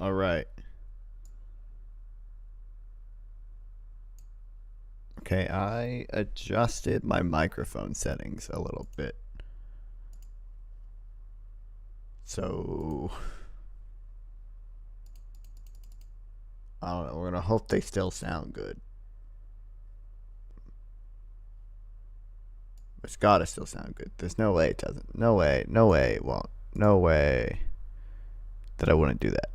All right. Okay, I adjusted my microphone settings a little bit. So, I don't know. We're going to hope they still sound good. It's got to still sound good. There's no way it doesn't. No way. No way it won't. No way that I wouldn't do that.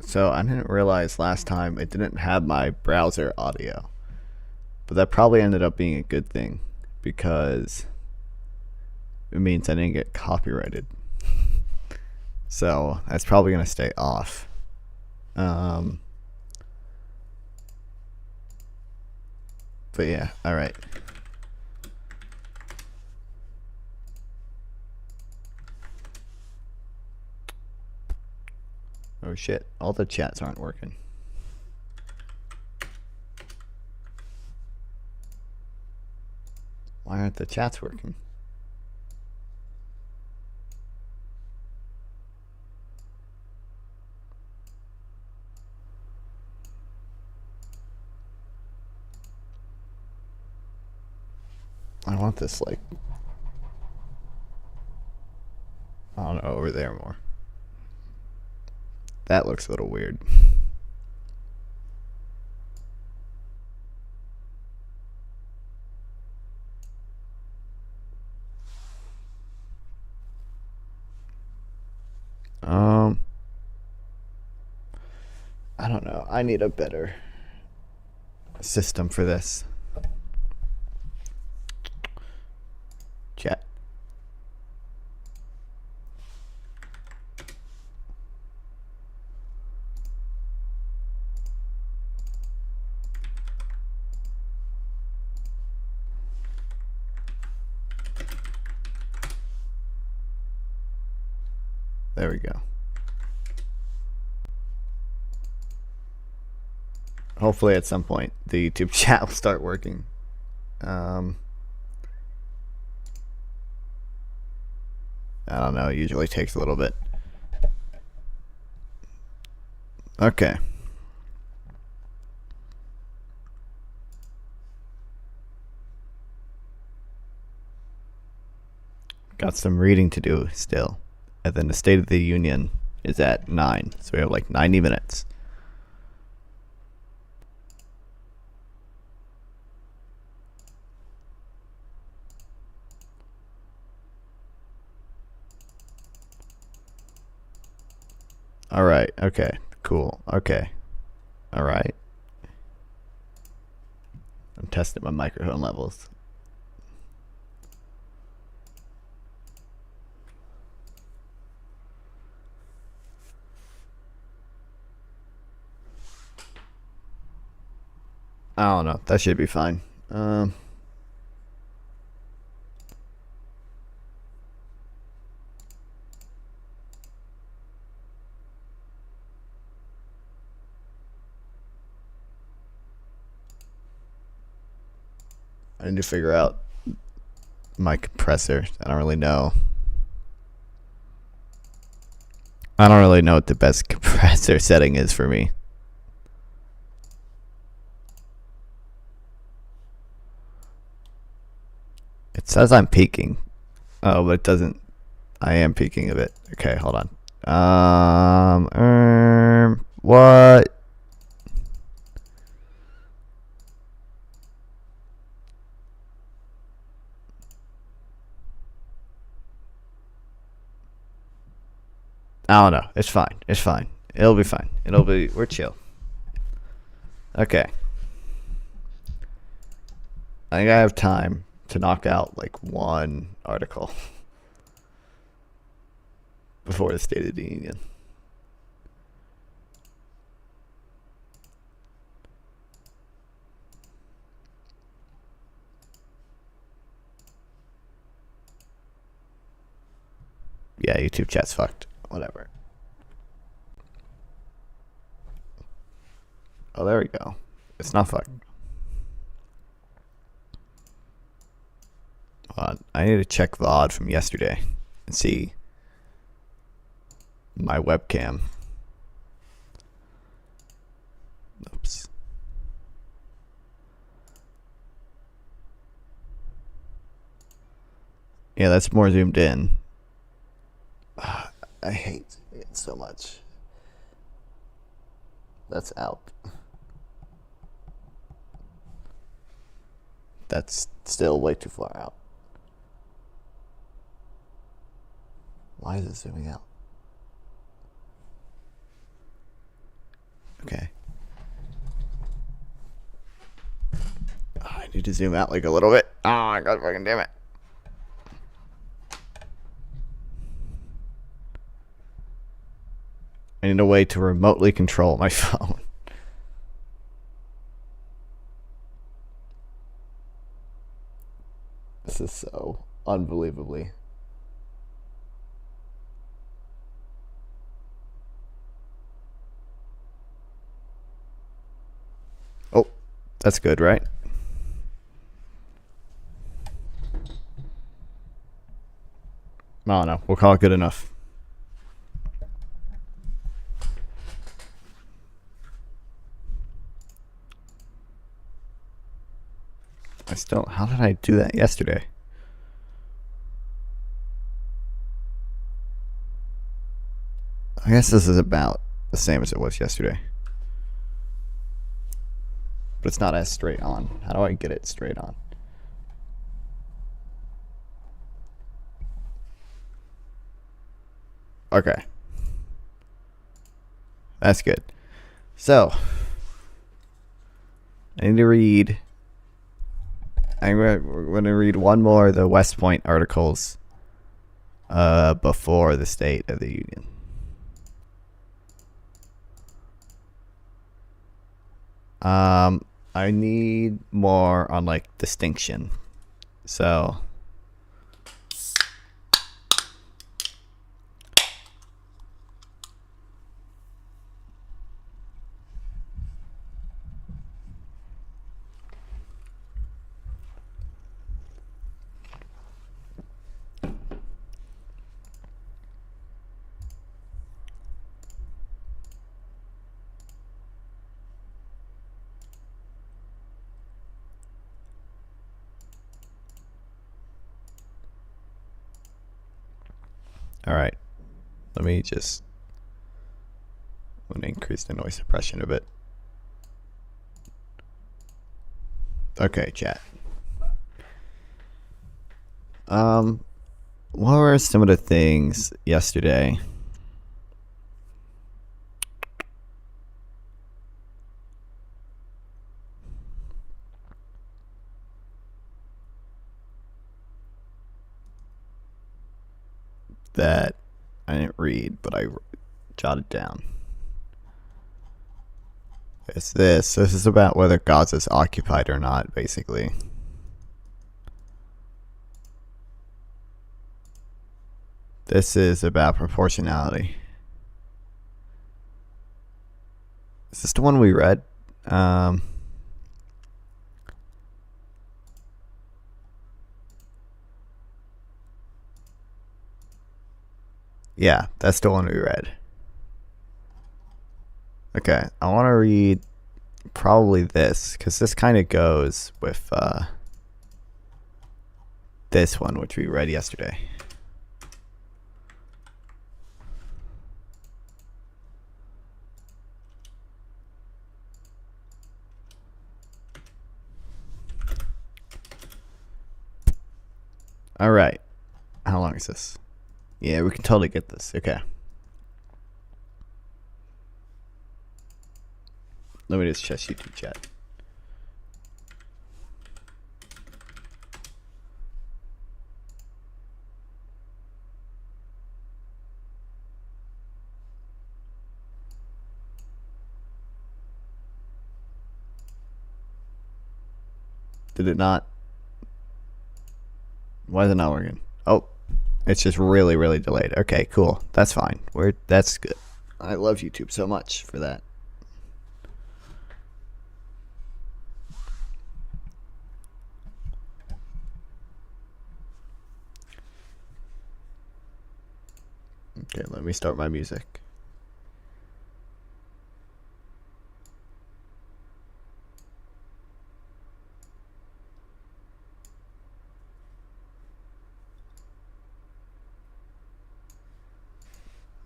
So I didn't realize last time it didn't have my browser audio. But that probably ended up being a good thing because it means I didn't get copyrighted. So that's probably going to stay off. But yeah, all right. Oh shit, all the chats aren't working. Why aren't the chats working? I want this, like, I don't know, over there more. That looks a little weird. I don't know. I need a better system for this. Chat. There we go. Hopefully at some point the YouTube chat will start working. I don't know, it usually takes a little bit. Okay. Got some reading to do still. And then the State of the Union is at 9. So we have like 90 minutes. All right. Okay. Cool. Okay. All right. I'm testing my microphone levels. I don't know. That should be fine. I need to figure out my compressor. I don't really know. I don't really know what the best compressor setting is for me. It says I'm peaking. Oh, but it doesn't. I am peaking a bit. Okay, hold on. What? I don't know. It's fine. It's fine. It'll be fine. We're chill. Okay. I think I have time to knock out like one article before the State of the Union. Yeah, YouTube chat's fucked. Whatever. Oh, there we go. It's not fucking. I need to check VOD from yesterday and see my webcam. Oops. Yeah, that's more zoomed in. I hate it so much. That's out. That's still way too far out. Why is it zooming out? Okay. I need to zoom out like a little bit. Oh my god, fucking damn it. I need a way to remotely control my phone. This is so unbelievably. Oh, that's good, right? I don't know. We'll call it good enough. How did I do that yesterday? I guess this is about the same as it was yesterday. But it's not as straight on. How do I get it straight on? Okay. That's good. So, I need to read. I'm going to read one more of the West Point articles before the State of the Union. I need more on like distinction. So all right, let me just increase the noise suppression a bit. Okay, chat. What were some of the things yesterday that I didn't read, but I jotted down? It's this. This is about whether Gaza's occupied or not, basically. This is about proportionality. Is this the one we read? Yeah, that's the one we read. Okay, I want to read probably this, because this kind of goes with this one, which we read yesterday. All right. How long is this? Yeah, we can totally get this. Okay. Let me just check YouTube chat. Did it not? Why is it not working? Oh, it's just really, really delayed. Okay, cool. That's fine. That's good. I love YouTube so much for that. Okay, let me start my music.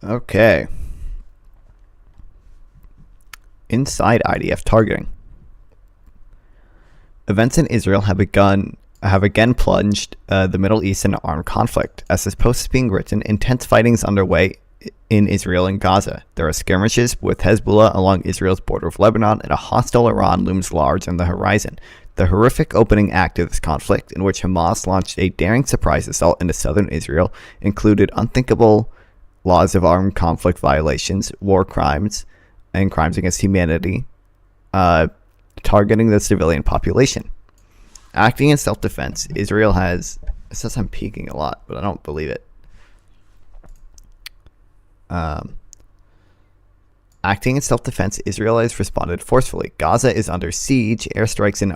Okay. Inside IDF targeting. Events in Israel have again plunged the Middle East into armed conflict. As this post is being written, intense fighting is underway in Israel and Gaza. There are skirmishes with Hezbollah along Israel's border with Lebanon, and a hostile Iran looms large on the horizon. The horrific opening act of this conflict, in which Hamas launched a daring surprise assault into southern Israel, included unthinkable laws of armed conflict violations, war crimes, and crimes against humanity, targeting the civilian population. Acting in self-defense, Israel has... It says I'm peeking a lot, but I don't believe it. Acting in self-defense, Israel has responded forcefully. Gaza is under siege. Airstrikes and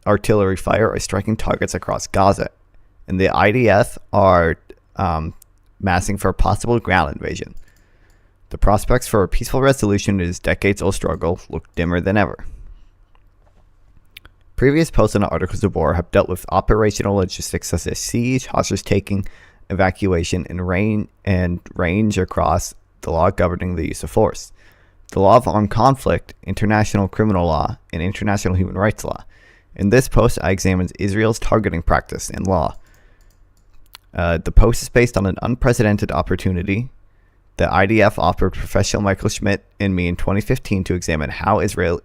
artillery fire are striking targets across Gaza, and the IDF are massing for a possible ground invasion. The prospects for a peaceful resolution to this decades-old struggle look dimmer than ever. Previous posts and articles of war have dealt with operational logistics such as siege, hostage-taking, evacuation, and range across the law governing the use of force, the law of armed conflict, international criminal law, and international human rights law. In this post, I examine Israel's targeting practice and law. The post is based on an unprecedented opportunity. The IDF offered Professor Michael Schmidt and me in 2015 to examine how Israel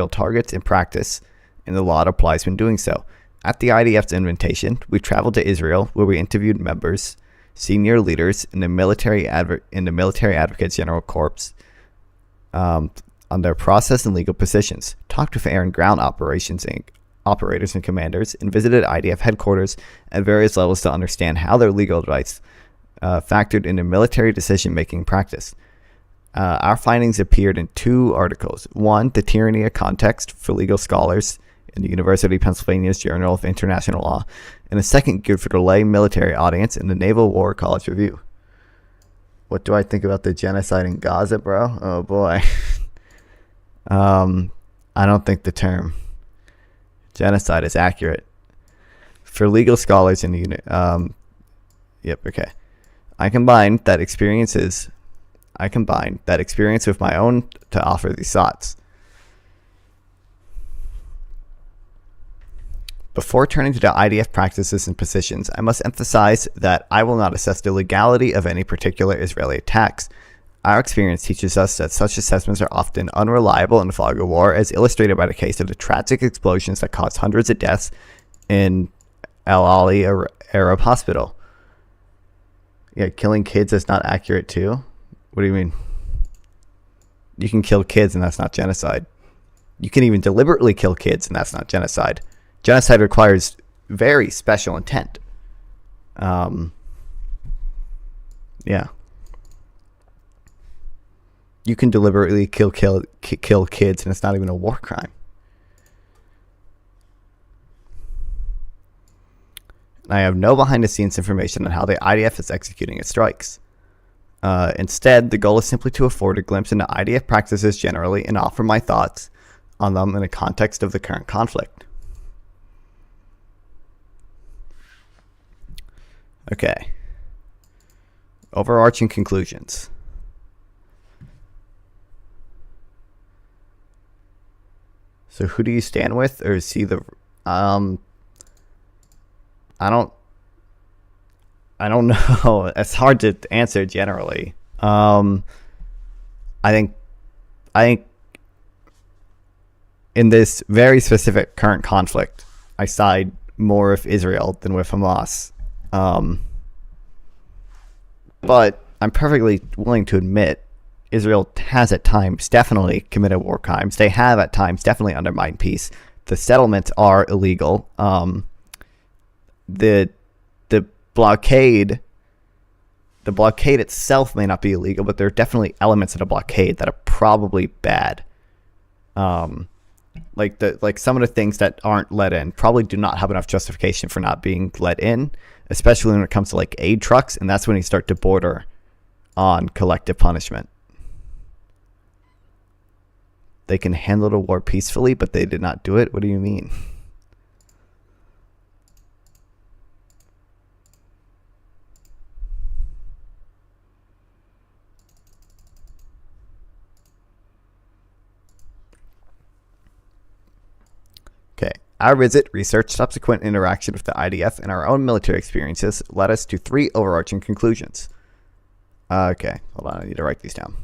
targets in practice, and the law applies when doing so. At the IDF's invitation, we traveled to Israel, where we interviewed members, senior leaders in the Military Advocates General Corps on their process and legal positions, talked with air and ground operators and commanders, and visited IDF headquarters at various levels to understand how their legal advice factored into military decision-making practice. Our findings appeared in 2 articles. One, The Tyranny of Context for Legal Scholars in the University of Pennsylvania's Journal of International Law, and a second good for the lay military audience in the Naval War College Review. What do I think about the genocide in Gaza, bro? Oh boy. I don't think the term genocide is accurate. For legal scholars in the unit, yep, okay. I combined that experience with my own to offer these thoughts. Before turning to the IDF practices and positions, I must emphasize that I will not assess the legality of any particular Israeli attacks. Our experience teaches us that such assessments are often unreliable in the fog of war, as illustrated by the case of the tragic explosions that caused hundreds of deaths in Al Ali Arab Hospital. Yeah, killing kids is not accurate too? What do you mean? You can kill kids and that's not genocide. You can even deliberately kill kids and that's not genocide. Genocide requires very special intent. Yeah. You can deliberately kill kids and it's not even a war crime. I have no behind-the-scenes information on how the IDF is executing its strikes. Instead, the goal is simply to afford a glimpse into IDF practices generally and offer my thoughts on them in the context of the current conflict. Okay. Overarching conclusions. So who do you stand with, or is he the... I don't know. It's hard to answer generally. I think in this very specific current conflict, I side more with Israel than with Hamas. But I'm perfectly willing to admit Israel has at times definitely committed war crimes. They have at times definitely undermined peace. The settlements are illegal. The blockade itself may not be illegal, but there are definitely elements of the blockade that are probably bad. Like some of the things that aren't let in probably do not have enough justification for not being let in, especially when it comes to like aid trucks, and that's when you start to border on collective punishment. They can handle the war peacefully, but they did not do it? What do you mean? Okay. Our visit, research, subsequent interaction with the IDF, and our own military experiences led us to 3 overarching conclusions. Okay, hold on, I need to write these down.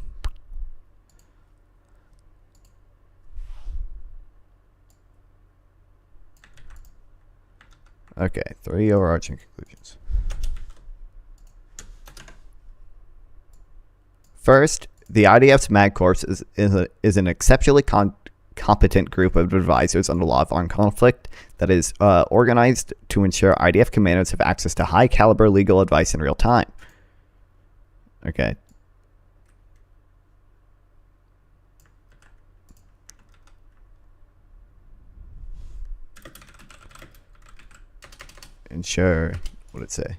Okay, 3 overarching conclusions. First, the IDF's MAG Corps is an exceptionally competent group of advisors on the law of armed conflict that is organized to ensure IDF commanders have access to high caliber legal advice in real time. Okay. Ensure, what did it say?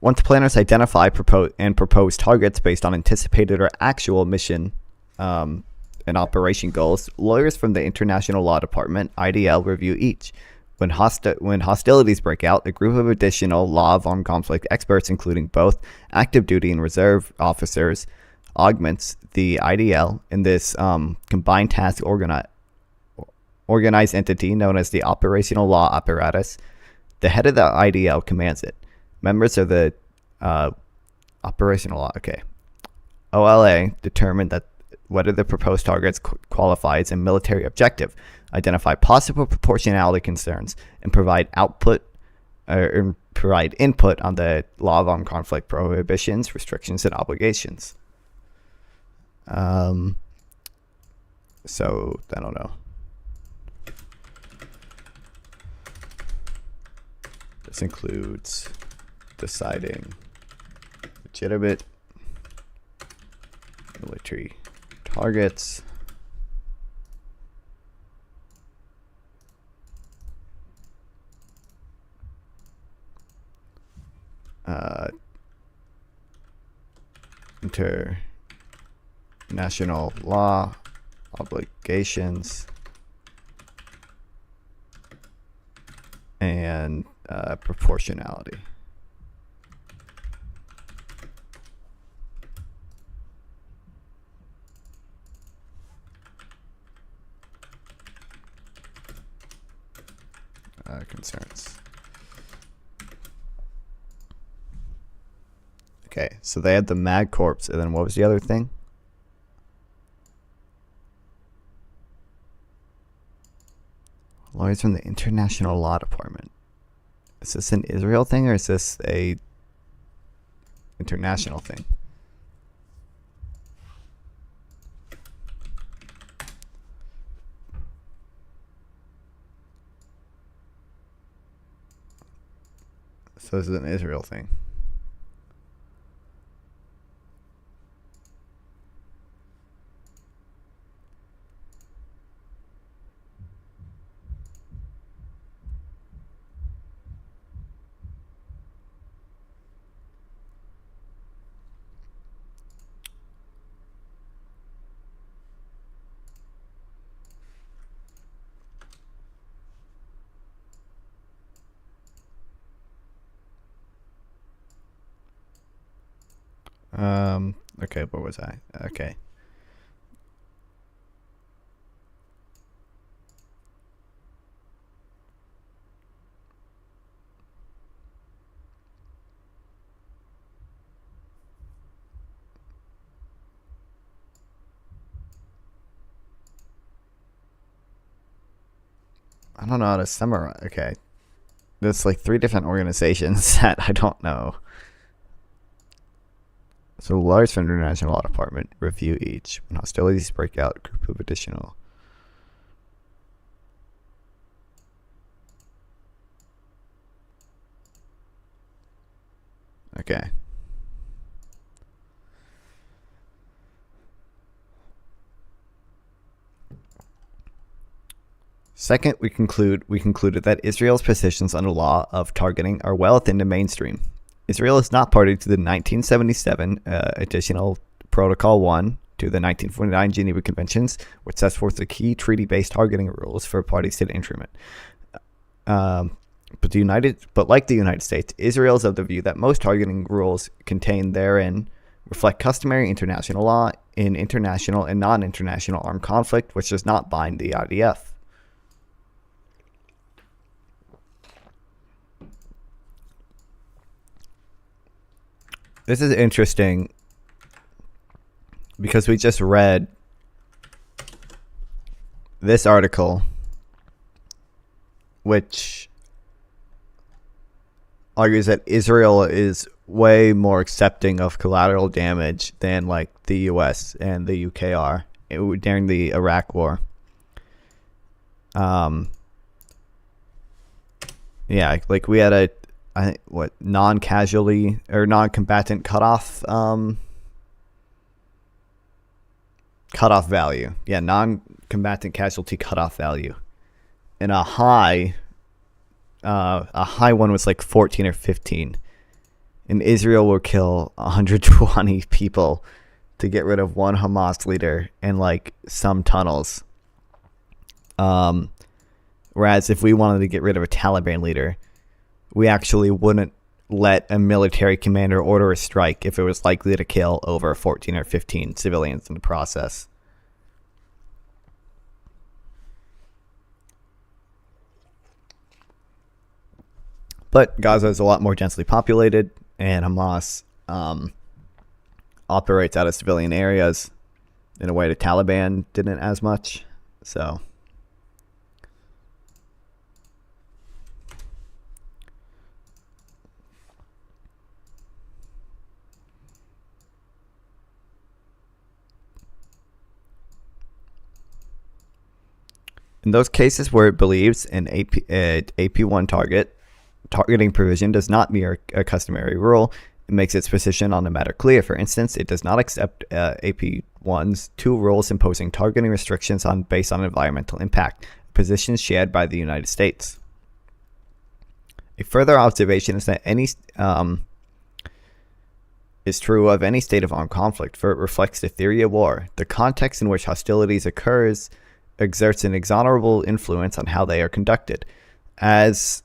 Once planners identify propose targets based on anticipated or actual mission and operation goals, lawyers from the International Law Department, IDL, review each. When hostilities break out, a group of additional law of armed conflict experts, including both active duty and reserve officers, augments the IDL in this combined task organized entity known as the Operational Law Apparatus. The head of the IDL commands it. Members of the Operational Law, OLA determine that whether the proposed targets qualify as a military objective, identify possible proportionality concerns, and provide input on the law of armed conflict prohibitions, restrictions, and obligations. So I don't know. This includes deciding legitimate military targets, international law obligations, and proportionality. Concerns. Okay, so they had the MAG Corps, and then what was the other thing? Lawyers from the International Law Department. Is this an Israel thing, or is this a international thing? So this is an Israel thing. Okay, where was I? Okay. I don't know how to summarize. Okay. There's like 3 different organizations that I don't know. So lawyers from the International Law Department review each. When hostilities break out, a group of additional. Okay. Second, we concluded that Israel's positions on the law of targeting are well within the mainstream. Israel is not party to the 1977 Additional Protocol 1 to the 1949 Geneva Conventions, which sets forth the key treaty-based targeting rules for parties to the instrument. But like the United States, Israel is of the view that most targeting rules contained therein reflect customary international law in international and non-international armed conflict, which does not bind the IDF. This is interesting because we just read this article, which argues that Israel is way more accepting of collateral damage than like the US and the UK are during the Iraq War. Yeah, like we had a non-casualty or non-combatant cutoff value. Yeah, non-combatant casualty cutoff value, and a high one was like 14 or 15. And Israel will kill 120 people to get rid of one Hamas leader in like some tunnels. Whereas if we wanted to get rid of a Taliban leader, we actually wouldn't let a military commander order a strike if it was likely to kill over 14 or 15 civilians in the process. But Gaza is a lot more densely populated, and Hamas operates out of civilian areas in a way the Taliban didn't as much. So in those cases where it believes an AP1 targeting provision does not mirror a customary rule, it makes its position on the matter clear. For instance, it does not accept AP1's two rules imposing targeting restrictions based on environmental impact, a position shared by the United States. A further observation is that is true of any state of armed conflict, for it reflects the theory of war. The context in which hostilities occurs exerts an inexorable influence on how they are conducted. As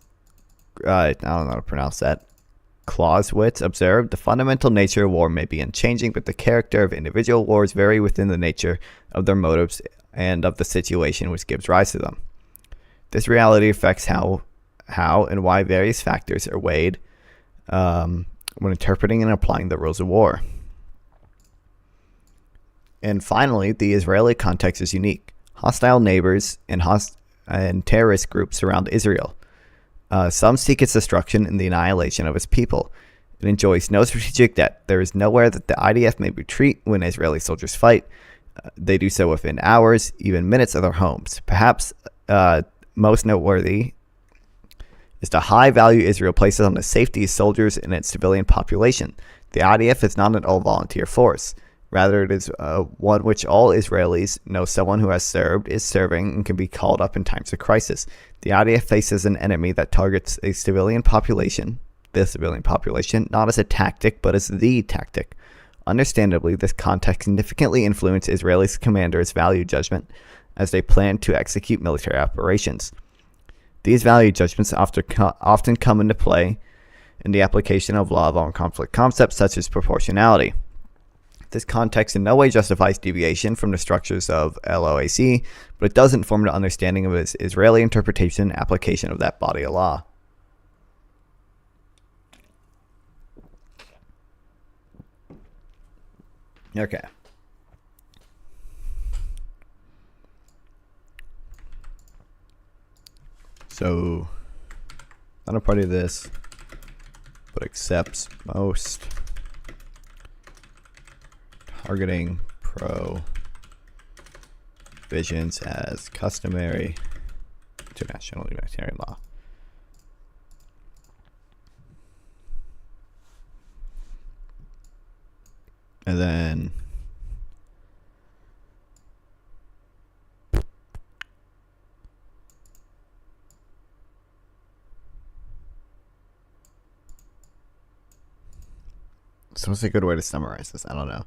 I don't know how to pronounce that, Clausewitz observed, the fundamental nature of war may be unchanging, but the character of individual wars vary within the nature of their motives and of the situation which gives rise to them. This reality affects how and why various factors are weighed when interpreting and applying the rules of war. And finally, the Israeli context is unique. Hostile neighbors and terrorist groups surround Israel. Some seek its destruction and the annihilation of its people. It enjoys no strategic debt. There is nowhere that the IDF may retreat when Israeli soldiers fight. They do so within hours, even minutes of their homes. Perhaps most noteworthy is the high value Israel places on the safety of soldiers and its civilian population. The IDF is not an all-volunteer force. Rather, it is one which all Israelis know someone who has served, is serving, and can be called up in times of crisis. The IDF faces an enemy that targets the civilian population, not as a tactic, but as the tactic. Understandably, this context significantly influenced Israeli commanders' value judgment as they plan to execute military operations. These value judgments often come into play in the application of law of armed conflict concepts such as proportionality. This context in no way justifies deviation from the structures of LOAC, but it does inform the understanding of its Israeli interpretation and application of that body of law. Okay. So, not a part of this, but accepts most targeting provisions as customary international humanitarian law. And then So what's a good way to summarize this? I don't know.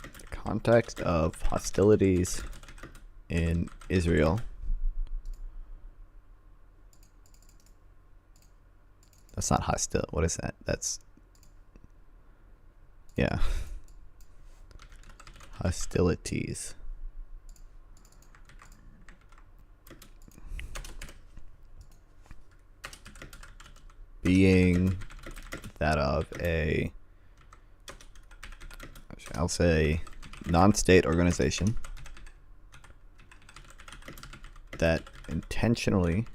The context of hostilities in Israel. That's not hostile. What is that? That's, yeah. Hostilities. Being that of a, I'll say, non-state organization that intentionally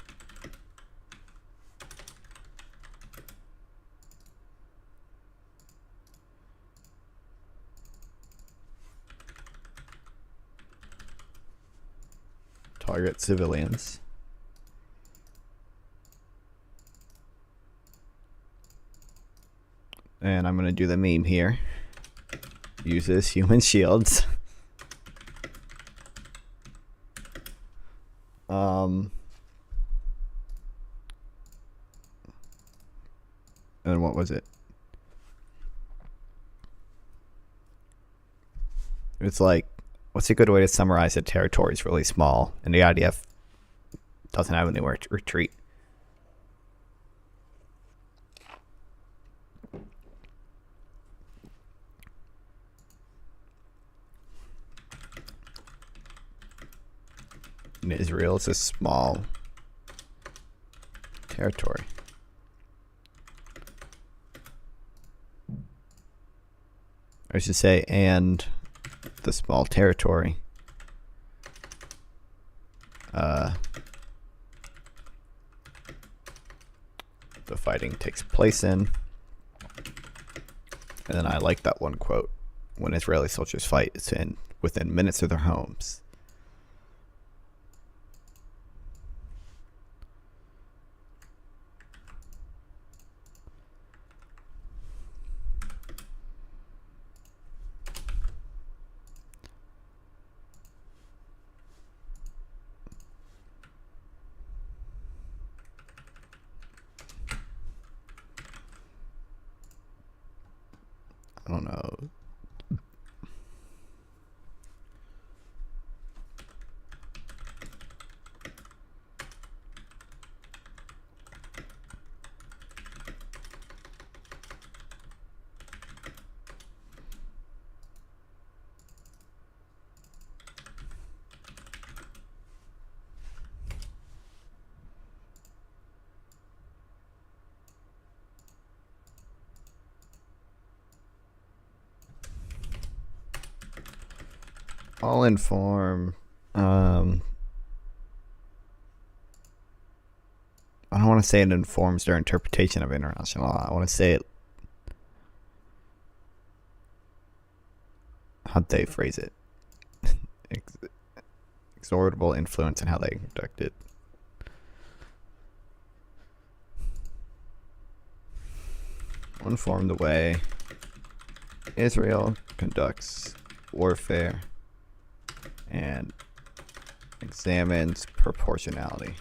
target civilians and I'm going to do the meme here, uses human shields. And what was it? It's like, what's a good way to summarize a territory is really small and the IDF doesn't have anywhere to retreat? And Israel is a small territory. I should say, and the small territory the fighting takes place in. And then I like that one quote: when Israeli soldiers fight, it's in within minutes of their homes. I don't know. I'll inform. I don't want to say it informs their interpretation of international law. I want to say it. How'd they phrase it? Exorbital influence in how they conduct it. Inform the way Israel conducts warfare and examines proportionality.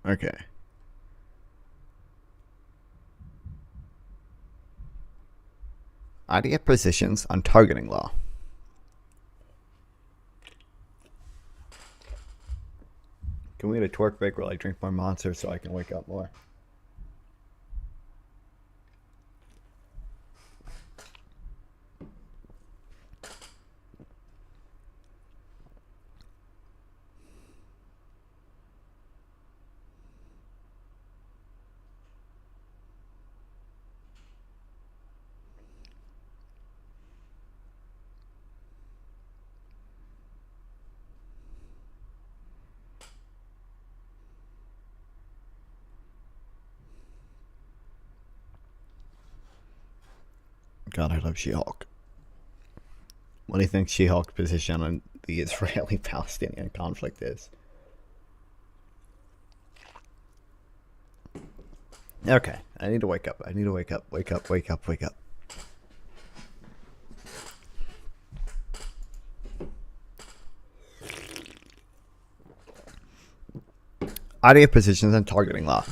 Okay. IDF positions on targeting law. Can we get a twerk break while I drink more monster so I can wake up more? God, I love She-Hulk. What do you think She-Hulk's position on the Israeli-Palestinian conflict is? Okay, I need to wake up. Wake up. Idea positions and targeting law.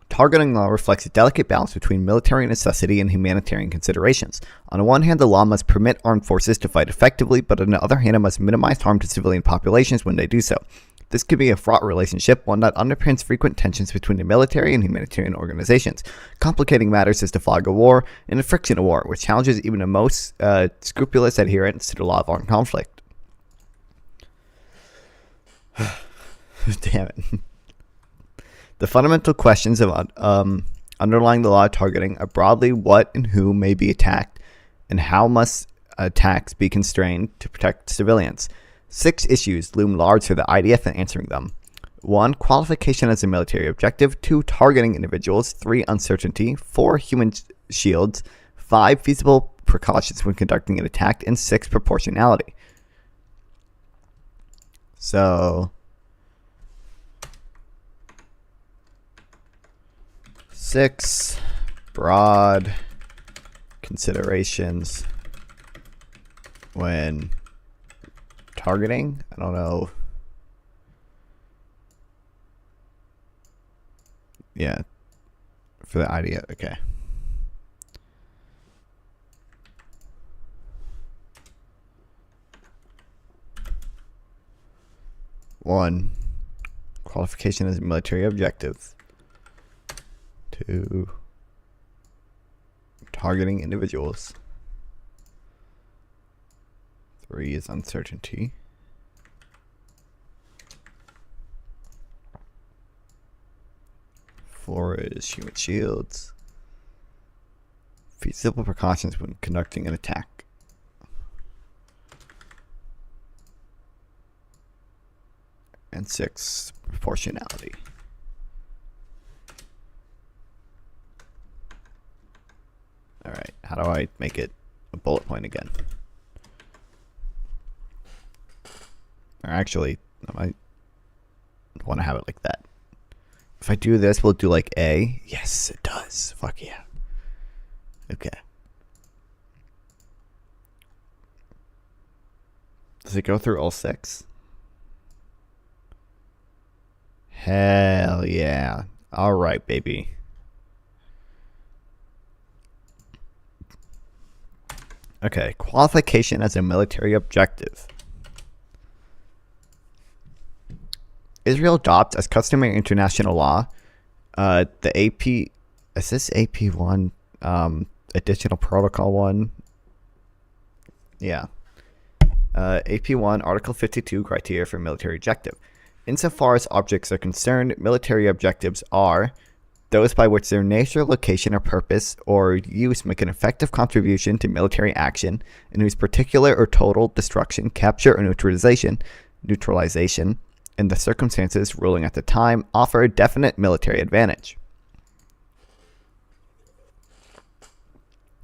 Targeting law reflects a delicate balance between military necessity and humanitarian considerations. On the one hand, the law must permit armed forces to fight effectively, but on the other hand, it must minimize harm to civilian populations when they do so. This could be a fraught relationship, one that underpins frequent tensions between the military and humanitarian organizations. Complicating matters is the fog of war and the friction of war, which challenges even the most scrupulous adherents to the law of armed conflict. Damn it. The fundamental questions of underlying the law of targeting are broadly what and who may be attacked, and how must attacks be constrained to protect civilians. 6 issues loom large for the IDF in answering them. 1. Qualification as a military objective. 2. Targeting individuals. 3. Uncertainty. 4. Human shields. 5. Feasible precautions when conducting an attack. And 6. Proportionality. So 6 broad considerations when targeting. I don't know. Yeah, for the idea. Okay. One, qualification as a military objective. 2, targeting individuals. 3 is uncertainty. 4 is human shields. Feasible precautions when conducting an attack. And 6, proportionality. Alright, how do I make it a bullet point again? Or actually, I might want to have it like that. If I do this, will it do like A? Yes, it does. Fuck yeah. Okay. Does it go through all 6? Hell yeah. Alright, baby. Okay, qualification as a military objective. Israel adopts as customary international law the AP, is this AP1 additional protocol 1? Yeah. AP1 Article 52 criteria for military objective. Insofar as objects are concerned, military objectives are those by which their nature, location, or purpose or use make an effective contribution to military action, and whose particular or total destruction, capture, or neutralization in the circumstances ruling at the time offer a definite military advantage.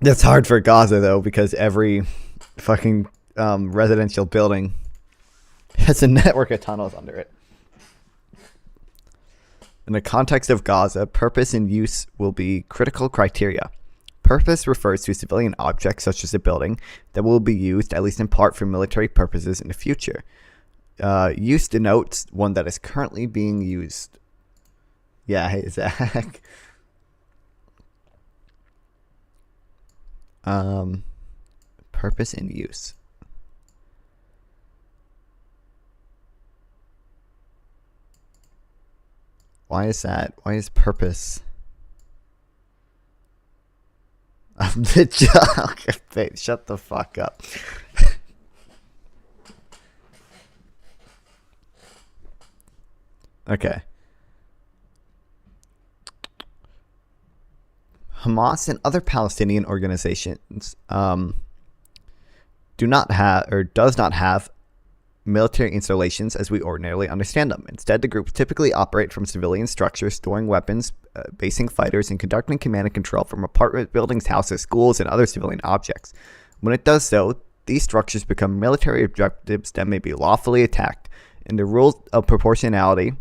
That's hard for Gaza though, because every fucking residential building has a network of tunnels under it. In the context of Gaza, purpose and use will be critical criteria. Purpose refers to civilian objects such as a building that will be used, at least in part, for military purposes in the future. Use denotes one that is currently being used. Yeah, hey, Zach. Purpose and use. Why is that? Why is purpose? I'm the joke. Babe, shut the fuck up. Okay. Hamas and other Palestinian organizations do not have, or does not have, military installations as we ordinarily understand them. Instead, the groups typically operate from civilian structures, storing weapons, basing fighters, and conducting command and control from apartment buildings, houses, schools, and other civilian objects. When it does so, these structures become military objectives that may be lawfully attacked, and the rules of proportionality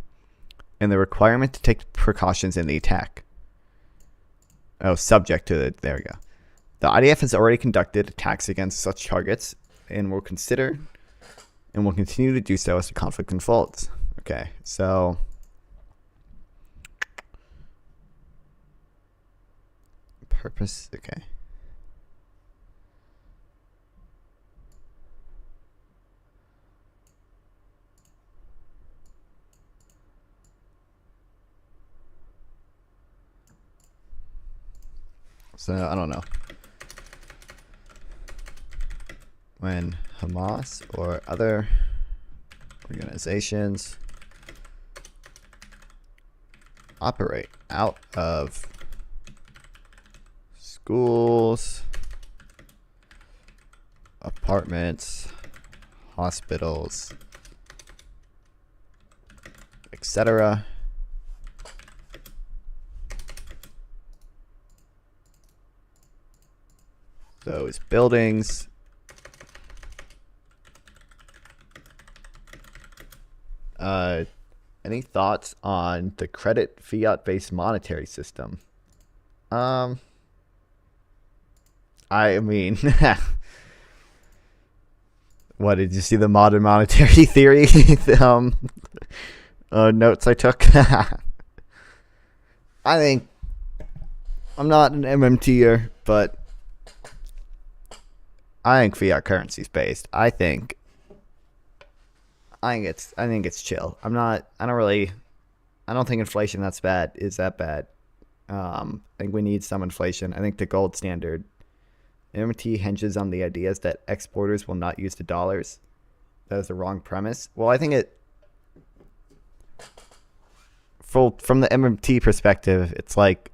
and the requirement to take precautions in the attack. Oh, subject to the, there we go. The IDF has already conducted attacks against such targets and will consider and will continue to do so as the conflict unfolds. Okay, so purpose, okay. So, I don't know. When Hamas or other organizations operate out of schools, apartments, hospitals, etc., those buildings any thoughts on the credit fiat-based monetary system? I mean, what, did you see the modern monetary theory notes I took? I think, I'm not an MMTer, but I think fiat currency is based. I think it's chill. I don't think inflation is that bad. I think we need some inflation. I think the gold standard, MMT hinges on the ideas that exporters will not use the dollars. That is the wrong premise. Well, I think from the MMT perspective, it's like,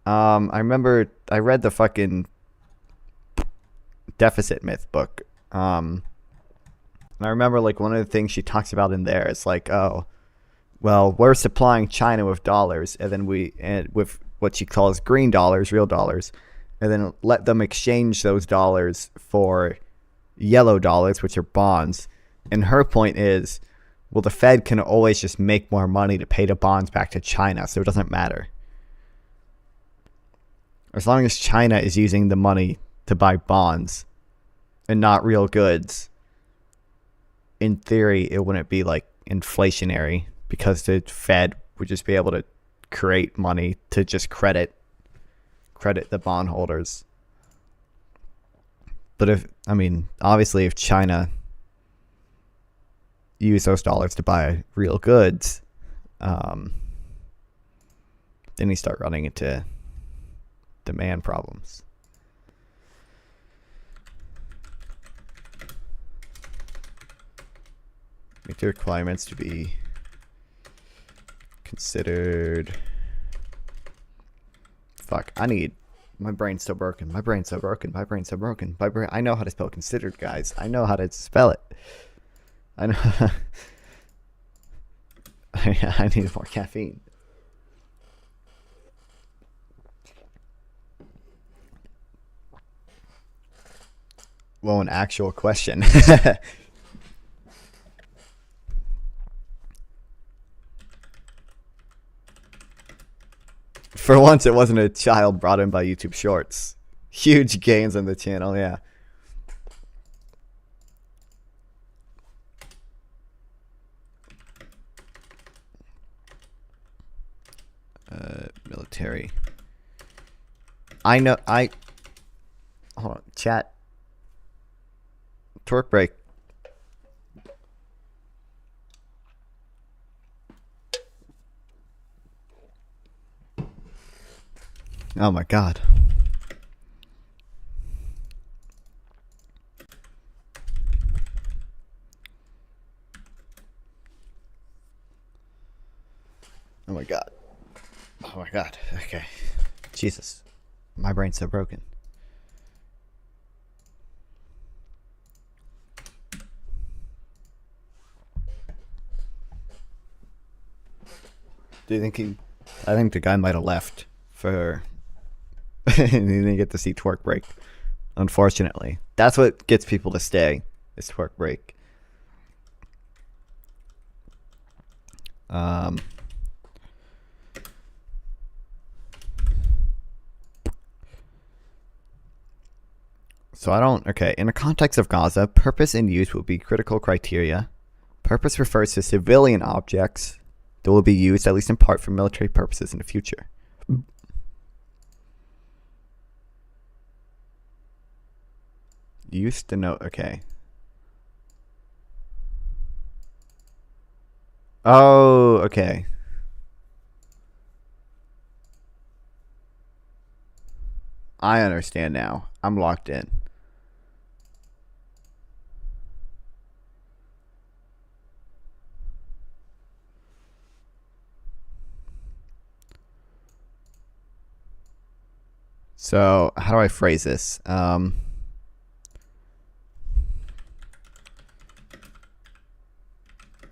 I remember I read the fucking deficit myth book. And I remember, like, one of the things she talks about in there is like, oh, well, we're supplying China with dollars, and then with what she calls green dollars, real dollars, and then let them exchange those dollars for yellow dollars, which are bonds. And her point is, well, the Fed can always just make more money to pay the bonds back to China, so it doesn't matter. As long as China is using the money to buy bonds and not real goods, in theory, it wouldn't be like inflationary, because the Fed would just be able to create money to just credit the bondholders. But obviously if China use those dollars to buy real goods, then you start running into demand problems. Make the requirements to be considered. Fuck, my brain's so broken. I know how to spell considered, guys. I know how to spell it. I know. I need more caffeine. Well, an actual question. For once, it wasn't a child brought in by YouTube Shorts. Huge gains on the channel, yeah. Military. Hold on, chat. Torque break. Oh my god. Oh my god. Oh my god. Okay. Jesus. My brain's so broken. Do you think he? I think the guy might have left for. He didn't get to see twerk break. Unfortunately, that's what gets people to stay. Is twerk break. So I don't. Okay, in the context of Gaza, purpose and use will be critical criteria. Purpose refers to civilian objects that will be used, at least in part, for military purposes in the future. Use denote. Okay. Oh, okay. I understand now. I'm locked in. So, how do I phrase this?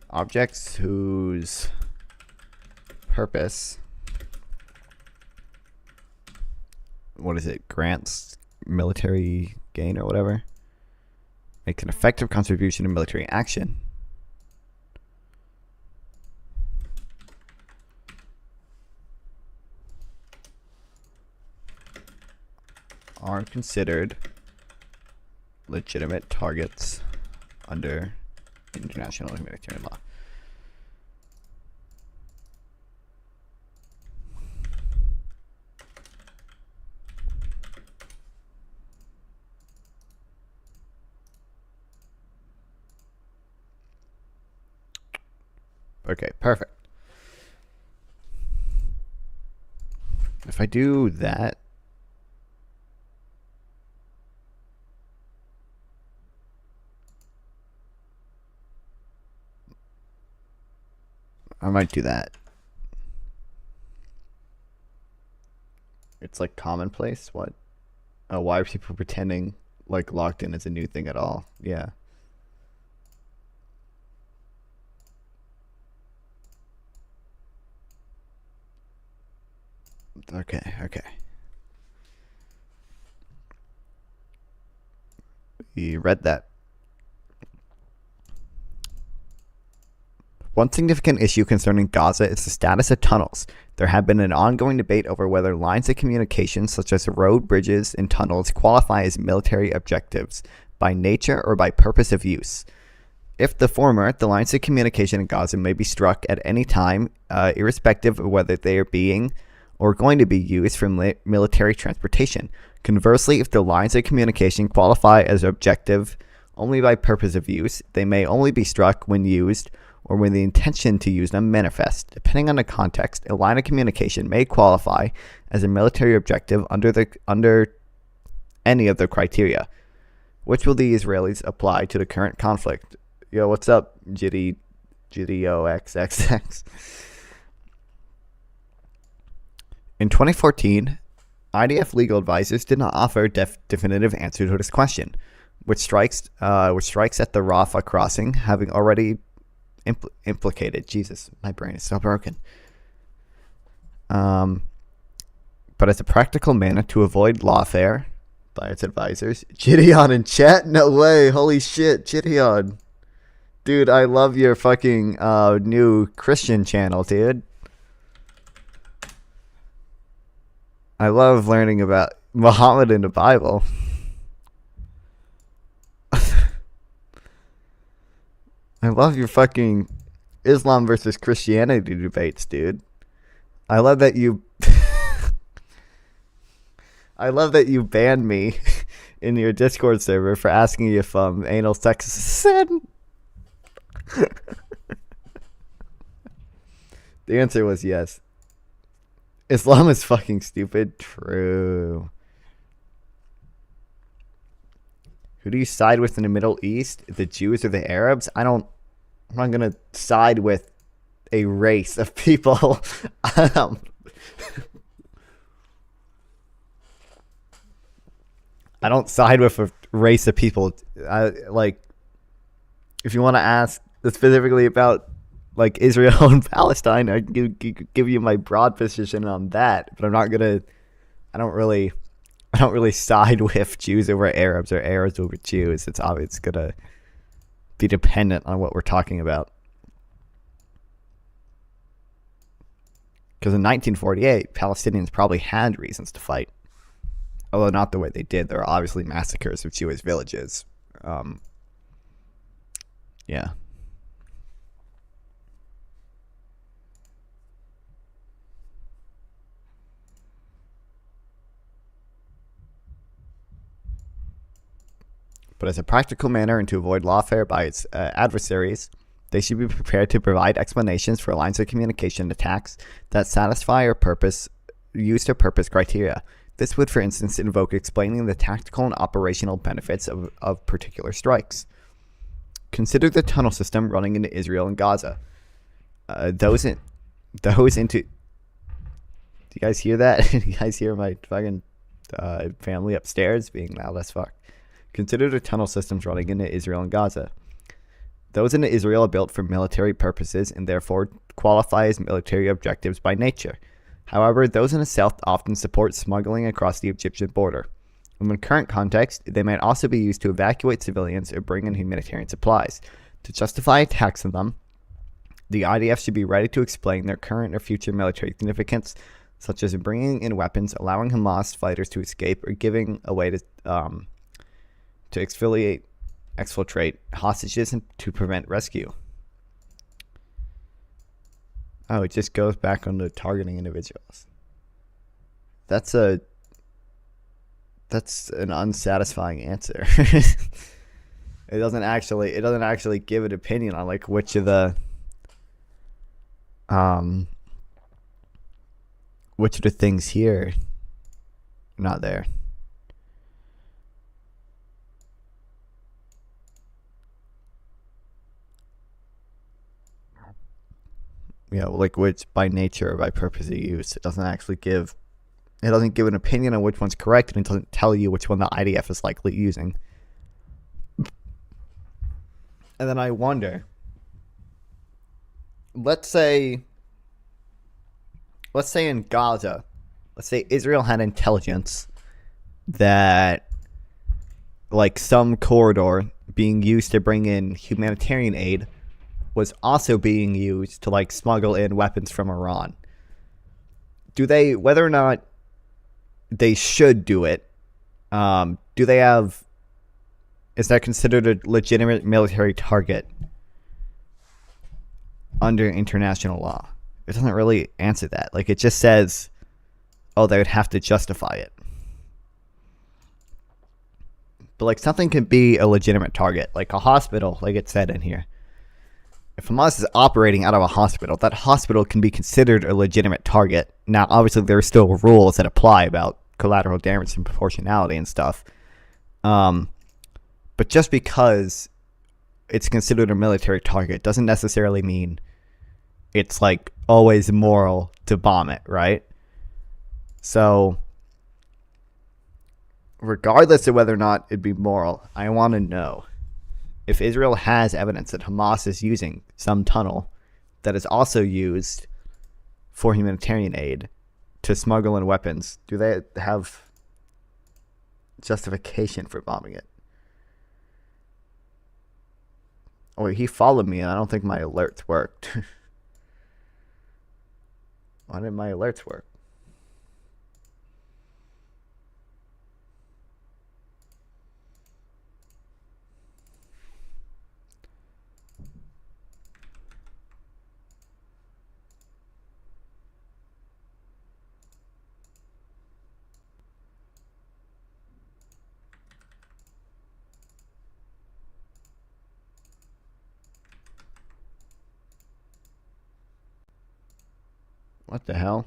Objects whose purpose, what is it, grants military gain or whatever, makes an effective contribution to military action. Are considered legitimate targets under international humanitarian law. Okay, perfect. If I do that, I might do that. It's like commonplace. What? Oh, why are people pretending like locked in is a new thing at all? Yeah. Okay. We read that. One significant issue concerning Gaza is the status of tunnels. There have been an ongoing debate over whether lines of communication, such as road, bridges, and tunnels, qualify as military objectives by nature or by purpose of use. If the former, the lines of communication in Gaza may be struck at any time, irrespective of whether they are being or going to be used for military transportation. Conversely, if the lines of communication qualify as objective only by purpose of use, they may only be struck when used or when the intention to use them manifest. Depending on the context, a line of communication may qualify as a military objective under any of the criteria. Which will the Israelis apply to the current conflict? Yo, what's up, GDOXXX? In 2014, IDF legal advisors did not offer a definitive answer to this question, which strikes at the Rafah crossing having already implicated. Jesus, my brain is so broken. But as a practical manner to avoid lawfare by its advisors. Gideon in chat? No way. Holy shit, Gideon. Dude, I love your fucking new Christian channel, dude. I love learning about Muhammad in the Bible. I love your fucking Islam versus Christianity debates, dude. I love that you I love that you banned me in your Discord server for asking if anal sex is a sin. The answer was yes. Islam is fucking stupid. True. Who do you side with in the Middle East? The Jews or the Arabs? I'm not gonna side with a race of people. I don't side with a race of people. If you want to ask specifically about like Israel and Palestine. I can give you my broad position on that, but I'm not gonna. I don't really. I don't really side with Jews over Arabs or Arabs over Jews. It's obvious it's gonna be dependent on what we're talking about. Because in 1948, Palestinians probably had reasons to fight, although not the way they did. There were obviously massacres of Jewish villages. Yeah. But as a practical manner and to avoid lawfare by its adversaries, they should be prepared to provide explanations for lines of communication attacks that satisfy or use their purpose criteria. This would, for instance, invoke explaining the tactical and operational benefits of particular strikes. Consider the tunnel system running into Israel and Gaza. Those into. Do you guys hear that? Do you guys hear my fucking family upstairs being loud as fuck? Consider the tunnel systems running into Israel and Gaza. Those into Israel are built for military purposes and therefore qualify as military objectives by nature. However, those in the south often support smuggling across the Egyptian border. In the current context, they might also be used to evacuate civilians or bring in humanitarian supplies. To justify attacks on them, the IDF should be ready to explain their current or future military significance, such as bringing in weapons, allowing Hamas fighters to escape, or giving a way to exfiltrate hostages and to prevent rescue. Oh, it just goes back onto targeting individuals. That's an unsatisfying answer. It doesn't actually give an opinion on like which of the things here are not there. Yeah, like which by nature or by purpose of use. It doesn't give an opinion on which one's correct, and it doesn't tell you which one the IDF is likely using. And then I wonder, let's say in Gaza, let's say Israel had intelligence that like some corridor being used to bring in humanitarian aid was also being used to like smuggle in weapons from Iran. Whether or not they should do it, is that considered a legitimate military target under international law? It doesn't really answer that. Like it just says, oh, they would have to justify it. But like something can be a legitimate target, like a hospital, like it said in here. If Hamas is operating out of a hospital, that hospital can be considered a legitimate target. Now, obviously, there are still rules that apply about collateral damage and proportionality and stuff. But just because it's considered a military target doesn't necessarily mean it's like always moral to bomb it, right? So, regardless of whether or not it'd be moral, I want to know if Israel has evidence that Hamas is using some tunnel that is also used for humanitarian aid to smuggle in weapons. Do they have justification for bombing it? Oh, he followed me and I don't think my alerts worked. Why didn't my alerts work? What the hell?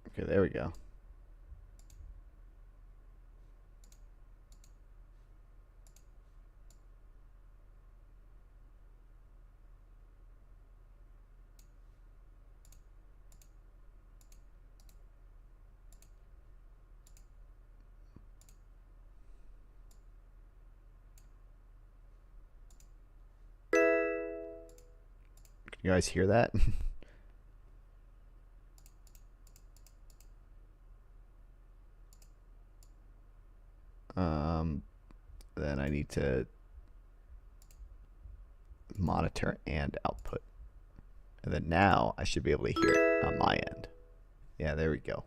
Okay, there we go. You guys hear that? Then I need to monitor and output. And then now I should be able to hear it on my end. Yeah, there we go.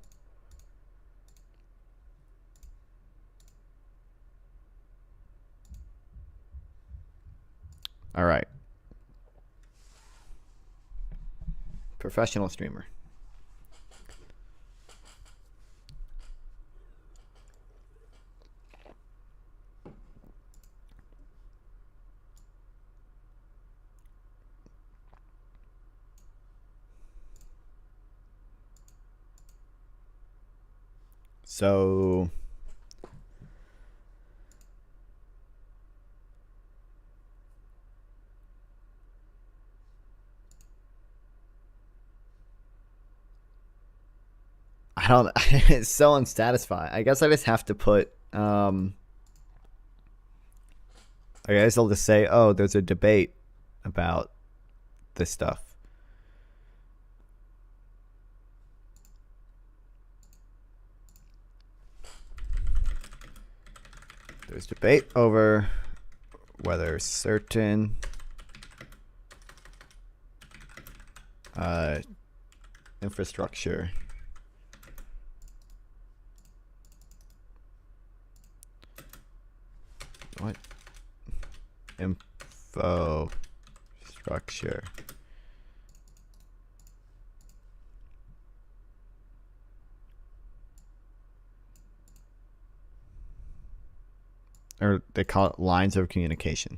All right. Professional streamer. So I don't it's so unsatisfying. I guess I just have to put I guess I'll just say, oh, there's a debate about this stuff. There's debate over whether certain infrastructure infrastructure or they call it lines of communication.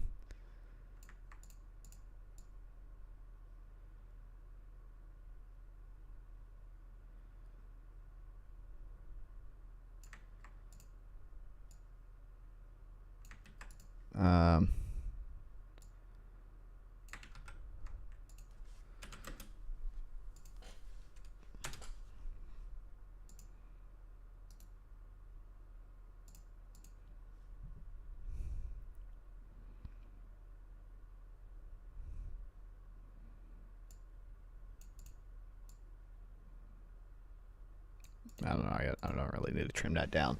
I don't know. I don't really need to trim that down.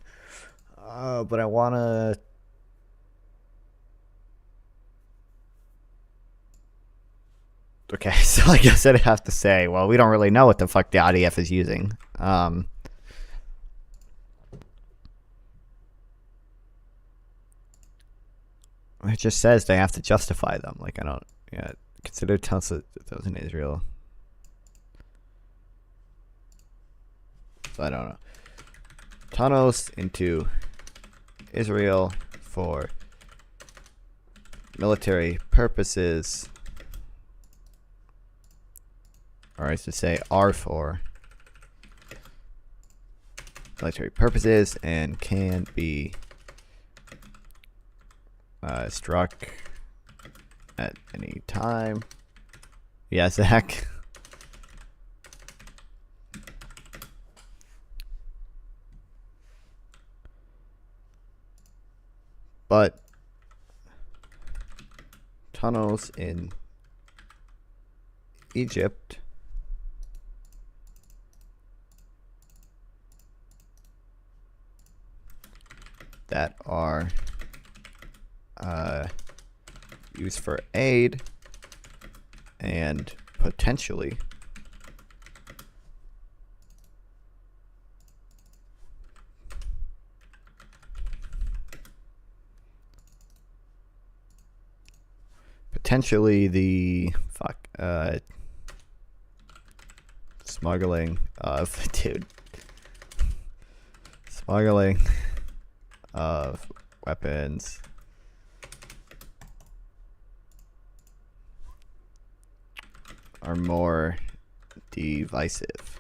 But I want to. Okay, so I guess I'd have to say, well, we don't really know what the fuck the IDF is using. It just says they have to justify them. Like, I don't. Yeah, consider tunnels in Israel. So I don't know. Tunnels into Israel for military purposes. Or I should say are for military purposes and can be struck at any time. Yeah, Zach. But tunnels in Egypt that are used for aid and potentially the smuggling of smuggling of weapons are more divisive.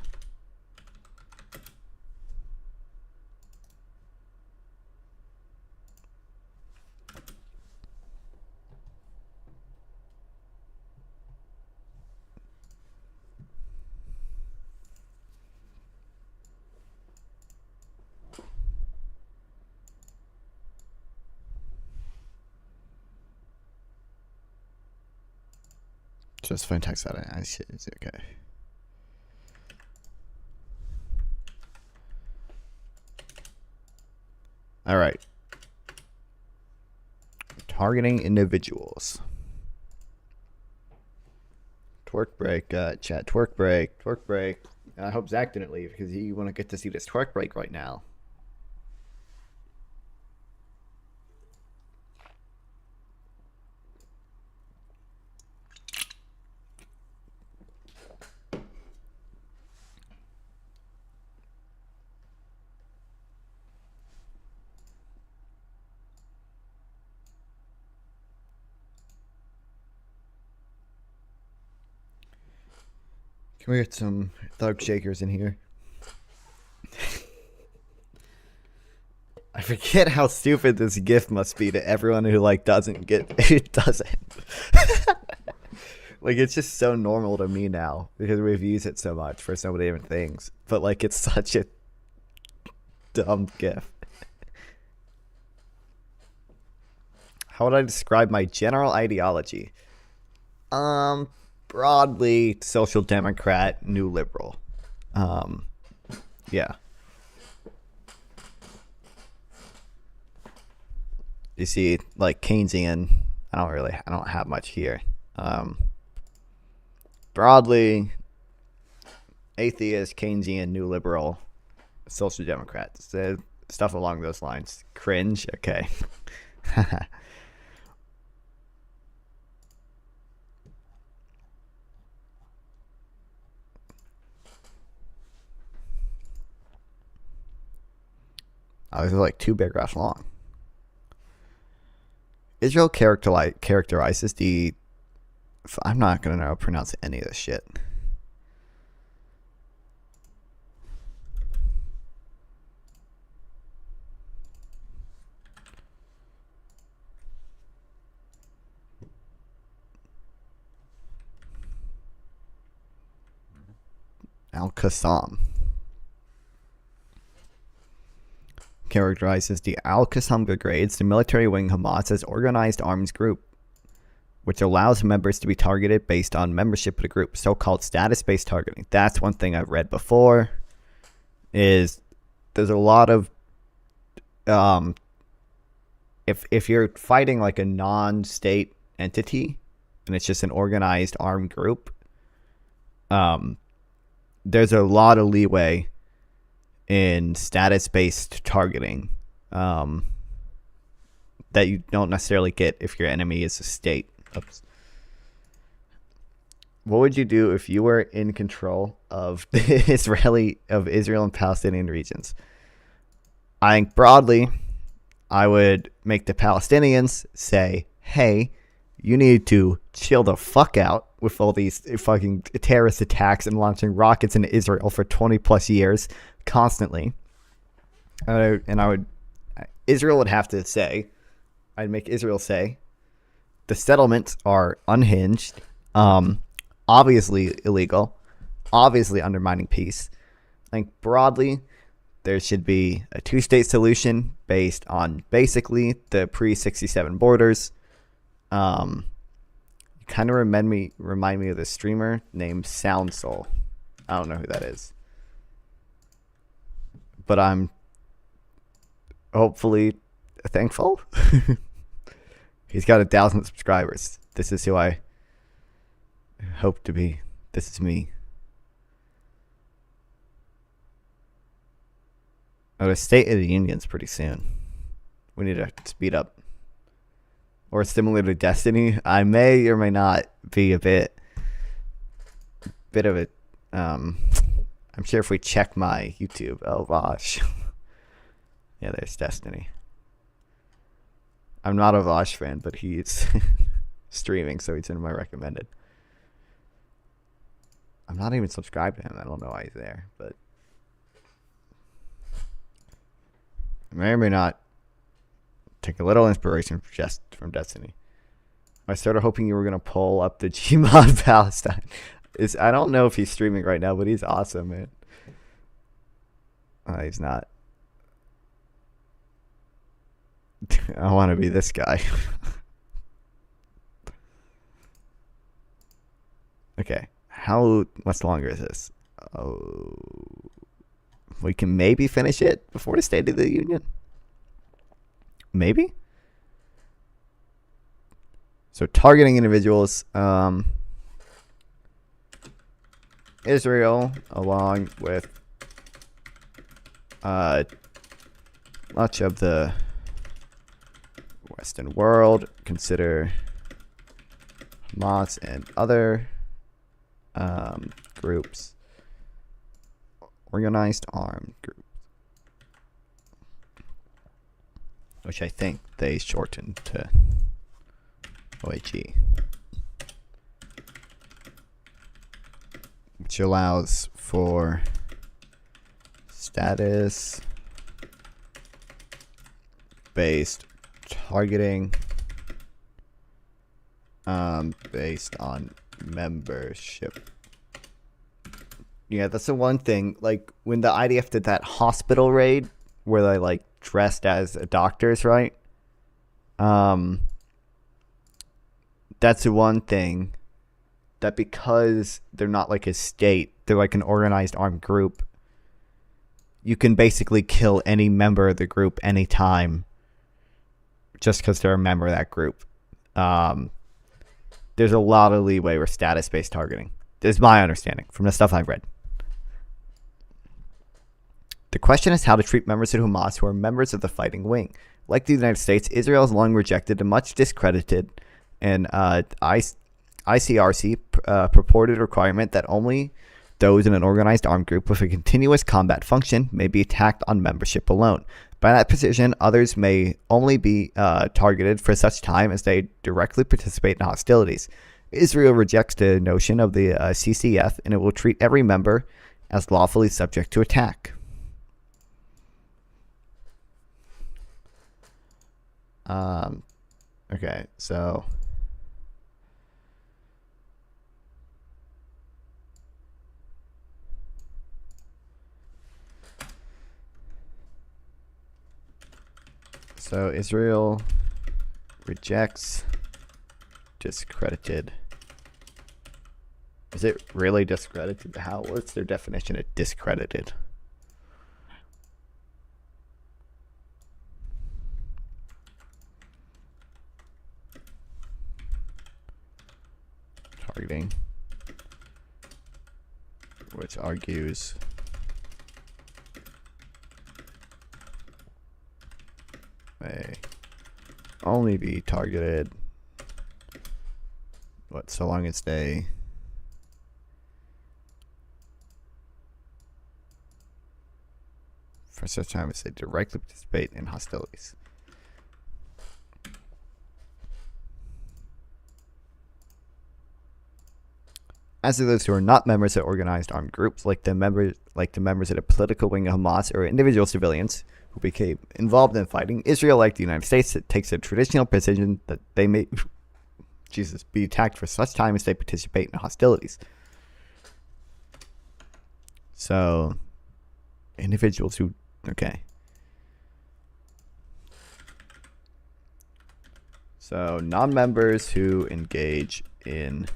Just phone text that. I shit. It's okay. All right. Targeting individuals. Twerk break, chat. Twerk break. Twerk break. And I hope Zach didn't leave because you want to get to see this twerk break right now. Can we get some thug shakers in here? I forget how stupid this gift must be to everyone who like doesn't get it. Doesn't. Like it's just so normal to me now because we've used it so much for so many different things. But like it's such a dumb gift. How would I describe my general ideology? Broadly social democrat, new liberal. Yeah. You see, like Keynesian, I don't have much here. Broadly, atheist, Keynesian, new liberal, social democrat. So stuff along those lines. Cringe? Okay. I was like 2 paragraphs long. Israel characterizes the... I'm not going to know how to pronounce any of this shit. Al-Qassam characterizes the Al-Qassam Brigades, the military wing Hamas, as organized arms group, which allows members to be targeted based on membership of the group, so-called status-based targeting. That's one thing I've read before, is there's a lot of, if you're fighting like a non-state entity, and it's just an organized armed group, there's a lot of leeway in status-based targeting that you don't necessarily get if your enemy is a state. Oops. What would you do if you were in control of the Israel and Palestinian regions? I think broadly, I would make the Palestinians say, hey, you need to chill the fuck out with all these fucking terrorist attacks and launching rockets into Israel for 20 plus years constantly. Israel would have to say, I'd make Israel say, the settlements are unhinged, obviously illegal, obviously undermining peace. I think broadly, there should be a 2-state solution based on basically the pre-67 borders. You kind of remind me of the streamer named Sound Soul. I don't know who that is, but I'm hopefully thankful. He's got 1,000 subscribers. This is who I hope to be. This is me. Oh, the State of the Union's pretty soon. We need to speed up. Or similar to Destiny, I may or may not be a bit of a, I'm sure if we check my YouTube, oh gosh. Yeah, there's Destiny. I'm not a Vosh fan, but he's streaming, so he's in my recommended. I'm not even subscribed to him. I don't know why he's there, but I may or may not take a little inspiration from Destiny. I started hoping you were going to pull up the Gmod Palestine. I don't know if he's streaming right now, but he's awesome, man. He's not. I want to be this guy. Okay. How much longer is this? Oh, we can maybe finish it before the State of the Union. Maybe. So targeting individuals, Israel, along with much of the Western world, consider Hamas and other groups organized armed groups, which I think they shortened to OAG, which allows for status based targeting based on membership. Yeah, that's the one thing. Like when the IDF did that hospital raid where they like dressed as doctors, right? That's the one thing that because they're not like a state, they're like an organized armed group. You can basically kill any member of the group anytime just because they're a member of that group. There's a lot of leeway with status-based targeting. Is my understanding from the stuff I've read. The question is how to treat members of Hamas who are members of the fighting wing. Like the United States, Israel has long rejected and much discredited an ICRC purported requirement that only those in an organized armed group with a continuous combat function may be attacked on membership alone. By that position, others may only be targeted for such time as they directly participate in hostilities. Israel rejects the notion of the CCF, and it will treat every member as lawfully subject to attack. Okay, so Israel rejects discredited. Is it really discredited? What's their definition of discredited? Targeting, which argues may only be targeted so long as they for such time as they directly participate in hostilities. As are those who are not members of organized armed groups, like the members of the political wing of Hamas or individual civilians who became involved in fighting. Israel, like the United States, it takes a traditional position that they may be attacked for such time as they participate in hostilities. So, individuals who, okay. So, non-members who engage in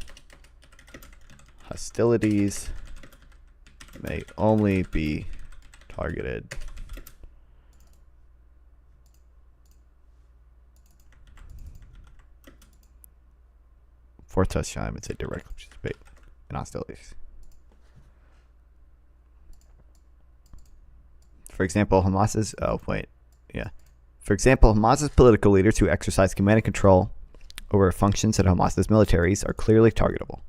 hostilities may only be targeted for such time as they directly participate in hostilities. For example, Hamas's political leaders who exercise command and control over functions at Hamas's militaries are clearly targetable.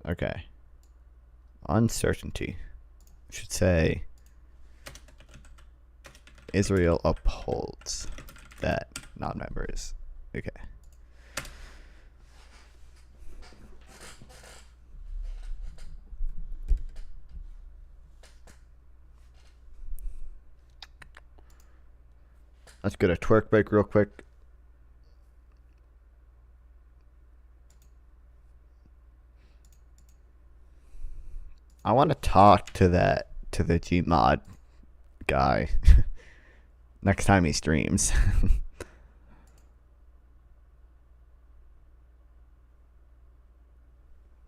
Okay. Uncertainty. I should say Israel upholds that non-members. Okay. Let's get a twerk break real quick. I want to talk to the Gmod guy next time he streams.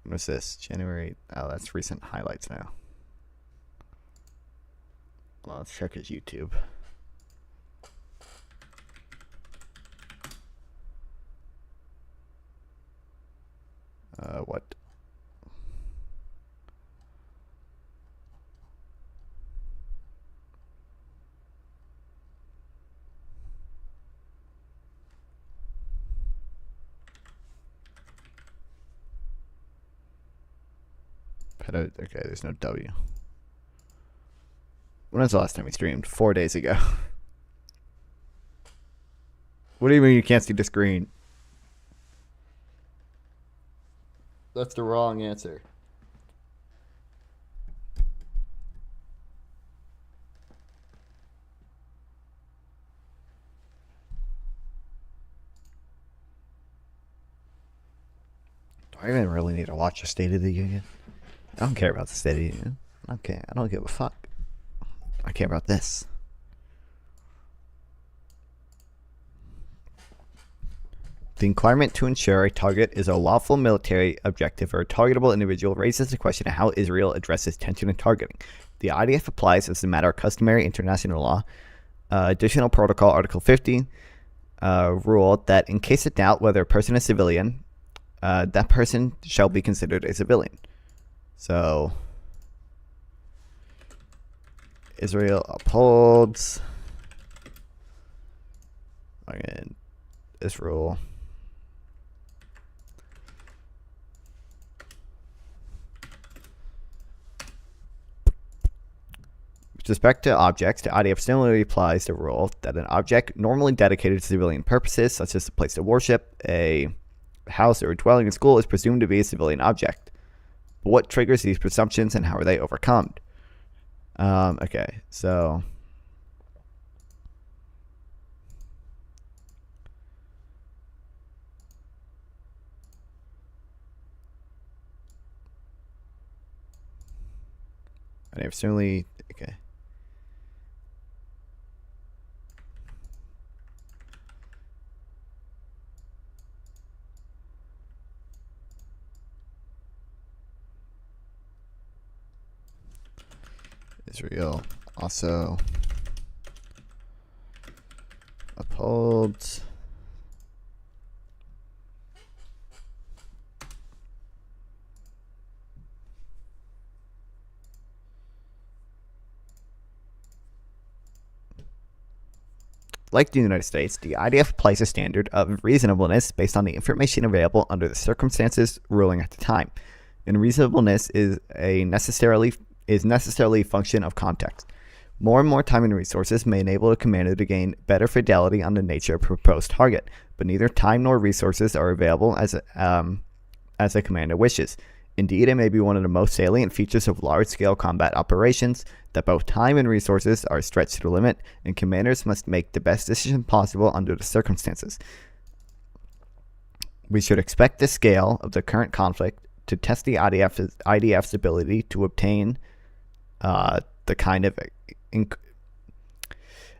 What's this? January. Oh, that's recent highlights now. Well, let's check his YouTube. What? Okay, there's no W. When was the last time we streamed? 4 days ago. What do you mean you can't see the screen? That's the wrong answer. Do I even really need to watch the State of the Union? I don't care about the State of the Union. Okay, I don't give a fuck. I care about this. The requirement to ensure a target is a lawful military objective or a targetable individual raises the question of how Israel addresses tension and targeting. The IDF applies as a matter of customary international law. Additional Protocol Article 50 ruled that in case of doubt whether a person is civilian, that person shall be considered a civilian. So, Israel upholds this rule. With respect to objects, the IDF similarly applies the rule that an object normally dedicated to civilian purposes, such as a place to worship, a house, or a dwelling in school, is presumed to be a civilian object. But what triggers these presumptions and how are they overcome? Okay, so I've certainly okay. Israel also upholds like the United States, the IDF applies a standard of reasonableness based on the information available under the circumstances ruling at the time. And reasonableness is necessarily a function of context. More and more time and resources may enable a commander to gain better fidelity on the nature of a proposed target, but neither time nor resources are available as a commander wishes. Indeed, it may be one of the most salient features of large-scale combat operations that both time and resources are stretched to the limit, and commanders must make the best decision possible under the circumstances. We should expect the scale of the current conflict to test the IDF's ability to obtain the kind of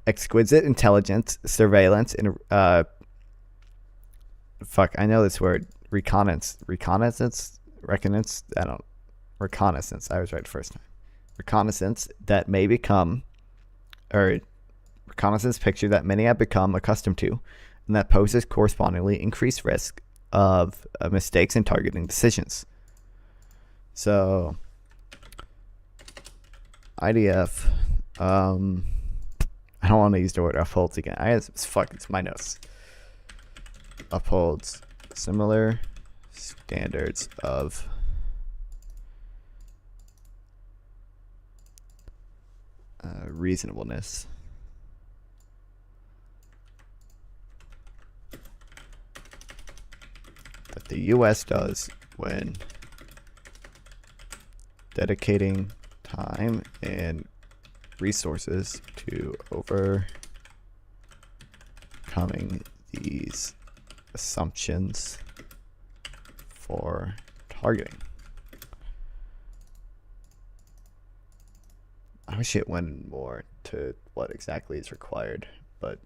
exquisite intelligence, surveillance, and I know this word, reconnaissance. Reconnaissance. I was right the first time. Reconnaissance that may become, or reconnaissance picture that many have become accustomed to, and that poses correspondingly increased risk of mistakes in targeting decisions. So, IDF, I don't want to use the word upholds again. It's my notes. Upholds similar standards of reasonableness that the U.S. does when dedicating time and resources to overcoming these assumptions for targeting. I wish it went more to what exactly is required, but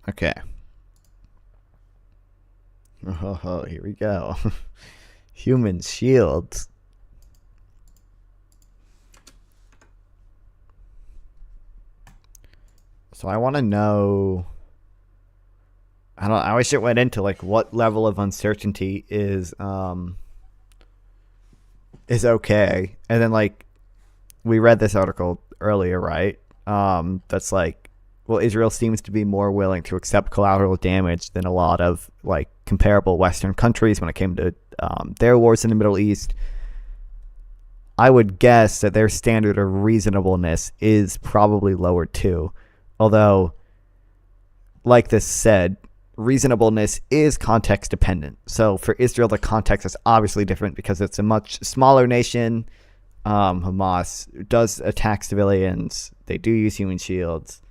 Okay. Oh, here we go. Human shields. So I want to know. I wish it went into like what level of uncertainty is okay, and then like we read this article earlier, right? That's like, well, Israel seems to be more willing to accept collateral damage than a lot of like comparable Western countries when it came to their wars in the Middle East. I would guess that their standard of reasonableness is probably lower too. Although, like this said, reasonableness is context dependent. So for Israel, the context is obviously different because it's a much smaller nation. Hamas does attack civilians. They do use human shields.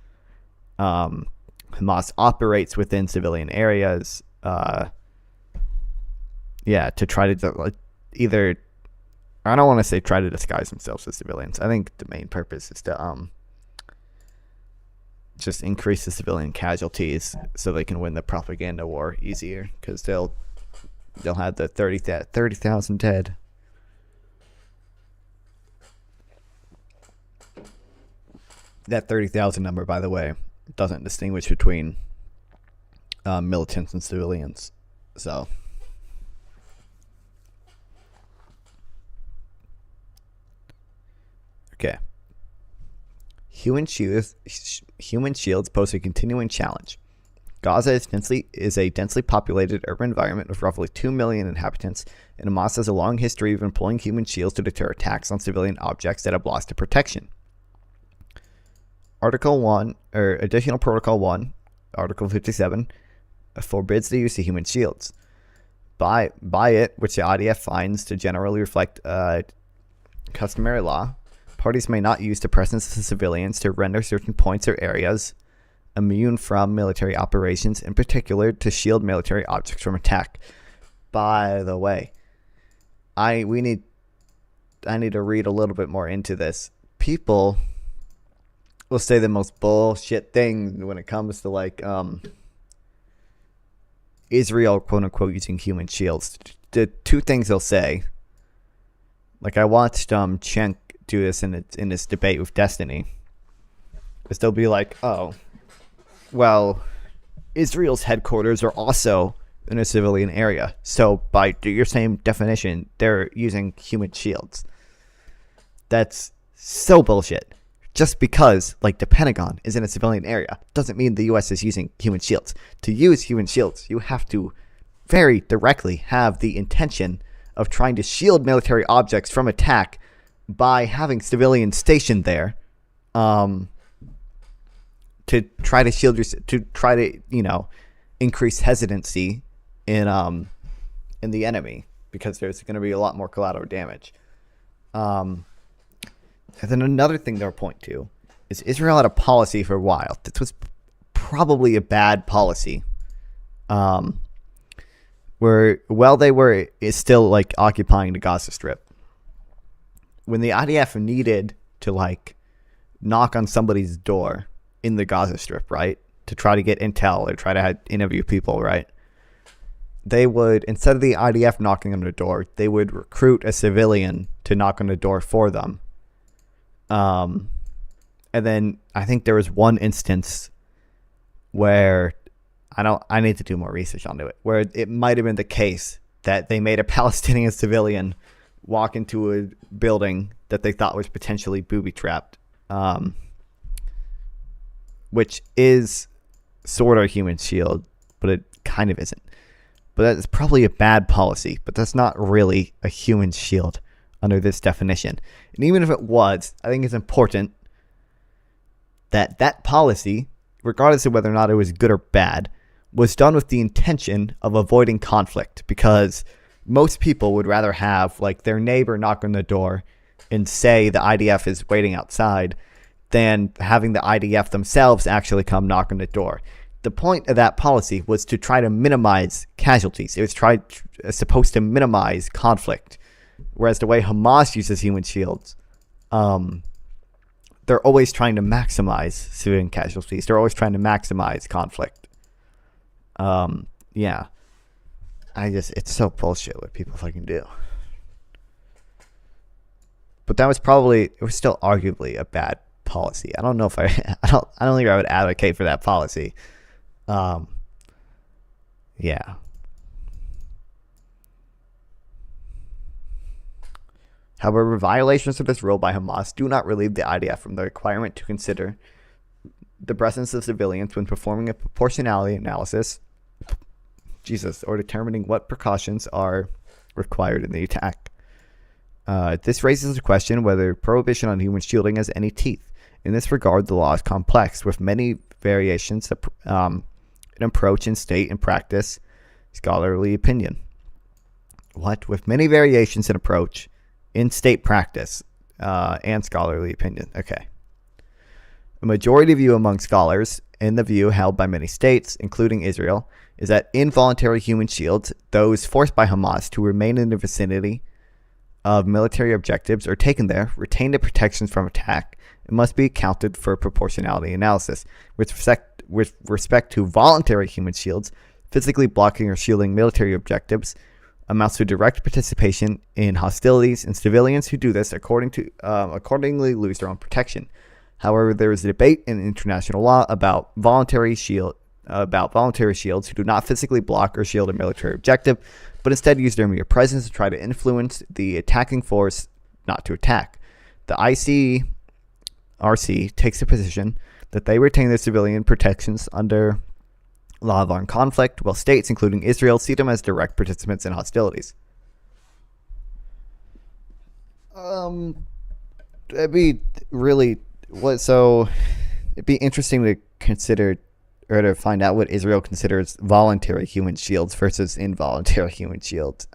Hamas operates within civilian areas. To try to either, I don't want to say try to disguise themselves as civilians. I think the main purpose is to just increase the civilian casualties so they can win the propaganda war easier, because they'll have the 30,000 dead. That 30,000 number, by the way, doesn't distinguish between militants and civilians. So okay. Human shields pose a continuing challenge. Gaza is a densely populated urban environment with roughly 2 million inhabitants, and Hamas has a long history of employing human shields to deter attacks on civilian objects that have lost their protection. Article 1, or Additional Protocol 1, Article 57, forbids the use of human shields. By it, which the IDF finds to generally reflect customary law, parties may not use the presence of civilians to render certain points or areas immune from military operations, in particular to shield military objects from attack. By the way, I need to read a little bit more into this. People will say the most bullshit thing when it comes to like Israel, quote unquote, using human shields. The two things they'll say, like I watched Cenk do this in this debate with Destiny, is they'll be like, oh, well, Israel's headquarters are also in a civilian area, so by your same definition, they're using human shields. That's so bullshit. Just because, like, the Pentagon is in a civilian area doesn't mean the U.S. is using human shields. To use human shields, you have to very directly have the intention of trying to shield military objects from attack by having civilians stationed there, to try to shield increase hesitancy in the enemy, because there's going to be a lot more collateral damage. And then another thing they'll point to is Israel had a policy for a while. This was probably a bad policy, where while they were still like occupying the Gaza Strip, when the IDF needed to like knock on somebody's door in the Gaza Strip, right, to try to get intel or try to interview people, right, they would, instead of the IDF knocking on the door, they would recruit a civilian to knock on the door for them. And then I think there was one instance where I need to do more research onto it, where it might have been the case that they made a Palestinian civilian walk into a building that they thought was potentially booby-trapped, which is sort of a human shield, but it kind of isn't. But that's probably a bad policy, but that's not really a human shield under this definition. And even if it was, I think it's important that that policy, regardless of whether or not it was good or bad, was done with the intention of avoiding conflict, because most people would rather have like their neighbor knock on the door and say the IDF is waiting outside than having the IDF themselves actually come knock on the door. The point of that policy was to try to minimize casualties. It was supposed to minimize conflict. Whereas the way Hamas uses human shields, they're always trying to maximize civilian casualties. They're always trying to maximize conflict. Yeah. It's so bullshit what people fucking do. But it was still arguably a bad policy. I don't know if I don't think I would advocate for that policy. Yeah. However, violations of this rule by Hamas do not relieve the IDF from the requirement to consider the presence of civilians when performing a proportionality analysis, or determining what precautions are required in the attack. This raises the question whether prohibition on human shielding has any teeth. In this regard, the law is complex, with many variations in approach in state and practice, scholarly opinion. With many variations in approach in state practice and scholarly opinion. Okay. A majority view among scholars, and the view held by many states, including Israel, is that involuntary human shields, those forced by Hamas to remain in the vicinity of military objectives or taken there, retain the protections from attack and must be accounted for proportionality analysis. With respect to voluntary human shields, physically blocking or shielding military objectives amounts to direct participation in hostilities, and civilians who do this accordingly lose their own protection. However, there is a debate in international law about voluntary shields who do not physically block or shield a military objective, but instead use their mere presence to try to influence the attacking force not to attack. The ICRC takes the position that they retain their civilian protections under law of armed conflict, while states, including Israel, see them as direct participants in hostilities. It'd be interesting to consider or to find out what Israel considers voluntary human shields versus involuntary human shields.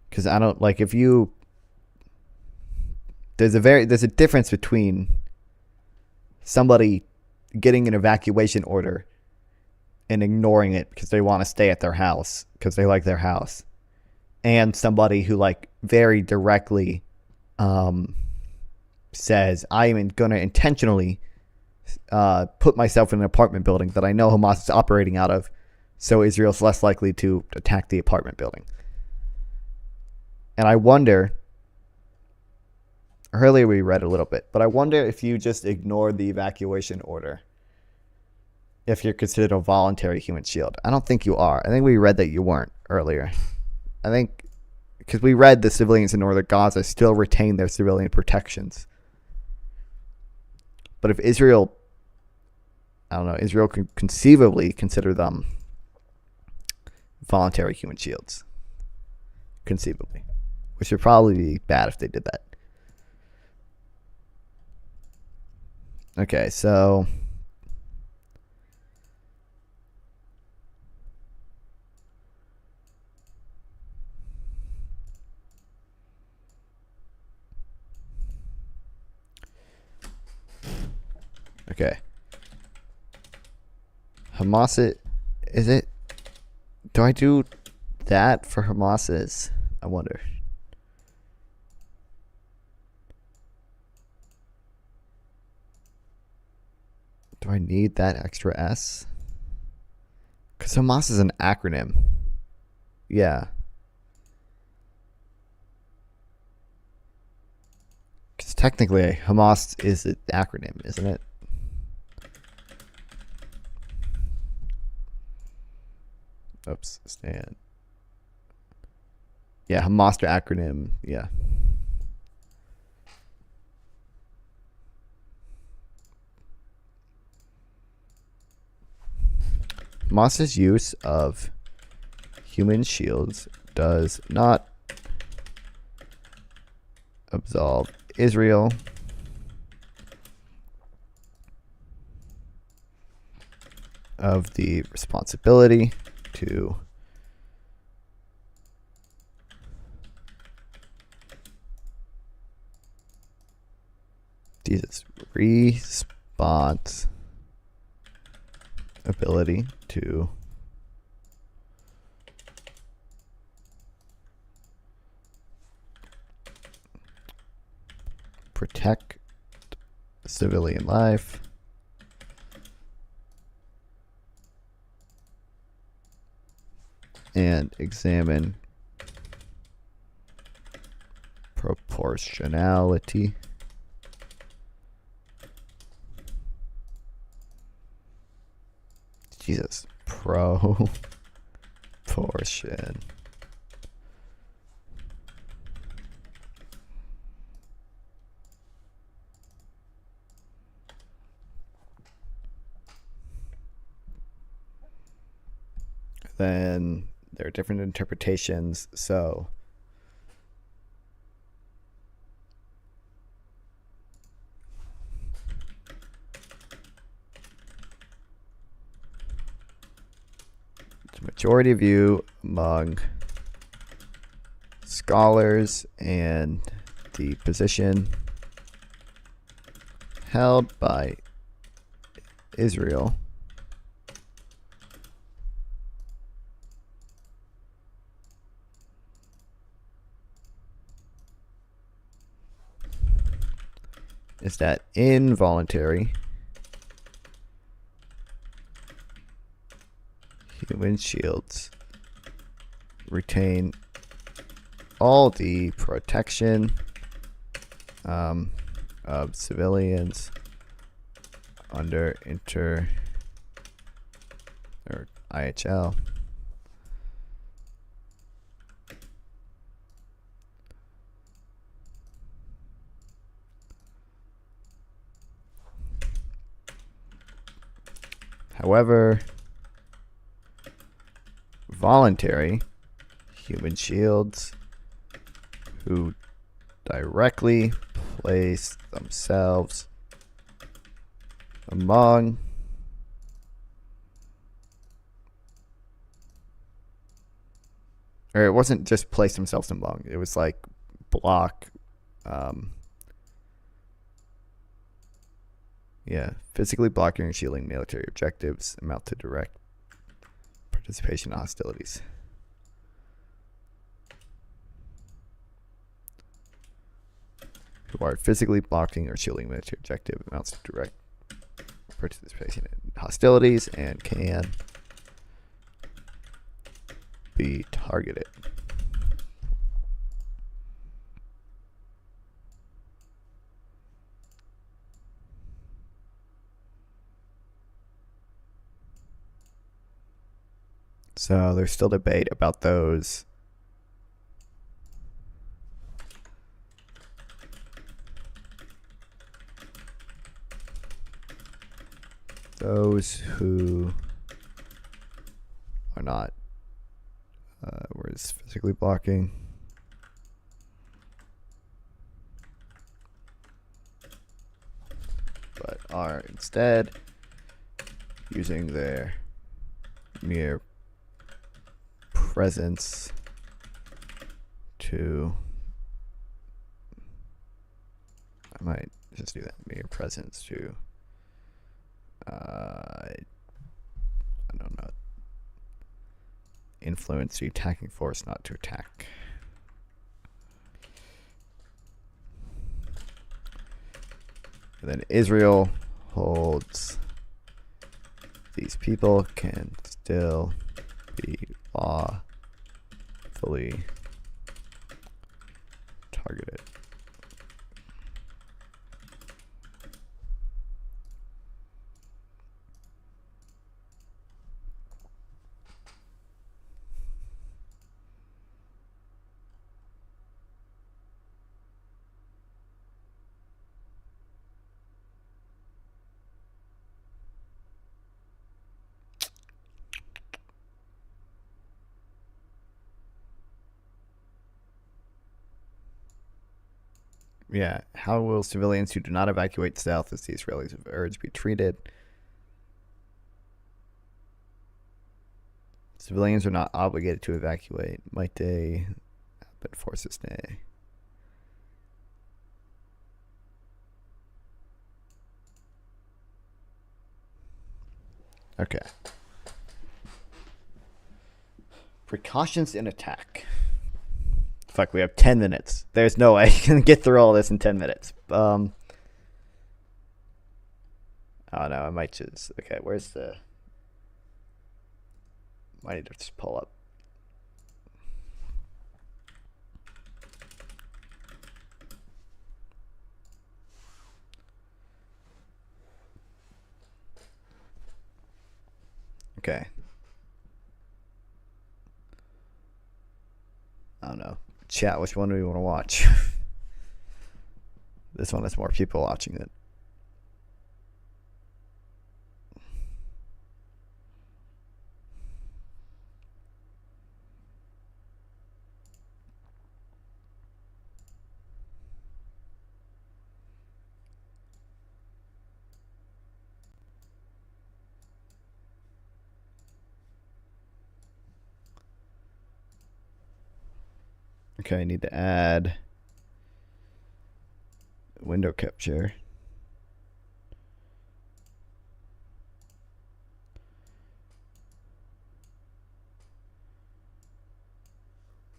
Because I don't like if you. There's a difference between somebody getting an evacuation order and ignoring it because they want to stay at their house because they like their house, and somebody who very directly says, I am going to intentionally put myself in an apartment building that I know Hamas is operating out of, so Israel's less likely to attack the apartment building. And I wonder, earlier we read a little bit, but I wonder if you just ignore the evacuation order, if you're considered a voluntary human shield. I don't think you are. I think we read that you weren't earlier. I think because we read the civilians in northern Gaza still retain their civilian protections. But if Israel can conceivably consider them voluntary human shields. Conceivably. Which would probably be bad if they did that. Okay, so okay. Hamas is it? Do I do that for Hamas's? I wonder. Do I need that extra S? Because Hamas is an acronym. Yeah. Because technically, Hamas is an acronym, isn't it? Oops, stand. Yeah, Hamas acronym. Yeah. Hamas's use of human shields does not absolve Israel of the responsibility to response ability to protect civilian life and examine proportionality. Jesus. Proportion. Then there are different interpretations. So the majority view among scholars and the position held by Israel is that involuntary human shields retain all the protection of civilians under IHL. However, voluntary human shields who directly place themselves among or it wasn't just place themselves among, it was like block physically blocking or shielding military objectives amount to direct participation in hostilities. Who are physically blocking or shielding military objective amounts to direct participation in hostilities and can be targeted. So there's still debate about those who are not whereas physically blocking but are instead using their mere presence to I might just do that mere presence to I don't know, influence the attacking force not to attack. And then Israel holds these people can still be lawfully targeted. Yeah, how will civilians who do not evacuate south as the Israelis have urged be treated? Civilians are not obligated to evacuate. Might they but forces stay? Okay. Precautions in attack. Fuck, we have 10 minutes. There's no way I can get through all this in 10 minutes. Oh no, I might just... Okay, where's the... I need to just pull up Okay. I don't know. Chat, which one do we want to watch? This one has more people watching it. Okay, I need to add window capture.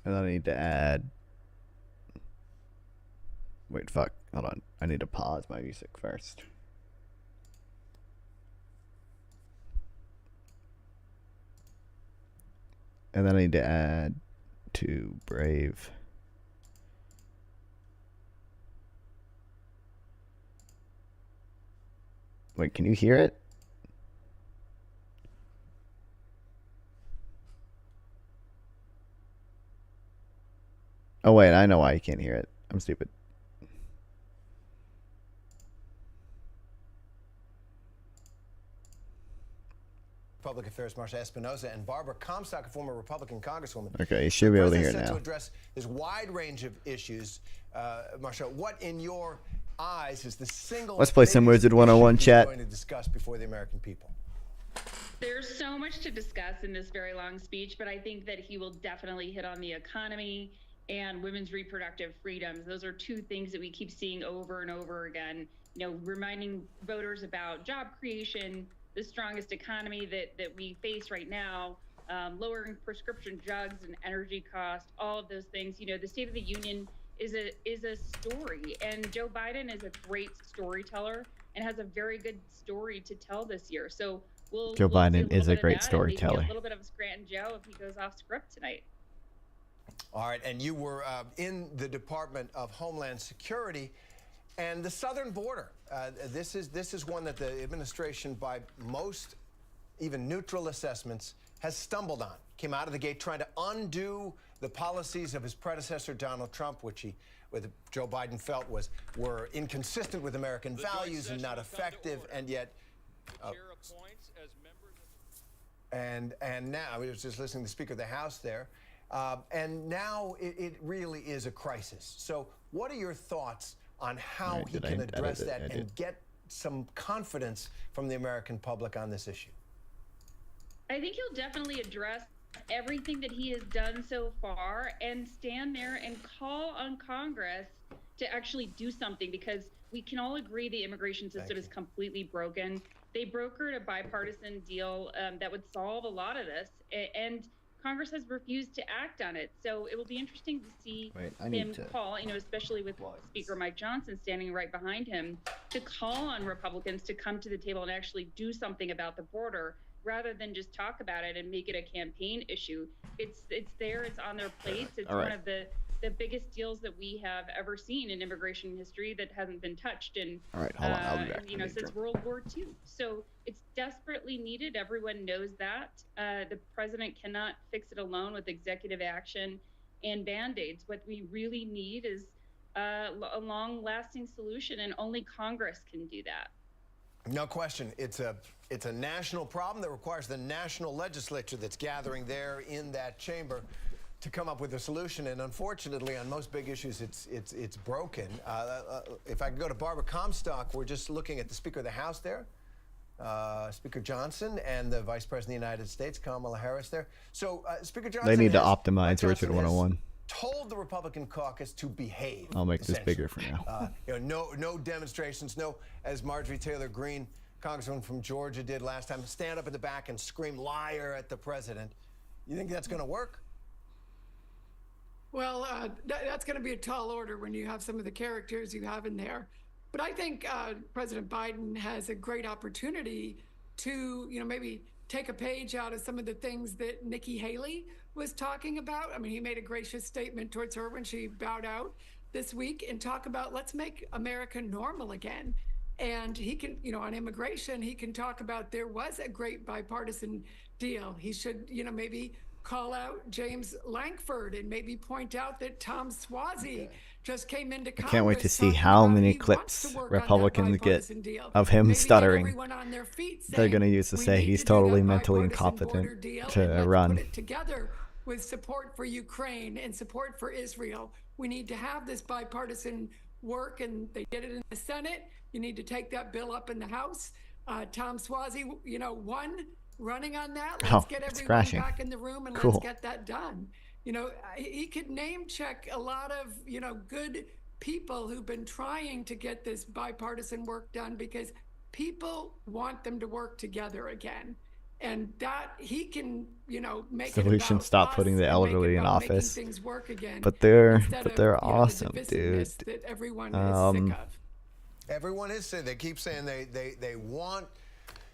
And then I need to add. Wait, fuck. Hold on. I need to pause my music first. And then I need to add to Brave. Wait, can you hear it? Oh, wait, I know why you can't hear it. I'm stupid. Public Affairs Marsha Espinoza and Barbara Comstock, a former Republican Congresswoman. Okay, you should be able to hear it now. To address this wide range of issues, Marsha, what in your eyes is the single? Let's play some Wizard 101 chat. Going to discuss before the American people. There's so much to discuss in this very long speech, but I think that he will definitely hit on the economy and women's reproductive freedoms. Those are two things that we keep seeing over and over again. You know, reminding voters about job creation, the strongest economy that we face right now, lowering prescription drugs and energy costs, all of those things. You know, the State of the Union is a story, and Joe Biden is a great storyteller and has a very good story to tell this year. So Joe Biden is a great storyteller. A little bit of a Scranton Joe if he goes off script tonight. All right, and you were in the Department of Homeland Security. And the southern border, this is one that the administration, by most even neutral assessments, has stumbled on. Came out of the gate trying to undo the policies of his predecessor, Donald Trump, which Joe Biden felt were inconsistent with American values and not effective, and yet. And now I was just listening to the Speaker of the House there, and now it really is a crisis. So, what are your thoughts on how he can address that and get some confidence from the American public on this issue? I think he'll definitely address everything that he has done so far and stand there and call on Congress to actually do something, because we can all agree the immigration system is completely broken. They brokered a bipartisan deal that would solve a lot of this, and Congress has refused to act on it. So it will be interesting to see him call, you know, especially with Speaker Mike Johnson standing right behind him, to call on Republicans to come to the table and actually do something about the border, rather than just talk about it and make it a campaign issue. It's there, it's on their plates. It's one of the biggest deals that we have ever seen in immigration history that hasn't been touched in, hold on, I'll be back. You know, since World War II. So it's desperately needed. Everyone knows that. The president cannot fix it alone with executive action and band-aids. What we really need is a long-lasting solution, and only Congress can do that. No question. It's a national problem that requires the national legislature that's gathering there in that chamber to come up with a solution. And unfortunately, on most big issues, it's broken. If I could go to Barbara Comstock, we're just looking at the Speaker of the House there, Speaker Johnson, and the Vice President of the United States, Kamala Harris there. So Speaker Johnson, they need to optimize Richard 101. Told the Republican caucus to behave. I'll make this bigger for now. You know, no demonstrations, no, as Marjorie Taylor Greene, Congresswoman from Georgia, did last time, stand up in the back and scream liar at the president. You think that's going to work? Well, that's going to be a tall order when you have some of the characters you have in there. But I think President Biden has a great opportunity to, you know, maybe take a page out of some of the things that Nikki Haley was talking about. I mean, he made a gracious statement towards her when she bowed out this week, and talk about, let's make America normal again. And he can, on immigration, he can talk about there was a great bipartisan deal. He should, maybe call out James Lankford and maybe point out that Tom Suozzi just came into Congress. I can't wait to see how many clips Republicans get of him stuttering. They're going to use to say he's totally mentally incompetent to run. Put it together with support for Ukraine and support for Israel. We need to have this bipartisan work, and they did it in the Senate. You need to take that bill up in the House. Tom Suozzi, won running on that. Let's get everyone back in the room and let's get that done. He could name check a lot of, good people who've been trying to get this bipartisan work done because people want them to work together again. And that he can, make solution. Stop putting the elderly in office. Things work again. But they're awesome, dude. That everyone is sick of. Everyone is sick. They keep saying they want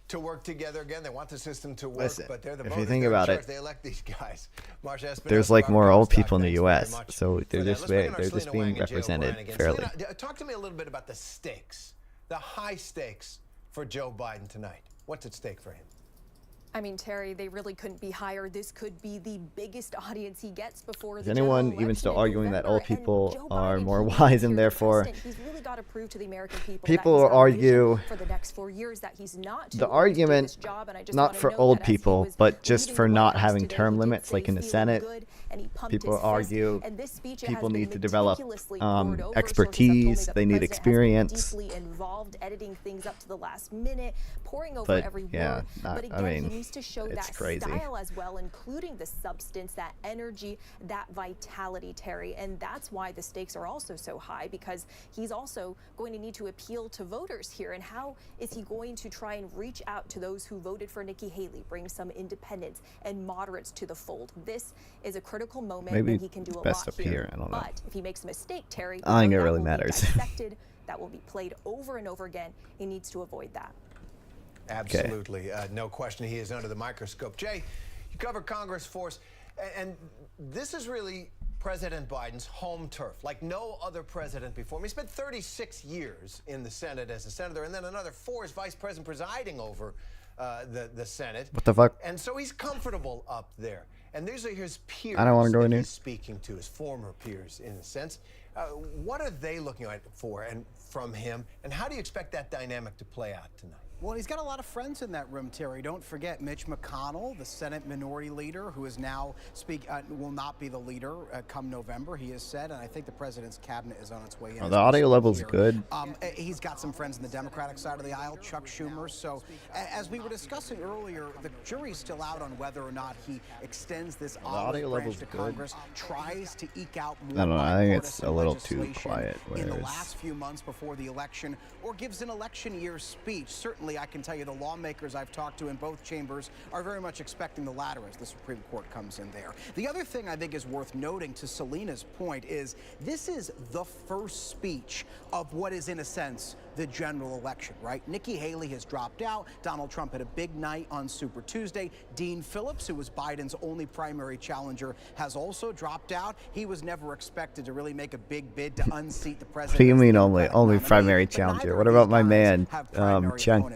to work together again. They want the system to work, but they're the if you think about it, they elect these guys. There's like more old people in the U.S., so they're just being represented fairly. Talk to me a little bit about the stakes, the high stakes for Joe Biden tonight. What's at stake for him? I mean, Terry, they really couldn't be higher. This could be the biggest audience he gets before the general election. Is anyone even still arguing that old people are more wise and therefore he's really got to prove to the American people will argue for the next 4 years that he's not the argument not for old people but just for not having term limits like in the Senate. People argue people need to develop expertise, they need experience. Deeply involved, editing things up to the last minute, poring over but every word. Yeah, but again, he needs to show that crazy style as well, including the substance, that energy, that vitality, Terry. And that's why the stakes are also so high, because he's also going to need to appeal to voters here. And how is he going to try and reach out to those who voted for Nikki Haley, bring some independents and moderates to the fold? This is a critical moment, and he can do a lot here. I don't know. But if he makes a mistake, Terry, I think it really matters. That will be played over and over again. He needs to avoid that. Absolutely. No question. He is under the microscope. Jay, you cover Congress for us, and this is really President Biden's home turf, like no other president before him. He spent 36 years in the Senate as a senator, and then another 4 as vice president presiding over the Senate. What the fuck? And so he's comfortable up there. And these are his peers. I don't want to go in here. He's speaking to his former peers, in a sense. What are they looking at for and from him, and how do you expect that dynamic to play out tonight? Well, he's got a lot of friends in that room, Terry. Don't forget Mitch McConnell, the Senate Minority Leader, who is now will not be the leader come November, he has said, and I think the president's cabinet is on its way in. The audio level's good. He's got some friends on the Democratic side of the aisle, Chuck Schumer. So, as we were discussing earlier, the jury's still out on whether or not he extends this olive branch to Congress, tries to eke out more. I don't know. I think it's a little too quiet. In the last few months before the election, or gives an election year speech. Certainly, I can tell you the lawmakers I've talked to in both chambers are very much expecting the latter as the Supreme Court comes in there. The other thing I think is worth noting, to Selena's point, is this is the first speech of what is, in a sense, the general election, right? Nikki Haley has dropped out. Donald Trump had a big night on Super Tuesday. Dean Phillips, who was Biden's only primary challenger, has also dropped out. He was never expected to really make a big bid to unseat the president. What do you mean only primary challenger? What about my man, Chen?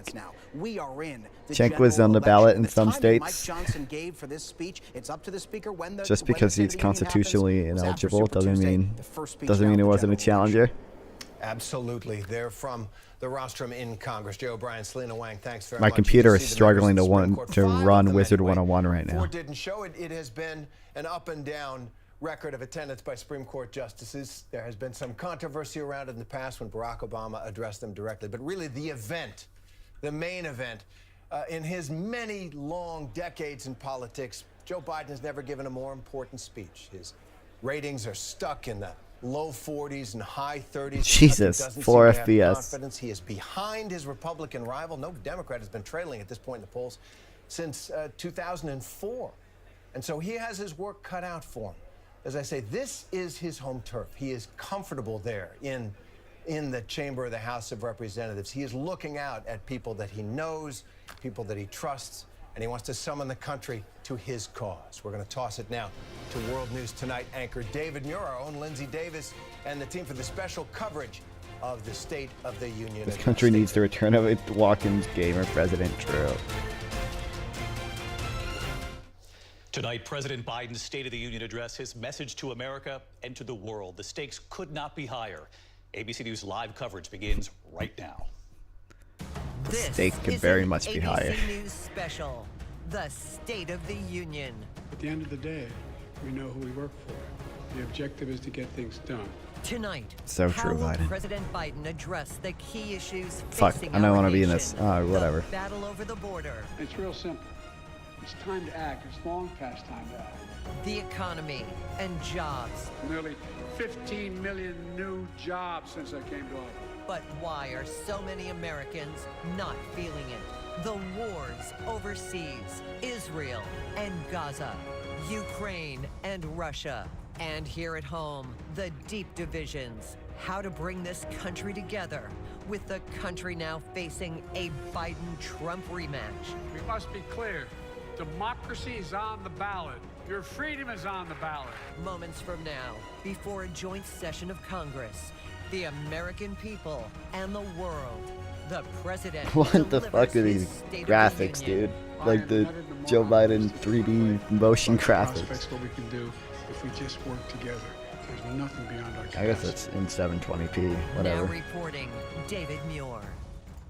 We are in Cenk was on the ballot in some states. Mike Johnson gave for this speech, it's up to the speaker when just because he's constitutionally ineligible doesn't mean he wasn't a challenger. Absolutely. They're from the rostrum in Congress. Joe O'Brien, Selena Wang, thanks very much. My computer is struggling to run Wizard 101 right now. Ford didn't show it. It has been an up and down record of attendance by Supreme Court justices. There has been some controversy around it in the past when Barack Obama addressed them directly. But really the event, the main event, in his many long decades in politics, Joe Biden has never given a more important speech. His ratings are stuck in the low 40s and high 30s. Jesus, 4 FPS. He is behind his Republican rival. No Democrat has been trailing at this point in the polls since 2004. And so he has his work cut out for him. As I say, this is his home turf. He is comfortable there in the chamber of the House of Representatives. He is looking out at people that he knows, people that he trusts, and he wants to summon the country to his cause. We're going to toss it now to World News Tonight anchor David Muir, our own Lindsay Davis, and the team for the special coverage of the State of the Union. This country needs the return of a Watkins gamer president. True. Tonight, President Biden's State of the Union address, his message to America and to the world. The stakes could not be higher. ABC News live coverage begins right now. The stakes could very much be higher. ABC News special, the State of the Union. At the end of the day, we know who we work for. The objective is to get things done. Tonight, So how true, will Biden. President Biden address the key issues Fuck, facing I don't our want to be in nation? this. Whatever. The battle over the border, It's real simple. It's time to act. It's long past time to act. the economy, and jobs. Nearly 15 million new jobs since I came to office. But why are so many Americans not feeling it? The wars overseas, Israel and Gaza, Ukraine and Russia, and here at home, the deep divisions. How to bring this country together with the country now facing a Biden-Trump rematch. We must be clear. Democracy is on the ballot. Your freedom is on the ballot. Moments from now, before a joint session of Congress, the American people and the world, the president What the delivers fuck are his these State of the graphics, Union. dude? Like the Joe Biden 3D motion graphics. Prospects what we can do if we just work together. There's nothing beyond our capacity. I guess it's in 720p, Now whatever. reporting, David Muir.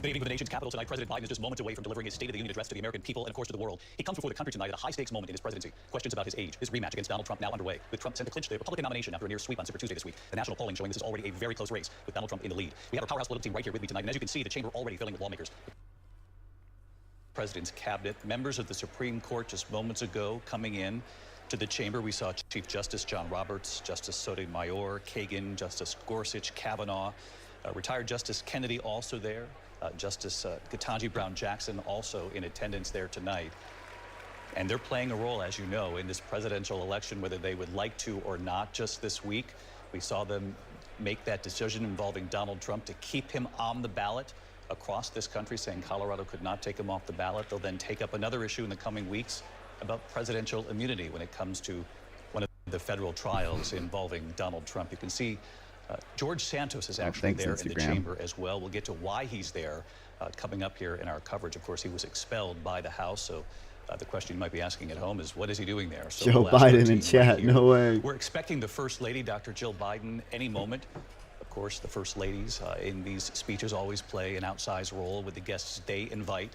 Good evening from the nation's capital tonight. President Biden is just moments away from delivering his State of the Union address to the American people and, of course, to the world. He comes before the country tonight at a high-stakes moment in his presidency. Questions about his age, his rematch against Donald Trump now underway, with Trump set to clinch the Republican nomination after a near sweep on Super Tuesday this week. The national polling showing this is already a very close race, with Donald Trump in the lead. We have our powerhouse political team right here with me tonight, and as you can see, the chamber already filling with lawmakers. The president's cabinet, members of the Supreme Court just moments ago coming in to the chamber. We saw Chief Justice John Roberts, Justice Sotomayor, Kagan, Justice Gorsuch, Kavanaugh, retired Justice Kennedy also there. Justice Ketanji Brown Jackson also in attendance there tonight. And they're playing a role, as you know, in this presidential election, whether they would like to or not. Just this week, we saw them make that decision involving Donald Trump to keep him on the ballot across this country, saying Colorado could not take him off the ballot. They'll then take up another issue in the coming weeks about presidential immunity when it comes to one of the federal trials involving Donald Trump. You can see George Santos is actually there in the chamber as well. We'll get to why he's there coming up here in our coverage. Of course, he was expelled by the House, so the question you might be asking at home is, what is he doing there? So Joe Biden in chat, no way. We're expecting the First Lady, Dr. Jill Biden, any moment. Of course, the First Ladies in these speeches always play an outsized role with the guests they invite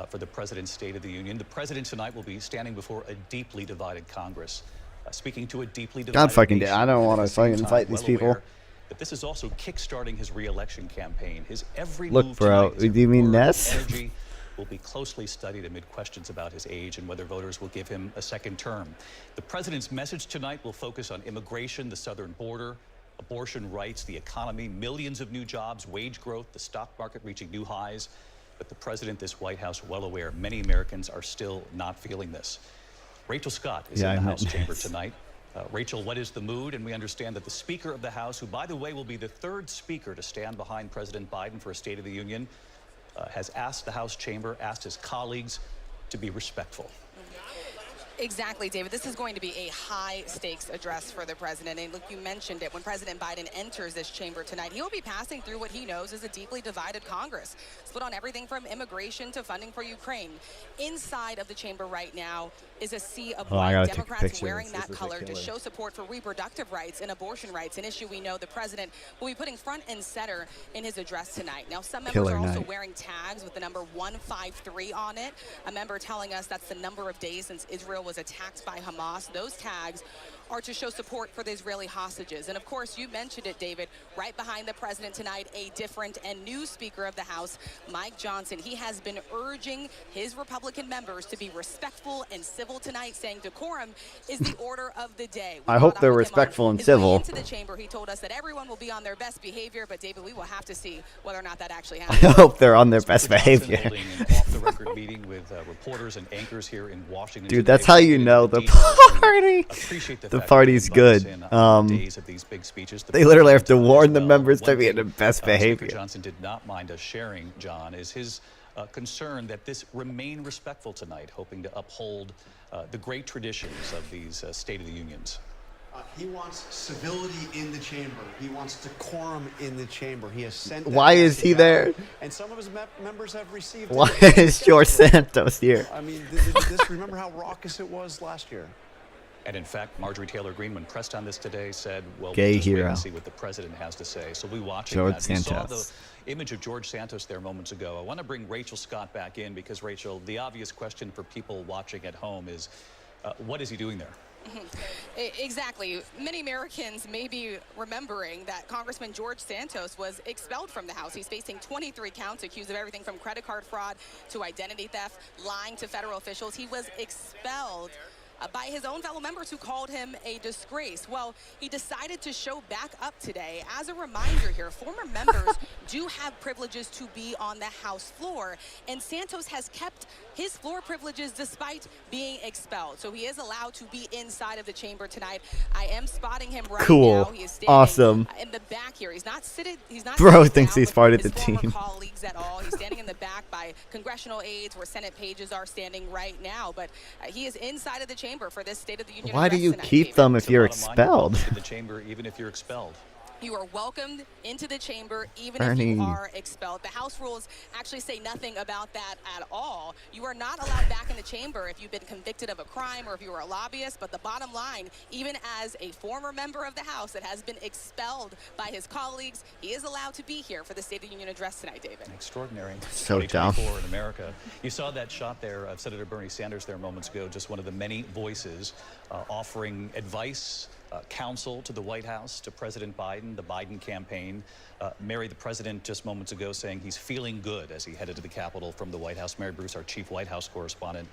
for the President's State of the Union. The President tonight will be standing before a deeply divided Congress, speaking to a deeply divided God fucking nation, I don't want at to the same fucking time fight these well people. aware that this is also kickstarting his re-election campaign. His every Look, move bro, tonight, his do you mean word, Ness? energy will be closely studied amid questions about his age and whether voters will give him a second term. The president's message tonight will focus on immigration, the southern border, abortion rights, the economy, millions of new jobs, wage growth, the stock market reaching new highs. But the president, this White House, well aware many Americans are still not feeling this. Rachel Scott is in the House chamber tonight. Rachel, what is the mood? And we understand that the Speaker of the House, who, by the way, will be the third speaker to stand behind President Biden for a State of the Union, has asked the House chamber, asked his colleagues to be respectful. Exactly, David. This is going to be a high-stakes address for the president. And look, you mentioned it. When President Biden enters this chamber tonight, he will be passing through what he knows is a deeply divided Congress, split on everything from immigration to funding for Ukraine. Inside of the chamber right now is a sea of white. Democrats wearing that color to show support for reproductive rights and abortion rights, an issue we know the president will be putting front and center in his address tonight. Now, some members are also wearing tags with the number 153 on it. A member telling us that's the number of days since Israel was attacked by Hamas. Those tags are to show support for the Israeli hostages. And of course, you mentioned it, David, right behind the president tonight, a different and new Speaker of the House, Mike Johnson. He has been urging his Republican members to be respectful and civil tonight, saying decorum is the order of the day. I hope they're respectful and civil. Into the chamber, he told us that everyone will be on their best behavior, but David, we will have to see whether or not that actually happens. I hope they're on their best behavior. Holding an off-the-record meeting with reporters and anchors here in Washington. Dude, that's how you know the party. The party's good. They literally have to warn the members to be in the best behavior. Speaker Johnson did not mind us sharing, John, is his concern that this remain respectful tonight, hoping to uphold the great traditions of these State of the Unions. He wants civility in the chamber. He wants decorum in the chamber. He has sent. Why is he there? And some of his members have received. Why is George Santos here? I mean, remember how raucous it was last year. And in fact, Marjorie Taylor Greene, when pressed on this today, said, well, Gay we'll just wait hero. and see what the president has to say. So we'll be watching George that. We saw Santos. the image of George Santos there moments ago. I want to bring Rachel Scott back in because, Rachel, the obvious question for people watching at home is, what is he doing there? Exactly. Many Americans may be remembering that Congressman George Santos was expelled from the House. He's facing 23 counts accused of everything from credit card fraud to identity theft, lying to federal officials. He was expelled by his own fellow members who called him a disgrace. Well, he decided to show back up today. As a reminder here, former members do have privileges to be on the House floor, and Santos has kept his floor privileges despite being expelled. So he is allowed to be inside of the chamber tonight. I am spotting him right now. He is standing Awesome. In the back here. He's not sitting. He's not. Bro sitting thinks down he's with part of his the former team. colleagues at all. He's standing in the back by congressional aides where Senate pages are standing right now. But he is inside of the chamber for this State of the Union Why do address you tonight, keep David. them if It's a you're bottom line, expelled? in the chamber, even if you're expelled. You are welcomed into the chamber even Ernie. if you are expelled. The House rules actually say nothing about that at all. You are not allowed back in the chamber if you've been convicted of a crime or if you are a lobbyist. But the bottom line, even as a former member of the House that has been expelled by his colleagues, he is allowed to be here for the State of the Union address tonight, David. Extraordinary. So dumb. 2024 in America. You saw that shot there of Senator Bernie Sanders there moments ago, just one of the many voices offering advice, counsel to the White House, to President Biden, the Biden campaign. Mary, the president, just moments ago saying he's feeling good as he headed to the Capitol from the White House. Mary Bruce, our chief White House correspondent.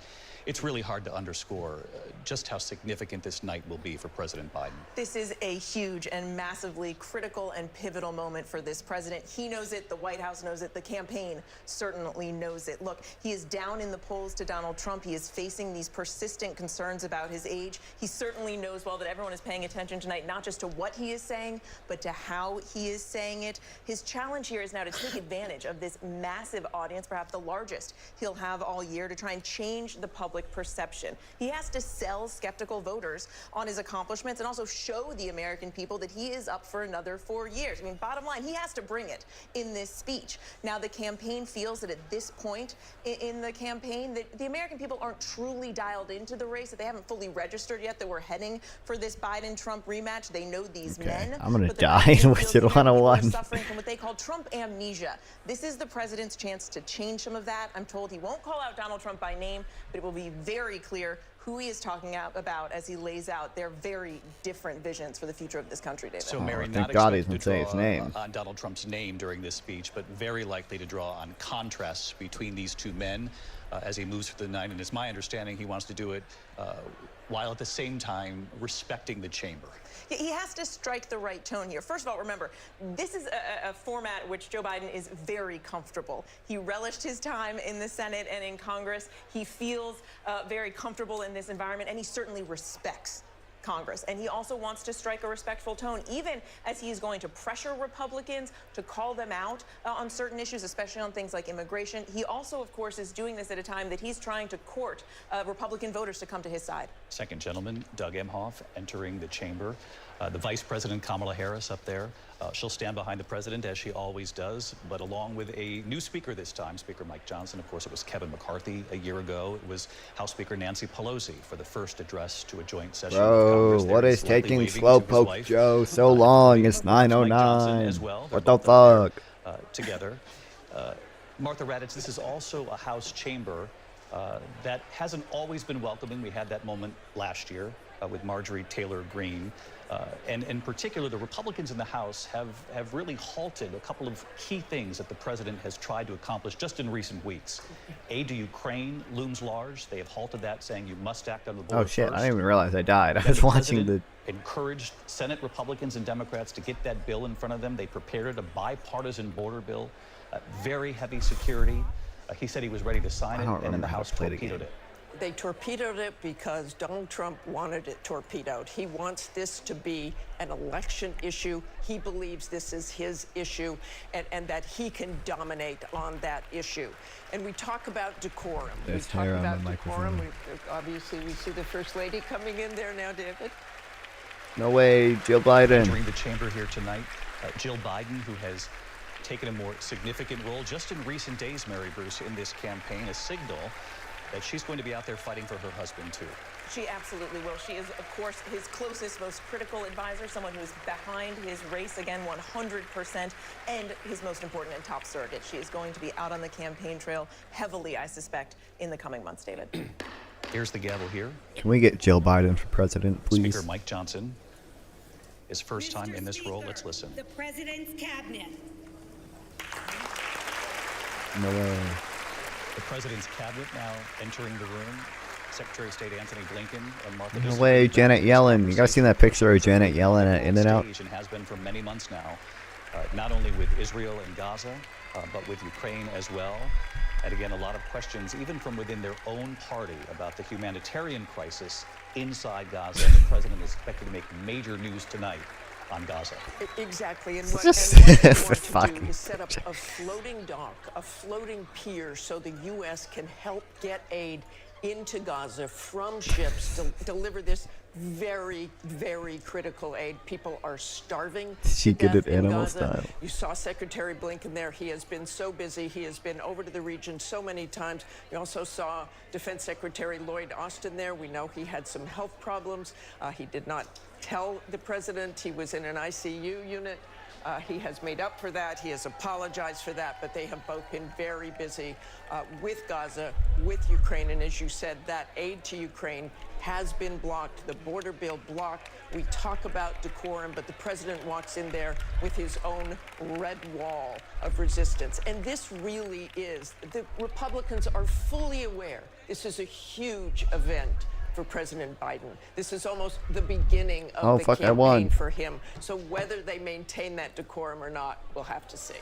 It's really hard to underscore just how significant this night will be for President Biden. This is a huge and massively critical and pivotal moment for this president. He knows it, the White House knows it, the campaign certainly knows it. Look, he is down in the polls to Donald Trump. He is facing these persistent concerns about his age. He certainly knows well that everyone is paying attention tonight, not just to what he is saying, but to how he is saying it. His challenge here is now to take advantage of this massive audience, perhaps the largest he'll have all year, to try and change the public perception. He has to sell skeptical voters on his accomplishments and also show the American people that he is up for another 4 years. I mean, bottom line, he has to bring it in this speech. Now, the campaign feels that at this point in the campaign that the American people aren't truly dialed into the race, that they haven't fully registered yet that we're heading for this Biden-Trump rematch. They know these men. I'm gonna but the die Biden in feels Wizard the American people are 101. suffering from what they call Trump amnesia. This is the president's chance to change some of that. I'm told he won't call out Donald Trump by name, but it will be very clear who he is talking about as he lays out their very different visions for the future of this country, David. So, Mary, thank not God he expected didn't to say his draw name. on Donald Trump's name during this speech, but very likely to draw on contrasts between these two men as he moves through the night. And it's my understanding he wants to do it while at the same time respecting the chamber. He has to strike the right tone here. First of all, remember, this is a format which Joe Biden is very comfortable. He relished his time in the Senate and in Congress. He feels very comfortable in this environment, and he certainly respects Congress. And he also wants to strike a respectful tone, even as he is going to pressure Republicans to call them out on certain issues, especially on things like immigration. He also, of course, is doing this at a time that he's trying to court Republican voters to come to his side. Second gentleman, Doug Emhoff, entering the chamber. The Vice President, Kamala Harris, up there. She'll stand behind the president, as she always does, but along with a new speaker this time, Speaker Mike Johnson. Of course, it was Kevin McCarthy a year ago. It was House Speaker Nancy Pelosi for the first address to a joint session of Congress. Bro, what There, is slightly taking waving to his Slowpoke wife. Joe so long? It's Mike Johnson 9:09. as well. They're What the both up fuck? there, together. Martha Raddatz, this is also a House chamber that hasn't always been welcoming. We had that moment last year with Marjorie Taylor Greene. And in particular, the Republicans in the House have really halted a couple of key things that the president has tried to accomplish just in recent weeks. Aid to Ukraine looms large. They have halted that, saying you must act on the border Oh shit! first. I didn't even realize I died. I Then was the watching the. president encouraged Senate Republicans and Democrats to get that bill in front of them. They prepared a bipartisan border bill, very heavy security. He said he was ready to sign I it, don't and then remember the how to House play the torpedoed game. it. They torpedoed it because Donald Trump wanted it torpedoed. He wants this to be an election issue. He believes this is his issue and that he can dominate on that issue. And we talk about decorum. There's we talk hair on about the decorum. microphone. Obviously, we see the First Lady coming in there now, David. No way, Joe Biden. Entering the chamber here tonight, Jill Biden, who has taken a more significant role just in recent days, Mary Bruce, in this campaign, a signal that she's going to be out there fighting for her husband, too. She absolutely will. She is, of course, his closest, most critical advisor, someone who's behind his race, again, 100%, and his most important and top surrogate. She is going to be out on the campaign trail heavily, I suspect, in the coming months, David. Here's the gavel here. Can we get Jill Biden for president, please? Speaker Mike Johnson, his first time in this role. Let's listen. The president's cabinet. No way. The president's cabinet now entering the room. Secretary of State Anthony Blinken and Martha. No way, Janet Yellen. You guys seen that picture of Janet Yellen at In-N-Out? And has been for many months now, not only with Israel and Gaza, but with Ukraine as well. And again, a lot of questions, even from within their own party, about the humanitarian crisis inside Gaza. And the president is expected to make major news tonight on Gaza. Exactly. And It's what just they want to do is set up a floating dock, a floating pier, so the U.S. can help get aid into Gaza from ships to deliver this very, very critical aid. People are starving. She to good at death in animal Gaza. style. You saw Secretary Blinken there. He has been so busy. He has been over to the region so many times. We also saw Defense Secretary Lloyd Austin there. We know he had some health problems. He did not tell the president he was in an ICU unit. He has made up for that. He has apologized for that, but they have both been very busy with Gaza, with Ukraine. And as you said, that aid to Ukraine has been blocked, the border bill blocked. We talk about decorum, but the president walks in there with his own red wall of resistance. And this really is, the Republicans are fully aware this is a huge event for President Biden. This is almost the beginning of the campaign for him. So whether they maintain that decorum or not, we'll have to see.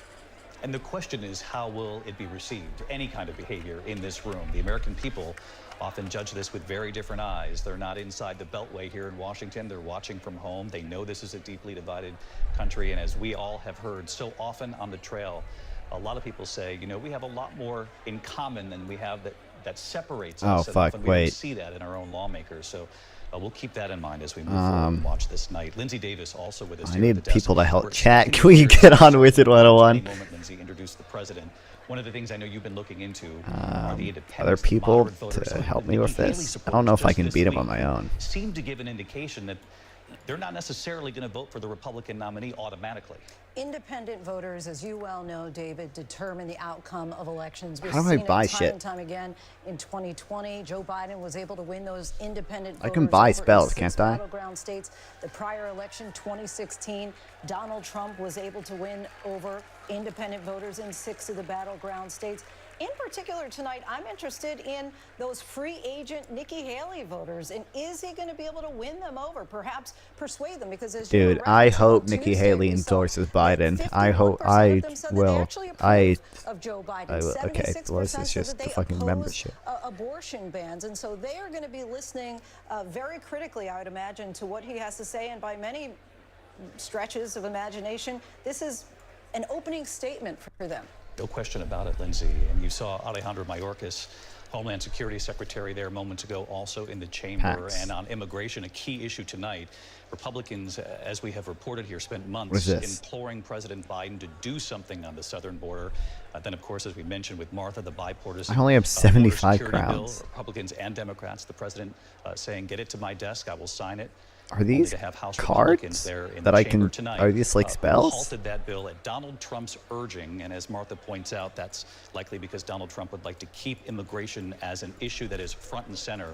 And the question is, how will it be received, any kind of behavior in this room? The American people often judge this with very different eyes. They're not inside the Beltway here in Washington. They're watching from home. They know this is a deeply divided country. And as we all have heard so often on the trail, a lot of people say, you know, we have a lot more in common than we have that separates us. Oh, fuck, and wait. We don't see that in our own lawmakers. So we'll keep that in mind as we move forward and watch this night. Lindsay Davis also with us. I need people to help chat. Can we get on Wizard 101? Moment, Lindsay, introduce the president. One of the things I know you've been looking into are the independents, other people the moderate voters. to help me with Nikki this. Haley I don't know if I supporters can just beat this them on week my own. seem to give an indication that they're not necessarily going to vote for the Republican nominee automatically. Independent voters, as you well know, David, determine the outcome of elections. We've How do I seen buy it time shit? and time again. In 2020, Joe Biden was able to win those independent voters. I can buy over in spells, 6 can't I? battleground states. The prior election, 2016, Donald Trump was able to win over independent voters in 6 of the battleground states. In particular tonight, I'm interested in those free agent Nikki Haley voters, and is he going to be able to win them over, perhaps persuade them? Because as Dude, I hope Nikki Haley endorses Biden. I hope I will. Of Joe Biden. I will. Okay, well, this is 76% said just that the they fucking oppose, membership. Abortion bans, and so they are going to be listening very critically, I would imagine, to what he has to say. And by many stretches of imagination, this is an opening statement for them. No question about it, Lindsay. And you saw Alejandro Mayorkas, Homeland Security Secretary, there moments ago, also in the chamber. Pax. And on immigration, a key issue tonight. Republicans, as we have reported here, spent What months is this? imploring President Biden to do something on the southern border. Then, of course, as we mentioned with Martha, the bipartisan I only have border 75 security bill, crowns. Republicans and Democrats, the president saying, get it to my desk, I will sign it. Are these To have House cards Republicans there in that the I chamber can? tonight, Are these like who spells? halted that bill at Donald Trump's urging, and as Martha points out, that's likely because Donald Trump would like to keep immigration as an issue that is front and center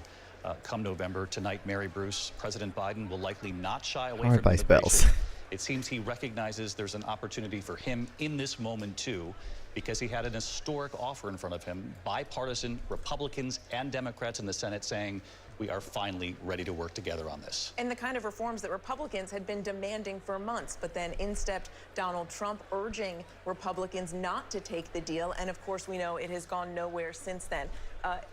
come November. Tonight, Mary Bruce, President Biden will likely not shy away How do I from buy immigration. spells? It seems he recognizes there's an opportunity for him in this moment too, because he had an historic offer in front of him, bipartisan Republicans and Democrats in the Senate saying, we are finally ready to work together on this. And the kind of reforms that Republicans had been demanding for months. But then in stepped Donald Trump, urging Republicans not to take the deal. And of course, we know it has gone nowhere since then.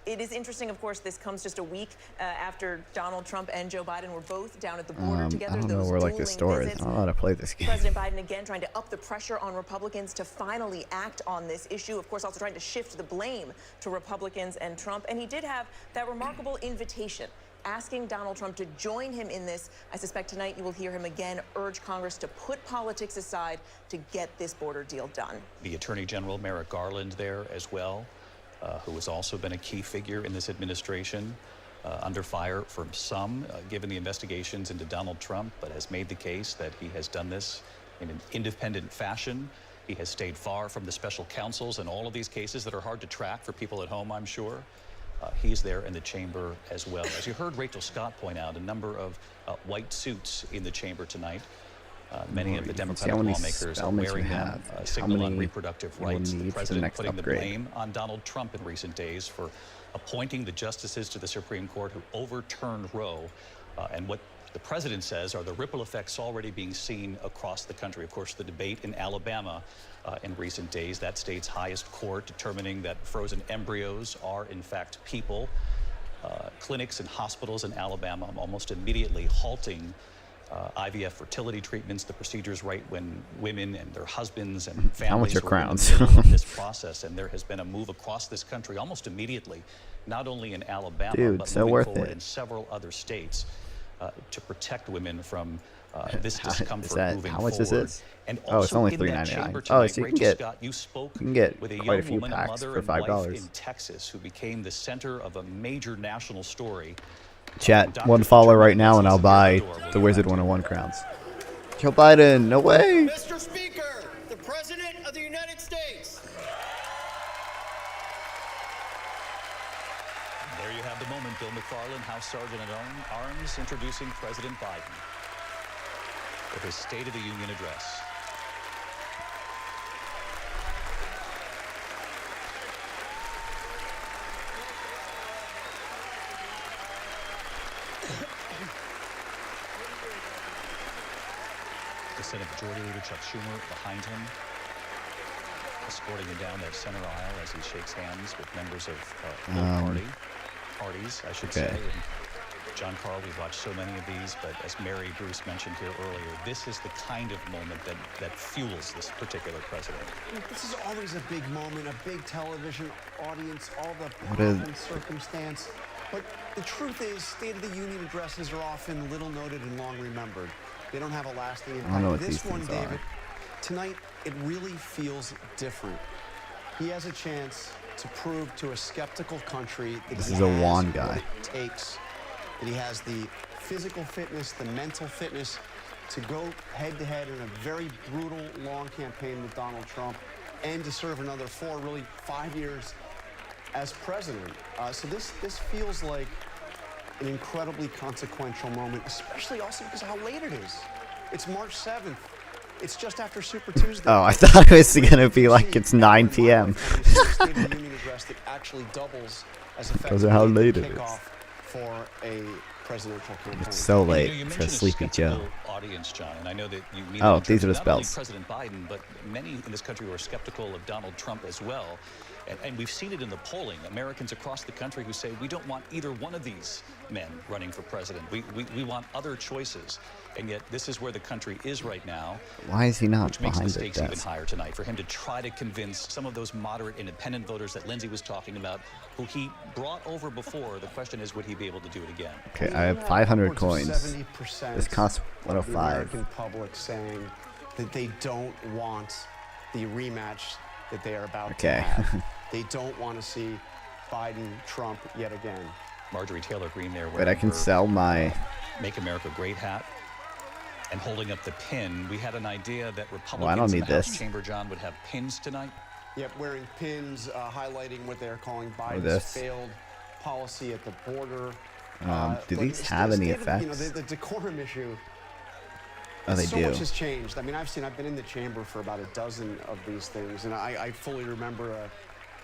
It is interesting, of course, this comes just a week after Donald Trump and Joe Biden were both down at the border together. I don't know where like the store is. I don't know how to play this game. President Biden again trying to up the pressure on Republicans to finally act on this issue. Of course, also trying to shift the blame to Republicans and Trump. And he did have that remarkable invitation asking Donald Trump to join him in this. I suspect tonight you will hear him again urge Congress to put politics aside to get this border deal done. The Attorney General, Merrick Garland, there as well, who has also been a key figure in this administration, under fire from some, given the investigations into Donald Trump, but has made the case that he has done this in an independent fashion. He has stayed far from the special counsels in all of these cases that are hard to track for people at home, I'm sure. He's there in the chamber as well. As you heard Rachel Scott point out, a number of white suits in the chamber tonight. Many of the Democratic lawmakers are wearing them, a signal on reproductive rights. The president putting the blame on Donald Trump in recent days for appointing the justices to the Supreme Court who overturned Roe, and what the president says are the ripple effects already being seen across the country. Of course, the debate in Alabama in recent days, that state's highest court determining that frozen embryos are in fact people. Clinics and hospitals in Alabama almost immediately halting IVF fertility treatments, the procedures right when women and their husbands and families your were crowns? in the middle of this process. And there has been a move across this country almost immediately, not only in Alabama, Dude, but so moving worth forward it. in several other states to protect women from this discomfort Is that, moving how much forward. is this? And Oh, it's also only in that $3.99. chamber Oh, tonight, so you can Rachel get Scott, you spoke with a young few woman, a packs mother for and wife $5. in Texas who became the center of a major national story. Chat, one follow right now and I'll buy the Wizard 101 crowns. Joe Biden, no way. Mr. Speaker, the President of the United States. There you have the moment. Bill McFarland, House Sergeant at Arms, introducing President Biden with his State of the Union address. The Senate Majority Leader Chuck Schumer behind him, escorting him down that center aisle as he shakes hands with members of both parties, I should say. And John Carl, we've watched so many of these, but as Mary Bruce mentioned here earlier, this is the kind of moment that fuels this particular president. This is always a big moment, a big television audience, all the What pomp is- and circumstance. But the truth is, State of the Union addresses are often little noted and long remembered. They don't have a lasting impact. I don't know what This these one, things David, are. tonight, it really feels different. He has a chance to prove to a skeptical country that This he is a has Juan what guy. it takes, that he has the physical fitness, the mental fitness to go head-to-head in a very brutal, long campaign with Donald Trump and to serve another 4, really 5 years as president. So this feels like an incredibly consequential moment, especially also because of how late it is. It's March 7th. It's just after Super Tuesday. Oh, I thought it was going to be like it's 9 p.m. State of the Union address that actually doubles as Because of how effectively late the it is. kickoff for a presidential campaign. It's so You late for mentioned a sleepy Joe. skeptical audience, John, and I know that you mean Oh, that in these terms are of the not only spells. President Biden, but many in this country who are skeptical of Donald Trump as well. And we've seen it in the polling. Americans across the country who say we don't want either one of these men running for president. We want other choices. And yet this is where the country is right now. Why is he not Which makes the behind the stakes even desk? higher tonight for him to try to convince some of those moderate independent voters that Lindsay was talking about, who he brought over before. The question is, would he be able to do it again? Okay, I have 500 Upwards of coins. 70% This costs of the 105. American public saying that they don't want the rematch that they are about Okay. to have. They don't want to see Biden, Trump yet again. Marjorie Taylor Greene there. Wait, I can her sell my... Make America Great hat and holding up the pin. We had an idea that Republicans Well, I don't in need the House this. chamber, John, would have pins tonight. Yep, wearing pins highlighting what they're calling Biden's this. failed policy at the border. Do but these have any David, You know, effects? the decorum issue. Oh, they so do. much has changed. I mean, I've been in the chamber for about a dozen of these things, and I fully remember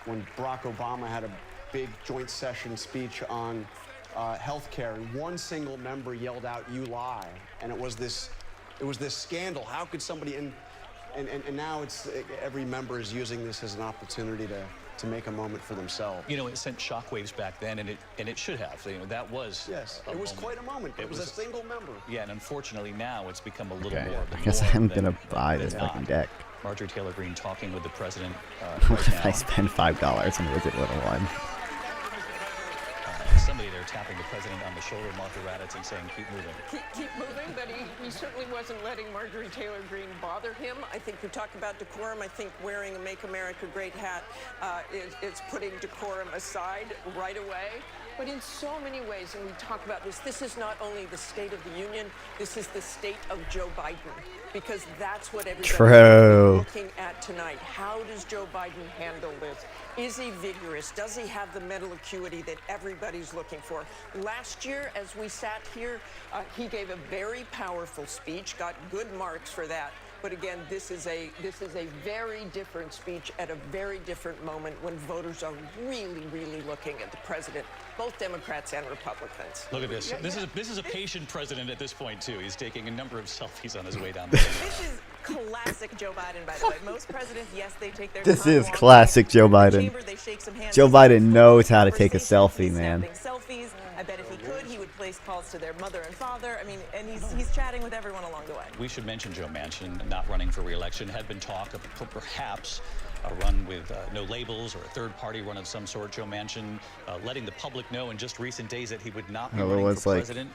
when Barack Obama had a big joint session speech on health care, and one single member yelled out, "You lie," and it was this scandal. How could somebody, and now it's every member is using this as an opportunity to make a moment for themselves. You know, it sent shockwaves back then, and it should have. You know, that was Yes, a it was moment. quite a moment. It was a single member. Yeah, and unfortunately now it's become a little Okay, more. of the I guess norm I'm than- gonna buy than this not. fucking deck. Marjorie Taylor Greene talking with the president What right if I now. spend $5 on Wizard 101? Somebody there tapping the president on the shoulder, Martha Raddatz, and saying, keep moving. Keep moving, but he certainly wasn't letting Marjorie Taylor Greene bother him. I think you talk about decorum. I think wearing a Make America Great hat is putting decorum aside right away. But in so many ways, and we talk about this is not only the State of the Union, this is the state of Joe Biden, because that's what everybody's looking at tonight. How does Joe Biden handle this? Is he vigorous? Does he have the mental acuity that everybody's looking for? Last year, as we sat here, he gave a very powerful speech, got good marks for that. But again, this is a very different speech at a very different moment when voters are really, really looking at the president, both Democrats and Republicans. Look at this. This is a patient president at this point, too. He's taking a number of selfies on his way down the This is classic Joe Biden, by the way. Most presidents, yes, they take their This time is walking classic into Joe the Biden. chamber, they shake some hands, Joe they Biden have knows how to take a conversation, selfie, man. He's snapping selfies. I bet if he could, he would place calls to their mother and father. I mean, and he's chatting with everyone along the way. We should mention Joe Manchin not running for re-election. Had been talk of perhaps a run with no labels or a third-party run of some sort. Joe Manchin letting the public know in just recent days that he would not be running for president.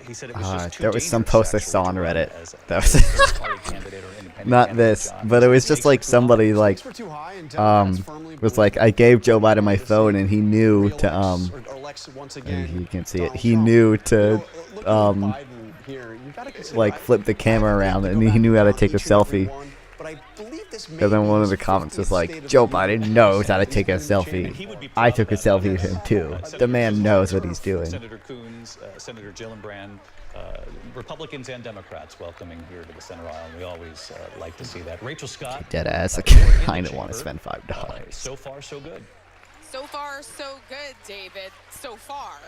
He said it was just too there was some dangerous, post I saw on actually, to run Reddit. as a That was third-party candidate or independent not candidate, this, John. but it was just like somebody like was like, I gave Joe Biden my phone and he knew to you can see it. He knew to like flip the camera around and he knew how to take a selfie. And then one of the comments was like, Joe Biden knows how to take a selfie. I took a selfie of him too. The man knows what he's doing. Senator Coons, Senator Gillibrand, Republicans and Democrats welcoming here to the center aisle. And we always like to see that. Rachel Scott. Dead ass. I kind of want to spend $5. So far, so good. So far, so good, David. So far.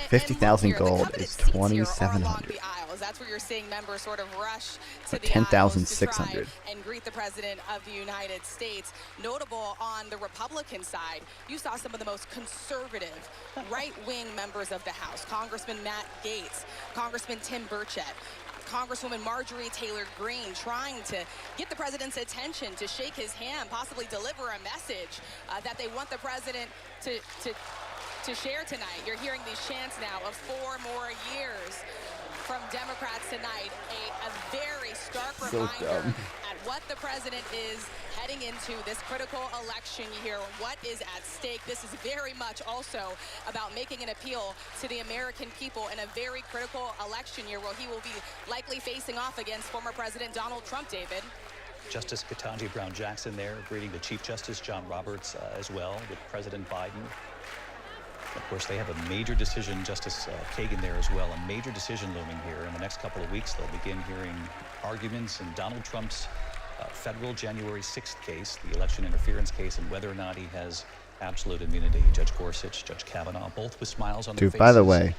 50,000 gold is 2,700. That's where you're seeing members sort of rush to the 10,600. and greet the President of the United States. Notable on the Republican side, you saw some of the most conservative, right-wing members of the House. Congressman Matt Gaetz, Congressman Tim Burchett, Congresswoman Marjorie Taylor Greene trying to get the president's attention, to shake his hand, possibly deliver a message that they want the president to share tonight. You're hearing these chants now of 4 more years from Democrats tonight. A very stark reminder at what the president is heading into this critical election year, what is at stake. This is very much also about making an appeal to the American people in a very critical election year where he will be likely facing off against former President Donald Trump, David. Justice Ketanji Brown Jackson there, greeting the Chief Justice John Roberts as well with President Biden. Of course, they have a major decision, Justice Kagan there as well, a major decision looming here. In the next couple of weeks, they'll begin hearing arguments in Donald Trump's federal January 6th case, the election interference case, and whether or not he has absolute immunity. Judge Gorsuch, Judge Kavanaugh, both with smiles on their faces. Dude, by the way,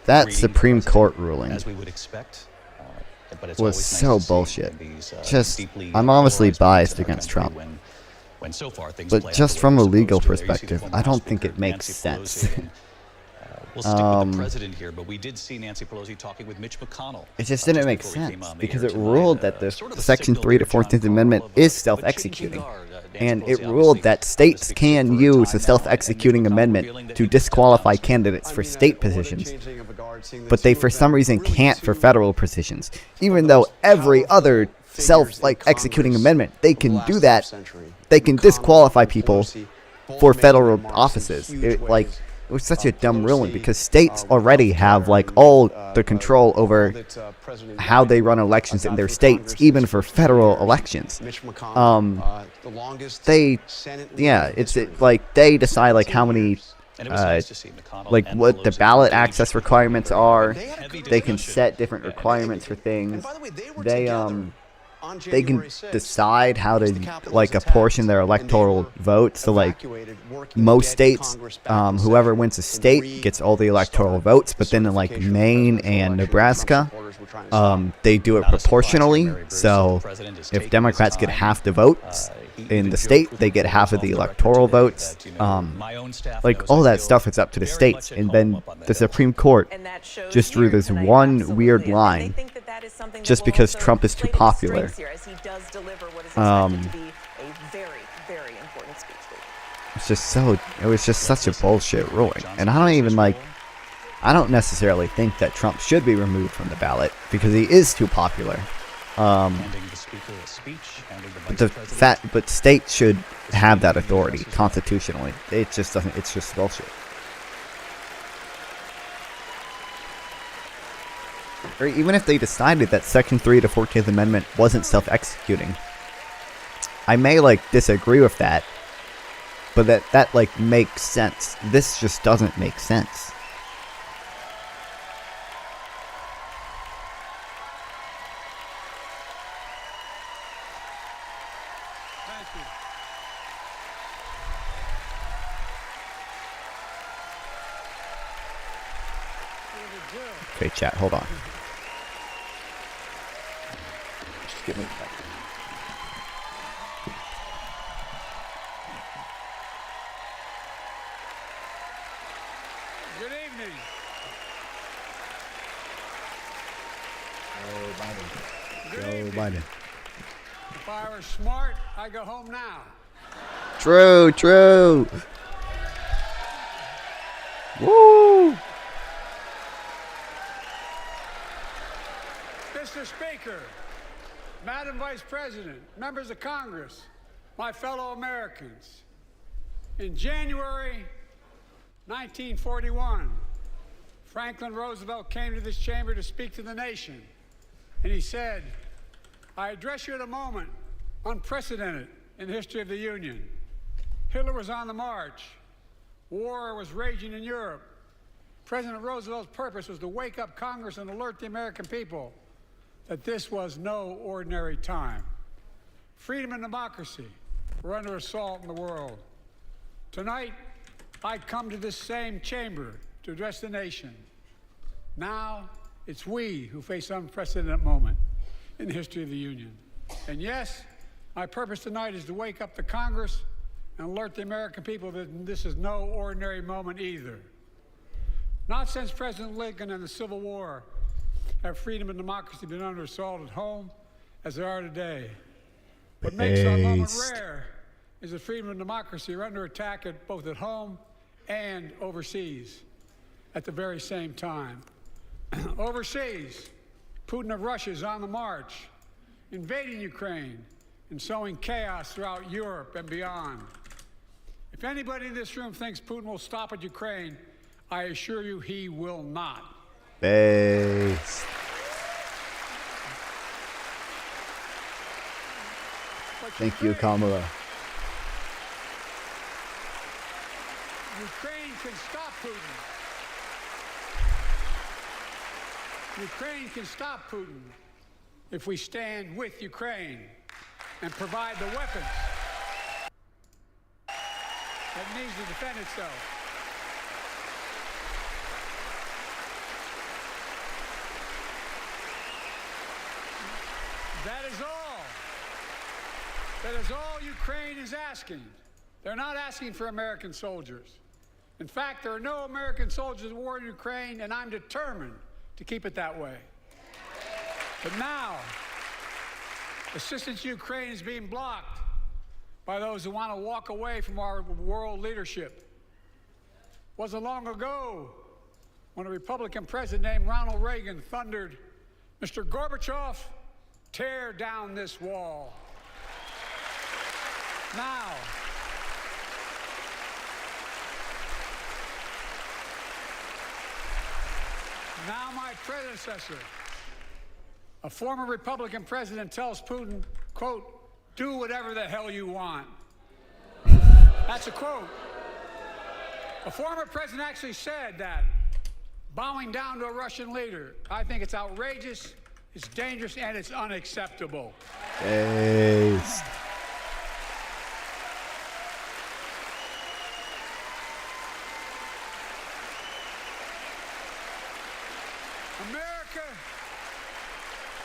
that Supreme Court ruling as we would expect, but it's was always so nice to see bullshit. these, Just, deeply I'm obviously polarized biased moments in our against country Trump. When so far things But play out just the way from a they're legal supposed to. There you see perspective, former I don't House think Speaker it makes Nancy sense. Pelosi, and, we'll stick with the president here, but we did see Nancy Pelosi talking with Mitch McConnell. It just didn't make before we came sense on the because air it tonight. ruled that the Sort of a Section signal 3 to there, John 14th Amendment Carl, is of self-executing. Nancy And Pelosi it ruled obviously that states speaks can for a use time a now, self-executing and amendment revealing that to he disqualify does not candidates for state positions. But they, for some reason, can't for federal positions. Even though every other self-executing amendment, they can do that. They can disqualify people for federal offices. It was such a dumb ruling because states already have all the control over how they run elections in their states, even for federal elections. They decide how many what the ballot access requirements are. They can set different requirements for things. They can decide how to apportion their electoral votes. So most states, whoever wins a state gets all the electoral votes. But then in Maine and Nebraska, they do it proportionally. So if Democrats get half the votes in the state, they get half of the electoral votes. All that stuff is up to the states. And then the Supreme Court just drew this one weird line just because Trump is too popular. was just such a bullshit ruling. And I don't necessarily think that Trump should be removed from the ballot because he is too popular. But states should have that authority constitutionally. It just doesn't. It's just bullshit. Or even if they decided that Section 3 of the 14th Amendment wasn't self-executing, I may disagree with that, but that makes sense. This just doesn't make sense. Okay, chat, hold on. Just give me a second. Good evening. Joe Biden. If I were smart, I'd go home now. True. Woo! Mr. Speaker, Madam Vice President, members of Congress, my fellow Americans, in January 1941, Franklin Roosevelt came to this chamber to speak to the nation, and he said, "I address you at a moment unprecedented in the history of the Union. Hitler was on the march. War was raging in Europe. President Roosevelt's purpose was to wake up Congress and alert the American people that this was no ordinary time. Freedom and democracy were under assault in the world. Tonight, I come to this same chamber to address the nation. Now, it's we who face an unprecedented moment in the history of the Union. And yes, my purpose tonight is to wake up the Congress and alert the American people that this is no ordinary moment either. Not since President Lincoln and the Civil War have freedom and democracy been under assault at home as they are today. What makes our moment rare is that freedom and democracy are under attack both at home and overseas at the very same time. Overseas, Putin of Russia is on the march, invading Ukraine and sowing chaos throughout Europe and beyond. If anybody in this room thinks Putin will stop at Ukraine, I assure you he will not. Base. Thank you, Kamala. Ukraine can stop Putin. Ukraine can stop Putin if we stand with Ukraine and provide the weapons that needs to defend itself. That is all. That is all Ukraine is asking. They're not asking for American soldiers. In fact, there are no American soldiers at war in Ukraine, and I'm determined to keep it that way. But now, assistance to Ukraine is being blocked by those who want to walk away from our world leadership. It wasn't long ago when a Republican president named Ronald Reagan thundered, "Mr. Gorbachev, tear down this wall." Now, my predecessor, a former Republican president, tells Putin, quote, "Do whatever the hell you want." That's a quote. A former president actually said that, bowing down to a Russian leader. I think it's outrageous, it's dangerous, and it's unacceptable. Base. America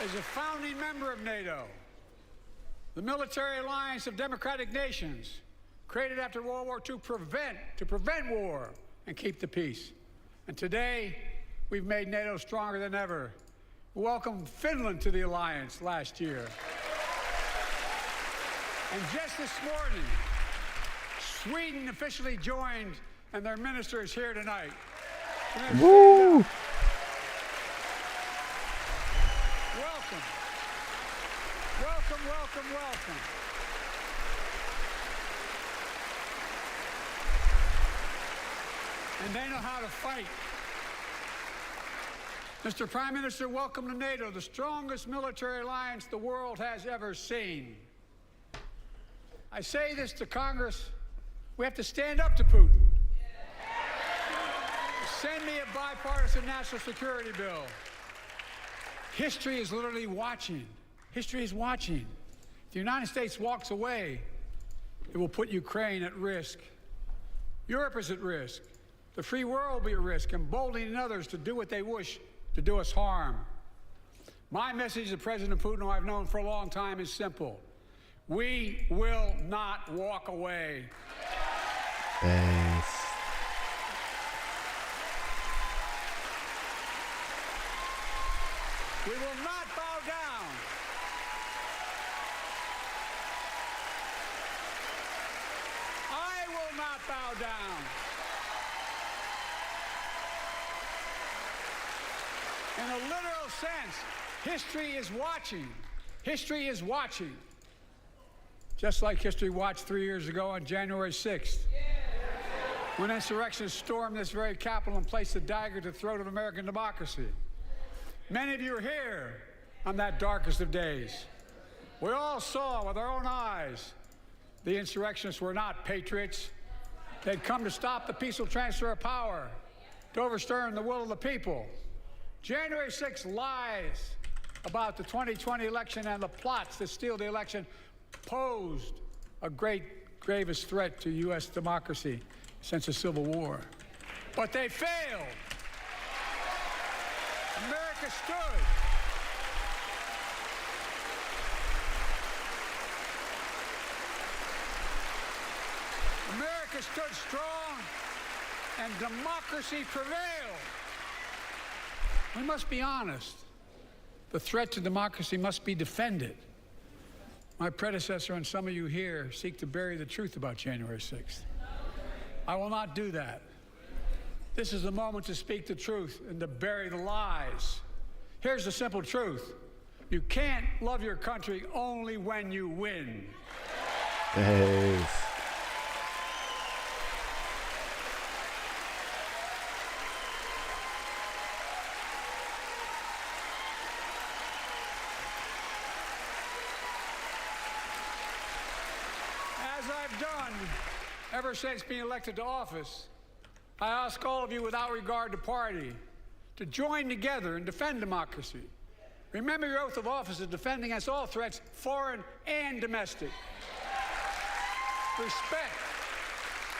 is a founding member of NATO, the military alliance of democratic nations created after World War II to prevent war and keep the peace. And today, we've made NATO stronger than ever. We welcomed Finland to the alliance last year. And just this morning, Sweden officially joined, and their minister is here tonight. Woo! Welcome. Welcome, welcome, welcome. And they know how to fight. Mr. Prime Minister, welcome to NATO, the strongest military alliance the world has ever seen. I say this to Congress, we have to stand up to Putin. Send me a bipartisan national security bill. History is literally watching. History is watching. If the United States walks away, it will put Ukraine at risk. Europe is at risk. The free world will be at risk, emboldening others to do what they wish to do us harm. My message to President Putin, who I've known for a long time, is simple. We will not walk away. Thanks. We will not bow down. I will not bow down. In a literal sense, history is watching. History is watching. Just like history watched 3 years ago on January 6th, when insurrectionists stormed this very Capitol and placed a dagger to the throat of American democracy. Many of you are here on that darkest of days. We all saw with our own eyes the insurrectionists were not patriots. They'd come to stop the peaceful transfer of power, to overturn the will of the people. January 6th lies about the 2020 election and the plots to steal the election posed a gravest threat to U.S. democracy since the Civil War. But they failed. America stood. America stood strong, and democracy prevailed. We must be honest. The threat to democracy must be defended. My predecessor and some of you here seek to bury the truth about January 6th. I will not do that. This is the moment to speak the truth and to bury the lies. Here's the simple truth. You can't love your country only when you win. Thanks. As I've done ever since being elected to office, I ask all of you without regard to party to join together and defend democracy. Remember your oath of office is defending against all threats, foreign and domestic.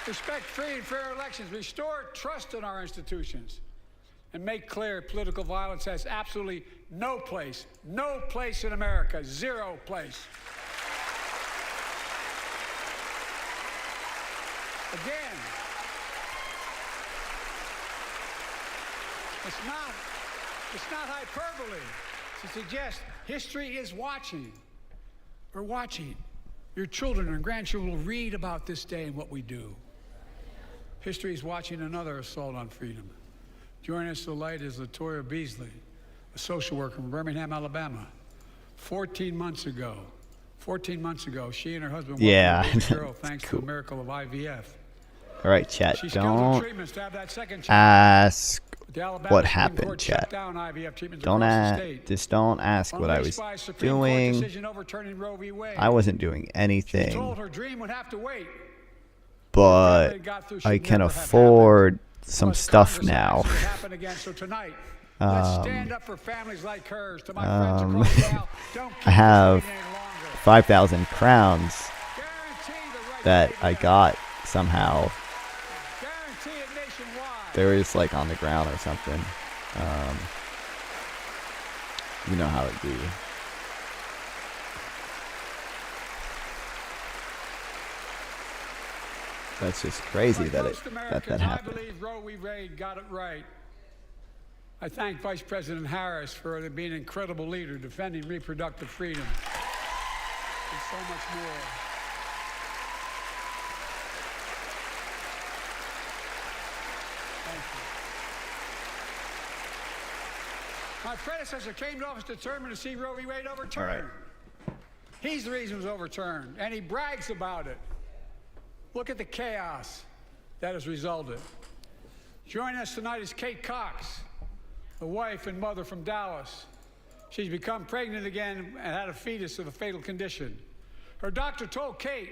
Respect free and fair elections, restore trust in our institutions, and make clear political violence has absolutely no place in America, zero place. Again, it's not hyperbole to suggest history is watching. We're watching. Your children and grandchildren will read about this day and what we do. History is watching another assault on freedom. Joining us tonight is Latoya Beasley, a social worker from Birmingham, Alabama. 14 months ago, she and her husband welcomed a baby girl thanks to a miracle of IVF. All right, chat. She's Don't treatments to have that second child. ask Alabama what Supreme happened, Court chat. shut down IVF treatments Don't across the ask. state. Just don't ask what I was Unleashed by a Supreme Court doing. decision overturning Roe v. Wade. I wasn't doing She told anything, her dream would have to wait. but I can afford some stuff now. So tonight, let's stand up for families like hers. To my friends across the aisle, don't keep I have this waiting any longer. 5,000 crowns Guarantee the right that to I baby got somehow. Guarantee it nationwide. They were just like on the ground or something. You know how it be. That's just crazy that Most Americans, that happened. I believe Roe v. Wade got it right. I thank Vice President Harris for being an incredible leader, defending reproductive freedom, and so much more. My predecessor came to office determined to see Roe v. Wade overturned. All right. He's the reason it was overturned, and he brags about it. Look at the chaos that has resulted. Joining us tonight is Kate Cox, the wife and mother from Dallas. She's become pregnant again and had a fetus with a fatal condition. Her doctor told Kate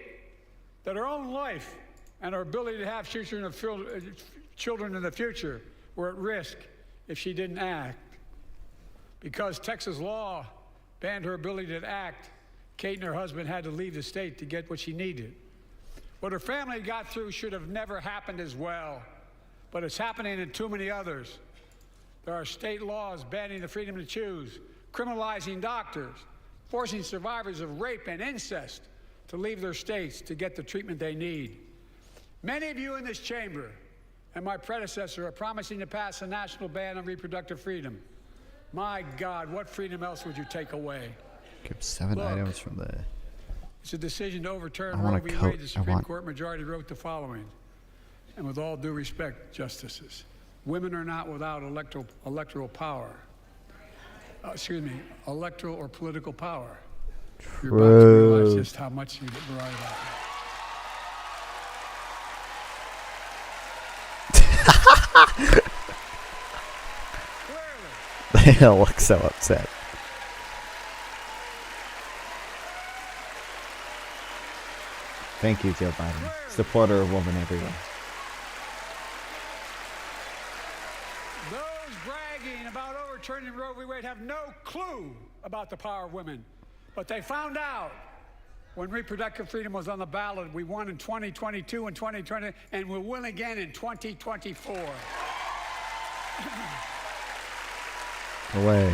that her own life and her ability to have children in the future were at risk if she didn't act. Because Texas law banned her ability to act, Kate and her husband had to leave the state to get what she needed. What her family got through should have never happened as well, but it's happening in too many others. There are state laws banning the freedom to choose, criminalizing doctors, forcing survivors of rape and incest to leave their states to get the treatment they need. Many of you in this chamber and my predecessor are promising to pass a national ban on reproductive freedom. My God, what freedom else would you take away? Give 7 Look, items from the. It's a decision to overturn I Roe want v. a coat. Wade. The I Supreme want- Court majority wrote the following, and with all due respect, justices, women are not without electoral power. Electoral or political power. You're about to realize just how much you're right about that. They all look so upset. Thank you, Joe Biden. Supporter of women everywhere. Those bragging about overturning Roe v. Wade have no clue about the power of women. But they found out when reproductive freedom was on the ballot. We won in 2022 and 2020, and we'll win again in 2024. Away.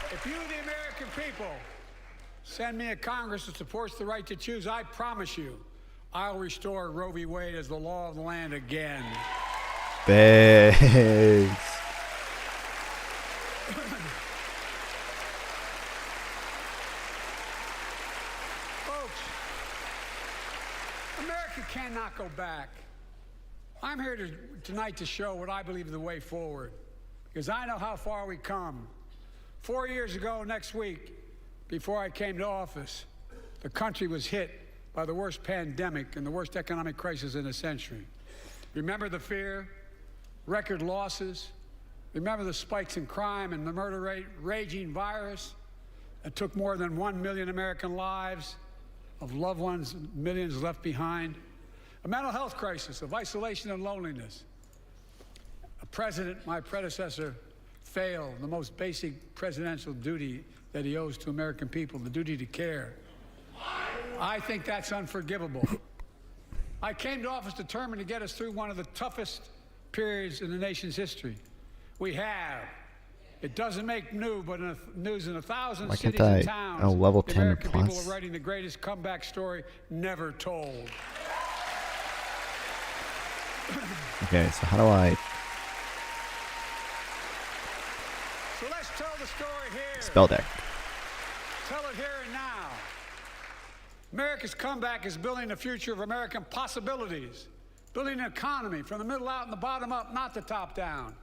If you, the American people, send me a Congress that supports the right to choose, I promise you, I'll restore Roe v. Wade as the law of the land again. Thanks. Folks, America cannot go back. I'm here tonight to show what I believe is the way forward, because I know how far we come. 4 years ago next week, before I came to office, the country was hit by the worst pandemic and the worst economic crisis in a century. Remember the fear, record losses? Remember the spikes in crime and the murder rate, raging virus that took more than 1 million American lives, of loved ones, millions left behind? A mental health crisis of isolation and loneliness. A president, my predecessor, failed the most basic presidential duty that he owes to American people, the duty to care. I think that's unforgivable. I came to office determined to get us through one of the toughest periods in the nation's history. We have. It doesn't make news in 1,000 cities and towns. Oh, level the 10 American people plus. are writing the greatest comeback story never told. Okay, so how do I So let's tell the story here. spell deck? Tell it here and now. America's comeback is building the future of American possibilities, building an economy from the middle out and the bottom up, not the top down,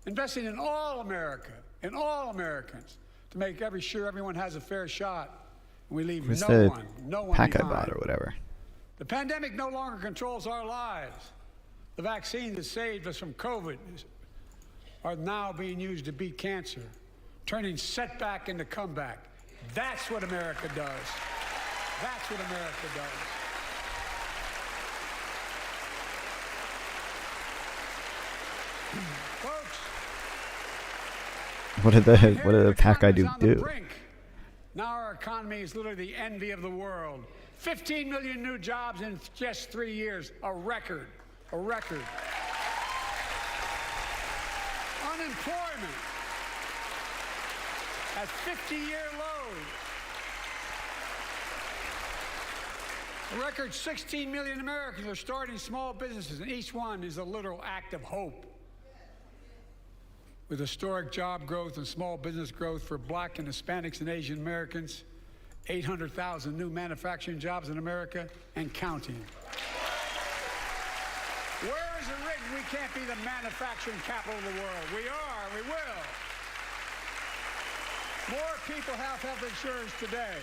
investing in all America, in all Americans, to make sure everyone has a fair shot, and we leave Where's no the one pack I behind. bought or whatever? The pandemic no longer controls our lives. The vaccine that saved us from COVID are now being used to beat cancer, turning setback into comeback. That's what America does. That's what America does. Folks, What did the pack I do do? now our economy is literally the envy of the world. 15 million new jobs in just 3 years, a record, a record. Unemployment at 50-year lows. A record 16 million Americans are starting small businesses, and each one is a literal act of hope. With historic job growth and small business growth for Black and Hispanics and Asian Americans, 800,000 new manufacturing jobs in America and counting. Where is it written we can't be the manufacturing capital of the world? We are, we will. More people have health insurance today.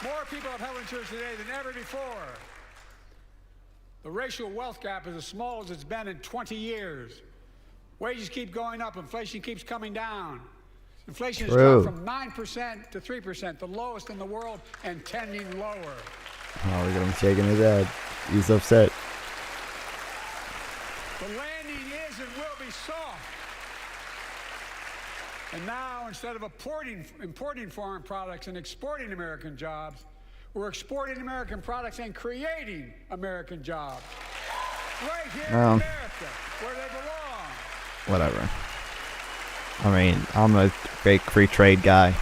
More people have health insurance today than ever before. The racial wealth gap is as small as it's been in 20 years. Wages keep going up. Inflation keeps coming down. Inflation has dropped from 9% to 3%, the lowest in the world, and tending lower. Oh, look at him shaking his head. He's upset. The landing is and will be soft. And now, instead of importing foreign products and exporting American jobs, we're exporting American products and creating American jobs. Right here in America, where they belong. Whatever. I mean, I'm a great free trade guy.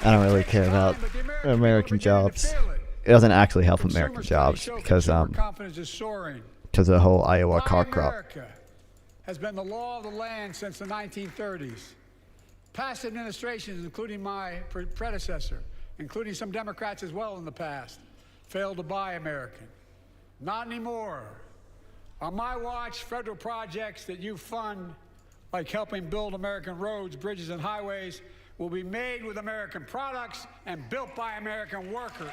I don't really care about American jobs. It doesn't actually help American jobs because of the whole Iowa car crop. America has been the law of the land since the 1930s. Past administrations, including my predecessor, including some Democrats as well in the past, failed to buy American. Not anymore. On my watch, federal projects that you fund, like helping build American roads, bridges, and highways, will be made with American products and built by American workers.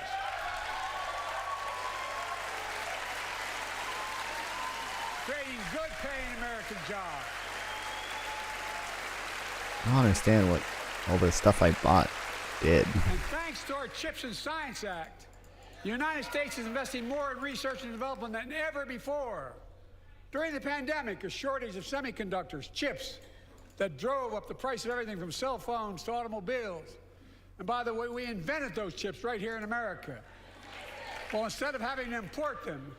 Creating good-paying American jobs. I don't understand what all this stuff I bought did. And thanks to our CHIPS and Science Act, the United States is investing more in research and development than ever before. During the pandemic, a shortage of semiconductors, chips, that drove up the price of everything from cell phones to automobiles. And by the way, we invented those chips right here in America. Well, instead of having to import them,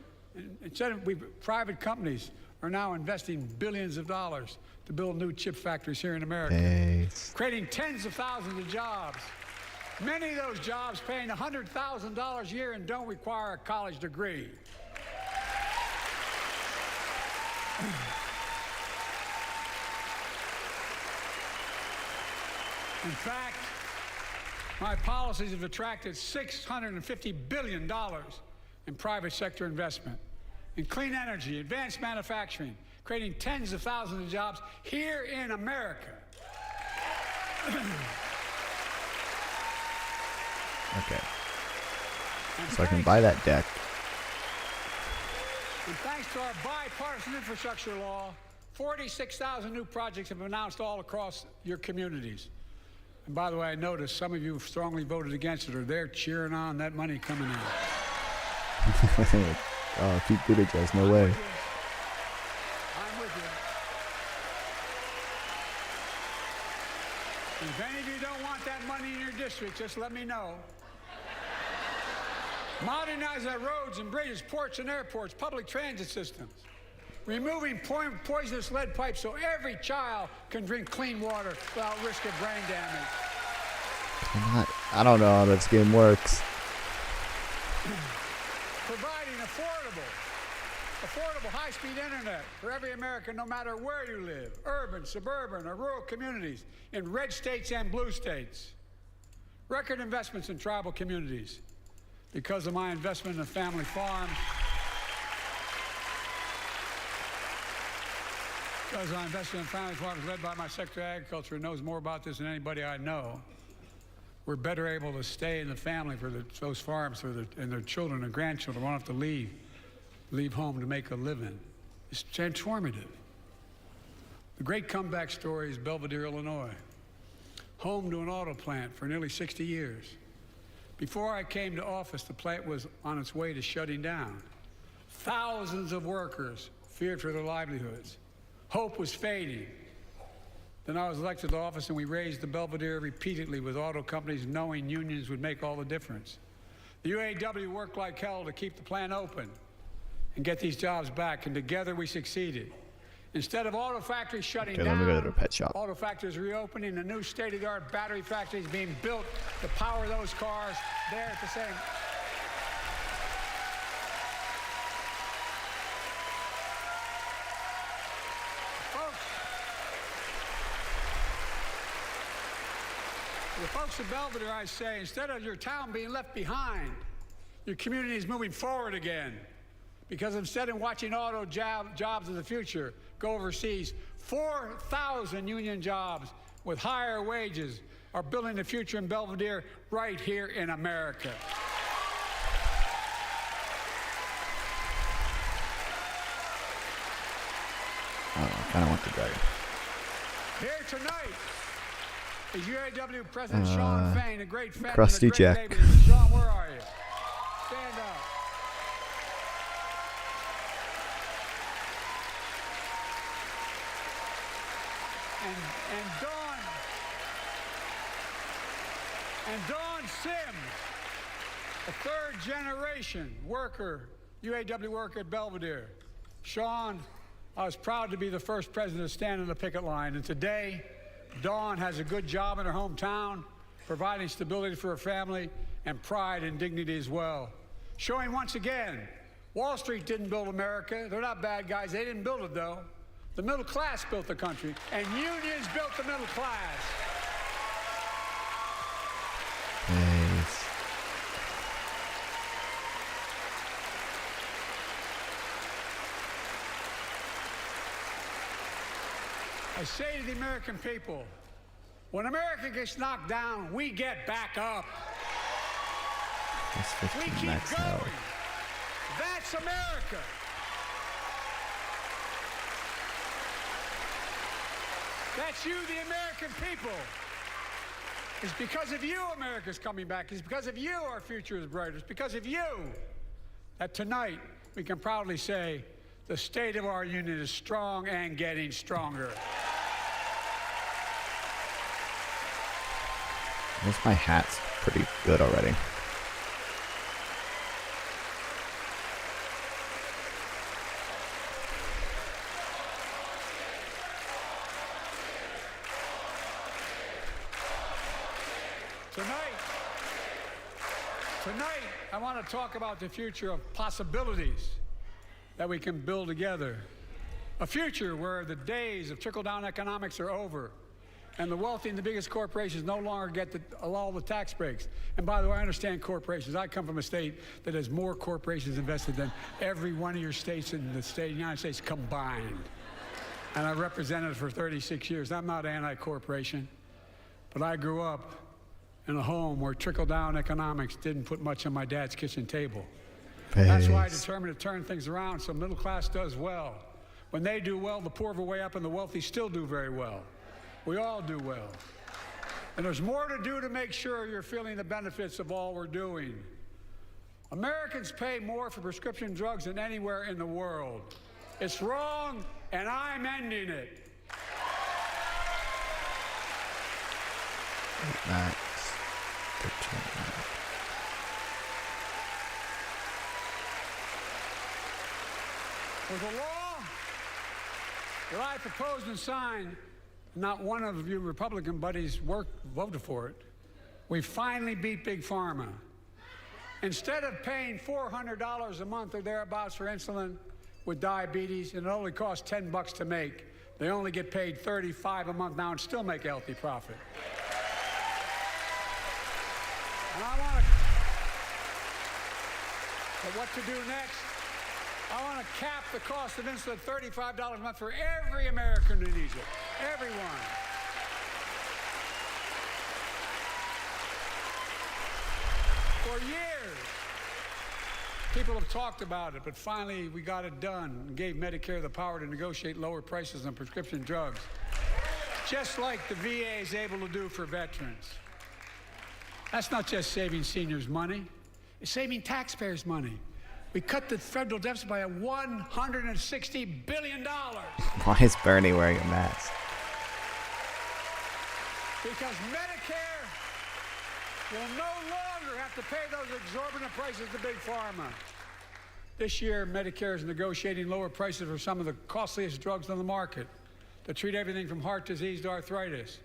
private companies are now investing billions of dollars to build new chip factories here in America, creating tens of thousands of jobs. Many of those jobs paying $100,000 a year and don't require a college degree. In fact, my policies have attracted $650 billion in private sector investment in clean energy, advanced manufacturing, creating tens of thousands of jobs here in America. Okay. So I can buy that deck. And thanks to our bipartisan infrastructure law, 46,000 new projects have been announced all across your communities. And by the way, I noticed some of you strongly voted against it, or they're cheering on that money coming in. Oh, Pete Buttigieg, no way. I'm with you. And if any of you don't want that money in your district, just let me know. Modernize our roads and bridges, ports and airports, public transit systems. Removing poisonous lead pipes so every child can drink clean water without risk of brain damage. I don't know how this game works. Providing affordable high-speed internet for every American, no matter where you live, urban, suburban, or rural communities, in red states and blue states. Record investments in tribal communities. Because of my investment in family farms, because I invested in family farms led by my Secretary of Agriculture, who knows more about this than anybody I know, we're better able to stay in the family for those farms and their children and grandchildren won't have to leave home to make a living. It's transformative. The great comeback story is Belvedere, Illinois, home to an auto plant for nearly 60 years. Before I came to office, the plant was on its way to shutting down. Thousands of workers feared for their livelihoods. Hope was fading. Then I was elected to office, and we raised the Belvedere repeatedly with auto companies, knowing unions would make all the difference. The UAW worked like hell to keep the plant open and get these jobs back, and together we succeeded. Instead of auto factories shutting down, let me go to the pet shop. Auto factories reopening, a new state-of-the-art battery factories being built to power those cars there at the same. Folks, the Folks of Belvedere, I say, instead of your town being left behind, your community is moving forward again. Because instead of watching auto jobs of the future go overseas, 4,000 union jobs with higher wages are building the future in Belvedere right here in America. I kind of want the dragon. Here tonight is UAW President Shawn Fain, a great friend Krusty and a great Jack. neighbor. Shawn, where are you? Stand up. And Dawn Sims, a third-generation worker, UAW worker at Belvedere. Shawn, I was proud to be the first president to stand on the picket line, and today, Dawn has a good job in her hometown, providing stability for her family and pride and dignity as well. Showing once again, Wall Street didn't build America. They're not bad guys. They didn't build it, though. The middle class built the country, and unions built the middle class. Nice. I say to the American people, when America gets knocked down, we get back up. That's 15 We keep max going. now. That's America. That's you, the American people. It's because of you America's coming back. It's because of you our future is brighter. It's because of you that tonight we can proudly say the state of our union is strong and getting stronger. I guess my hat's pretty good already. Tonight, I want to talk about the future of possibilities that we can build together. A future where the days of trickle-down economics are over, and the wealthy and the biggest corporations no longer get all the tax breaks. And by the way, I understand corporations. I come from a state that has more corporations invested than every one of your states in the United States combined. And I represented it for 36 years. I'm not anti-corporation, but I grew up in a home where trickle-down economics didn't put much on my dad's kitchen table. That's why I determined to turn things around so middle class does well. When they do well, the poor go way up and the wealthy still do very well. We all do well. And there's more to do to make sure you're feeling the benefits of all we're doing. Americans pay more for prescription drugs than anywhere in the world. It's wrong, and I'm ending it. Max. With the law that I proposed and signed, not one of you Republican buddies voted for it. We finally beat Big Pharma. Instead of paying $400 a month or thereabouts for insulin with diabetes, and it only costs $10 to make, they only get paid $35 a month now and still make a healthy profit. And I want to, but what to do next? I want to cap the cost of insulin at $35 a month for every American who needs it. Everyone. For years, people have talked about it, but finally we got it done and gave Medicare the power to negotiate lower prices on prescription drugs, just like the VA is able to do for veterans. That's not just saving seniors money, it's saving taxpayers money. We cut the federal deficit by $160 billion. Why is Bernie wearing a mask? Because Medicare will no longer have to pay those exorbitant prices to Big Pharma. This year, Medicare is negotiating lower prices for some of the costliest drugs on the market to treat everything from heart disease to arthritis.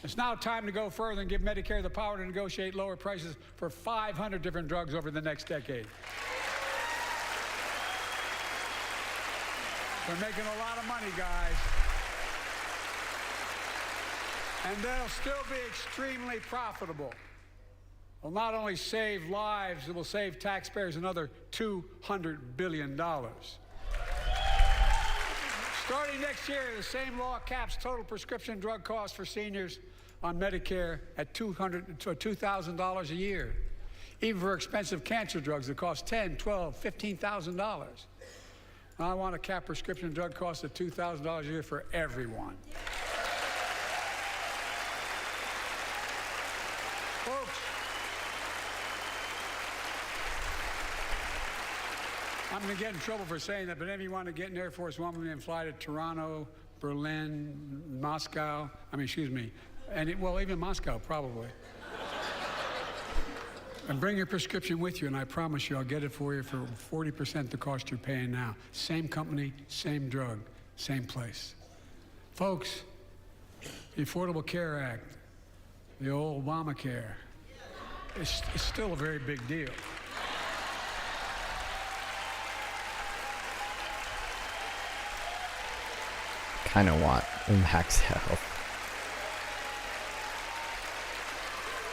It's now time to go further and give Medicare the power to negotiate lower prices for 500 different drugs over the next decade. We're making a lot of money, guys. And they'll still be extremely profitable. Will not only save lives, it will save taxpayers another $200 billion. Starting next year, the same law caps total prescription drug costs for seniors on Medicare at $2,000 a year. Even for expensive cancer drugs that cost $10,000, $12,000, $15,000. I want to cap prescription drug costs at $2,000 a year for everyone. Folks, I'm going to get in trouble for saying that, but if you want to get an Air Force One and fly to Toronto, Berlin, Moscow, well, even Moscow, probably. And bring your prescription with you, and I promise you I'll get it for you for 40% the cost you're paying now. Same company, same drug, same place. Folks, the Affordable Care Act, the old Obamacare, it's still a very big deal. Kind of want max health.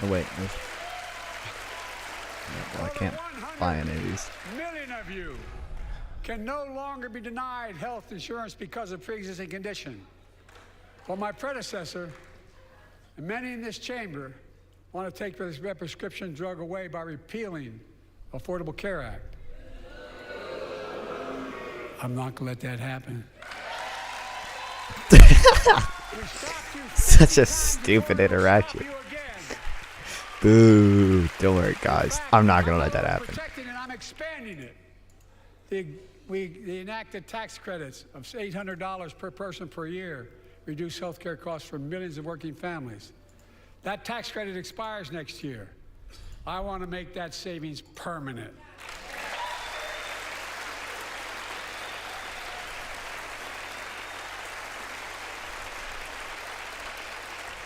Oh wait, well, I can't buy any of these. Million of you can no longer be denied health insurance because of pre-existing condition. Well, my predecessor and many in this chamber want to take this prescription drug away by repealing the Affordable Care Act. I'm not going to let that happen. Such a stupid interaction. Boo. Don't worry, guys. I'm not going to let that happen. Protecting it, I'm expanding it. The enacted tax credits of $800 per person per year reduce health care costs for millions of working families. That tax credit expires next year. I want to make that savings permanent.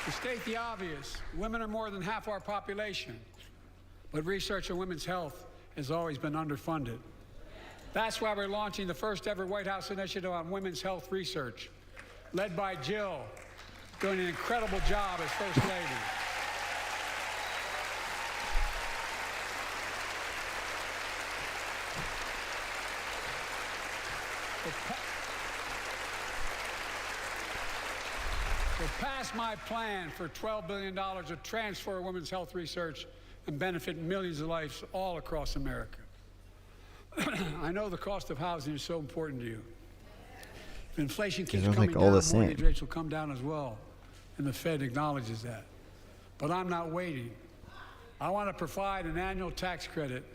To state the obvious, women are more than half our population, but research on women's health has always been underfunded. That's why we're launching the first ever White House initiative on women's health research, led by Jill, doing an incredible job as First Lady. Pass my plan for $12 billion to transfer women's health research and benefit millions of lives all across America. I know the cost of housing is so important to you. If inflation keeps coming down, mortgage rates will come down as well, and the Fed acknowledges that. But I'm not waiting. I want to provide an annual tax credit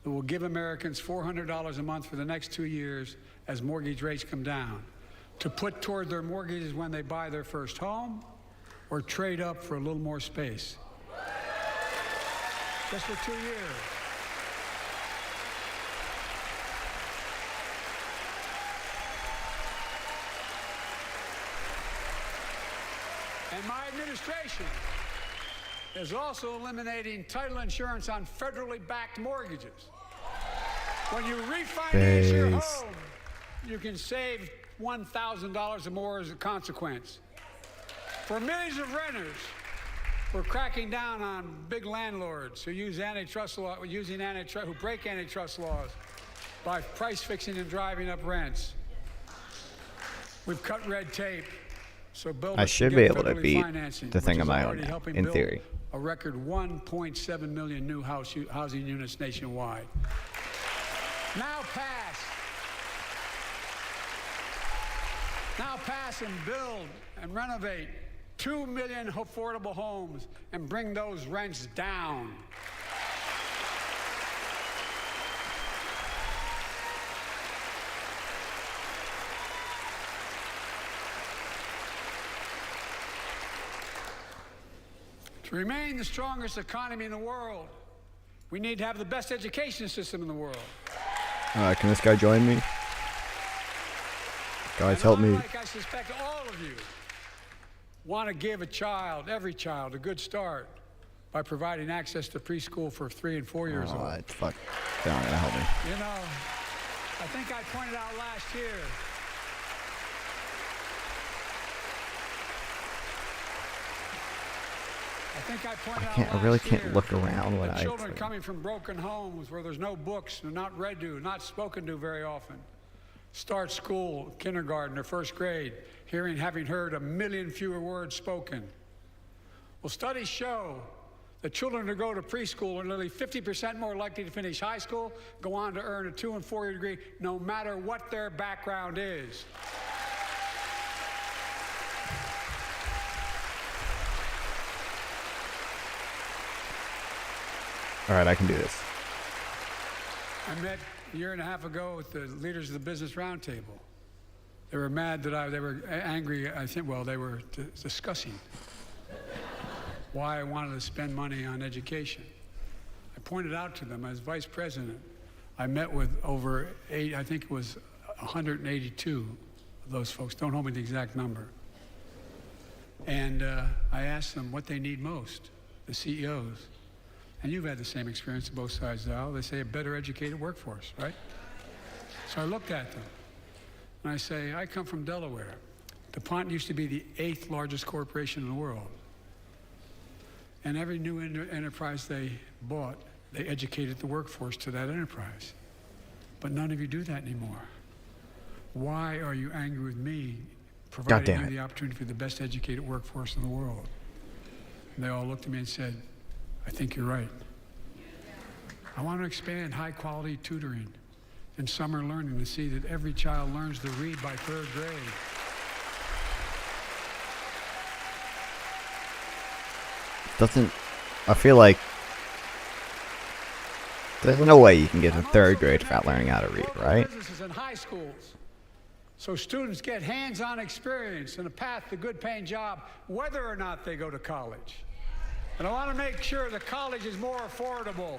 that will give Americans $400 a month for the next 2 years as mortgage rates come down, to put toward their mortgages when they buy their first home or trade up for a little more space. Just for 2 years. And my administration is also eliminating title insurance on federally backed mortgages. When you refinance your home, you can save $1,000 or more as a consequence. For millions of renters, we're cracking down on big landlords who use antitrust law, who break antitrust laws by price fixing and driving up rents. We've cut red tape, so builders I should be able to beat the thing on my own now, in theory. A record 1.7 million new housing units nationwide. Now pass and build and renovate 2 million affordable homes and bring those rents down. To remain the strongest economy in the world, we need to have the best education system in the world. Can this guy join me? Guys, help me. Like I suspect all of you want to give every child, a good start by providing access to preschool for 3 and 4 years old. Fuck. They're not gonna help me. You know, I think I pointed out last year think I pointed out I really last can't year look around when that I. children coming from broken homes where there's no books, they're not read to, not spoken to very often, start school, kindergarten or first grade, having heard 1 million fewer words spoken. Well, studies show that children who go to preschool are nearly 50% more likely to finish high school, go on to earn a 2- and 4-year degree, no matter what their background is. All right, I can do this. I met a year and a half ago with the leaders of the Business Roundtable. They were mad that they were angry, I think, well, they were discussing why I wanted to spend money on education. I pointed out to them as vice president, I met with over I think it was 182 of those folks. Don't hold me to the exact number. And I asked them what they need most, the CEOs. And you've had the same experience on both sides of the aisle. They say a better educated workforce, right? So I looked at them and I say, I come from Delaware. DuPont used to be the 8th largest corporation in the world. And every new enterprise they bought, they educated the workforce to that enterprise. But none of you do that anymore. Why are you angry with me providing you the opportunity for the best educated workforce in the world? And they all looked at me and said, I think you're right. I want to expand high-quality tutoring and summer learning to see that every child learns to read by 3rd grade. I feel like there's no way you can get to 3rd grade without learning how to read, right? Businesses in high schools, so students get hands-on experience and a path to good-paying job, whether or not they go to college. And I want to make sure that college is more affordable.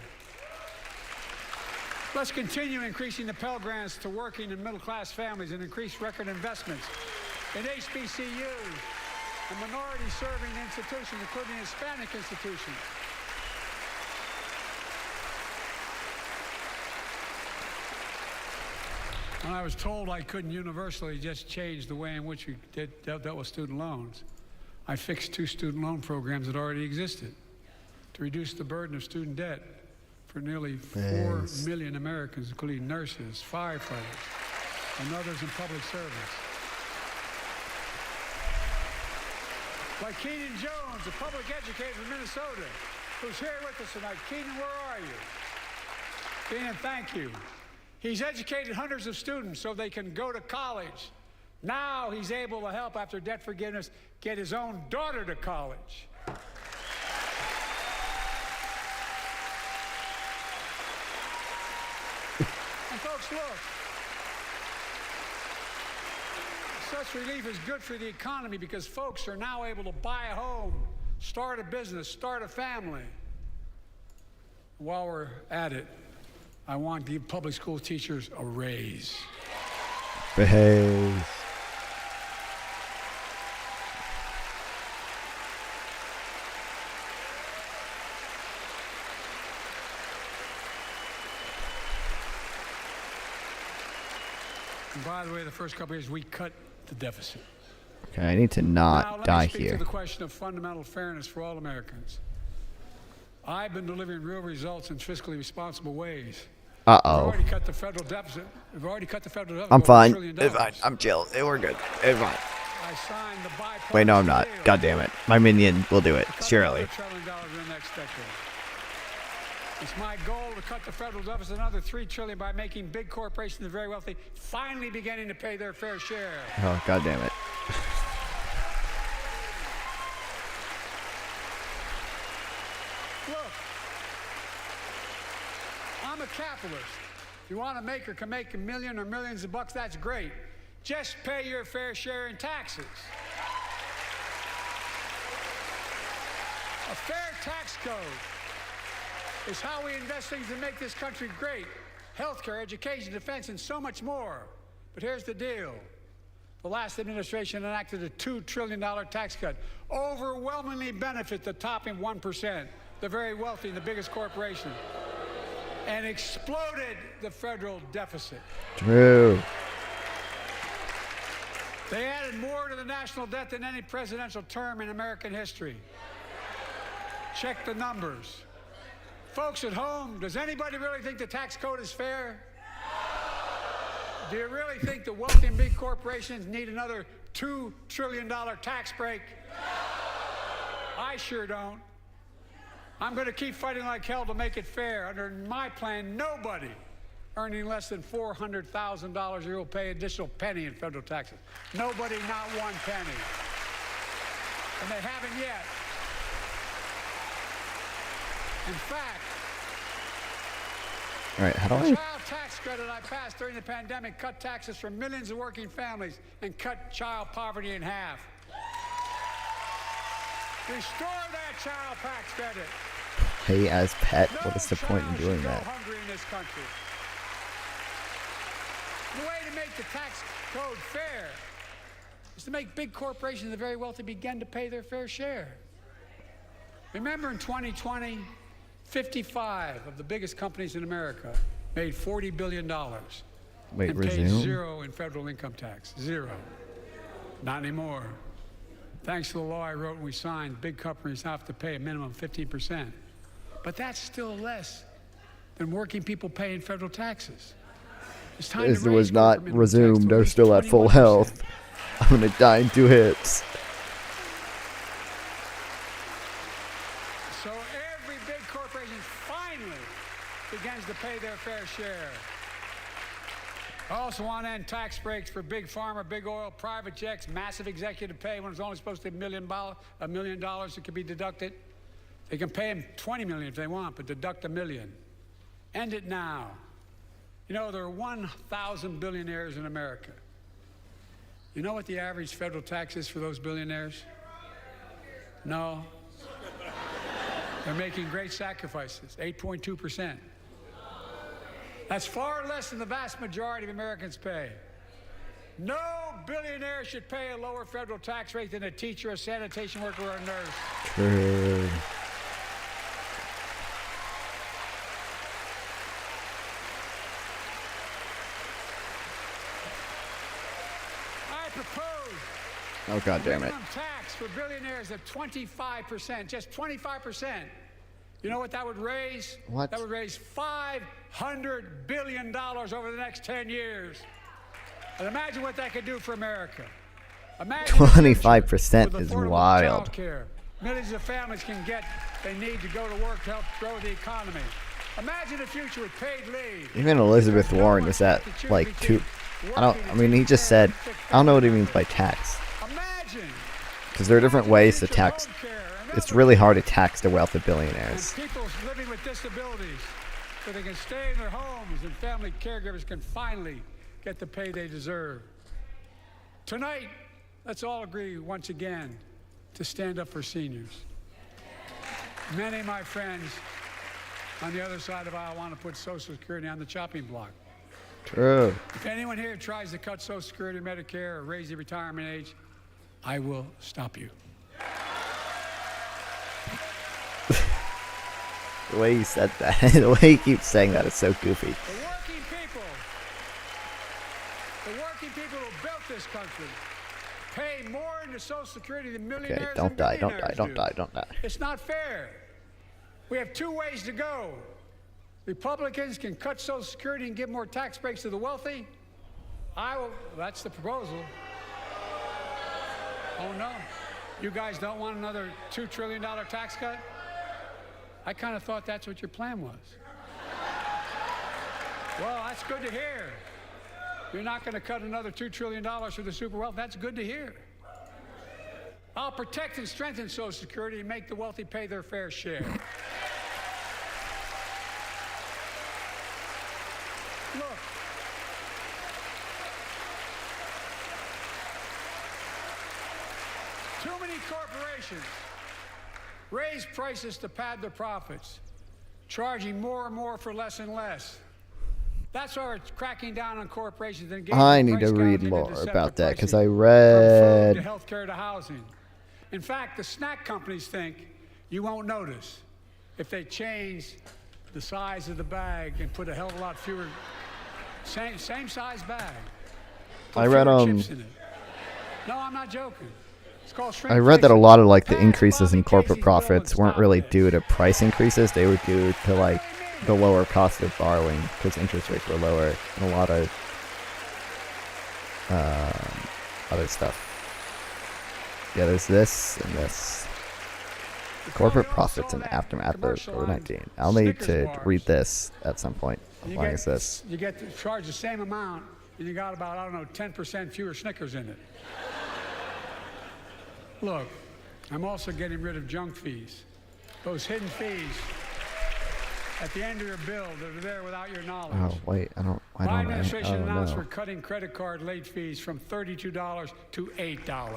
Let's continue increasing the Pell Grants to working and middle-class families and increase record investments in HBCUs and minority-serving institutions, including Hispanic institutions. When I was told I couldn't universally just change the way in which we dealt with student loans, I fixed 2 student loan programs that already existed to reduce the burden of student debt for nearly 4 million Americans, including nurses, firefighters, and others in public service. Like Keenan Jones, a public educator from Minnesota, who's here with us tonight. Keenan, where are you? Keenan, thank you. He's educated hundreds of students so they can go to college. Now he's able to help, after debt forgiveness, get his own daughter to college. And folks, look, such relief is good for the economy because folks are now able to buy a home, start a business, start a family. While we're at it, I want to give public school teachers a raise. Behave. And by the way, the first couple of years, we cut the deficit. Okay, I need to not die Let me speak here. to the question of fundamental fairness for all Americans. I've been delivering real results in fiscally responsible ways. Uh-oh. We've already cut the federal deficit. We've already cut the federal deficit. I'm over $1 fine. trillion. It's fine. I'm chill. We're good. It's fine. I signed the bipartisan Wait, no, I'm not. deal. God damn it. My minion will do it. To cut Surely. another $1 trillion in the next decade. It's my goal to cut the federal deficit another $3 trillion by making big corporations and very wealthy finally beginning to pay their fair share. Oh, god damn it. Look, I'm a capitalist. If you want to make or can make $1 million or millions of bucks, that's great. Just pay your fair share in taxes. A fair tax code is how we invest things that make this country great. Healthcare, education, defense, and so much more. But here's the deal. The last administration enacted a $2 trillion tax cut, overwhelmingly benefit the top 1%, the very wealthy and the biggest corporations, and exploded the federal deficit. True. They added more to the national debt than any presidential term in American history. check the numbers. Folks at home, does anybody really think the tax code is fair? Do you really think the wealthy and big corporations need another $2 trillion tax break? I sure don't. I'm going to keep fighting like hell to make it fair. Under my plan, nobody earning less than $400,000 a year will pay additional penny in federal taxes. Nobody, not one penny. And they haven't yet. In fact, All right, how do the I? child tax credit I passed during the pandemic cut taxes for millions of working families and cut child poverty in half. Restore that child tax credit. Pay as pet? No What is the point in child doing should go that? hungry in this country. The way to make the tax code fair is to make big corporations and the very wealthy begin to pay their fair share. Remember in 2020, 55 of the biggest companies in America made $40 billion Wait, and paid resume? zero in federal income tax. Zero. Not anymore. Thanks to the law I wrote and we signed, big companies have to pay a minimum of 15%. But that's still less than working people pay in federal taxes. It's time This to raise was not corporate minimum tax resumed. to They're least still at full 21%. health. I'm gonna die in 2 hits. So every big corporation finally begins to pay their fair share. I also want to end tax breaks for big pharma, big oil, private jets, massive executive pay when it's only supposed to be $1 million that could be deducted. They can pay them $20 million if they want, but deduct $1 million. End it now. You know, there are 1,000 billionaires in America. You know what the average federal tax is for those billionaires? No. They're making great sacrifices, 8.2%. That's far less than the vast majority of Americans pay. No billionaire should pay a lower federal tax rate than a teacher, a sanitation worker, or a nurse. True. I propose Oh god damn it. minimum tax for billionaires of 25%, just 25%. You know what that would raise? What? That would raise $500 billion over the next 10 years. And imagine what that could do for America. Imagine 25% is affordable wild. childcare. Millions of families can get they need to go to work to help grow the economy. Imagine a future with paid leave. Even Elizabeth Warren was at like 2. I mean, he just said, I don't know what he means by tax. Imagine. Because there are different ways to tax. It's really hard to tax the wealth of And billionaires. people living with disabilities, so they can stay in their homes and family caregivers can finally get the pay they deserve. Tonight, let's all agree once again to stand up for seniors. Many of my friends on the other side of the aisle want to put Social Security on the chopping block. True. If anyone here tries to cut Social Security, Medicare, or raise the retirement age, I will stop you. The way he said that, the way he keeps saying that is so goofy. The working people who built this country pay more into Social Security than millionaires Okay, don't and die, don't die, billionaires don't do. die, don't die. It's not fair. We have 2 ways to go. Republicans can cut Social Security and give more tax breaks to the wealthy. That's the proposal. Oh no. You guys don't want another $2 trillion tax cut? I kind of thought that's what your plan was. Well, that's good to hear. You're not going to cut another $2 trillion for the super wealthy. That's good to hear. I'll protect and strengthen Social Security and make the wealthy pay their fair share. Look. Too many corporations raise prices to pad their profits, charging more and more for less and less. That's why we're cracking down on corporations and getting I need to read more about that because I read. from food to healthcare to housing. In fact, the snack companies think you won't notice if they change the size of the bag and put a hell of a lot fewer, same size bag. Put I read fewer chips in it. No, I'm not joking. I read that a lot of like the increases in corporate profits weren't really due to price increases. They were due to like the lower cost of borrowing because interest rates were lower and a lot of other stuff. Yeah, there's this and this. Corporate profits in the aftermath of COVID-19. I'll need to read this at some point. How long is this? You get to charge the same amount, and you got about, I don't know, 10% fewer Snickers in it. Look, I'm also getting rid of junk fees. Those hidden fees at the end of your bill that are there without your knowledge. Oh, wait, My administration announced we're cutting credit card late fees from $32 to $8.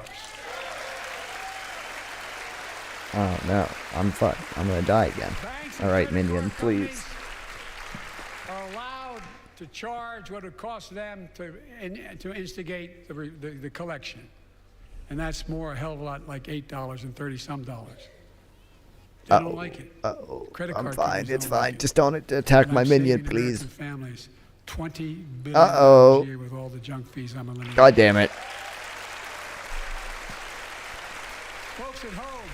Oh, no. I'm fucked. I'm going to die again. All right, minion, please. Are allowed to charge what it costs them to instigate the collection. And that's more a hell of a lot like $8 and 30-some dollars. They don't like it. Credit I'm card fine. companies It's don't fine. like it. Just don't attack And my I'm minion, saving please. American families $20 billion a year with all the junk fees I'm eliminating. God damn it. Folks at home,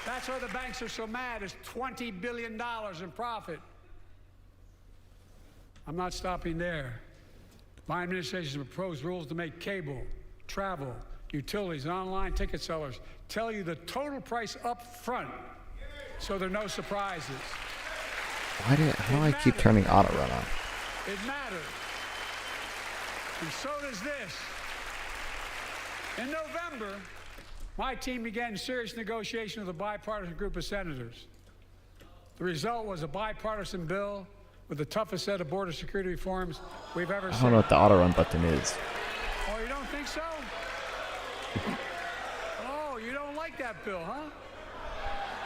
that's why the banks are so mad. It's $20 billion in profit. I'm not stopping there. My administration has proposed rules to make cable, travel, utilities, and online ticket sellers tell you the total price up front so there are no surprises. How do I keep turning auto run on? It matters. And so does this. In November, my team began serious negotiation with a bipartisan group of senators. The result was a bipartisan bill with the toughest set of border security reforms we've ever seen. I don't know what the auto run button is. Oh, you don't think so? Oh, you don't like that bill, huh?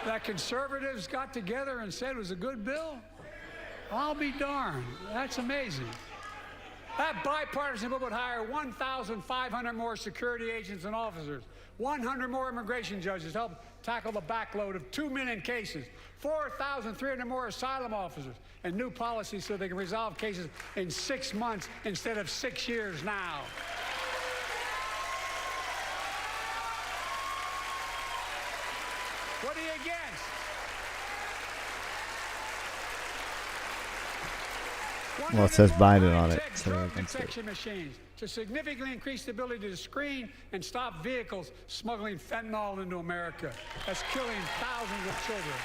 That conservatives got together and said it was a good bill? I'll be darned. That's amazing. That bipartisan bill would hire 1,500 more security agents and officers, 100 more immigration judges to help tackle the backload of 2 million cases, 4,300 more asylum officers, and new policies so they can resolve cases in 6 months instead of 6 years now. What are you against? Well, it says Biden on it. So Drug detection machines to significantly increase the ability to screen and stop vehicles smuggling fentanyl into America. That's killing thousands of children.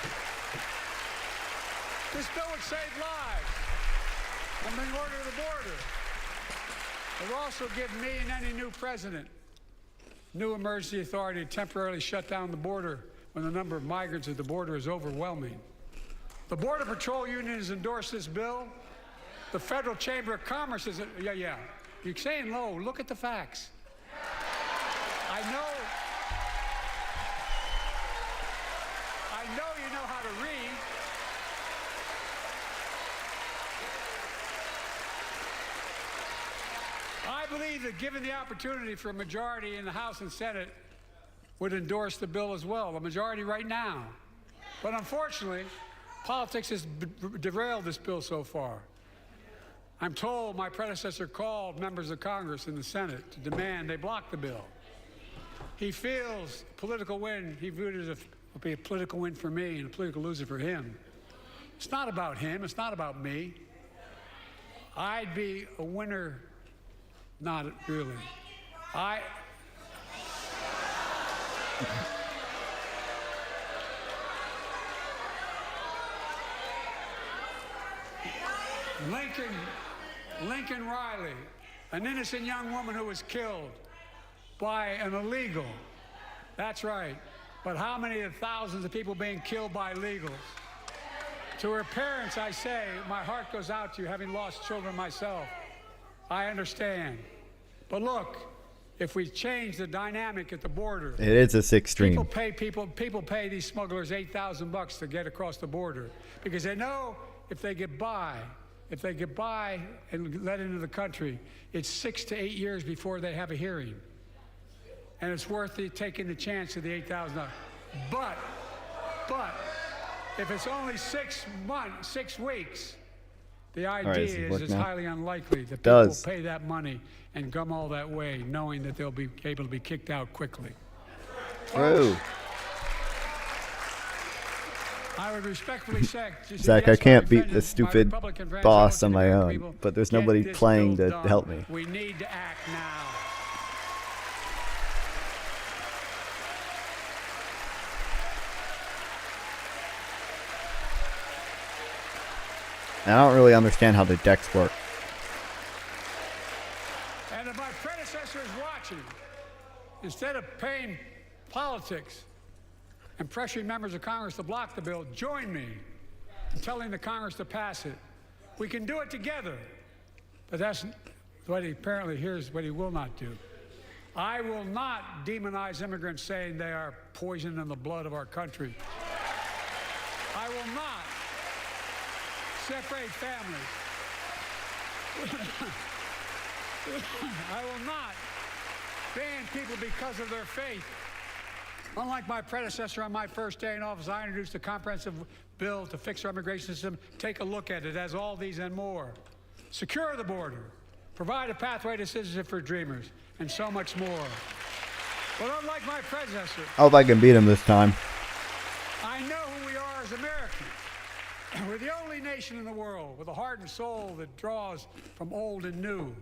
This bill would save lives and bring order to the border. It will also give me and any new president new emergency authority to temporarily shut down the border when the number of migrants at the border is overwhelming. The Border Patrol Union has endorsed this bill. The Federal Chamber of Commerce is, yeah. You're saying low. Look at the facts. I know you know how to read. I believe that given the opportunity for a majority in the House and Senate would endorse the bill as well, a majority right now. But unfortunately, politics has derailed this bill so far. I'm told my predecessor called members of Congress in the Senate to demand they block the bill. He feels political win, he viewed it as a political win for me and a political loser for him. It's not about him, it's not about me. I'd be a winner, not really. Lincoln Riley, an innocent young woman who was killed by an illegal. That's right. But how many of thousands of people being killed by illegals? To her parents, I say, my heart goes out to you, having lost children myself. I understand. But look, if we change the dynamic at the border, It is a sick stream. people pay these smugglers $8,000 to get across the border because they know if they get by and let into the country, it's 6 to 8 years before they have a hearing. And it's worth taking the chance of the $8,000. But if it's only 6 weeks, The right, idea does it is work it's now? highly unlikely that people Does. will pay that money and come all that way knowing that they'll be able to be kicked out quickly. True. I would respectfully say, Zach, I can't beat this stupid boss on my own, people, but there's get nobody this playing bill to done. help me. We need to act now. And I don't really understand how the decks work. And if my predecessor is watching, instead of paying politics and pressuring members of Congress to block the bill, join me in telling the Congress to pass it. We can do it together. But that's what he apparently, here's what he will not do. I will not demonize immigrants saying they are poison in the blood of our country. I will not separate families. I will not ban people because of their faith. Unlike my predecessor on my first day in office, I introduced a comprehensive bill to fix our immigration system. Take a look at it. It has all these and more. Secure the border. Provide a pathway to citizenship for dreamers. And so much more. But unlike my predecessor, I hope I can beat him this time. I know who we are as Americans. We're the only nation in the world with a heart and soul that draws from old and new.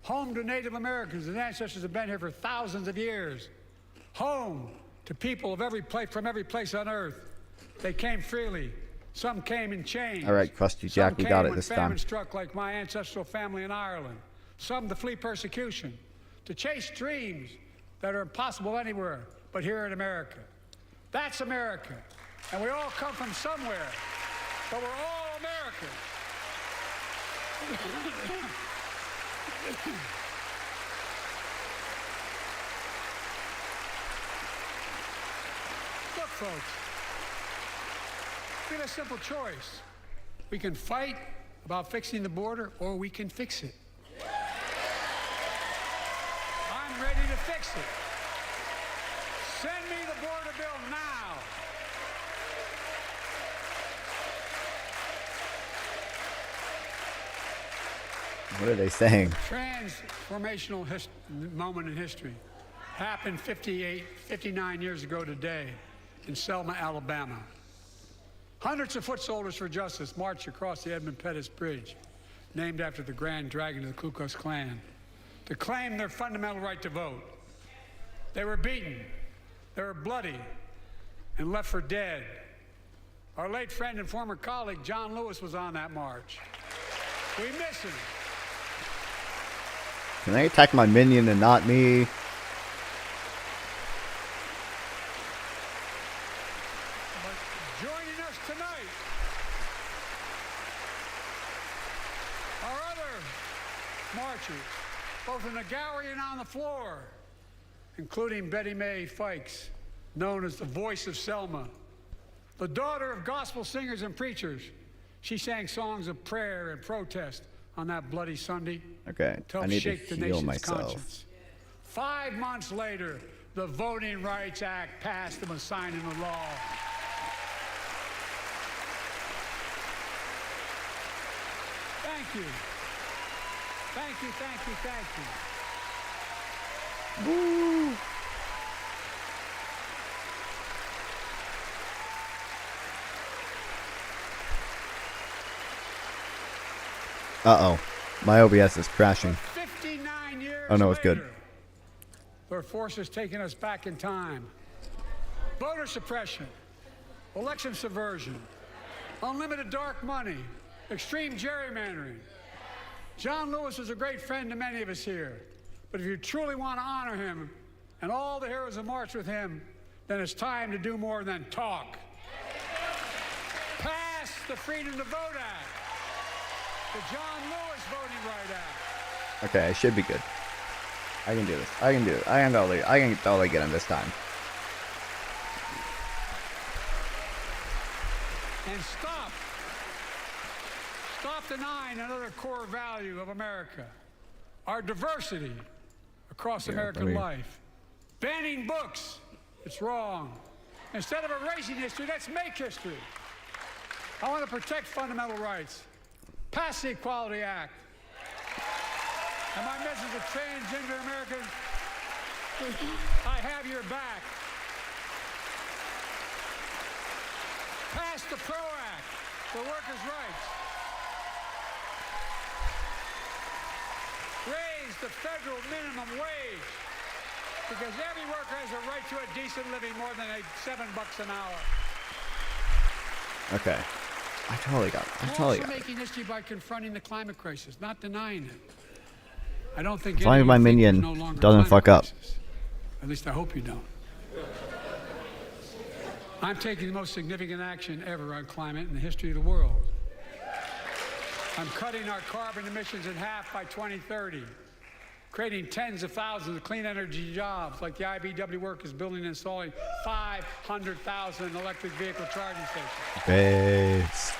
Home to Native Americans, whose ancestors have been here for thousands of years. Home to people of from every place on earth. They came freely. Some came in chains. All right, Krusty Jack, we got it this time. Some came when famine struck, like my ancestral family in Ireland. Some to flee persecution, to chase dreams that are impossible anywhere but here in America. That's America. And we all come from somewhere, but we're all Americans. Look, folks, we have a simple choice. We can fight about fixing the border, or we can fix it. I'm ready to fix it. Send me the border bill now. What are they saying? Transformational moment in history happened 59 years ago today in Selma, Alabama. Hundreds of foot soldiers for justice marched across the Edmund Pettus Bridge, named after the Grand Dragon of the Ku Klux Klan, to claim their fundamental right to vote. They were beaten, they were bloody, and left for dead. Our late friend and former colleague, John Lewis, was on that march. We miss him. Can they attack my minion and not me? Joining us tonight, our other marchers, both in the gallery and on the floor, including Betty Mae Fikes, known as the voice of Selma, the daughter of gospel singers and preachers. She sang songs of prayer and protest on that bloody Sunday. Okay, I need to heal myself. Conscience. 5 months later, the Voting Rights Act passed and was signed into law. Thank you. Thank you, thank you, thank you. Woo! Uh-oh. My OBS is crashing. 59 years Oh no, it's good. Their forces taking us back in time. Voter suppression, election subversion, unlimited dark money, extreme gerrymandering. John Lewis was a great friend to many of us here. But if you truly want to honor him and all the heroes who marched with him, then it's time to do more than talk. Pass the Freedom to Vote Act, the John Lewis Voting Right Act. Okay, I should be good. I can do this. I can do it. I can totally get him this time. And stop denying another core value of America, our diversity across American life. Banning books, it's wrong. Instead of erasing history, let's make history. I want to protect fundamental rights. Pass the Equality Act. And my message to transgender Americans, I have your back. Pass the PRO Act for workers' rights. Raise the federal minimum wage, because every worker has a right to a decent living more than $7 an hour. Okay. I totally got it. I We're totally also got it. making history by confronting the climate crisis, not denying it. I don't think As long as my anyone thinks minion there's no longer a doesn't climate fuck up. crisis. At least I hope you don't. I'm taking the most significant action ever on climate in the history of the world. I'm cutting our carbon emissions in half by 2030, creating tens of thousands of clean energy jobs, like the IBW work is building and installing 500,000 electric vehicle charging stations. Base.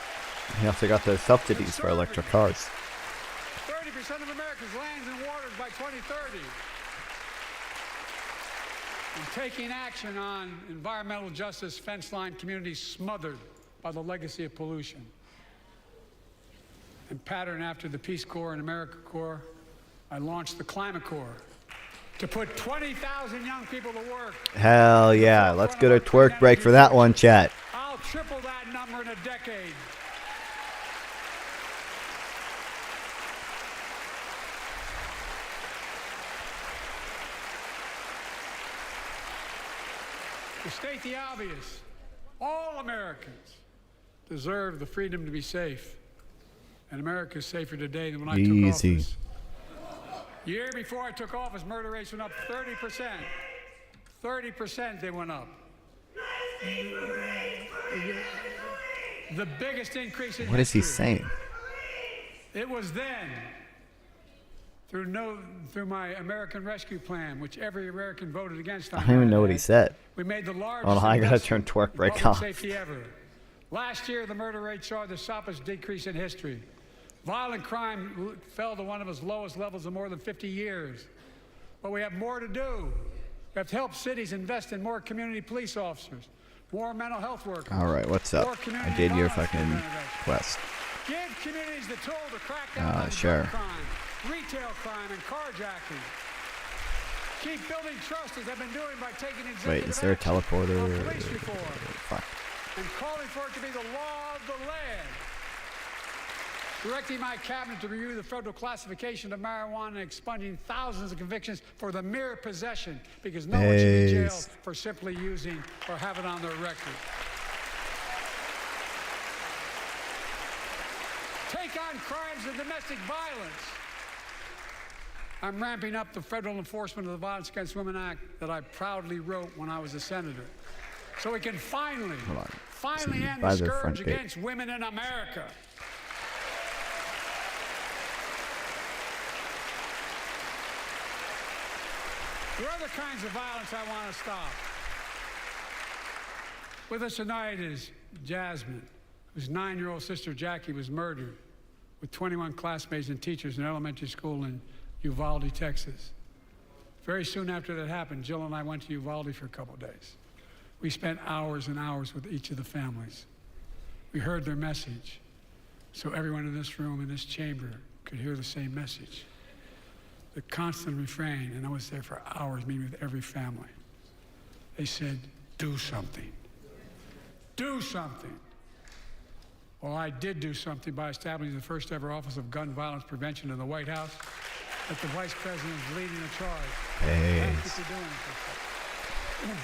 He also got the subsidies for electric cars. 30% of America's lands and waters by 2030. And taking action on environmental justice, fence line communities smothered by the legacy of pollution. And pattern after the Peace Corps and AmeriCorps, I launched the Climate Corps to put 20,000 young people to work. Hell yeah. Let's get a twerk break for that one, chat. I'll triple that number in a decade. To state the obvious, all Americans deserve the freedom to be safe. And America is safer today than when I took office. Year before I took office, murder rates went up 30%. 30% they went up. The biggest increase in What is he history. saying? It was then, through my American Rescue Plan, which every American voted against. I don't even know what he said. We made the largest Hold on, I gotta turn investment twerk in break public off. safety ever. Last year, the murder rate saw the sharpest decrease in history. Violent crime fell to one of its lowest levels in more than 50 years. But we have more to do. We have to help cities invest in more community police officers, more mental health workers. All right, what's up? I did your fucking quest. Give communities the tool to crack down on Sure. drug crime, retail crime, and carjacking. Keep building trust as they've been doing by taking executive Wait, is there a action teleporter? on police reform Fuck. and calling for it to be the law of the land. Directing my cabinet to review the federal classification of marijuana and expunging thousands of convictions for the mere possession, because no one should be jailed for simply using or have it on their record. Take on crimes of domestic violence. I'm ramping up the federal enforcement of the Violence Against Women Act that I proudly wrote when I was a senator, so we can finally end the scourge against women in America. There are other kinds of violence I want to stop. With us tonight is Jasmine, whose 9-year-old sister Jackie was murdered with 21 classmates and teachers in an elementary school in Uvalde, Texas. Very soon after that happened, Jill and I went to Uvalde for a couple of days. We spent hours and hours with each of the families. We heard their message, so everyone in this room, in this chamber, could hear the same message. The constant refrain, and I was there for hours meeting with every family. They said, do something. Do something. Well, I did do something by establishing the first ever Office of Gun Violence Prevention in the White House, that the Vice President is leading the charge. Thank you for doing it.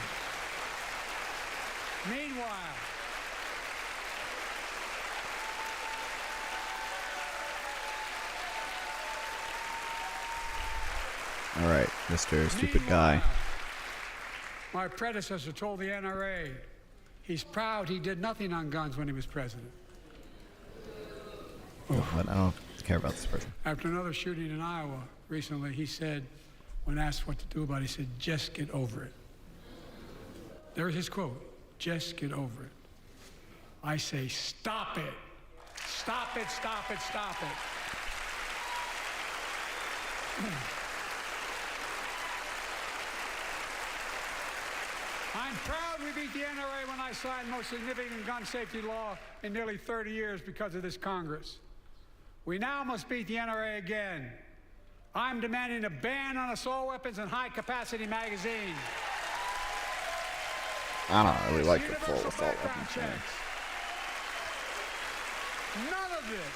Meanwhile, All right, Mr. Stupid Guy. my predecessor told the NRA he's proud he did nothing on guns when he was president. But I don't care about this person. After another shooting in Iowa recently, he said, when asked what to do about it, he said, just get over it. There's his quote, just get over it. I say, stop it. Stop it, stop it, stop it. I'm proud we beat the NRA when I signed the most significant gun safety law in nearly 30 years because of this Congress. We now must beat the NRA again. I'm demanding a ban on assault weapons and high-capacity magazines. I don't really like the full assault weapon thing. None of this.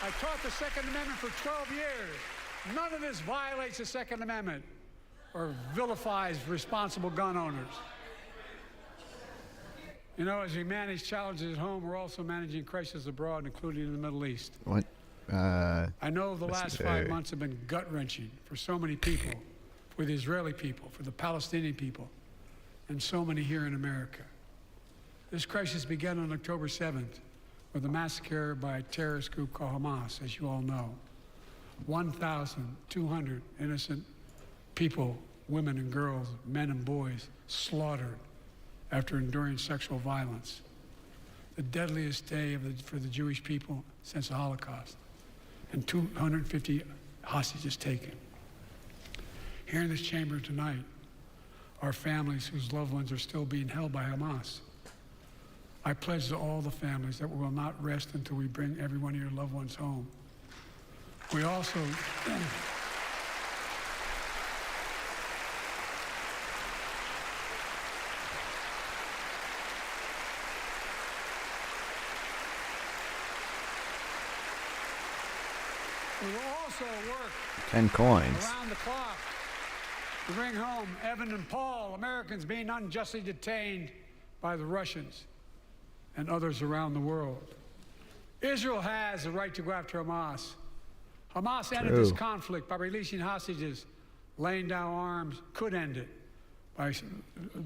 I taught the Second Amendment for 12 years. None of this violates the Second Amendment or vilifies responsible gun owners. You know, as we manage challenges at home, we're also managing crises abroad, including in the Middle East. What? I know the last 5 months have been gut-wrenching for so many people, for the Israeli people, for the Palestinian people, and so many here in America. This crisis began on October 7th with a massacre by a terrorist group called Hamas, as you all know. 1,200 innocent people, women and girls, men and boys, slaughtered after enduring sexual violence. The deadliest day for the Jewish people since the Holocaust. And 250 hostages taken. Here in this chamber tonight are families whose loved ones are still being held by Hamas. I pledge to all the families that we will not rest until we bring every one of your loved ones home. We also work 10 coins. around the clock to bring home Evan and Paul, Americans being unjustly detained by the Russians and others around the world. Israel has the right to go after Hamas. Hamas ended this conflict by releasing hostages, laying down arms, could end it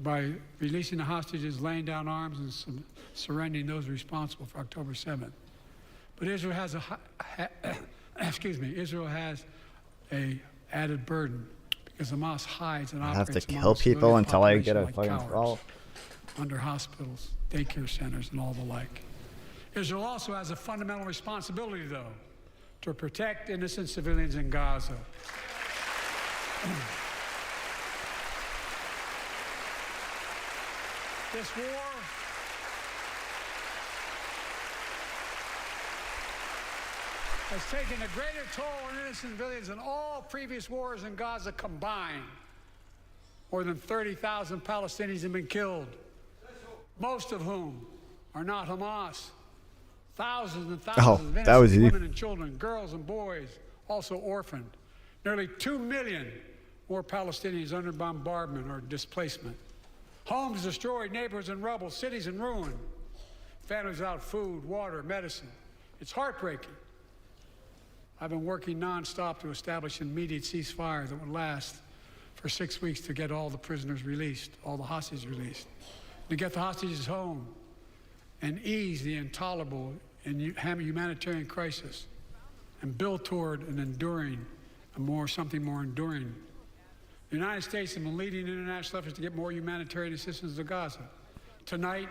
by releasing the hostages, laying down arms, and surrendering those responsible for October 7th. But Israel has Israel has a added burden because Hamas hides and I have operates to kill people until I get a like fucking cowards call. under hospitals, daycare centers, and all the like. Israel also has a fundamental responsibility, though, to protect innocent civilians in Gaza. This war has taken a greater toll on innocent civilians than all previous wars in Gaza combined. More than 30,000 Palestinians have been killed, most of whom are not Hamas. Thousands and thousands of innocent women and children, girls and boys, also orphaned. Nearly 2 million more Palestinians under bombardment or displacement. Homes destroyed, neighborhoods in rubble, cities in ruin. Families without food, water, medicine. It's heartbreaking. I've been working nonstop to establish an immediate ceasefire that would last for 6 weeks to get all the prisoners released, all the hostages released, to get the hostages home and ease the intolerable and humanitarian crisis and build toward an enduring, something more enduring. The United States has been leading international efforts to get more humanitarian assistance to Gaza. Tonight,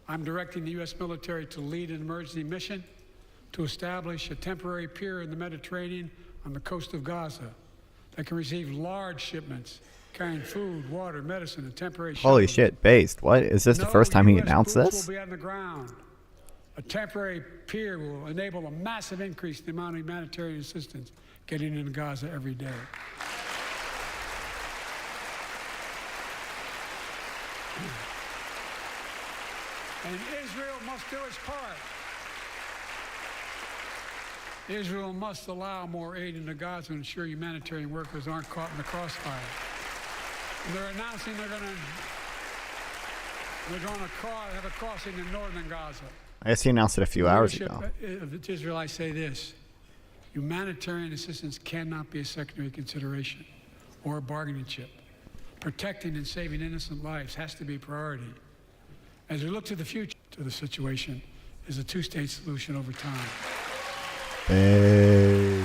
I'm directing the U.S. military to lead an emergency mission to establish a temporary pier in the Mediterranean on the coast of Gaza that can receive large shipments carrying food, water, medicine, and temporary shelter. Holy shit, based. What? Is this the first time he announced this? Will be on the ground. A temporary pier will enable a massive increase in the amount of humanitarian assistance getting into Gaza every day. And Israel must do its part. Israel must allow more aid into Gaza to ensure humanitarian workers aren't caught in the crossfire. And they're announcing they're going to have a crossing in northern Gaza. I guess he announced it a few hours ago. Of Israel, I say this. Humanitarian assistance cannot be a secondary consideration or a bargaining chip. Protecting and saving innocent lives has to be a priority. As we look to the future to the situation is a two-state solution over time. Base.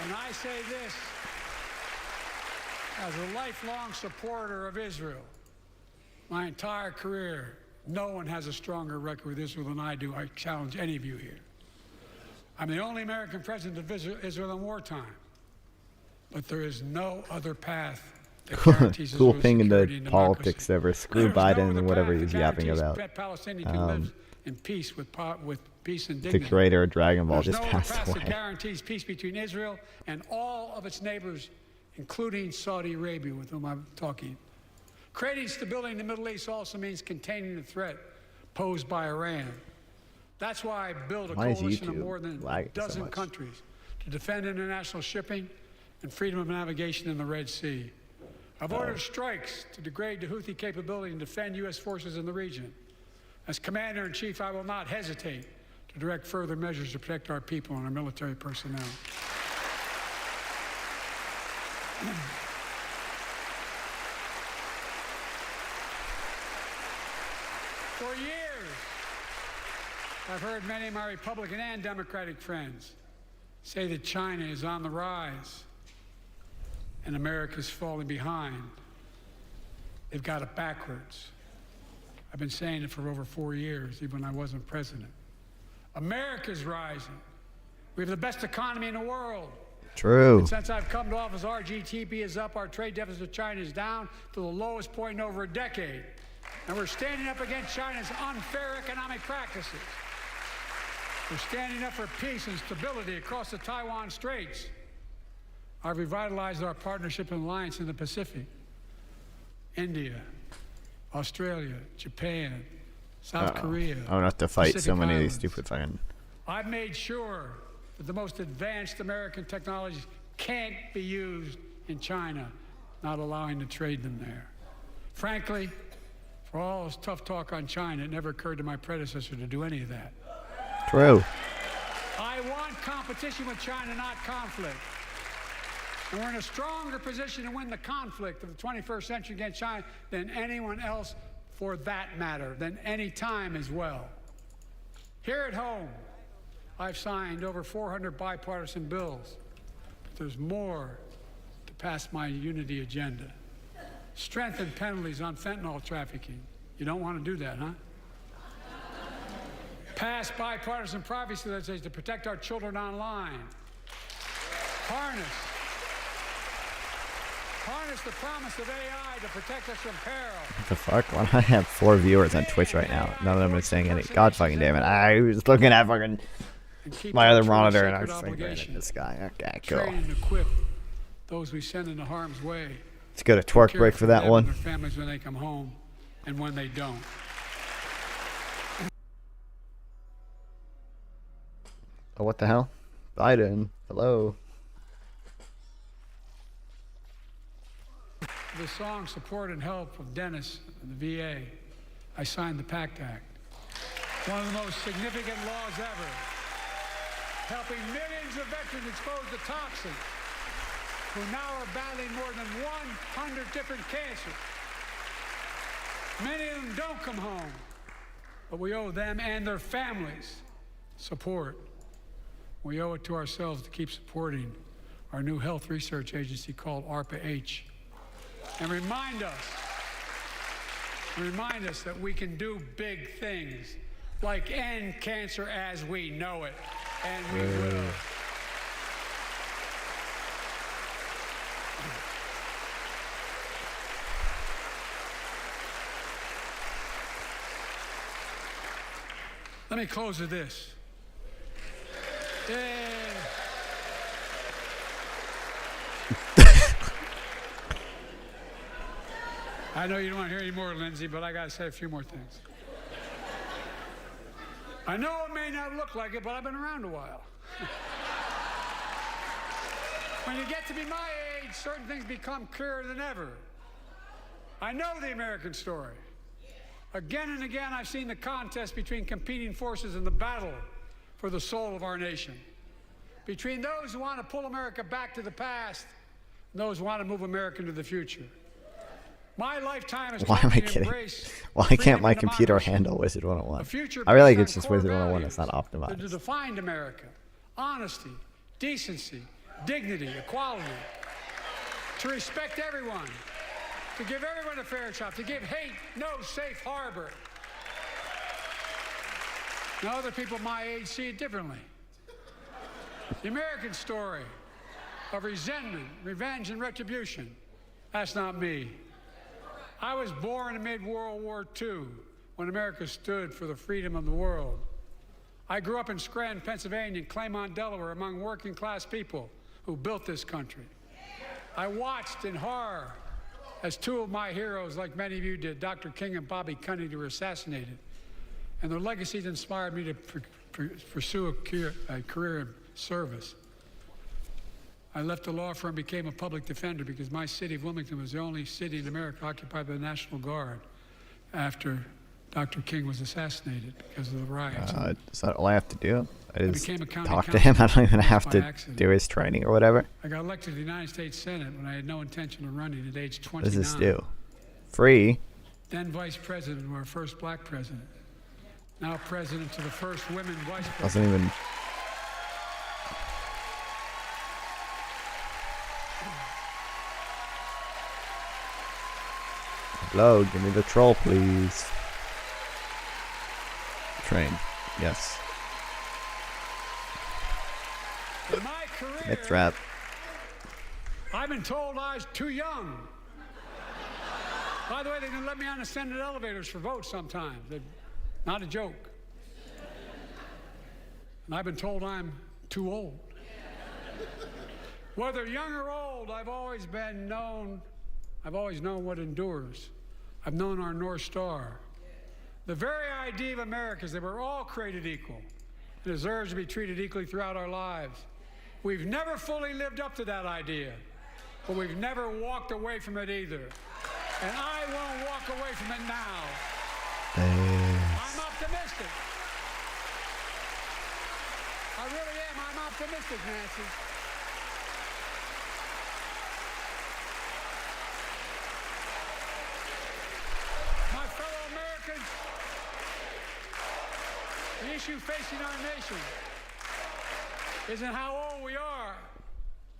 And I say this as a lifelong supporter of Israel. My entire career, no one has a stronger record with Israel than I do. I challenge any of you here. I'm the only American president to visit Israel in wartime. But there is no other path that guarantees Cool Israel's thing in security and the democracy. politics ever. Screw There's no Biden other and whatever path he's that yapping guarantees about. Palestinians can live in peace with peace and The dignity. creator of Dragon Ball There's just no other passed path that away. guarantees peace between Israel and all of its neighbors, including Saudi Arabia, with whom I'm talking. Creating stability in the Middle East also means containing the threat posed by Iran. That's why I built a Why is coalition of YouTube more than a lagging so dozen much? countries to defend international shipping and freedom of navigation in the Red Sea. I've ordered strikes to degrade the Houthi capability and defend U.S. forces in the region. As Commander-in-Chief, I will not hesitate to direct further measures to protect our people and our military personnel. For years, I've heard many of my Republican and Democratic friends say that China is on the rise and America's falling behind. They've got it backwards. I've been saying it for over 4 years, even when I wasn't president. America's rising. We have the best economy in the world. True. And since I've come to office, our GDP is up, our trade deficit with China is down to the lowest point in over a decade. And we're standing up against China's unfair economic practices. We're standing up for peace and stability across the Taiwan Straits. I've revitalized our partnership and alliance in the Pacific. India, Australia, Japan, South Korea. I don't have to fight Pacific so many Islands. of these stupid fucking. I've made sure that the most advanced American technologies can't be used in China, not allowing to trade them there. Frankly, for all this tough talk on China, it never occurred to my predecessor to do any of that. True. I want competition with China, not conflict. And we're in a stronger position to win the conflict of the 21st century against China than anyone else, for that matter, than any time as well. Here at home, I've signed over 400 bipartisan bills, but there's more to pass my unity agenda. Strengthen penalties on fentanyl trafficking. You don't want to do that, huh? Pass bipartisan privacy legislation to protect our children online. Harness the promise of AI to protect us from peril. What the fuck? Why do I have 4 viewers on Twitch right now? None of them are saying any. God fucking damn it. I was looking at fucking my other monitor and I was thinking at this guy. Okay, cool. Train and equip those we send into harm's way. Let's go to twerk break for that them one. and their families when they come home and when they don't. Oh, what the hell? Biden. Hello. The song Support and Help of Dennis and the VA, I signed the PACT Act. One of the most significant laws ever, helping millions of veterans exposed to toxins who now are battling more than 100 different cancers. Many of them don't come home, but we owe them and their families support. We owe it to ourselves to keep supporting our new health research agency called ARPA-H. And remind us that we can do big things, like end cancer as we know it, and we will. Let me close with this. Yay. I know you don't want to hear any more, Lindsay, but I got to say a few more things. I know it may not look like it, but I've been around a while. When you get to be my age, certain things become clearer than ever. I know the American story. Again and again, I've seen the contest between competing forces in the battle for the soul of our nation. Between those who want to pull America back to the past and those who want to move America into the future. My lifetime is Why am I kidding? Why can't my computer handle Wizard 101? I really think it's just Wizard 101. It's not that optimized. defined America: honesty, decency, dignity, equality. To respect everyone, to give everyone a fair shot, to give hate no safe harbor. Now, other people my age see it differently. The American story of resentment, revenge, and retribution. That's not me. I was born amid World War II when America stood for the freedom of the world. I grew up in Scranton, Pennsylvania, and Claymont, Delaware, among working class people who built this country. I watched in horror as two of my heroes, like many of you did, Dr. King and Bobby Kennedy, were assassinated. And their legacies inspired me to pursue a career in service. I left the law firm, became a public defender because my city of Wilmington was the only city in America occupied by the National Guard after Dr. King was assassinated because of the riots. Is that all I have to do? I just became a county talk to him. I don't even have by to accident. do his training or whatever. I got elected to the United States Senate when I had no intention of running at age 29. What does this do? Free? Then vice president, or our first black president. Now president to the first women vice president. Doesn't even. Hello, give me the troll, please. Train. Yes. In my career, Myth trap. I've been told I was too young. By the way, they didn't let me on the Senate elevators for votes sometimes. Not a joke. And I've been told I'm too old. Whether young or old, I've always known what endures. I've known our North Star. The very idea of America is that we're all created equal and deserves to be treated equally throughout our lives. We've never fully lived up to that idea, but we've never walked away from it either. And I won't walk away from it now. I'm optimistic. I really am. I'm optimistic, Nancy. My fellow Americans, the issue facing our nation isn't how old we are.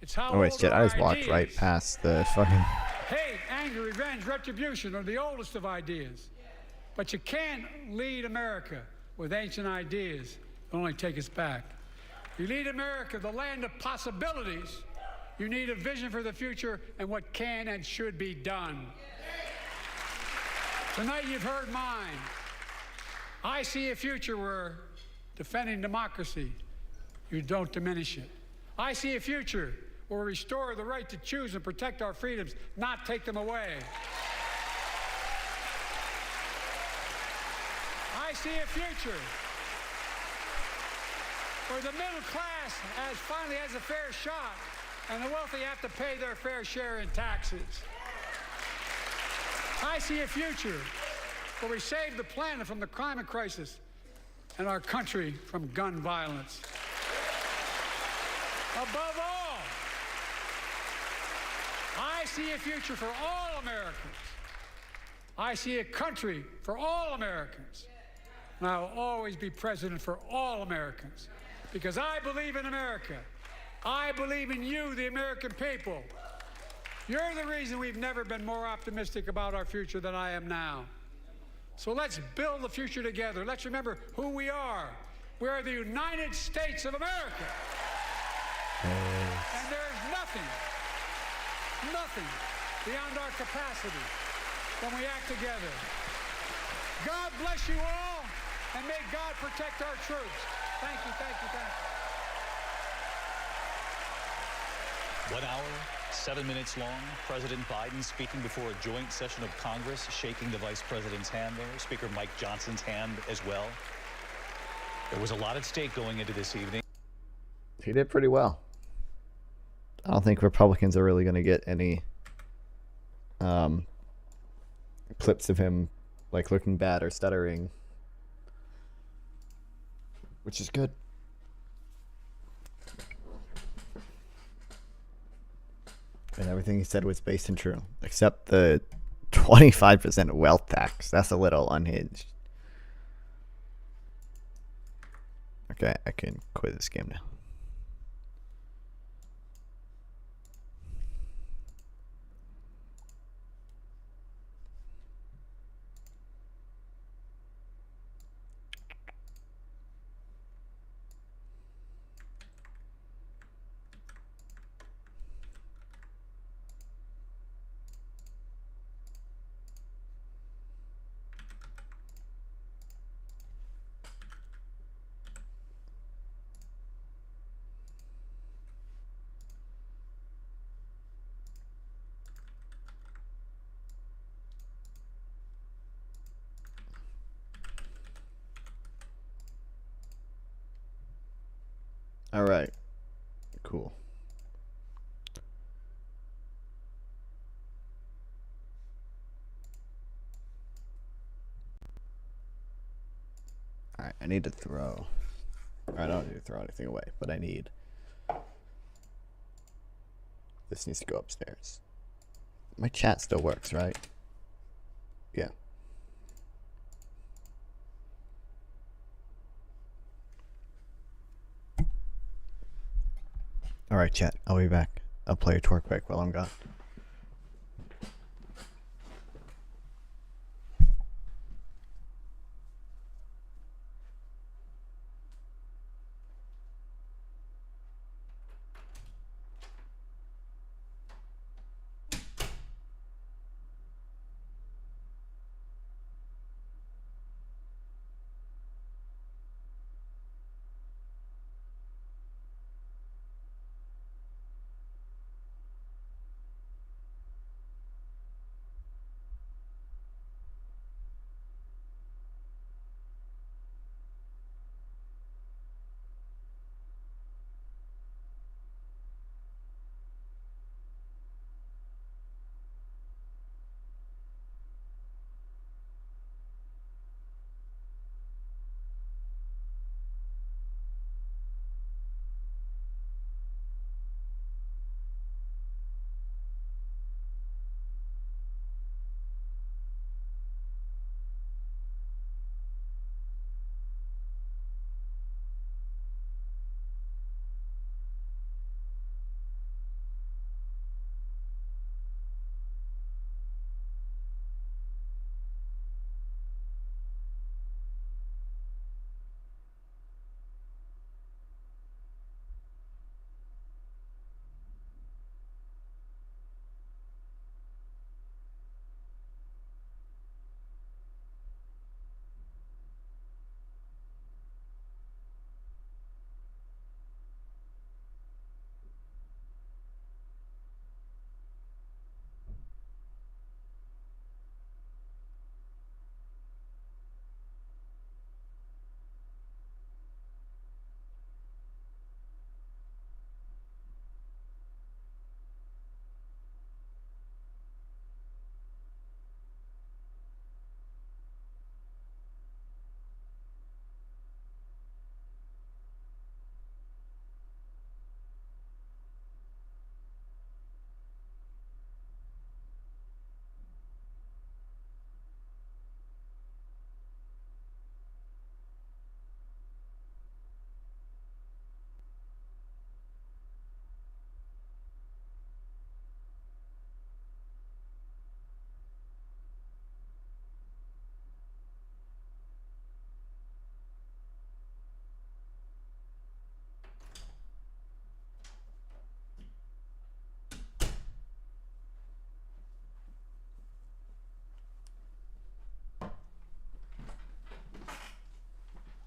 It's how Oh wait, old shit! I our just walked ideas. right past the fucking. Hate, anger, revenge, retribution are the oldest of ideas. But you can't lead America with ancient ideas that only take us back. You lead America, the land of possibilities. You need a vision for the future and what can and should be done. Tonight you've heard mine. I see a future where defending democracy, you don't diminish it. I see a future where we restore the right to choose and protect our freedoms, not take them away. I see a future where the middle class finally has a fair shot and the wealthy have to pay their fair share in taxes. I see a future where we save the planet from the climate crisis and our country from gun violence. Above all, I see a future for all Americans. I see a country for all Americans. And I will always be president for all Americans because I believe in America. I believe in you, the American people. You're the reason we've never been more optimistic about our future than I am now. So let's build the future together. Let's remember who we are. We are the United States of America. And there is nothing beyond our capacity when we act together. God bless you all, and may God protect our troops. Thank you, thank you, thank you. 1 hour, 7 minutes long. President Biden speaking before a joint session of Congress, shaking the vice president's hand there. Speaker Mike Johnson's hand as well. There was a lot at stake going into this evening. He did pretty well. I don't think Republicans are really going to get any clips of him like looking bad or stuttering, which is good. And everything he said was based in true, except the 25% wealth tax. That's a little unhinged. Okay, I can quit this game now. All right. Cool. All right, I need to throw. I don't need to throw anything away, but I need. This needs to go upstairs. My chat still works, right? Yeah. All right, chat. I'll be back. I'll play a tour quick while I'm gone.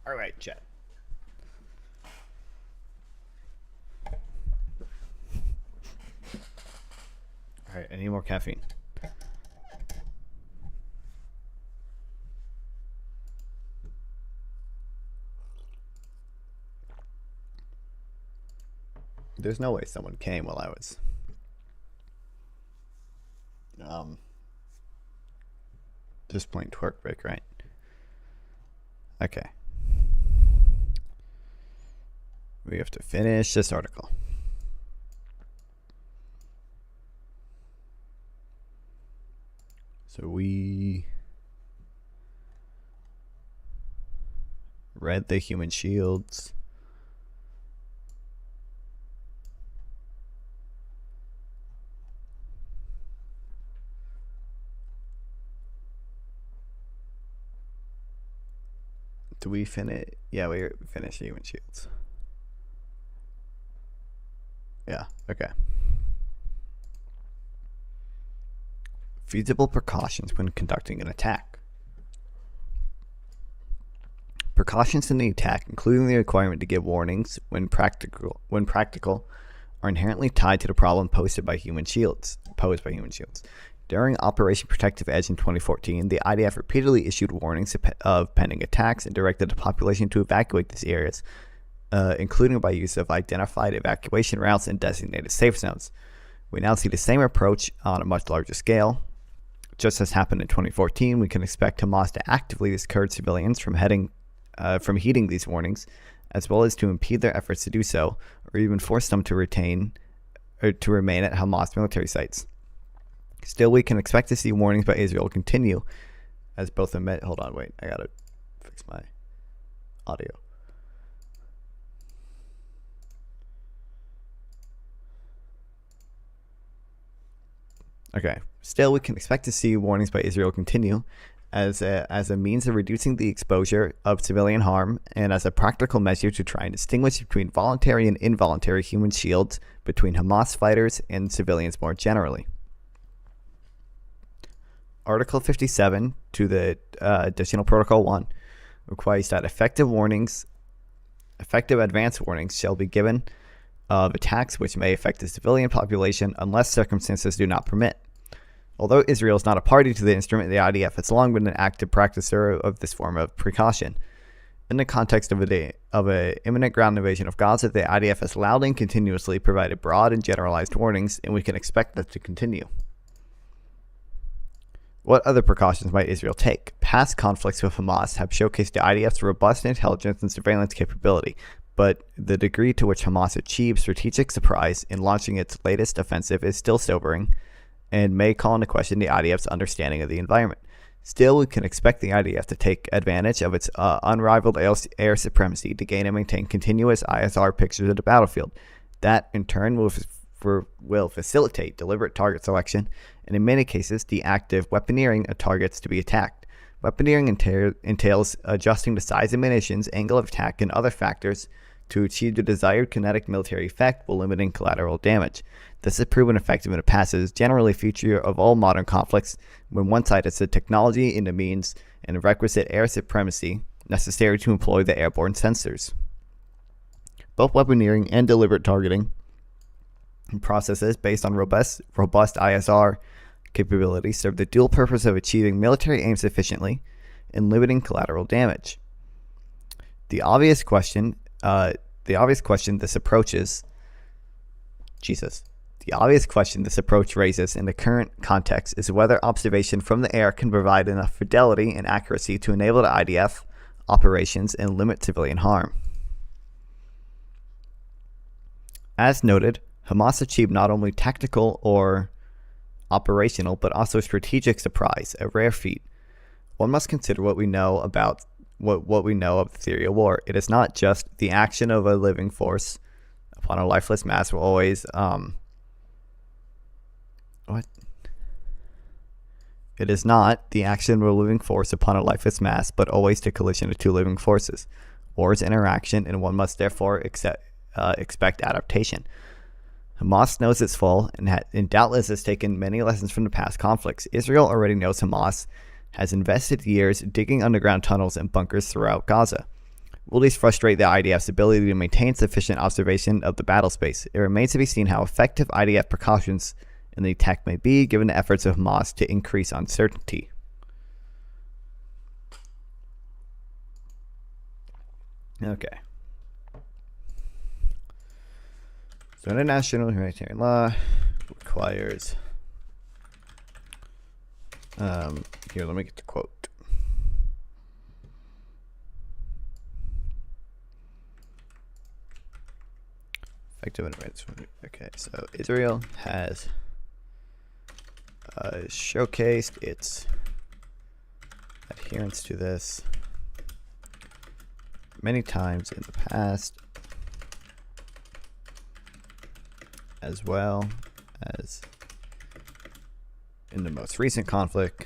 All right, chat. All right, I need more caffeine. There's no way someone came while I was just playing twerk break, right? Okay. We have to finish this article. So we read the human shields. Do we finish? Yeah, we finished human shields. Yeah, okay. Feasible precautions when conducting an attack. Precautions in the attack, including the requirement to give warnings when practical, are inherently tied to the problem posed by human shields. During Operation Protective Edge in 2014, the IDF repeatedly issued warnings of pending attacks and directed the population to evacuate these areas including by use of identified evacuation routes and designated safe zones. We now see the same approach on a much larger scale. Just as happened in 2014, we can expect Hamas to actively discourage civilians from heeding these warnings, as well as to impede their efforts to do so, or even force them to remain at Hamas military sites. Still, we can expect to see warnings by Israel continue, as both hold on, wait, I gotta fix my audio. Okay. Still, we can expect to see warnings by Israel continue as a means of reducing the exposure of civilian harm and as a practical measure to try and distinguish between voluntary and involuntary human shields between Hamas fighters and civilians more generally. Article 57 to the Additional Protocol 1 requires that effective advance warnings shall be given of attacks which may affect the civilian population unless circumstances do not permit. Although Israel is not a party to the instrument, the IDF has long been an active practicer of this form of precaution. In the context of an imminent ground invasion of Gaza, the IDF has loudly and continuously provided broad and generalized warnings, and we can expect that to continue. What other precautions might Israel take? Past conflicts with Hamas have showcased the IDF's robust intelligence and surveillance capability, but the degree to which Hamas achieved strategic surprise in launching its latest offensive is still sobering, and may call into question the IDF's understanding of the environment. Still, we can expect the IDF to take advantage of its unrivaled air supremacy to gain and maintain continuous ISR pictures of the battlefield. That, in turn, will facilitate deliberate target selection, and in many cases, the active weaponeering of targets to be attacked. Weaponeering entails adjusting the size of munitions, angle of attack, and other factors to achieve the desired kinetic military effect while limiting collateral damage. This has proven effective in the past. It is generally a feature of all modern conflicts when one side has the technology and the means and the requisite air supremacy necessary to employ the airborne sensors. Both weaponeering and deliberate targeting processes based on robust ISR capabilities serve the dual purpose of achieving military aims efficiently and limiting collateral damage. The obvious question this approach raises in the current context is whether observation from the air can provide enough fidelity and accuracy to enable the IDF operations and limit civilian harm. As noted, Hamas achieved not only tactical or operational, but also strategic surprise, a rare feat. One must consider what we know about what we know of the theory of war. It is not just the action of a living force upon a lifeless mass will always It is not the action of a living force upon a lifeless mass, but always the collision of two living forces. War is interaction, and one must therefore expect adaptation. Hamas knows its fall and doubtless has taken many lessons from the past conflicts. Israel already knows Hamas has invested years digging underground tunnels and bunkers throughout Gaza. Will these frustrate the IDF's ability to maintain sufficient observation of the battle space? It remains to be seen how effective IDF precautions in the attack may be, given the efforts of Hamas to increase uncertainty. Okay. So international humanitarian law requires here, let me get the quote. Effective advance. Okay, so Israel has showcased its adherence to this many times in the past, as well as in the most recent conflict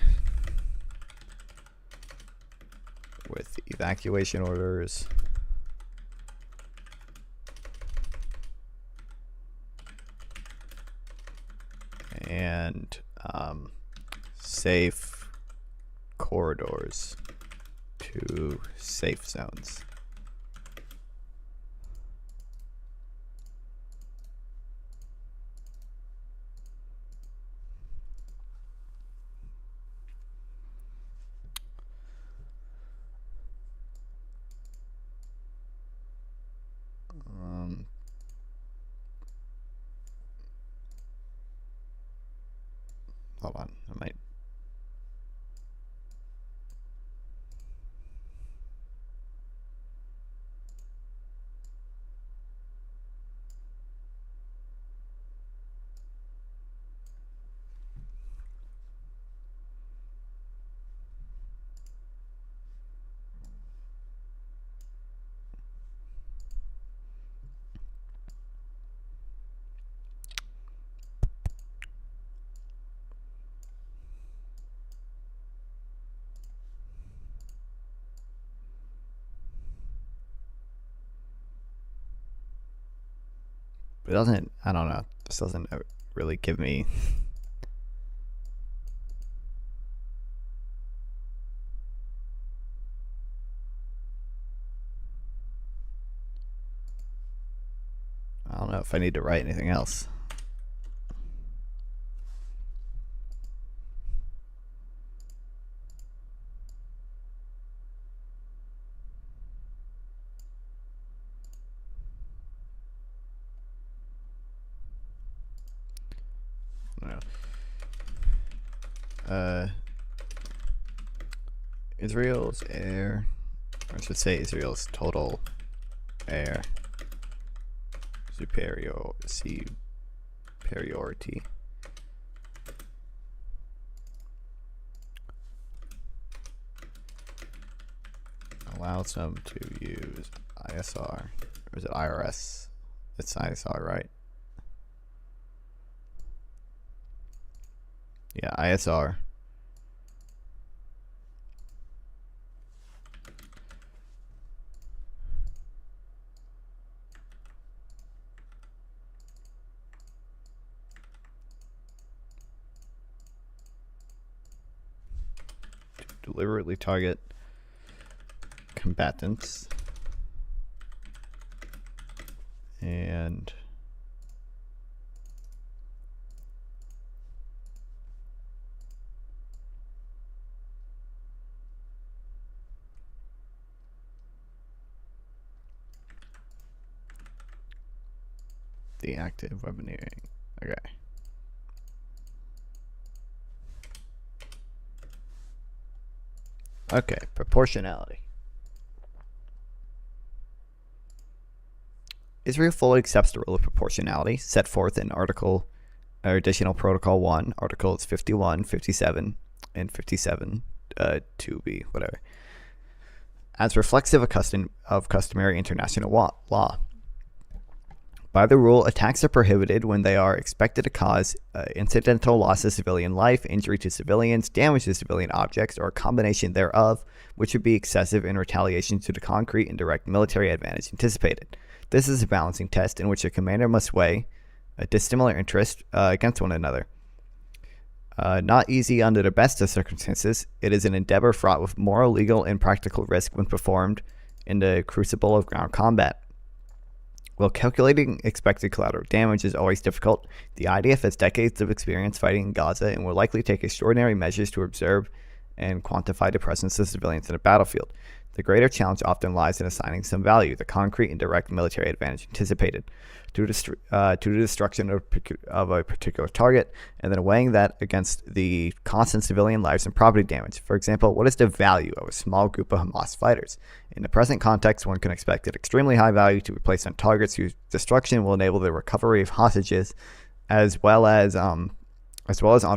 with evacuation orders and safe corridors to safe zones. Hold on, I might. It doesn't, I don't know, this doesn't really give me I don't know if I need to write anything else. Israel's air, or I should say Israel's total air superiority allows them to use ISR, or is it IRS? It's ISR, right? Yeah, ISR. To deliberately target combatants and the active weaponeering. Okay. Okay, proportionality. Israel fully accepts the rule of proportionality set forth in Additional Protocol 1, Articles 51, 57, and 57 2b, whatever, as reflexive of customary international law. By the rule, attacks are prohibited when they are expected to cause incidental loss of civilian life, injury to civilians, damage to civilian objects, or a combination thereof, which would be excessive in retaliation to the concrete and direct military advantage anticipated. This is a balancing test in which a commander must weigh dissimilar interests against one another. Not easy under the best of circumstances, it is an endeavor fraught with moral, legal, and practical risk when performed in the crucible of ground combat. While calculating expected collateral damage is always difficult, the IDF has decades of experience fighting in Gaza and will likely take extraordinary measures to observe and quantify the presence of civilians in a battlefield. The greater challenge often lies in assigning some value, the concrete and direct military advantage anticipated, to the destruction of a particular target, and then weighing that against the constant civilian lives and property damage. For example, what is the value of a small group of Hamas fighters? In the present context, one can expect an extremely high value to be placed on targets whose destruction will enable the recovery of hostages, as well as on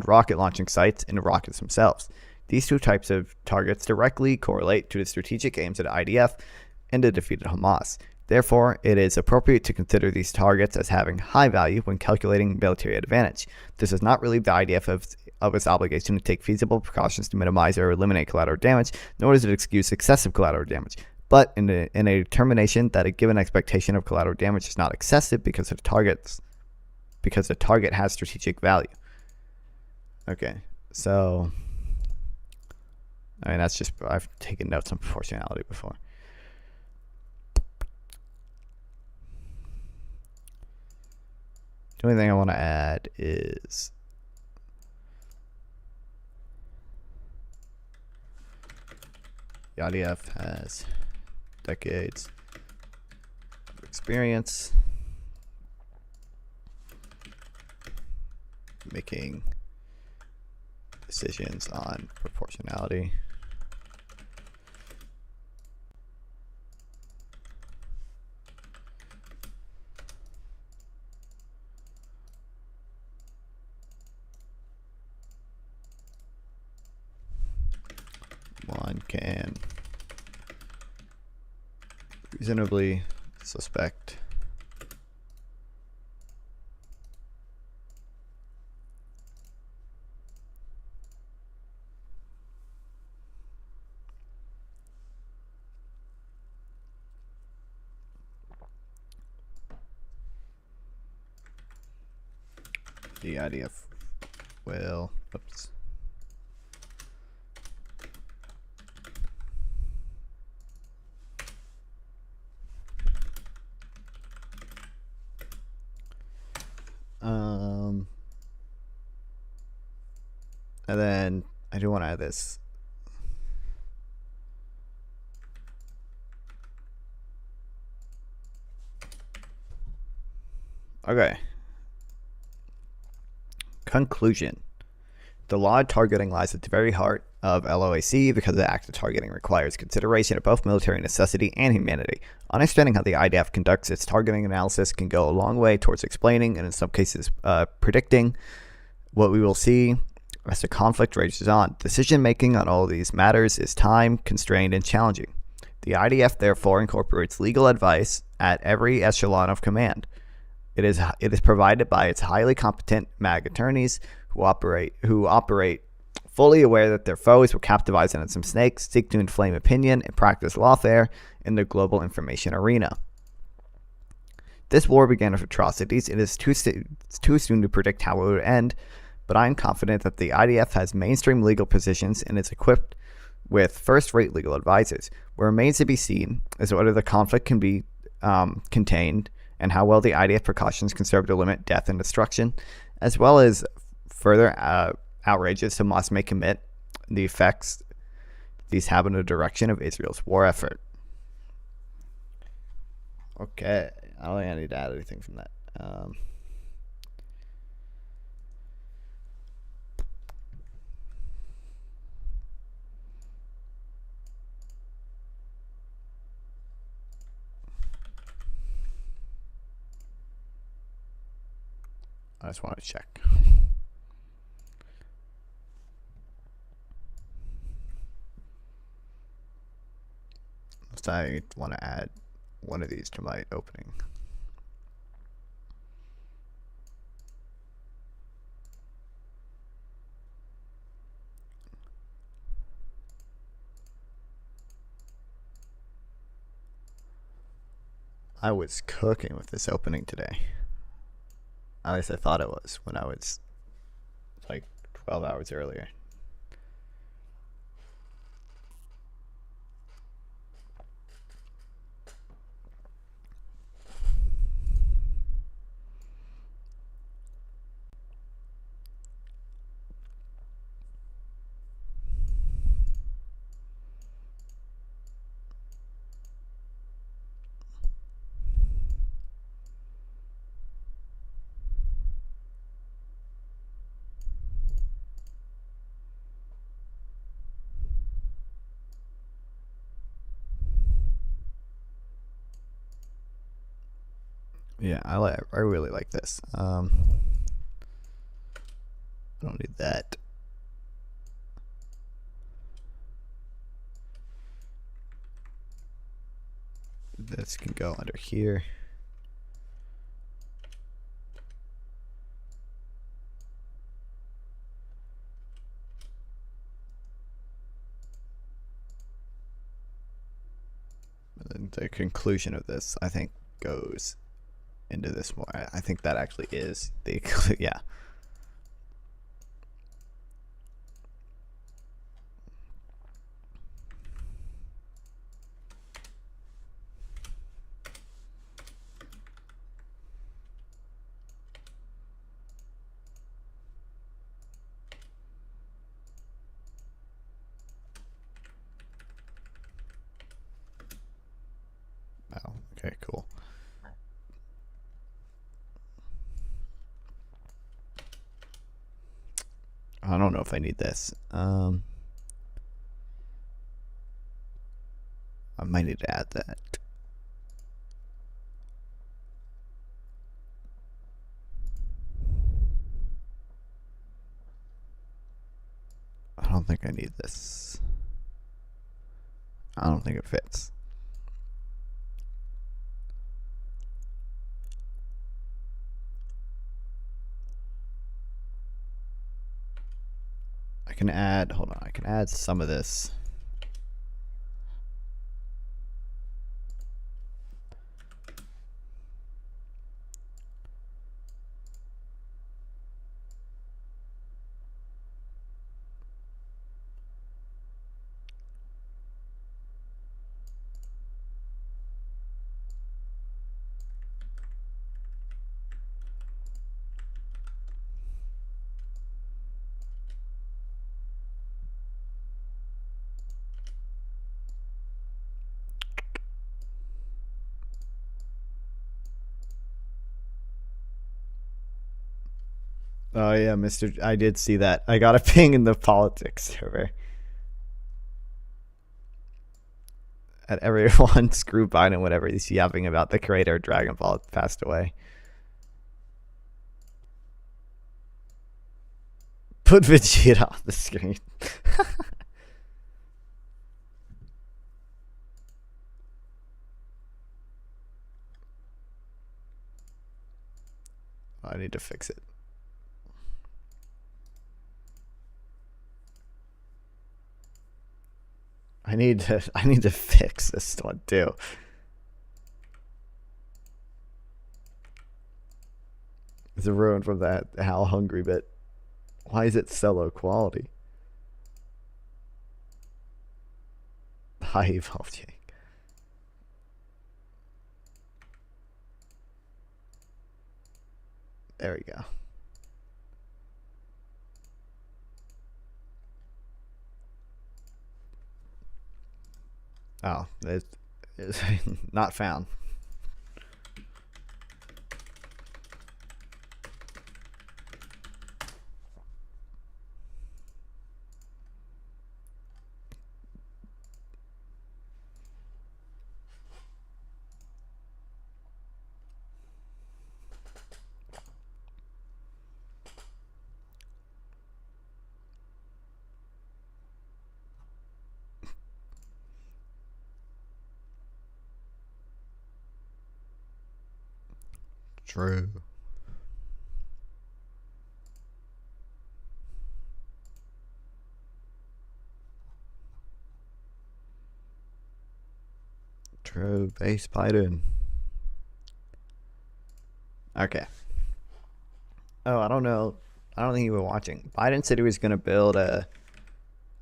rocket launching sites and the rockets themselves. These two types of targets directly correlate to the strategic aims of the IDF and the defeated Hamas. Therefore, it is appropriate to consider these targets as having high value when calculating military advantage. This does not relieve the IDF of its obligation to take feasible precautions to minimize or eliminate collateral damage, nor does it excuse excessive collateral damage. But in a determination that a given expectation of collateral damage is not excessive because the target has strategic value. Okay, so I mean that's just, I've taken notes on proportionality before. The only thing I want to add is the IDF has decades of experience making decisions on proportionality. One can reasonably suspect the IDF will, oops. And then I do want to add this. Okay. Conclusion. The law of targeting lies at the very heart of LOAC because the act of targeting requires consideration of both military necessity and humanity. Understanding how the IDF conducts its targeting analysis can go a long way towards explaining and in some cases predicting what we will see as the conflict rages on. Decision making on all of these matters is time constrained and challenging. The IDF therefore incorporates legal advice at every echelon of command. It is provided by its highly competent MAG attorneys who operate fully aware that their foes will capitalize on some snakes, seek to inflame opinion, and practice lawfare in the global information arena. This war began with atrocities. It is too soon to predict how it would end, but I am confident that the IDF has mainstream legal positions and is equipped with first-rate legal advisors. What remains to be seen is whether the conflict can be contained and how well the IDF precautions can serve to limit death and destruction, as well as further outrages Hamas may commit, the effects these have in the direction of Israel's war effort. Okay, I don't think I need to add anything from that. I just want to check. So I want to add one of these to my opening. I was cooking with this opening today. At least I thought it was when I was like 12 hours earlier. Yeah, I really like this. I don't need that. This can go under here. And then the conclusion of this, I think, goes into this more. I think that actually is the yeah. Oh, okay, cool. if I need this. I might need to add that. I don't think I need this. I don't think it fits. I can add, hold on, I can add some of this. Oh yeah, Mr. I did see that. I got a ping in the politics server. At everyone, screw Biden, whatever he's yapping about the creator of Dragon Ball passed away. Put Vegeta on the screen. I need to fix it. I need to fix this one too. It's a ruin from that How Hungry bit. Why is it so low quality? High evolving. There we go. Oh, it's not found. True. True. Base Biden. Okay. Oh, I don't know. I don't think you were watching. Biden said he was going to build a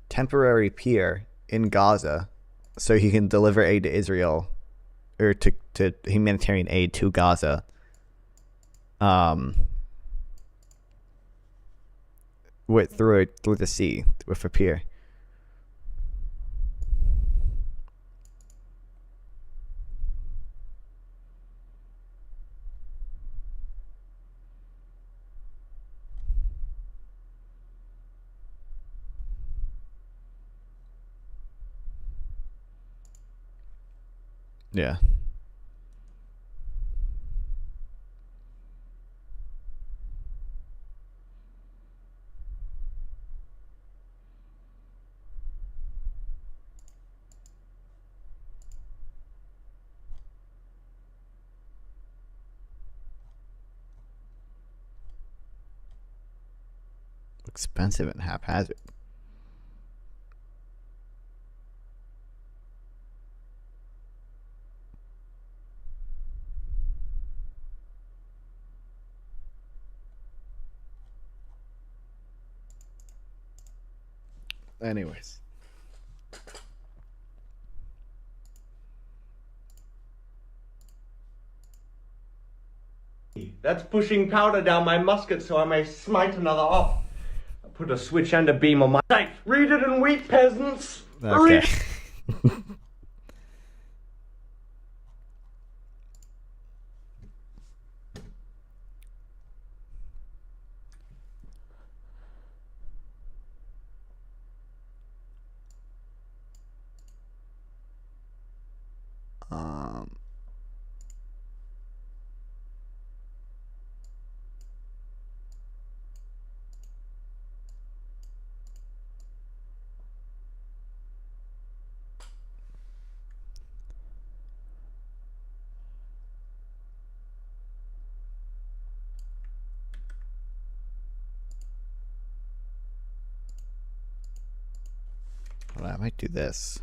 temporary pier in Gaza so he can deliver aid to Israel, or to humanitarian aid to Gaza. Through the sea with a pier. Yeah. Expensive and haphazard. Anyways. That's pushing powder down my musket so I may smite another off. I put a switch and a beam on my sight. Read it and weep, peasants. Okay. Read. Um, well, I might do this.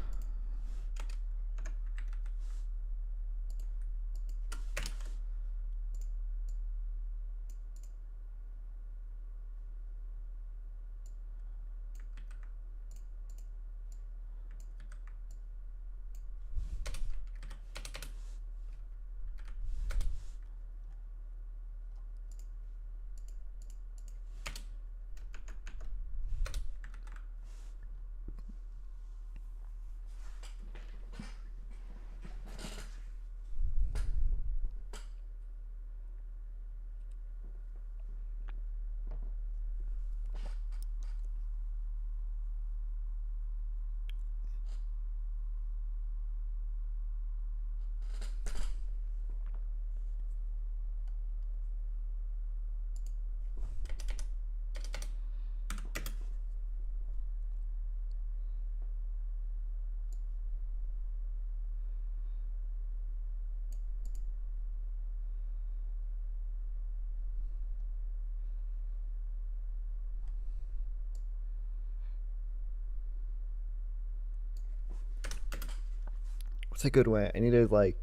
What's a good way? I need to like.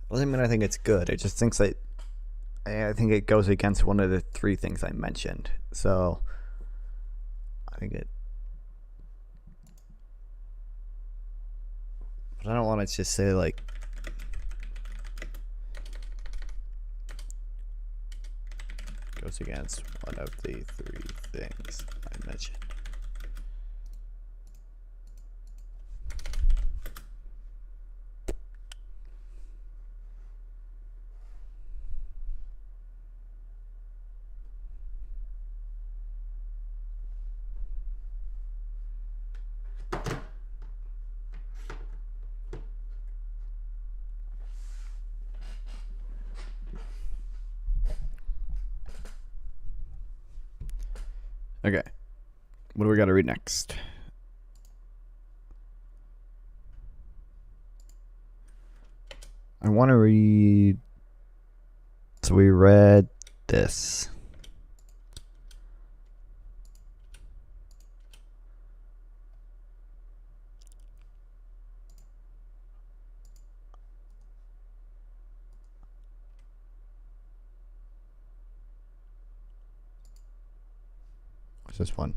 Well, I mean, I think it's good. I just think that I think it goes against one of the three things I mentioned. So I think it. But I don't want to just say like. Goes against one of the three things I mentioned. Okay. What do we got to read next? I want to read. So we read this. What's this one?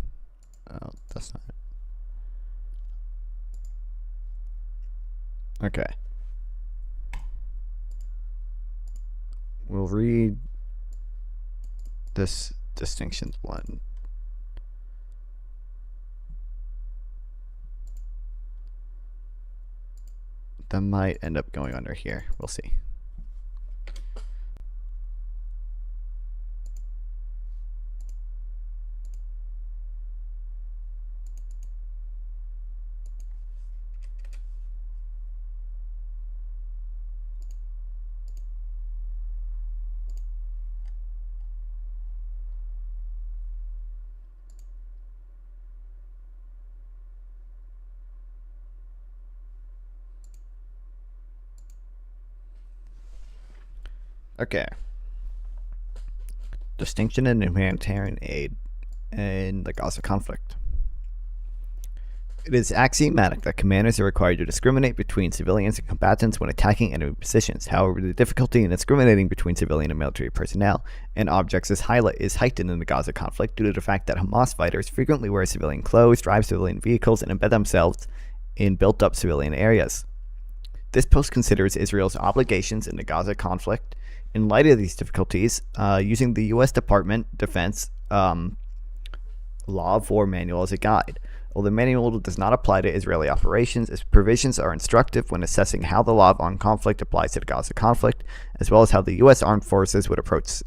Oh, that's not it. Okay. We'll read this distinctions one. That might end up going under here. We'll see. Okay. Distinction in humanitarian aid in the Gaza conflict. It is axiomatic that commanders are required to discriminate between civilians and combatants when attacking enemy positions. However, the difficulty in discriminating between civilian and military personnel and objects is heightened in the Gaza conflict due to the fact that Hamas fighters frequently wear civilian clothes, drive civilian vehicles, and embed themselves in built-up civilian areas. This post considers Israel's obligations in the Gaza conflict in light of these difficulties, using the U.S. Department of Defense Law of War Manual as a guide. Although the manual does not apply to Israeli operations, its provisions are instructive when assessing how the law of armed conflict applies to the Gaza conflict, as well as how the U.S. armed forces would approach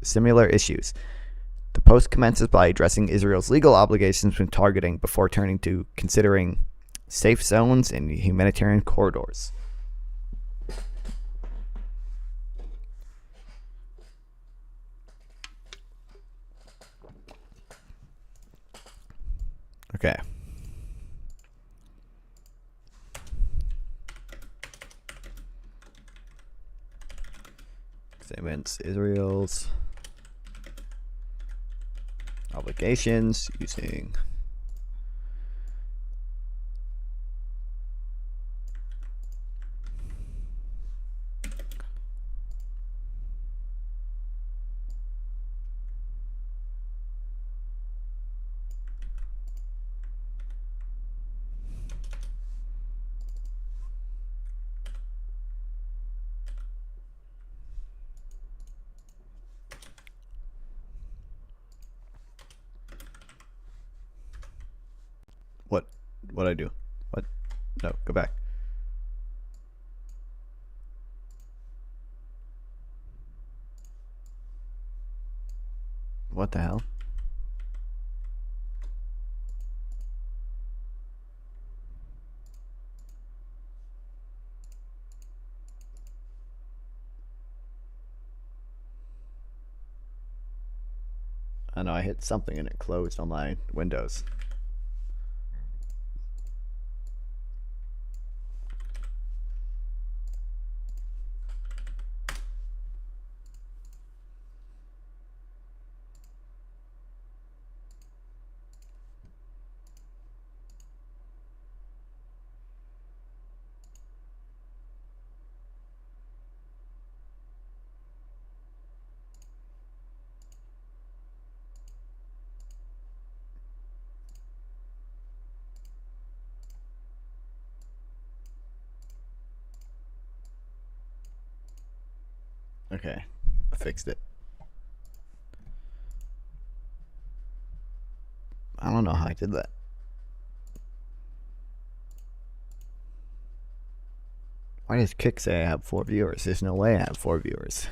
similar issues. The post commences by addressing Israel's legal obligations when targeting before turning to considering safe zones and humanitarian corridors. Okay. Examines Israel's obligations using what I do? What? No, go back. What the hell? I know I hit something and it closed on my Windows. Okay, I fixed it. I don't know how I did that. Why does Kick say I have 4 viewers? There's no way I have 4 viewers.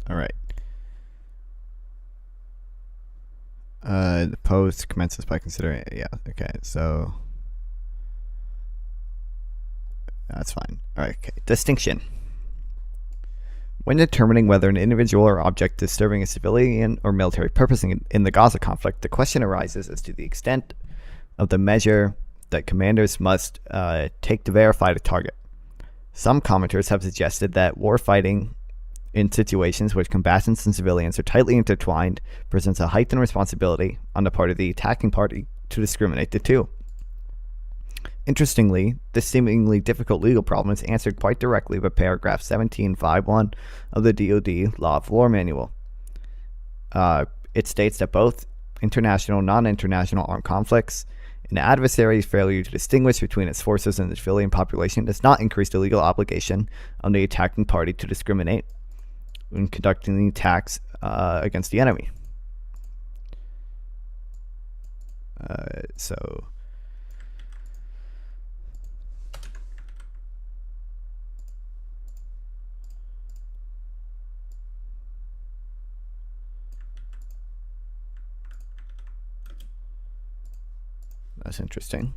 All right. The post commences by considering, yeah, okay, so that's fine. All right, okay. Distinction. When determining whether an individual or object is serving a civilian or military purpose in the Gaza conflict, the question arises as to the extent of the measure that commanders must take to verify the target. Some commenters have suggested that warfighting in situations which combatants and civilians are tightly intertwined presents a heightened responsibility on the part of the attacking party to discriminate the two. Interestingly, this seemingly difficult legal problem is answered quite directly by paragraph 17.5.1 of the DoD Law of War Manual. It states that both international and non-international armed conflicts, an adversary's failure to distinguish between its forces and the civilian population does not increase the legal obligation on the attacking party to discriminate when conducting the attacks against the enemy. So that's interesting.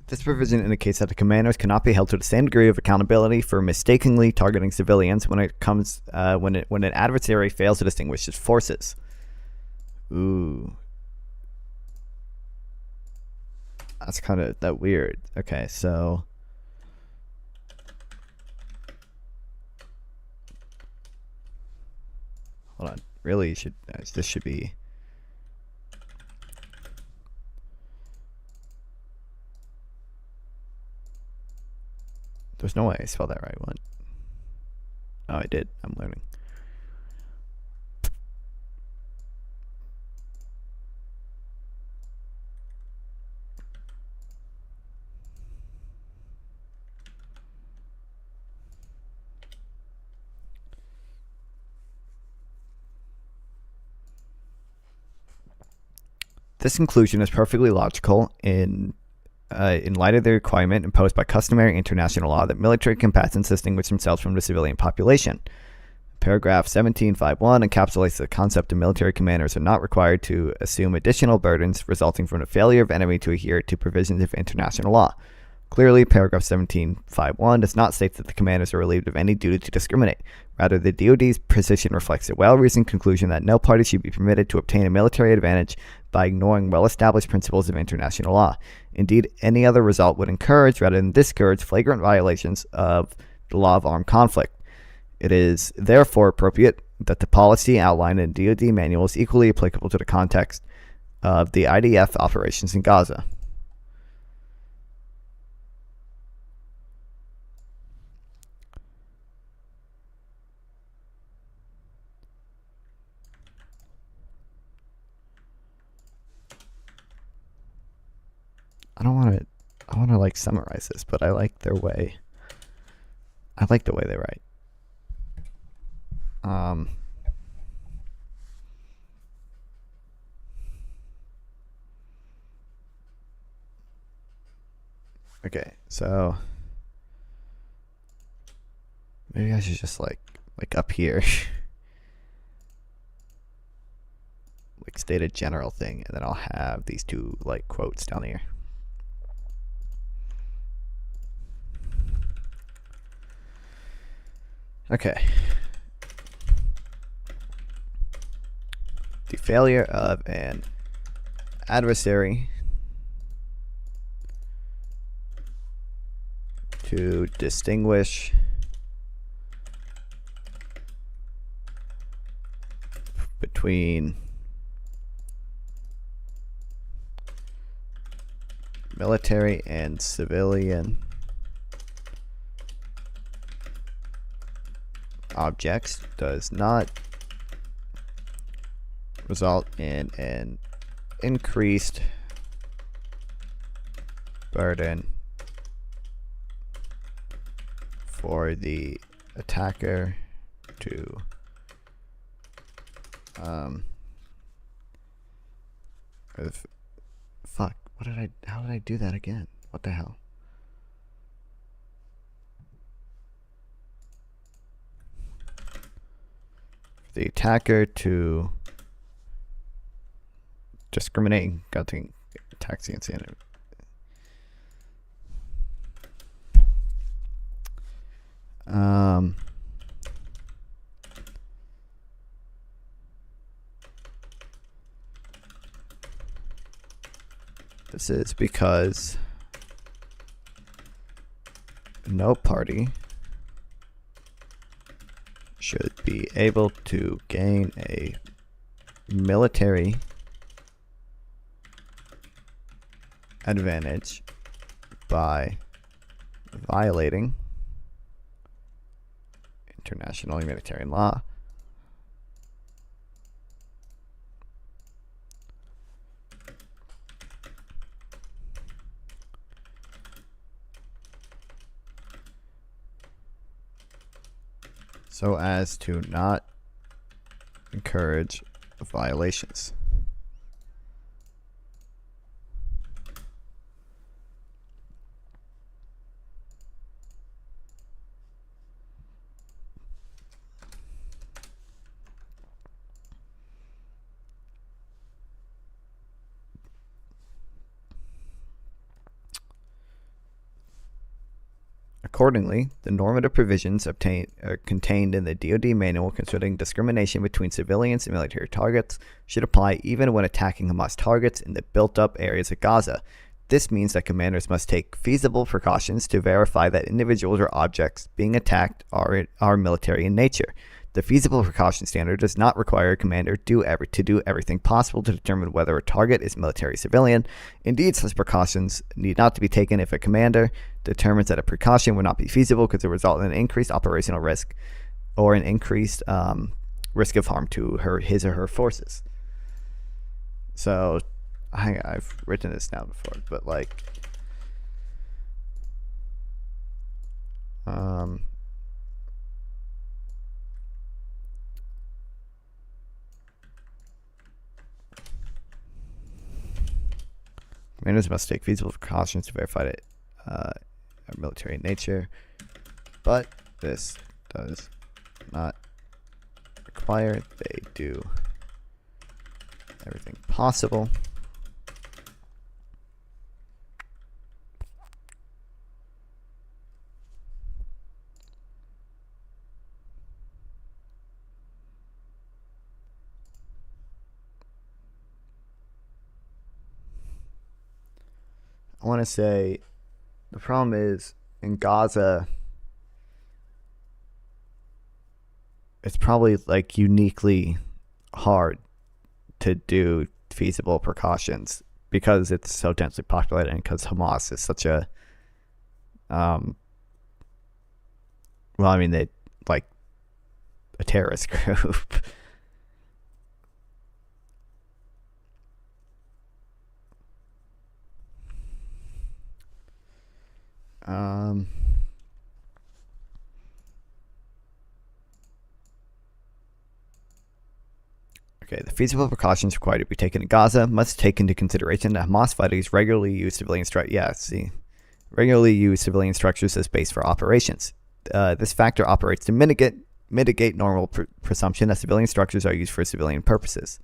This provision indicates that the commanders cannot be held to the same degree of accountability for mistakenly targeting civilians when it comes when an adversary fails to distinguish his forces. Ooh, that's kind of that weird. Okay, so hold on. Really, this should be. There's no way I spelled that right. What? Oh, I did. I'm learning. This conclusion is perfectly logical in in light of the requirement imposed by customary international law that military combatants distinguish themselves from the civilian population. Paragraph 17.5.1 encapsulates the concept that military commanders are not required to assume additional burdens resulting from the failure of enemy to adhere to provisions of international law. Clearly, paragraph 17.5.1 does not state that the commanders are relieved of any duty to discriminate. Rather, the DoD's position reflects a well-reasoned conclusion that no party should be permitted to obtain a military advantage by ignoring well-established principles of international law. Indeed, any other result would encourage rather than discourage flagrant violations of the law of armed conflict. It is therefore appropriate that the policy outlined in the DoD manual is equally applicable to the context of the IDF operations in Gaza. I want to like summarize this, but I like their way. I like the way they write. Okay, so maybe I should just like up here like state a general thing, and then I'll have these two like quotes down here. Okay. The failure of an adversary to distinguish between military and civilian objects does not result in an increased burden for the attacker to fuck, how did I do that again? What the hell? The attacker to discriminate against taxi insanity. This is because no party should be able to gain a military advantage by violating international humanitarian law, so as to not encourage violations. Accordingly, the normative provisions contained in the DoD manual concerning discrimination between civilians and military targets should apply even when attacking Hamas targets in the built-up areas of Gaza. This means that commanders must take feasible precautions to verify that individuals or objects being attacked are military in nature. The feasible precaution standard does not require a commander to do everything possible to determine whether a target is military or civilian. Indeed, such precautions need not to be taken if a commander determines that a precaution would not be feasible because it would result in an increased operational risk or an increased risk of harm to his or her forces. So, I've written this down before, but like, Commanders must take feasible precautions to verify it are military in nature, but this does not require they do everything possible I want to say the problem is in Gaza, it's probably like uniquely hard to do feasible precautions because it's so densely populated and because Hamas is such a, well, I mean, they like a terrorist group. Okay, the feasible precautions required to be taken in Gaza must take into consideration that Hamas fighters regularly use civilian regularly use civilian structures as base for operations. This factor operates to mitigate normal presumption that civilian structures are used for civilian purposes.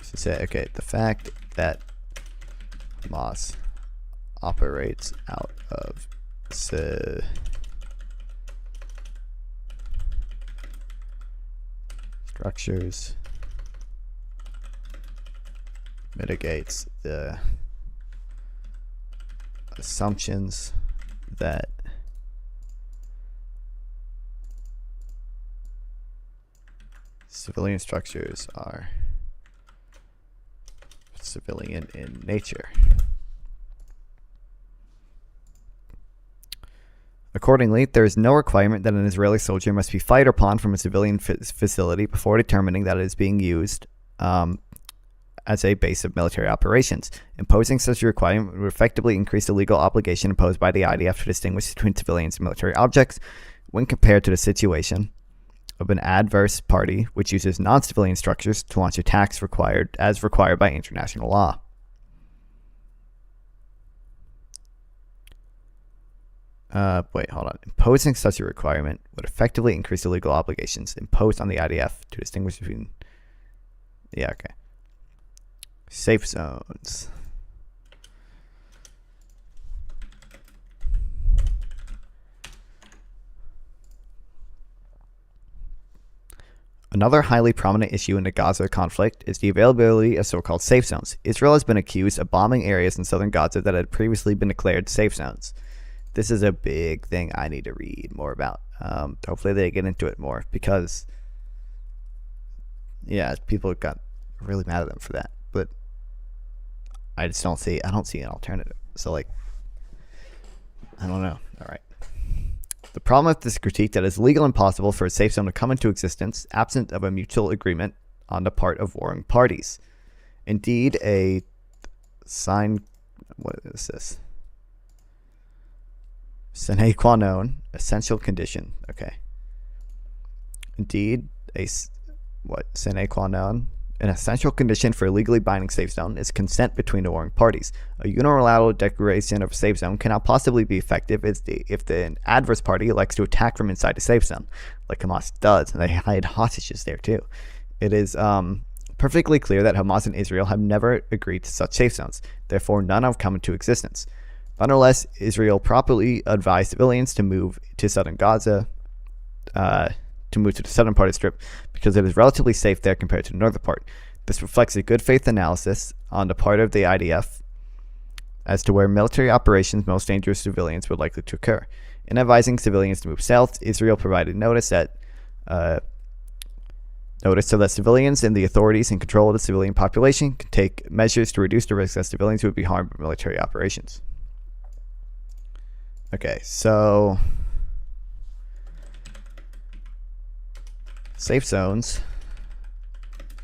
So say, okay, the fact that Hamas operates out of structures mitigates the assumptions that civilian structures are civilian in nature. Accordingly, there is no requirement that an Israeli soldier must be fired upon from a civilian facility before determining that it is being used as a base of military operations. Imposing such a requirement would effectively increase the legal obligation imposed by the IDF to distinguish between civilians and military objects when compared to the situation of an adverse party which uses non-civilian structures to launch attacks as required by international law. Wait, hold on. Imposing such a requirement would effectively increase the legal obligations imposed on the IDF to distinguish between... Yeah, okay. Safe zones. Another highly prominent issue in the Gaza conflict is the availability of so-called safe zones. Israel has been accused of bombing areas in southern Gaza that had previously been declared safe zones. This is a big thing I need to read more about. Hopefully they get into it more because, yeah, people got really mad at them for that. But I just don't see an alternative. So, like, I don't know. All right. The problem with this critique that it's legal and impossible for a safe zone to come into existence absent of a mutual agreement on the part of warring parties. Indeed, a sign... What is this? Sine qua non, essential condition. Okay. Indeed, sine qua non, an essential condition for a legally binding safe zone is consent between the warring parties. A unilateral declaration of a safe zone cannot possibly be effective if the adverse party elects to attack from inside the safe zone, like Hamas does, and they hide hostages there too. It is perfectly clear that Hamas and Israel have never agreed to such safe zones. Therefore, none have come into existence. Nonetheless, Israel properly advised civilians to move to southern Gaza, to move to the southern part of the strip, because it is relatively safe there compared to the northern part. This reflects a good faith analysis on the part of the IDF as to where military operations most dangerous to civilians would likely to occur. In advising civilians to move south, Israel provided notice so that civilians and the authorities in control of the civilian population can take measures to reduce the risk that civilians would be harmed by military operations. Okay, so safe zones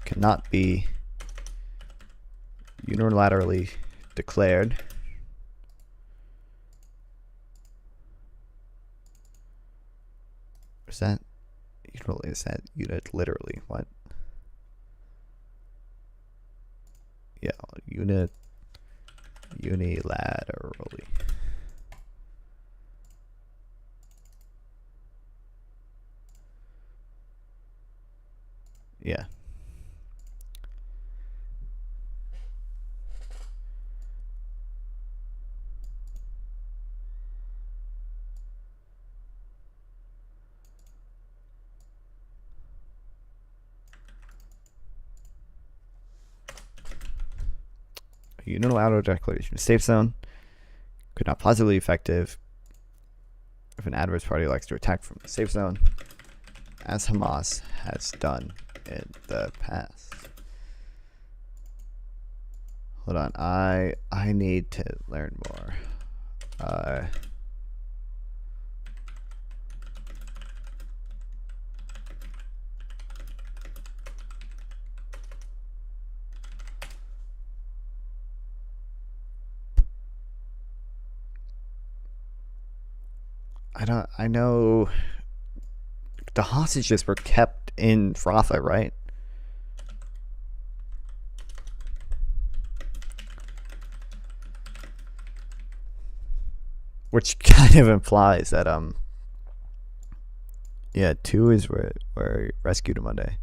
cannot be unilaterally declared is that literally what? Yeah, unilaterally. Yeah. A unilateral declaration of safe zone could not possibly be effective if an adverse party elects to attack from the safe zone, as Hamas has done in the past. Hold on, I need to learn more. I know the hostages were kept in Rafah, right? Which kind of implies that yeah, 2 is where rescued him Monday.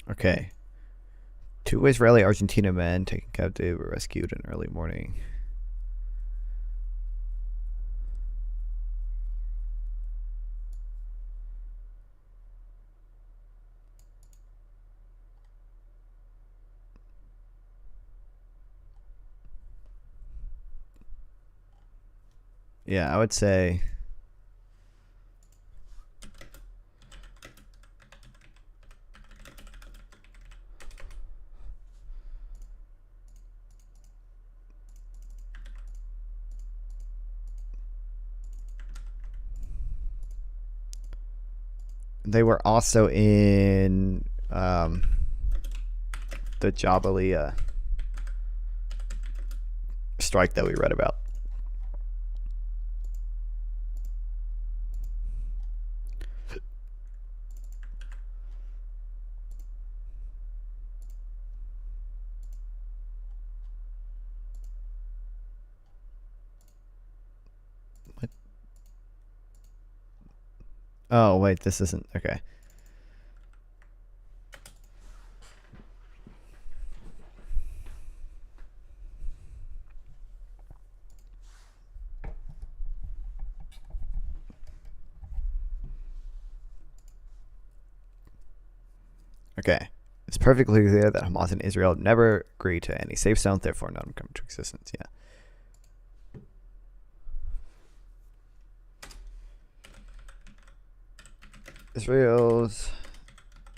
Okay. 2 Israeli Argentina men taken captive were rescued in early morning. Yeah, I would say they were also in the Jabalia strike that we read about. What? Oh, wait, this isn't. Okay. Okay. It's perfectly clear that Hamas and Israel never agreed to any safe zone, therefore none come into existence. Yeah. Israel's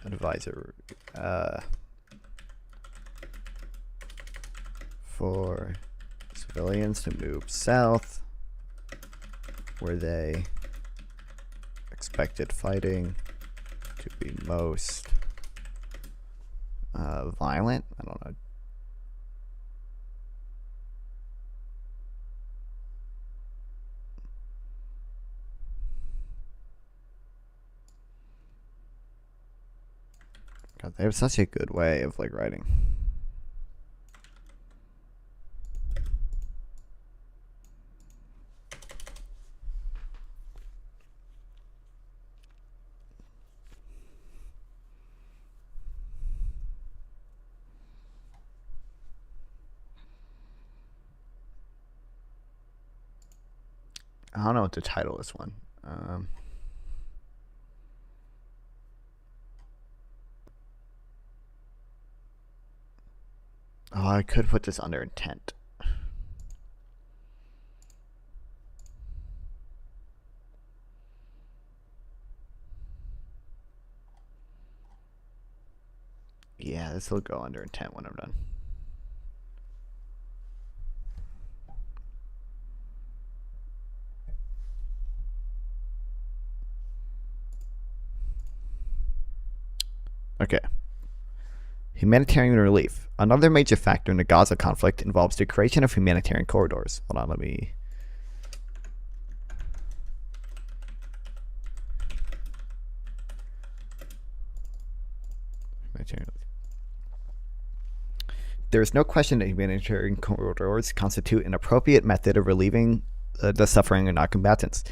advisor for civilians to move south, where they expected fighting to be most violent. I don't know. God, they have such a good way of like writing. I don't know what to title this one. Oh, I could put this under intent. Yeah, this will go under intent when I'm done. Okay. Humanitarian relief. Another major factor in the Gaza conflict involves the creation of humanitarian corridors. Hold on, let me... There is no question that humanitarian corridors constitute an appropriate method of relieving the suffering of non-combatants.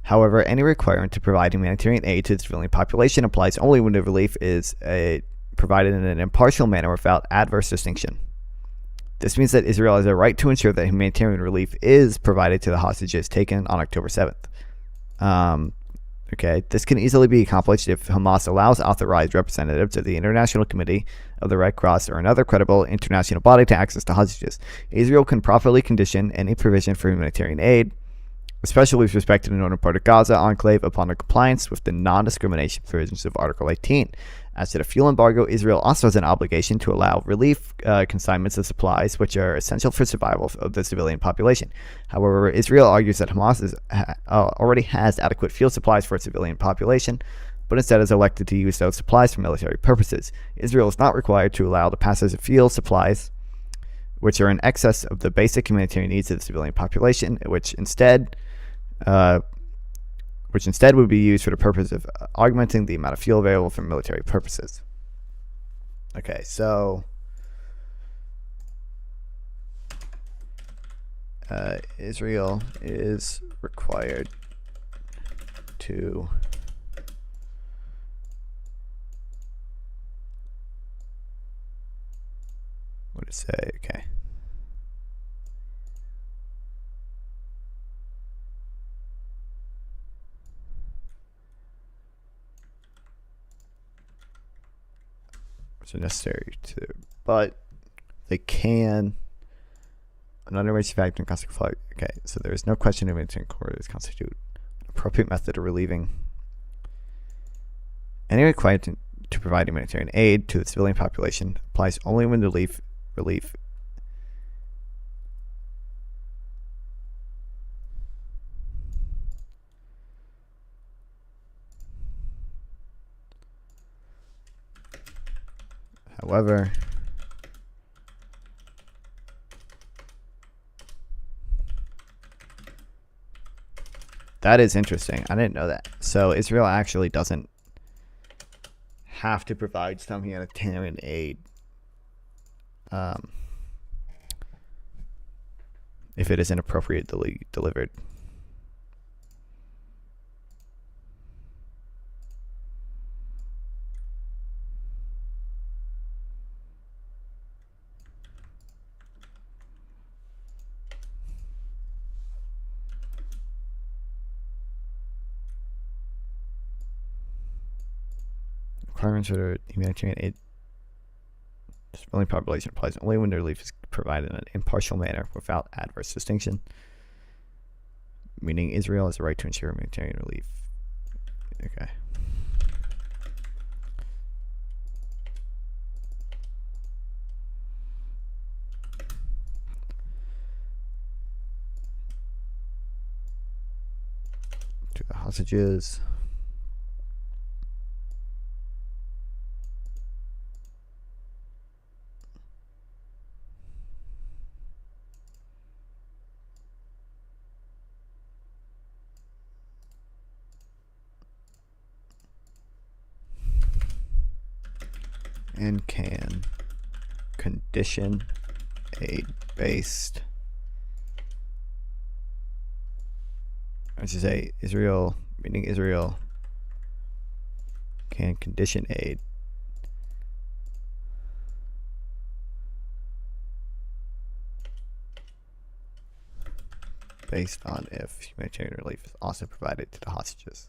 However, any requirement to provide humanitarian aid to the civilian population applies only when the relief is provided in an impartial manner without adverse distinction. This means that Israel has a right to ensure that humanitarian relief is provided to the hostages taken on October 7th. Okay, this can easily be accomplished if Hamas allows authorized representatives of the International Committee of the Red Cross or another credible international body to access the hostages. Israel can properly condition any provision for humanitarian aid, especially with respect to the northern part of Gaza enclave, upon the compliance with the non-discrimination provisions of Article 18. As to the fuel embargo, Israel also has an obligation to allow relief consignments of supplies which are essential for survival of the civilian population. However, Israel argues that Hamas already has adequate fuel supplies for its civilian population, but instead has elected to use those supplies for military purposes. Israel is not required to allow the passage of fuel supplies which are in excess of the basic humanitarian needs of the civilian population, which instead would be used for the purpose of augmenting the amount of fuel available for military purposes. Okay, so Israel is required to what did it say? Okay. So necessary to, but they can. Another major factor in conflict. Okay, so there is no question humanitarian corridors constitute an appropriate method of relieving any requirement to provide humanitarian aid to the civilian population applies only when the relief However, that is interesting. I didn't know that. So Israel actually doesn't have to provide some humanitarian aid if it is inappropriately delivered. Requirements for humanitarian aid to civilian population applies only when the relief is provided in an impartial manner without adverse distinction, meaning Israel has the right to ensure humanitarian relief. Okay. To the hostages. And can condition aid based, I should say Israel, meaning Israel can condition aid based on if humanitarian relief is also provided to the hostages.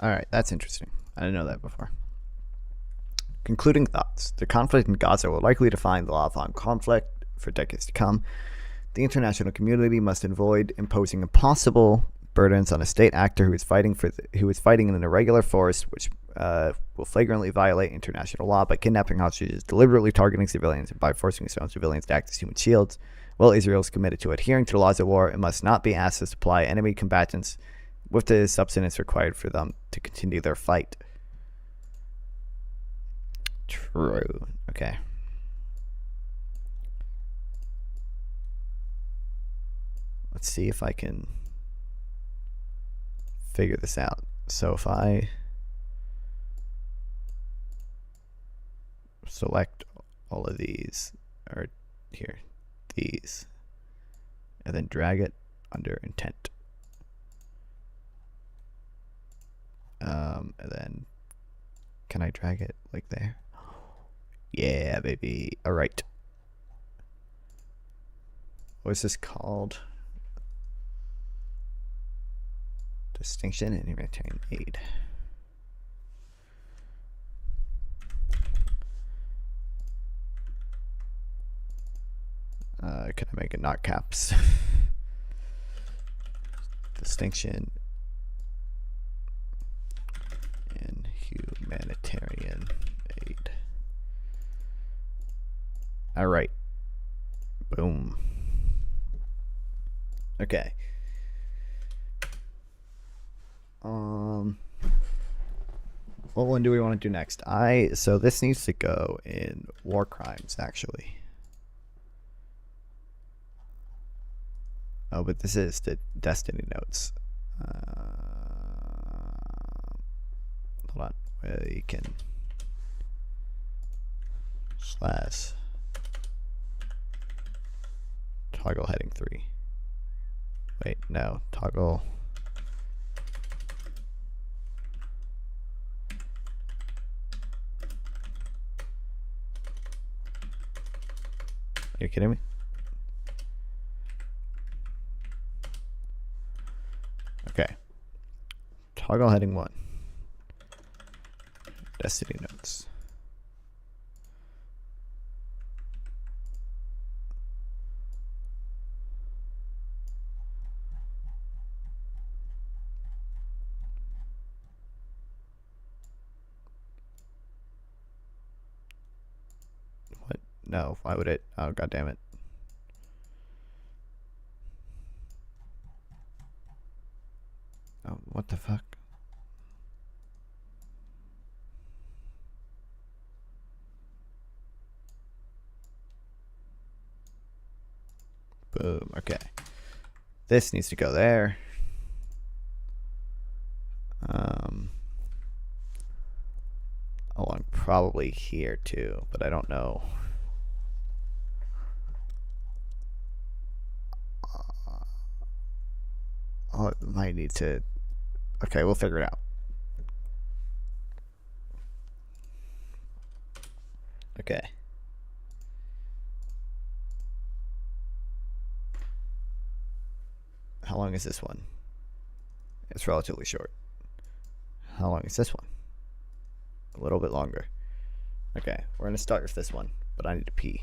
All right, that's interesting. I didn't know that before. Concluding thoughts. The conflict in Gaza will likely define the lifelong conflict for decades to come. The international community must avoid imposing impossible burdens on a state actor who is fighting in an irregular force, which will flagrantly violate international law by kidnapping hostages, deliberately targeting civilians, and by forcing its own civilians to act as human shields. While Israel is committed to adhering to the laws of war, it must not be asked to supply enemy combatants with the substance required for them to continue their fight. True. Okay. Let's see if I can figure this out. So if I select all of these, or here, these, and then drag it under intent. And then can I drag it like there? Yeah, baby. All right. What's this called? Distinction and humanitarian aid. Can I make it not caps? Distinction and humanitarian aid. All right. Boom. Okay. What one do we want to do next? So this needs to go in war crimes, actually. Oh, but this is the Destiny notes. Hold on. We can slash toggle heading 3. Wait, no. Toggle. Are you kidding me? Okay. Toggle heading 1. Destiny notes. What? No, why would it? Oh, god damn it. Oh, what the fuck? Boom. Okay. This needs to go there. Along probably here too, but I don't know. Oh, it might need to. Okay, we'll figure it out. Okay. How long is this one? It's relatively short. How long is this one? A little bit longer. Okay, we're going to start with this one, but I need to pee.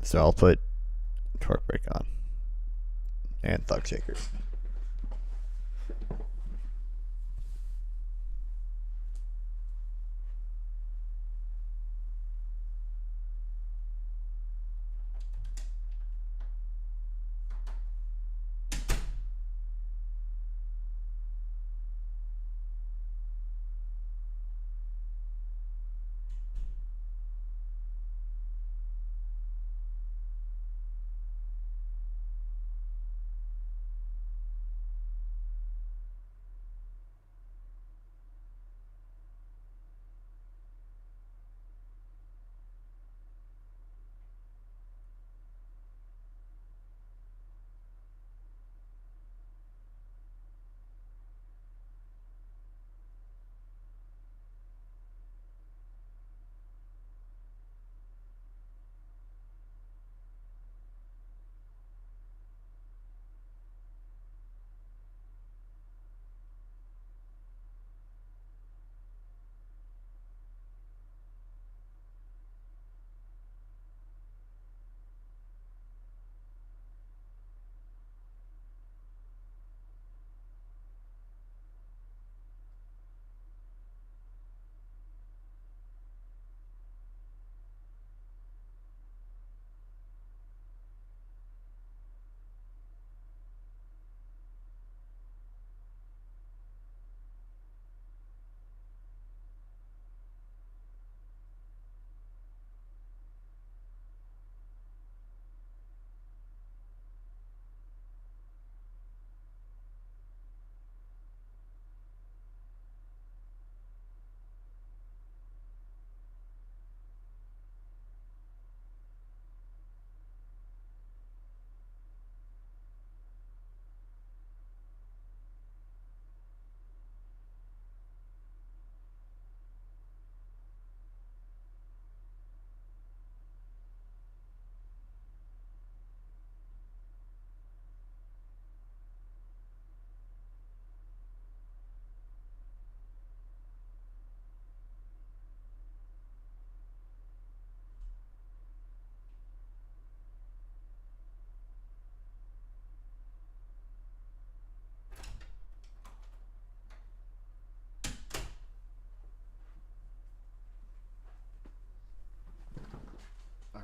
So I'll put torque brake on. And thug shakers.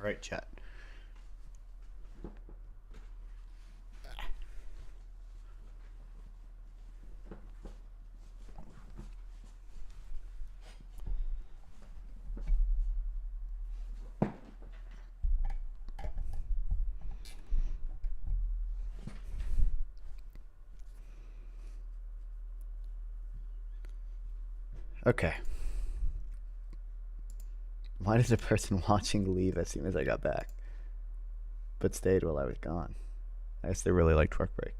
right, chat. Okay. Why did the person watching leave as soon as I got back, but stayed while I was gone? I guess they really liked Work Break.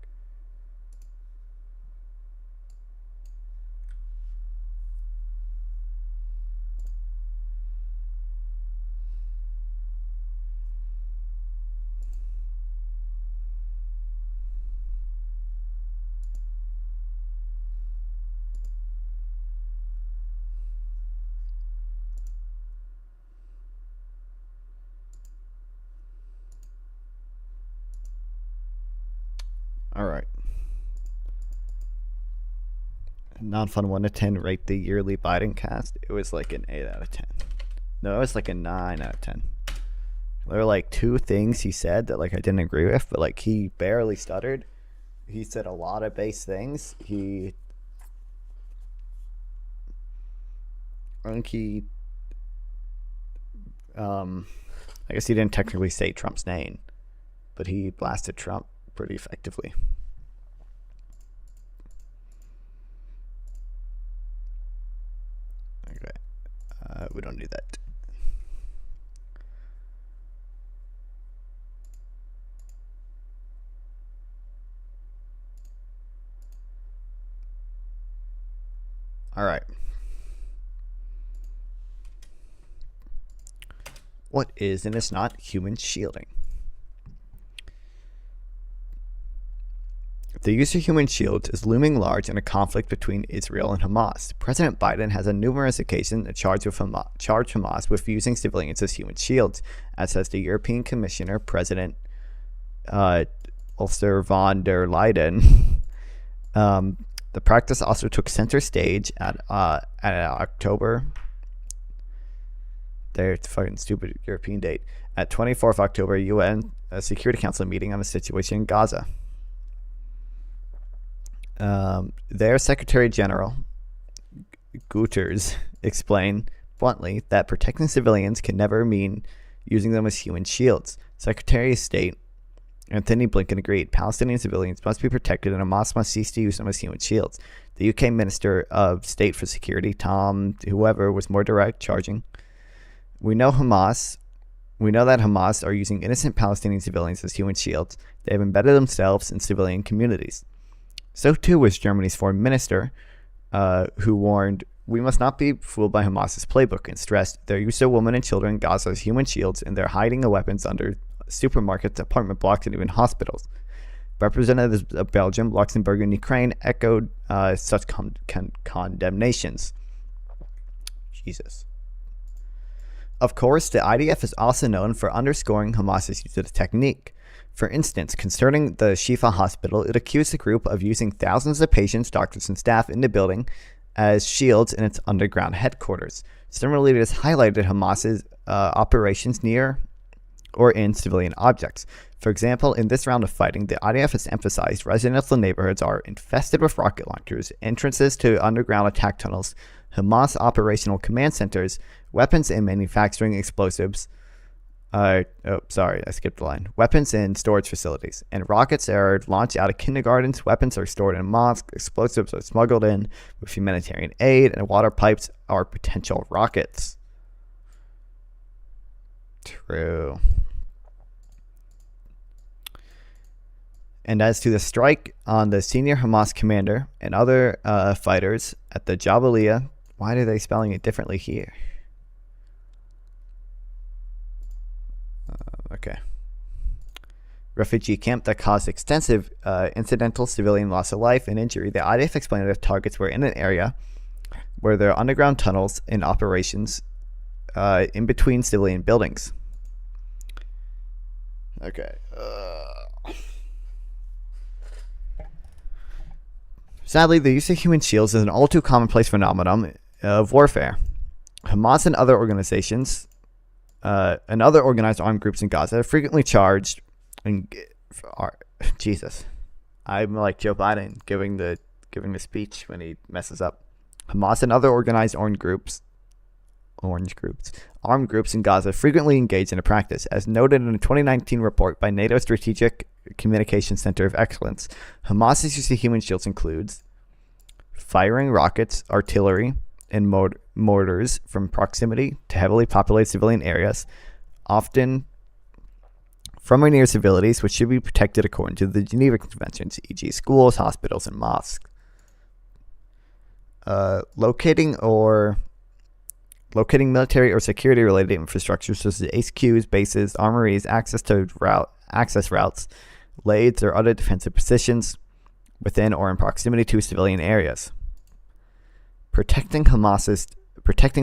All right. Non-fun 1 to 10. Rate the yearly Biden cast. It was like an 8 out of 10. No, it was like a 9 out of 10. There were like 2 things he said that like I didn't agree with, but like he barely stuttered. He said a lot of base things. I guess he didn't technically say Trump's name, but he blasted Trump pretty effectively. Okay, we don't do that. All right. What is and is not human shielding? The use of human shields is looming large in a conflict between Israel and Hamas. President Biden has on numerous occasions charged Hamas with using civilians as human shields, as has the European Commissioner, President Ursula von der Leyen. The practice also took center stage at October. Their fucking stupid European date. At 24th October, UN Security Council meeting on the situation in Gaza. Their Secretary General, Guterres, explained bluntly that protecting civilians can never mean using them as human shields. Secretary of State Anthony Blinken agreed Palestinian civilians must be protected and Hamas must cease to use them as human shields. The UK Minister of State for Security, Tom whoever, was more direct, charging, We know that Hamas are using innocent Palestinian civilians as human shields. They have embedded themselves in civilian communities. So too was Germany's foreign minister, who warned, we must not be fooled by Hamas's playbook, and stressed their use of women and children in Gaza as human shields, and they're hiding the weapons under supermarkets, apartment blocks, and even hospitals. Representatives of Belgium, Luxembourg, and Ukraine echoed such condemnations. Jesus. Of course, the IDF is also known for underscoring Hamas's use of the technique. For instance, concerning the Shifa hospital, it accused the group of using thousands of patients, doctors, and staff in the building as shields in its underground headquarters. Similarly, it has highlighted Hamas's operations near or in civilian objects. For example, in this round of fighting, the IDF has emphasized residential neighborhoods are infested with rocket launchers, entrances to underground attack tunnels, Hamas operational command centers, weapons and manufacturing explosives. I skipped a line. Weapons and storage facilities. And rockets are launched out of kindergartens, weapons are stored in mosques, explosives are smuggled in with humanitarian aid, and water pipes are potential rockets. True. And as to the strike on the senior Hamas commander and other fighters at the Jabalia, why are they spelling it differently here? Okay. Refugee camp that caused extensive incidental civilian loss of life and injury. The IDF explained that the targets were in an area where there are underground tunnels in operations in between civilian buildings. Okay. Sadly, the use of human shields is an all too commonplace phenomenon of warfare. Hamas and other organizations and other organized armed groups in Gaza are frequently charged and Jesus. I'm like Joe Biden giving the speech when he messes up. Hamas and other organized armed groups in Gaza frequently engage in a practice, as noted in a 2019 report by NATO Strategic Communications Center of Excellence. Hamas's use of human shields includes firing rockets, artillery, and mortars from proximity to heavily populated civilian areas, often from or near civilians, which should be protected according to the Geneva Conventions, e.g. schools, hospitals, and mosques. Locating military or security-related infrastructure such as HQs, bases, armories, access routes, lades, or other defensive positions within or in proximity to civilian areas. Protecting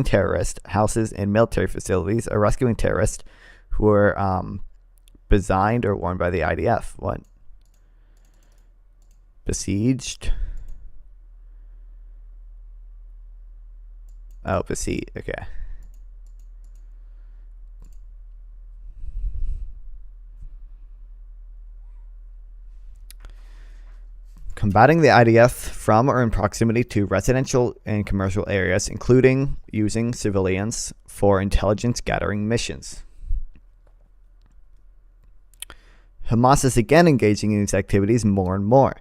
terrorist houses and military facilities, or rescuing terrorists who are besieged or warned by the IDF. What? Besieged? Oh, besieged. Okay. Combating the IDF from or in proximity to residential and commercial areas, including using civilians for intelligence gathering missions. Hamas is again engaging in these activities more and more,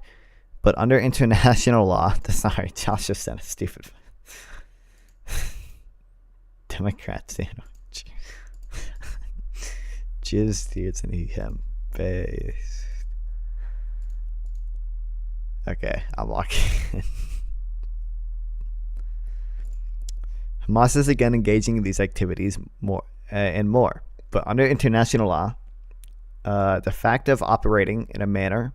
but under international law, sorry, Josh just sent a stupid Democrat sandwich. Jizz, tears, and him face. Okay, I'm walking in. Hamas is again engaging in these activities more, but under international law, the fact of operating in a manner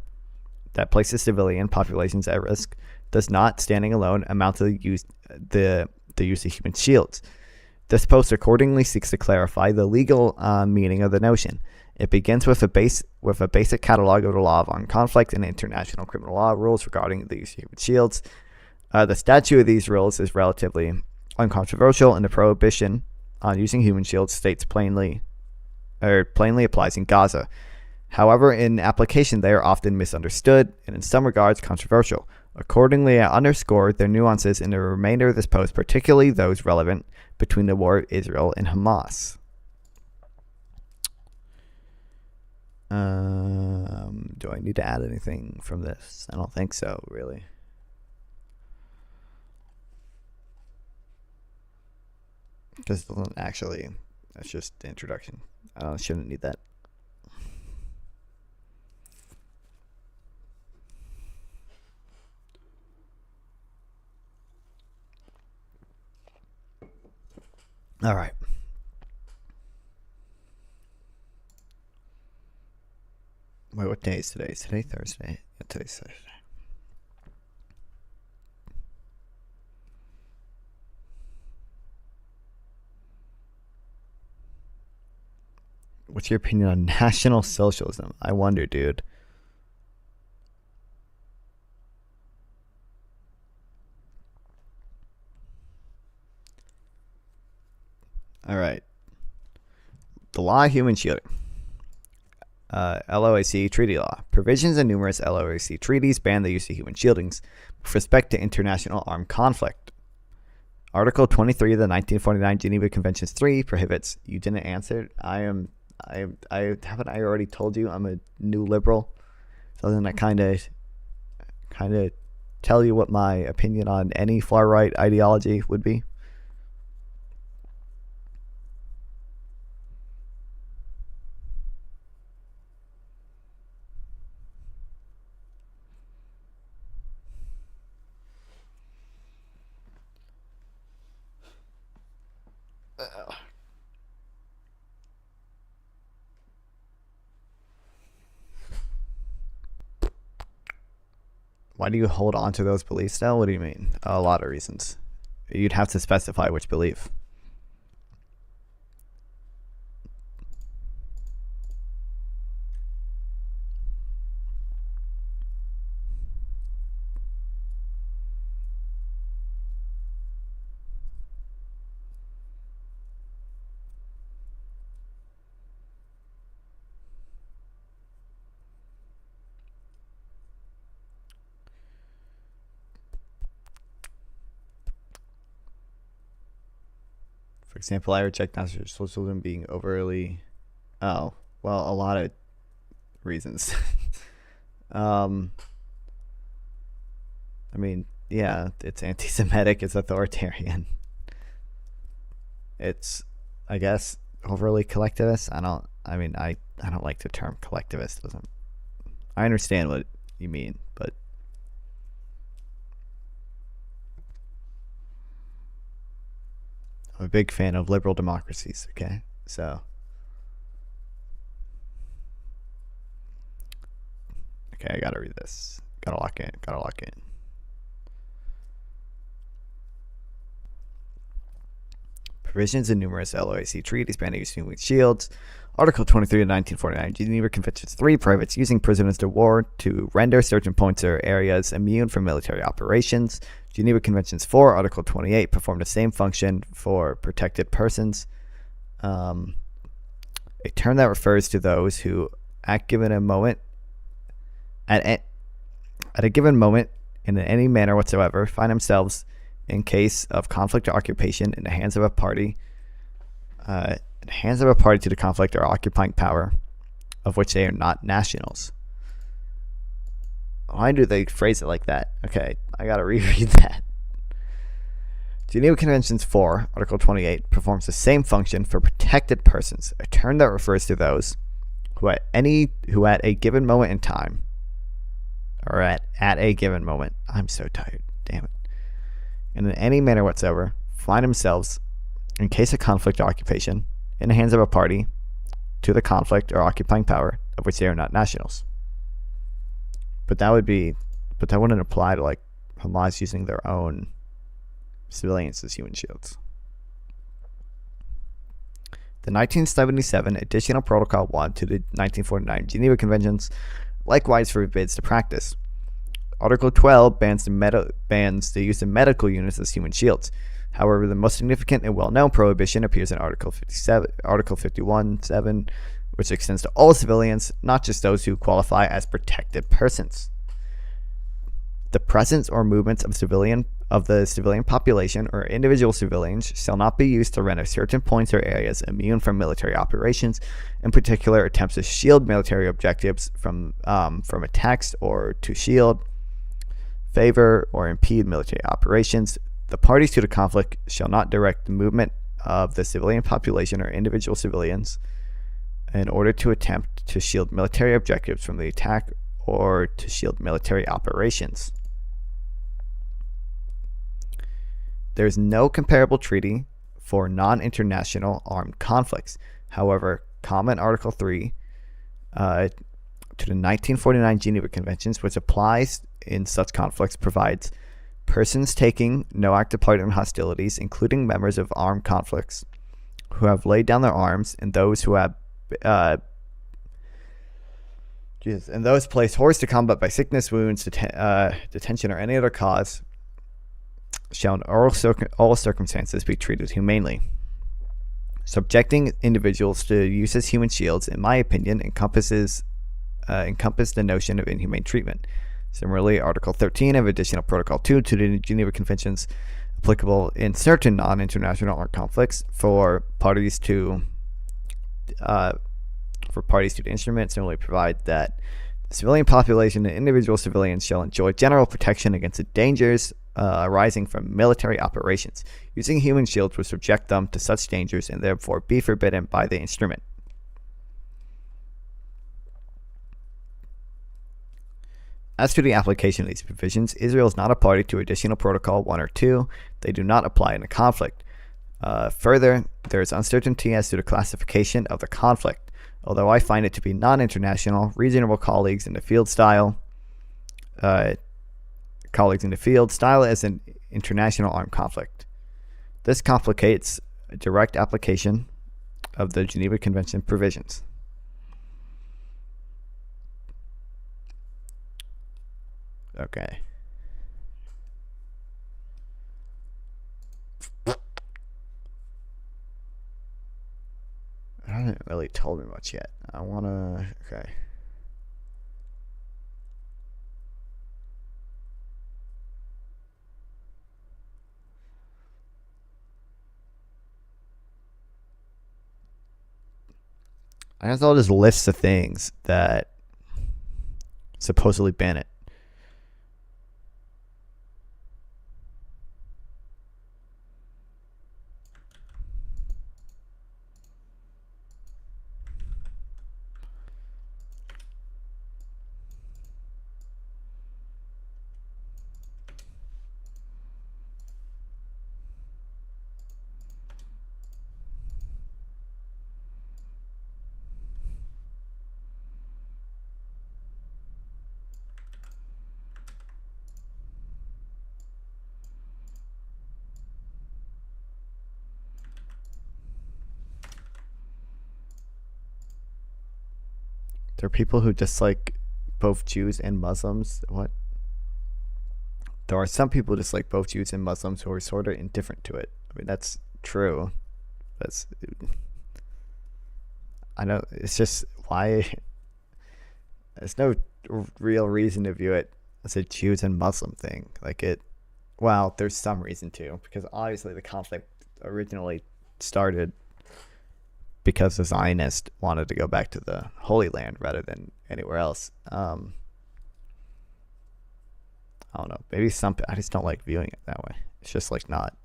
that places civilian populations at risk does not, standing alone, amount to the use of human shields. This post accordingly seeks to clarify the legal meaning of the notion. It begins with a basic catalog of the law of armed conflict and international criminal law rules regarding the use of human shields. The statute of these rules is relatively uncontroversial, and the prohibition on using human shields states plainly applies in Gaza. However, in application, they are often misunderstood and in some regards controversial. Accordingly, I underscore their nuances in the remainder of this post, particularly those relevant between the war of Israel and Hamas. Do I need to add anything from this? I don't think so, really. Because it doesn't actually, that's just the introduction. I shouldn't need that. All right. Wait, what day is today? Is today Thursday? Yeah, today's Thursday. What's your opinion on National Socialism? I wonder, dude. All right. The law of human shielding. LOAC treaty law. Provisions in numerous LOAC treaties ban the use of human shieldings with respect to international armed conflict. Article 23 of the 1949 Geneva Conventions 3 prohibits. You didn't answer. Haven't I already told you I'm a new liberal? So then I kind of tell you what my opinion on any far right ideology would be. Why do you hold on to those beliefs now? What do you mean? A lot of reasons. You'd have to specify which belief. For example, I reject Nazi socialism being overly. Oh, well, a lot of reasons. I mean, yeah, it's anti-Semitic, it's authoritarian. It's, I guess, overly collectivist. I don't like the term collectivist. I understand what you mean, but I'm a big fan of liberal democracies, okay? So okay, I gotta read this. Gotta lock in. Provisions in numerous LOIC treaties banning using human shields. Article 23 of 1949 Geneva Conventions 3 prohibits using prisoners of war to render certain points or areas immune from military operations. Geneva Conventions 4, Article 28 perform the same function for protected persons. A term that refers to those who, at a given moment, and in any manner whatsoever, find themselves in case of conflict or occupation in the hands of a party to the conflict or occupying power of which they are not nationals. Why do they phrase it like that? Okay, I gotta reread that. Geneva Conventions 4, Article 28, performs the same function for protected persons, a term that refers to those who at a given moment in time, or at a given moment, I'm so tired, damn it, and in any manner whatsoever, find themselves, in case of conflict or occupation, in the hands of a party to the conflict or occupying power of which they are not nationals. But that wouldn't apply to like Hamas using their own civilians as human shields. The 1977 Additional Protocol 1 to the 1949 Geneva Conventions likewise forbids the practice. Article 12 bans the use of medical units as human shields. However, the most significant and well-known prohibition appears in Article 51(7), which extends to all civilians, not just those who qualify as protected persons. The presence or movements of the civilian population or individual civilians shall not be used to render certain points or areas immune from military operations, in particular attempts to shield military objectives from attacks or to shield, favor, or impede military operations. The parties to the conflict shall not direct the movement of the civilian population or individual civilians in order to attempt to shield military objectives from the attack or to shield military operations. There is no comparable treaty for non-international armed conflicts. However, Common Article 3 to the 1949 Geneva Conventions, which applies in such conflicts, provides persons taking no active part in hostilities, including members of armed conflicts, who have laid down their arms, and those who have and those placed hors to combat by sickness, wounds, detention, or any other cause, shall in all circumstances be treated humanely. Subjecting individuals to use as human shields, in my opinion, encompass the notion of inhumane treatment. Similarly, Article 13 of Additional Protocol 2 to the Geneva Conventions, applicable in certain non-international armed conflicts for parties to the instrument, similarly provide that the civilian population and individual civilians shall enjoy general protection against the dangers arising from military operations. Using human shields would subject them to such dangers and therefore be forbidden by the instrument. As to the application of these provisions, Israel is not a party to Additional Protocol 1 or 2. They do not apply in the conflict. Further, there is uncertainty as to the classification of the conflict. Although I find it to be non-international, reasonable colleagues in the field style as an international armed conflict. This complicates a direct application of the Geneva Convention provisions. Okay. It hasn't really told me much yet. Okay. I have all this lists of things that supposedly ban it. There are people who dislike both Jews and Muslims. What? There are some people who dislike both Jews and Muslims who are sort of indifferent to it. I mean, that's true. That's. I know. It's just why. There's no real reason to view it as a Jews and Muslim thing. Like it. Well, there's some reason to, because obviously the conflict originally started because the Zionists wanted to go back to the Holy Land rather than anywhere else. I don't know. Maybe I just don't like viewing it that way. It's just like not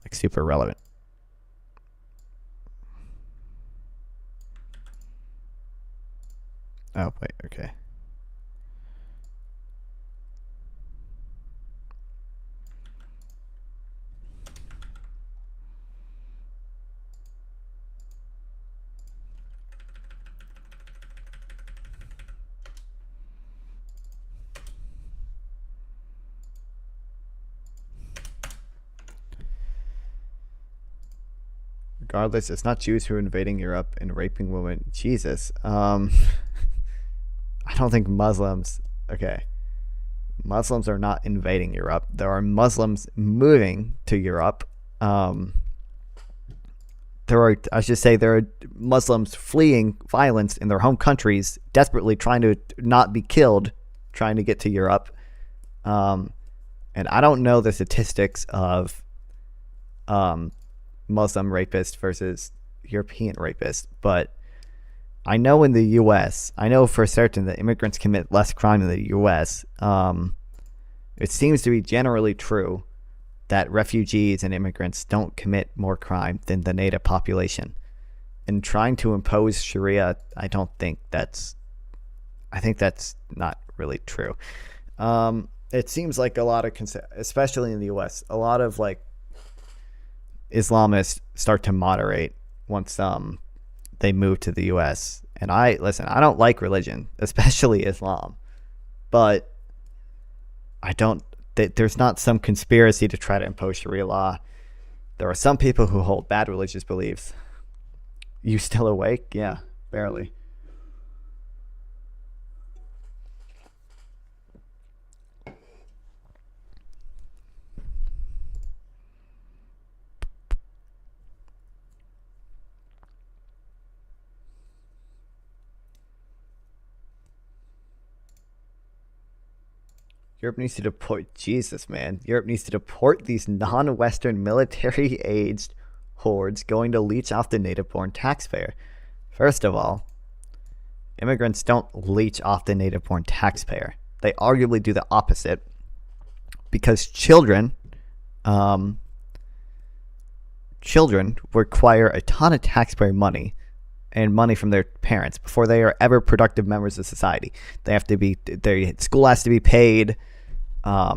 like super relevant. Oh, wait, okay. Regardless, it's not Jews who are invading Europe and raping women. Jesus. I don't think Muslims... Okay. Muslims are not invading Europe. There are Muslims moving to Europe. I should say there are Muslims fleeing violence in their home countries, desperately trying to not be killed, trying to get to Europe. And I don't know the statistics of Muslim rapists versus European rapists, but I know in the U.S., I know for certain that immigrants commit less crime in the U.S. It seems to be generally true that refugees and immigrants don't commit more crime than the native population. And trying to impose Sharia, I think that's not really true. It seems like a lot of, especially in the U.S., a lot of like Islamists start to moderate once they move to the U.S. And I don't like religion, especially Islam, but there's not some conspiracy to try to impose Sharia law. There are some people who hold bad religious beliefs. You still awake? Yeah, barely. Europe needs to deport Jesus, man. Europe needs to deport these non-Western military-aged hordes going to leech off the native-born taxpayer. First of all, immigrants don't leech off the native-born taxpayer. They arguably do the opposite, because children require a ton of taxpayer money and money from their parents before they are ever productive members of society. They have to be, their school has to be paid. I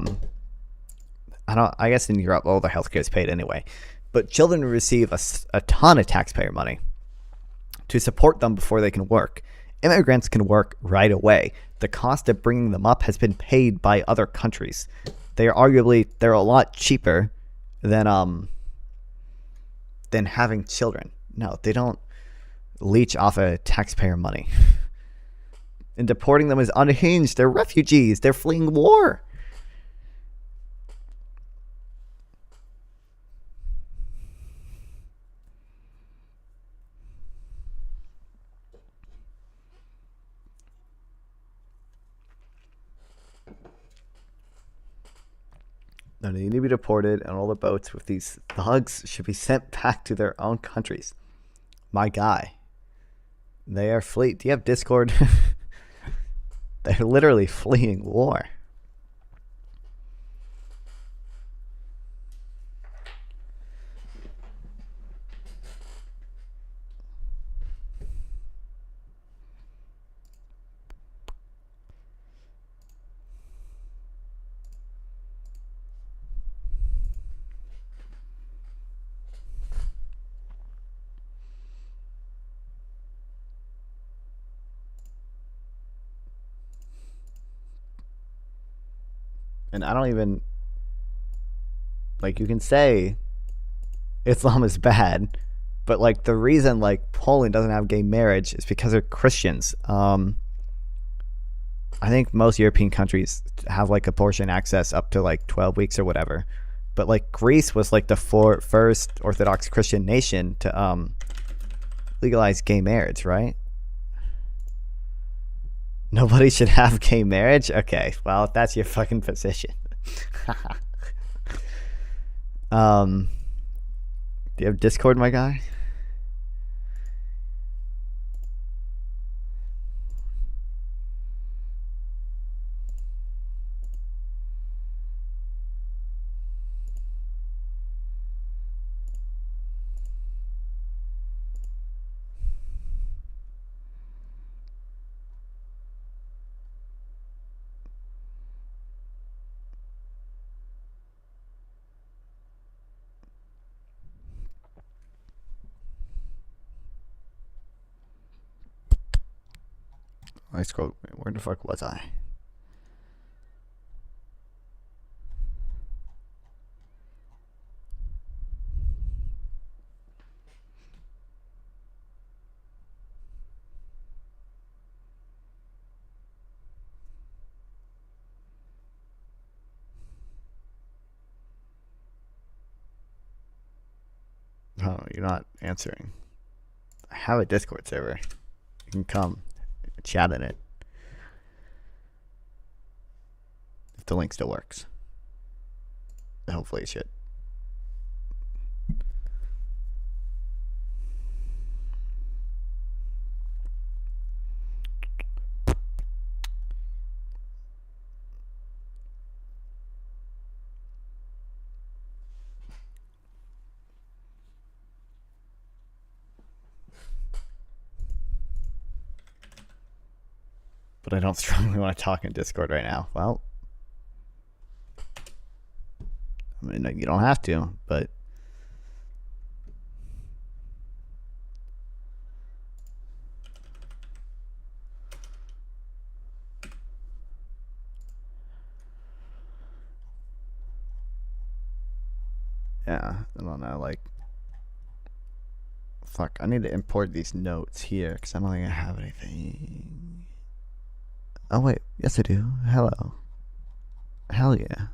guess in Europe, all the healthcare is paid anyway. But children receive a ton of taxpayer money to support them before they can work. Immigrants can work right away. The cost of bringing them up has been paid by other countries. They're a lot cheaper than having children. No, they don't leech off of taxpayer money. And deporting them is unhinged. They're refugees. They're fleeing war. No, they need to be deported, and all the boats with these thugs should be sent back to their own countries. My guy. They are fleeing. Do you have Discord? They're literally fleeing war. And I don't even, like, you can say Islam is bad, but like the reason like Poland doesn't have gay marriage is because they're Christians. I think most European countries have like abortion access up to like 12 weeks or whatever, but like Greece was like the first Orthodox Christian nation to legalize gay marriage, right? Nobody should have gay marriage? Okay, well, if that's your fucking position. Do you have Discord, my guy? I scrolled. Where the fuck was I? Oh, you're not answering. I have a Discord server. You can come chat in it. If the link still works. Hopefully it should. But I don't strongly want to talk in Discord right now. Well, I mean, you don't have to, but yeah, I don't know, like, fuck, I need to import these notes here because I don't think I have anything. Oh wait, yes I do. Hello. Hell yeah.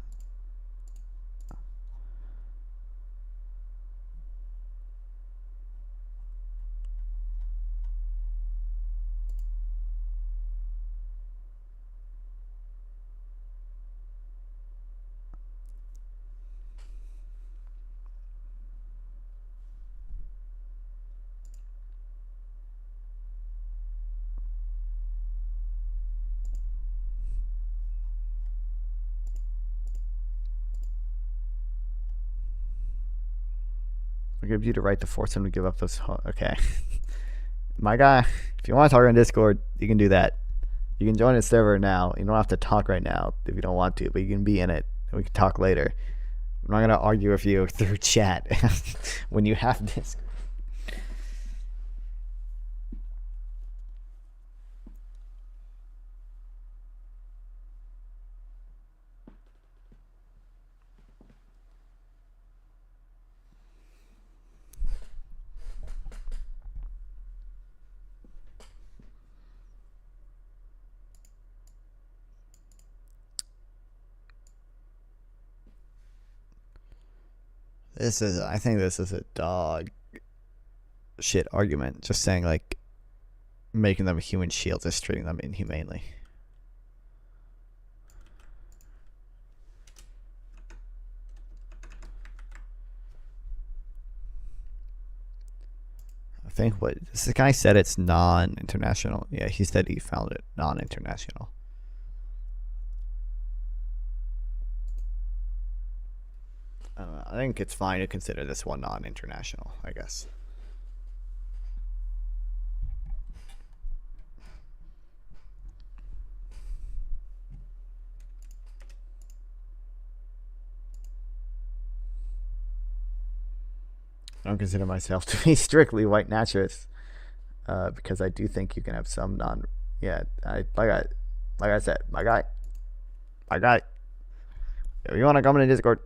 What gives you to right to force him to give up those? Okay. My guy, if you want to talk on Discord, you can do that. You can join a server now. You don't have to talk right now if you don't want to, but you can be in it and we can talk later. I'm not going to argue with you through chat when you have Discord. I think this is a dog shit argument. Just saying, like, making them a human shield is treating them inhumanely. think what this guy said, it's non-international. Yeah, he said he found it non-international. I think it's fine to consider this one non-international, I guess. I don't consider myself to be strictly white nationalist, because I do think you can have some non. Yeah, like I said, my guy. If you want to come in the Discord,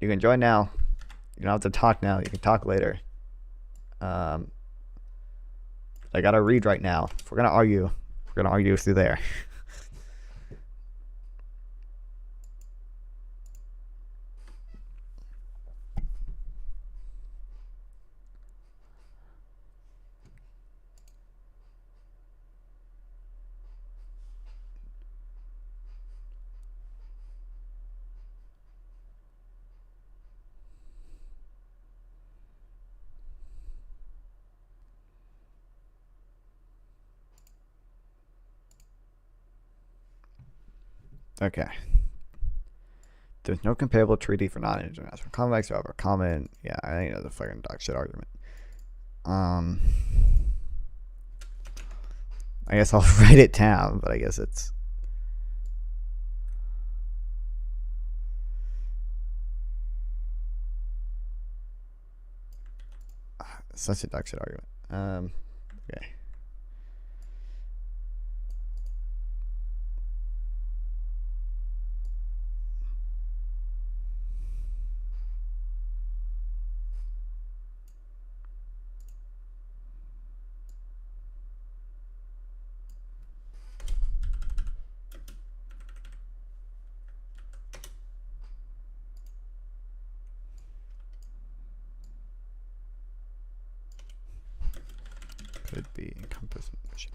you can join now. You don't have to talk now. You can talk later. I gotta read right now. If we're gonna argue through there. Okay. There's no comparable treaty for non-international conflicts, however common. Yeah, I think that's a fucking dog shit argument. I guess I'll write it down, but I guess it's such a dog shit argument. Okay. Could be encompassed in the mission.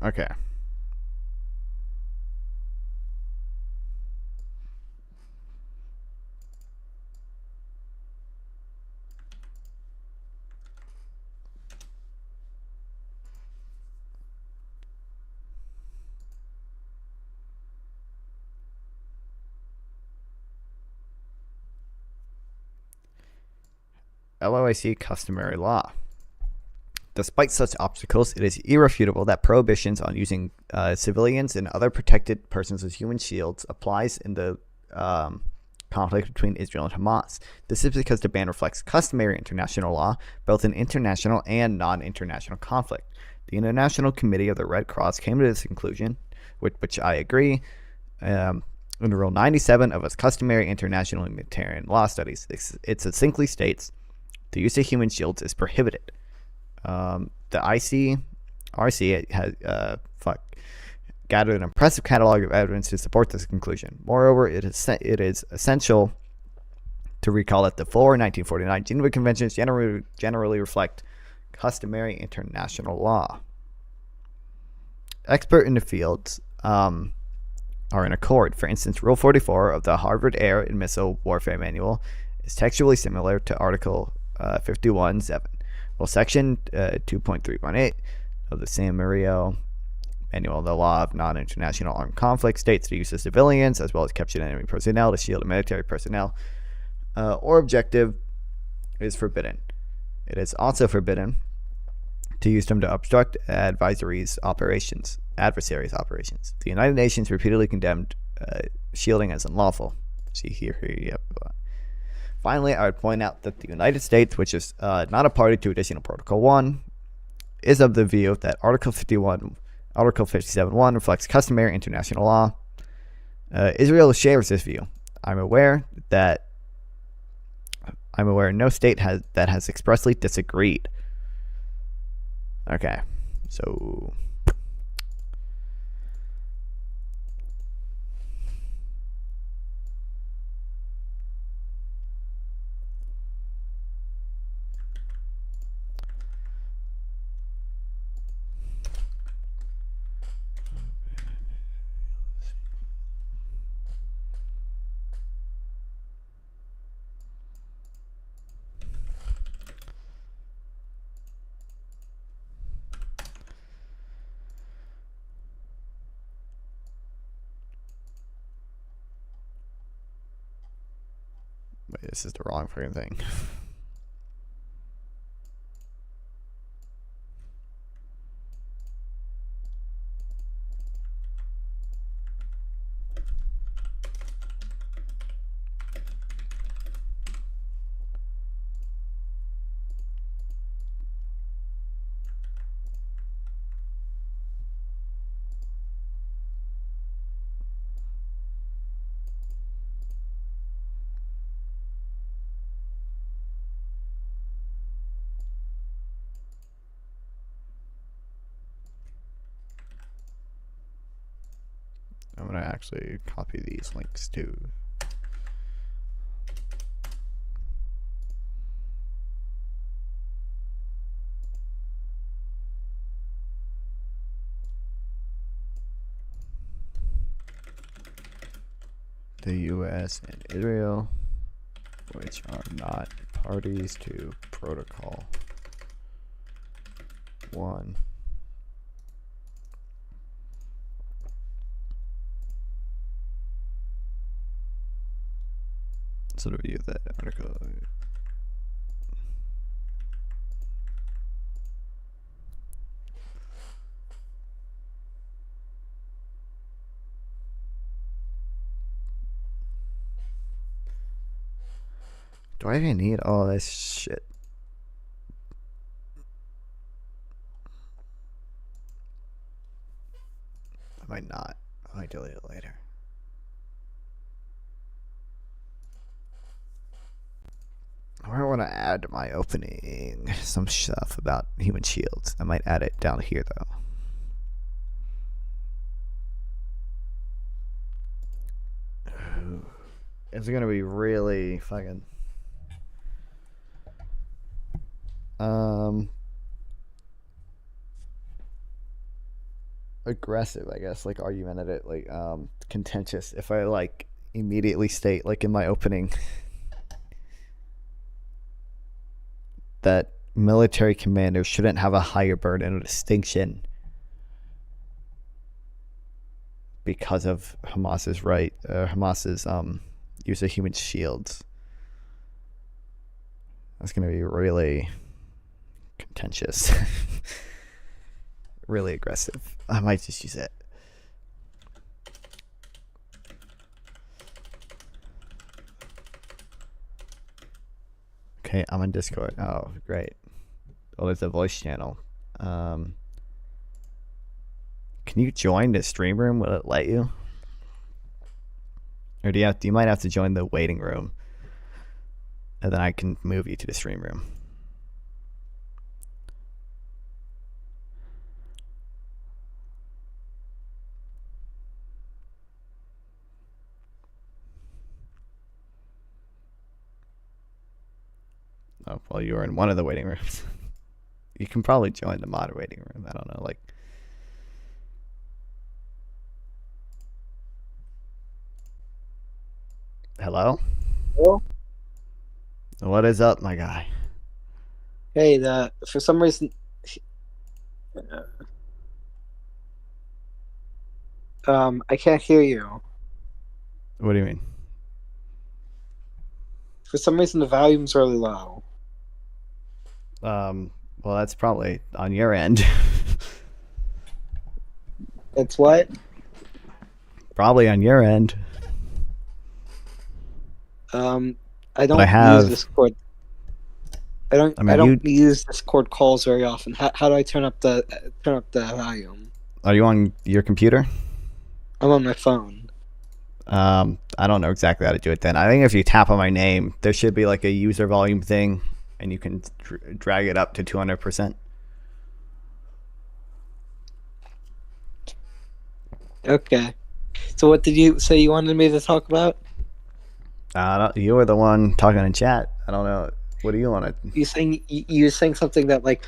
Okay. LOIC customary law. Despite such obstacles, it is irrefutable that prohibitions on using civilians and other protected persons as human shields applies in the conflict between Israel and Hamas. This is because the ban reflects customary international law, both in international and non-international conflict. The International Committee of the Red Cross came to this conclusion, which I agree, in Rule 97 of its customary international humanitarian law studies. It succinctly states, the use of human shields is prohibited. The ICRC has gathered an impressive catalog of evidence to support this conclusion. Moreover, it is essential to recall that the four 1949 Geneva Conventions generally reflect customary international law. Expert in the fields are in accord. For instance, Rule 44 of the Harvard Air and Missile Warfare Manual is textually similar to Article 51.7. Well, Section 2.318 of the San Mario Manual of the Law of Non-International Armed Conflict states the use of civilians as well as captured enemy personnel to shield military personnel or objective is forbidden. It is also forbidden to use them to obstruct adversaries' operations. The United Nations repeatedly condemned shielding as unlawful. See here, yep. Finally, I would point out that the United States, which is not a party to Additional Protocol 1, is of the view that Article 57.1 reflects customary international law. Israel shares this view. I'm aware no state has expressly disagreed. Okay, so Wait, this is the wrong fucking thing. I'm gonna actually copy these links too. The U.S. and Israel, which are not parties to Protocol 1. So to review that article. Do I even need all this shit? I might not. I might delete it later. I want to add to my opening some stuff about human shields. I might add it down here though. It's gonna be really fucking aggressive, I guess, like argumentative, like contentious. If I like immediately state, like in my opening, that military commanders shouldn't have a higher burden of distinction because of Hamas's use of human shields. That's going to be really contentious. Really aggressive. I might just use it. Okay, I'm on Discord. Oh, great. Oh, there's a voice channel. Can you join the stream room? Will it let you? Or you might have to join the waiting room, and then I can move you to the stream room. Oh, well, you were in one of the waiting rooms. You can probably join the mod waiting room. I don't know, like. Hello? Hello? What is up, my guy? Hey, for some reason, I can't hear you. What do you mean? For some reason, the volume's really low. Well, that's probably on your end. It's what? Probably on your end. I don't use Discord. I don't use Discord calls very often. How do I turn up the volume? Are you on your computer? I'm on my phone. I don't know exactly how to do it then. I think if you tap on my name, there should be like a user volume thing, and you can drag it up to 200%. Okay. So what did you say you wanted me to talk about? You were the one talking in chat. I don't know. What do you want to? You were saying something that like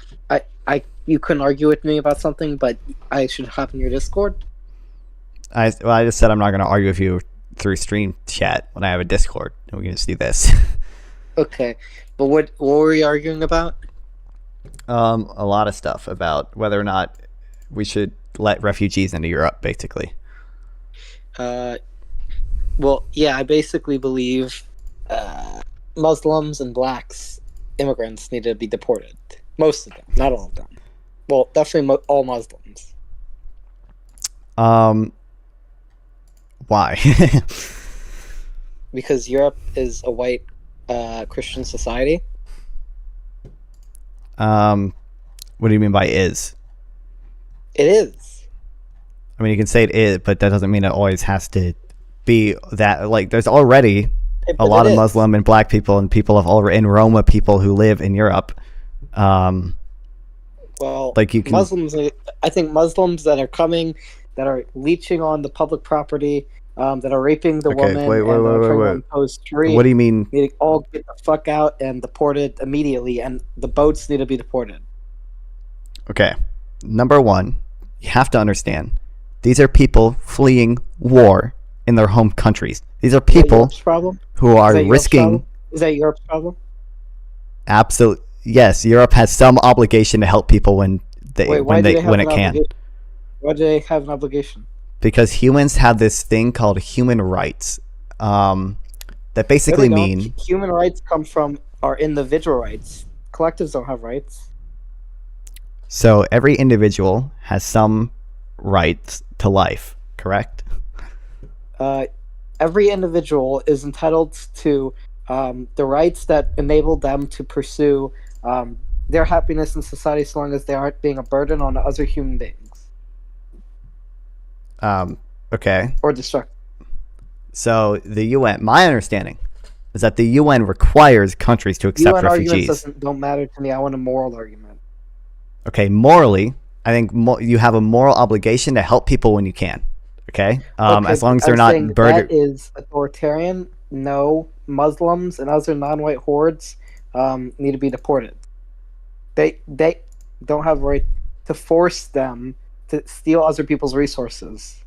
you couldn't argue with me about something, but I should hop in your Discord. I just said I'm not going to argue with you through stream chat when I have a Discord, and we can just do this. Okay, but what were we arguing about? A lot of stuff about whether or not we should let refugees into Europe, basically. Well, yeah, I basically believe Muslims and blacks, immigrants, need to be deported. Most of them, not all of them. Well, definitely all Muslims. Why? Because Europe is a white Christian society. What do you mean by is? It is. I mean, you can say it is, but that doesn't mean it always has to be that. Like, there's already a lot of Muslim and black people and people of all in Roma people who live in Europe. Well, like you can Muslims. I think Muslims that are coming, that are leeching on the public property, that are raping the woman, wait. What do you mean? Need to all get the fuck out and deported immediately, and the boats need to be deported. Okay, number one, you have to understand, these are people fleeing war in their home countries. These are people who are risking. Is that Europe's problem? Absolutely, yes. Europe has some obligation to help people when it can. Why do they have an obligation? Because humans have this thing called human rights, that basically mean human rights come from our individual rights. Collectives don't have rights. So every individual has some rights to life, correct? Every individual is entitled to the rights that enable them to pursue their happiness in society, so long as they aren't being a burden on other human beings. Okay. Or destructive. So the UN, my understanding is that the UN requires countries to accept UN refugees. arguments don't matter to me. I want a moral argument. Okay, morally, I think you have a moral obligation to help people when you can. Okay, as long as they're not burdened. That is authoritarian. No, Muslims and other non-white hordes need to be deported. They don't have a right to force them to steal other people's resources.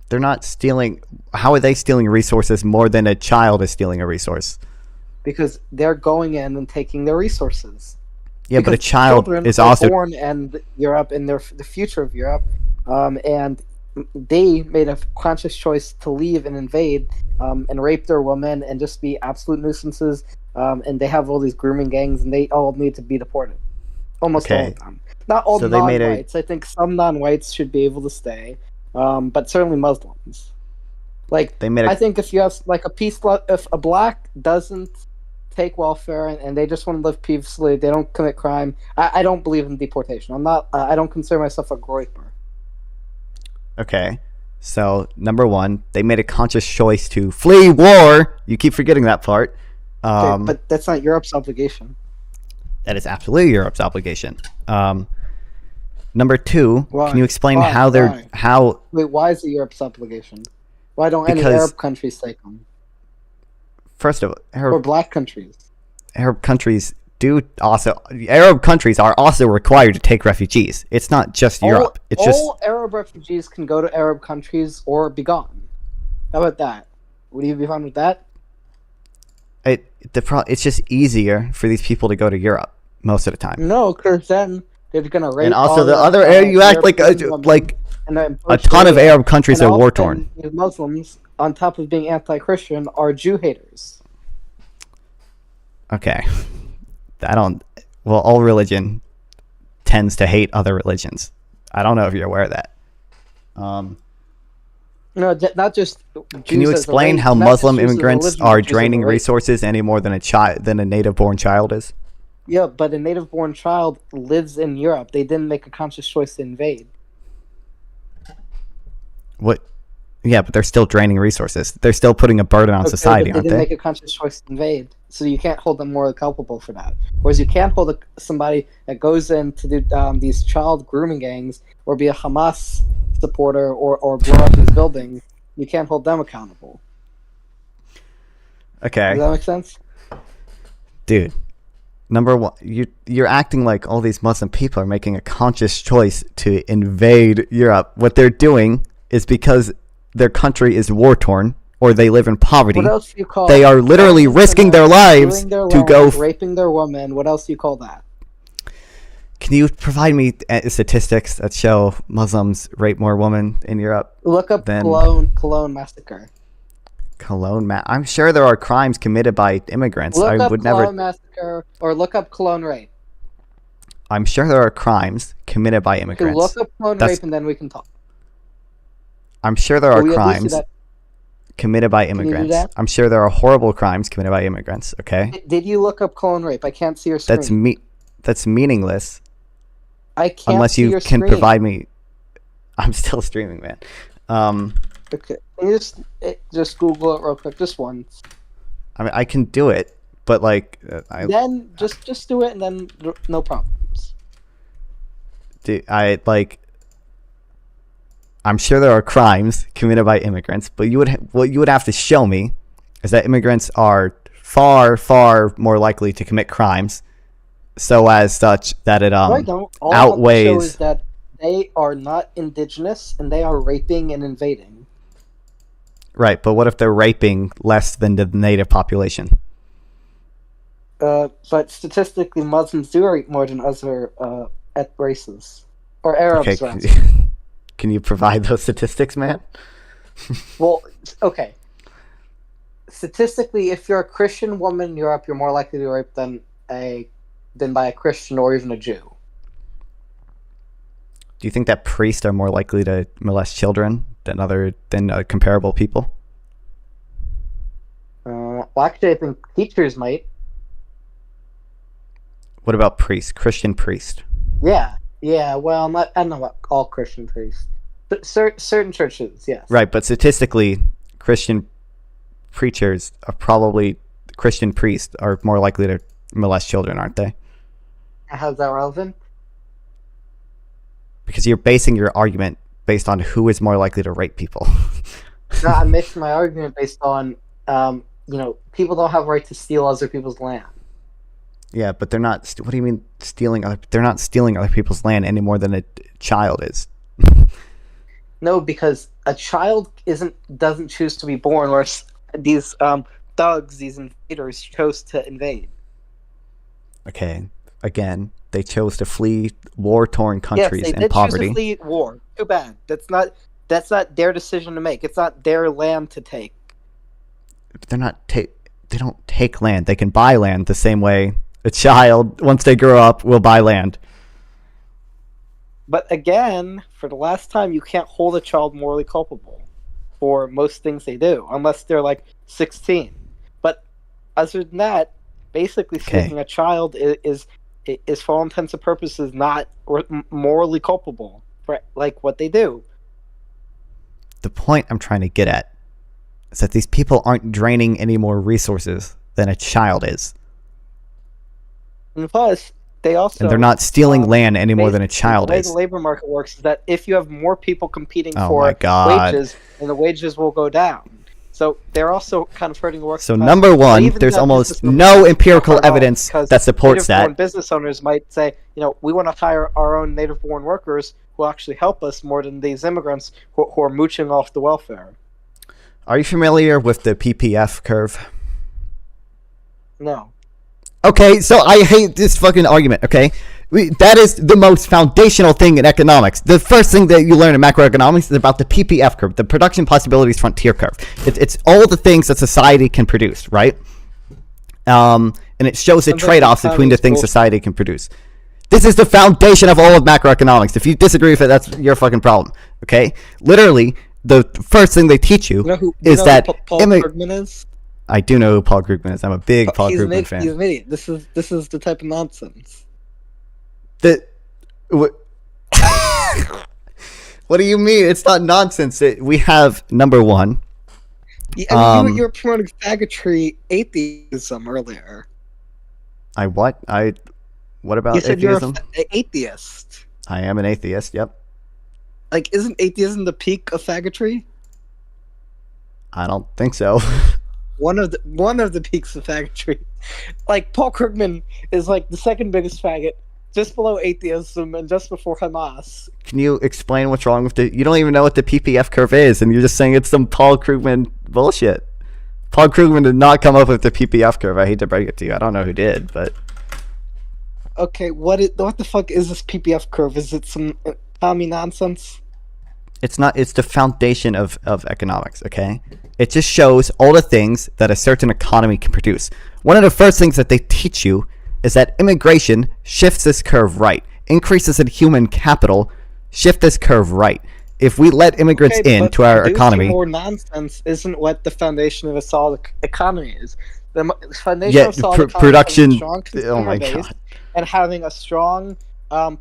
They're not stealing. How are they stealing resources more than a child is stealing a resource? Because they're going in and taking their resources. Yeah, because but a child is also born in Europe, and the future of Europe, and they made a conscious choice to leave and invade, and rape their women and just be absolute nuisances. And they have all these grooming gangs, and they all need to be deported. Almost all of them. Not all non-whites. I think some non-whites should be able to stay, but certainly Muslims. Like, I think if you have like if a black doesn't take welfare and they just want to live peacefully, they don't commit crime. I don't believe in deportation. I'm not. I don't consider myself a groyper. Okay, so number one, they made a conscious choice to flee war. You keep forgetting that part. Okay, but that's not Europe's obligation. That is absolutely Europe's obligation. Number two, can you explain how they're how? Wait, why is it Europe's obligation? Why don't any Arab countries take them? First of all, or black countries. Arab countries Arab countries are also required to take refugees. It's not just Europe. It's all Arab refugees can go to Arab countries or be gone. How about that? Would you be fine with that? It's just easier for these people to go to Europe most of the time. No, because then they're gonna rape. And also the other you act like a ton of Arab countries are war torn. Muslims, on top of being anti-Christian, are Jew haters. Okay, well, all religion tends to hate other religions. I don't know if you're aware of that. No, not just Jews. Can you explain how Muslim immigrants are draining resources any more than a native-born child is? Yeah, but a native-born child lives in Europe. They didn't make a conscious choice to invade. What? Yeah, but they're still draining resources. They're still putting a burden on society, aren't they? They didn't make a conscious choice to invade, so you can't hold them morally culpable for that. Whereas you can't hold somebody that goes in to do these child grooming gangs or be a Hamas supporter or blow up these buildings. You can't hold them accountable. Okay. Does that make sense? Dude, number one, you're acting like all these Muslim people are making a conscious choice to invade Europe. What they're doing is because their country is war-torn or they live in poverty. What else do you call they are literally risking their lives to go raping their woman. What else do you call that? Can you provide me statistics that show Muslims rape more women in Europe? Look up Cologne massacre. I'm sure there are crimes committed by immigrants. Look I up would Cologne never. massacre or look up Cologne rape. I'm sure there are crimes committed by Okay, immigrants. look up Cologne That's- rape and then we can talk. I'm sure there Can are we at least do crimes that? committed by you do immigrants. that? I'm sure there are horrible crimes committed by immigrants. Okay, Did you look up Cologne rape? I can't see your screen. that's meaningless I can't unless see you your can screen. provide me. I'm still streaming, man. Okay, can you just Google it real quick, just once. I mean, I can do it, but like, Then just do it, and then no problems. I'm sure there are crimes committed by immigrants, but what you would have to show me is that immigrants are far, far more likely to commit crimes, so as such that it No, I don't. All outweighs. I have to show is that they are not indigenous and they are raping and invading. Right, but what if they're raping less than the native population? But statistically, Muslims do rape more than other races or Arabs. Okay, rather. can you provide those statistics, man? Well, okay. Statistically, if you're a Christian woman in Europe, you're more likely to be raped than by a Christian or even a Jew. Do you think that priests are more likely to molest children than comparable people? Well, actually, I think teachers might. What about priests? Christian priests? Yeah. Well, I don't know about all Christian priests, but certain churches, yes. Right, but statistically, Christian priests are more likely to molest children, aren't they? How's that relevant? Because you're basing your argument based on who is more likely to rape people. No, I'm making my argument based on, people don't have a right to steal other people's land. Yeah, but they're not. What do you mean stealing? They're not stealing other people's land any more than a child is. No, because a child doesn't choose to be born, or these thugs, these invaders, chose to invade. Okay, again, they chose to flee war-torn countries yes, they and did poverty. choose to flee war. Too bad. That's not their decision to make. It's not their land to take. They don't take land. They can buy land the same way a child, once they grow up, will buy land. But again, for the last time, you can't hold a child morally culpable for most things they do, unless they're like 16. But other than that, basically speaking, a child is for all intents and purposes not morally culpable for like what they do. The point I'm trying to get at is that these people aren't draining any more resources than a child is. And plus, And they're not stealing land any more than a child the way is. the labor market works is that if you have more people competing Oh for my God. wages, then the wages will go down. So they're also kind of hurting the working So class. number But one, even there's that almost business owners no don't empirical hurt at all, evidence because that supports native-born that. business owners might say, we want to hire our own native-born workers who actually help us more than these immigrants who are mooching off the welfare. Are you familiar with the PPF curve? No. Okay, so I hate this fucking argument, okay? That is the most foundational thing in economics. The first thing that you learn in macroeconomics is about the PPF curve, the production possibilities frontier curve. It's all the things that society can produce, right? And it shows the trade-offs between the things society can produce. This is the foundation of all of macroeconomics. If you disagree with it, that's your fucking problem, okay? Literally, the first thing they teach you, is that... Paul Krugman is? I do know who Paul Krugman is. I'm a big Paul Krugman fan. He's an idiot. This is the type of nonsense. What do you mean? It's not nonsense. We have number one. Yeah, you were promoting faggotry atheism earlier. What about you said atheism? You're an atheist. I am an atheist. Yep. Like, isn't atheism the peak of faggotry? I don't think so. One of the peaks of faggotry. Like, Paul Krugman is like the second biggest faggot, just below atheism and just before Hamas. Can you explain what's wrong with you don't even know what the PPF curve is, and you're just saying it's some Paul Krugman bullshit. Paul Krugman did not come up with the PPF curve. I hate to break it to you. I don't know who did, but... Okay, what the fuck is this PPF curve? Is it some commie nonsense? It's not. It's the foundation of economics. Okay. It just shows all the things that a certain economy can produce. One of the first things that they teach you is that immigration shifts this curve right. Increases in human capital shift this curve right. If we let immigrants into our economy, more nonsense isn't what the foundation of a solid economy is. The foundation of a solid economy production. is a strong consumer Oh my base god. and having a strong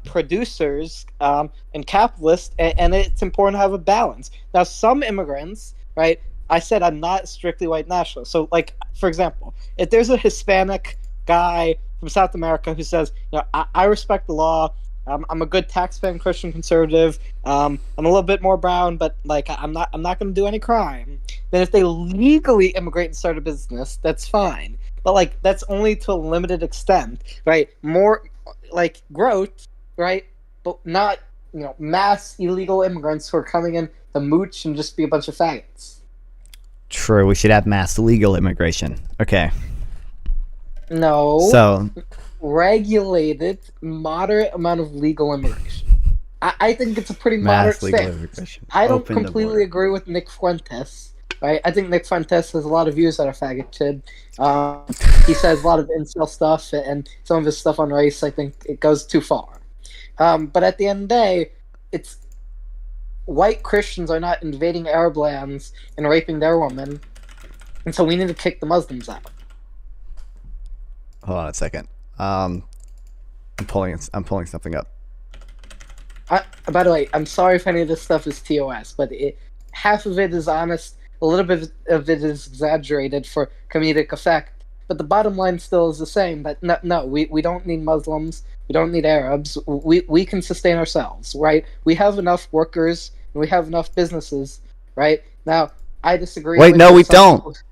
producers and capitalists, and it's important to have a balance. Now, some immigrants, right? I said I'm not strictly white nationalist. So, like, for example, if there's a Hispanic guy from South America who says, I respect the law, I'm a good tax-paying Christian conservative, I'm a little bit more brown, but like I'm not going to do any crime. Then if they legally immigrate and start a business, that's fine. But like that's only to a limited extent, right? More like growth, right? But not mass illegal immigrants who are coming in to mooch and just be a bunch of faggots. True. We should have mass legal immigration. Okay. No. So. Regulated, moderate amount of legal immigration. I think it's a pretty moderate stance. I don't completely agree with Nick Fuentes. Right? I think Nick Fuentes has a lot of views that are faggot-tid. He says a lot of incel stuff, and some of his stuff on race, I think it goes too far. But at the end of the day, it's white Christians are not invading Arab lands and raping their women, and so we need to kick the Muslims out. Hold on a second. I'm pulling something up. By the way, I'm sorry if any of this stuff is TOS, but half of it is honest, a little bit of it is exaggerated for comedic effect. But the bottom line still is the same. That no, we don't need Muslims. We don't need Arabs. We can sustain ourselves, right? We have enough workers and we have enough businesses, right? Now, I disagree. Wait, no, we don't.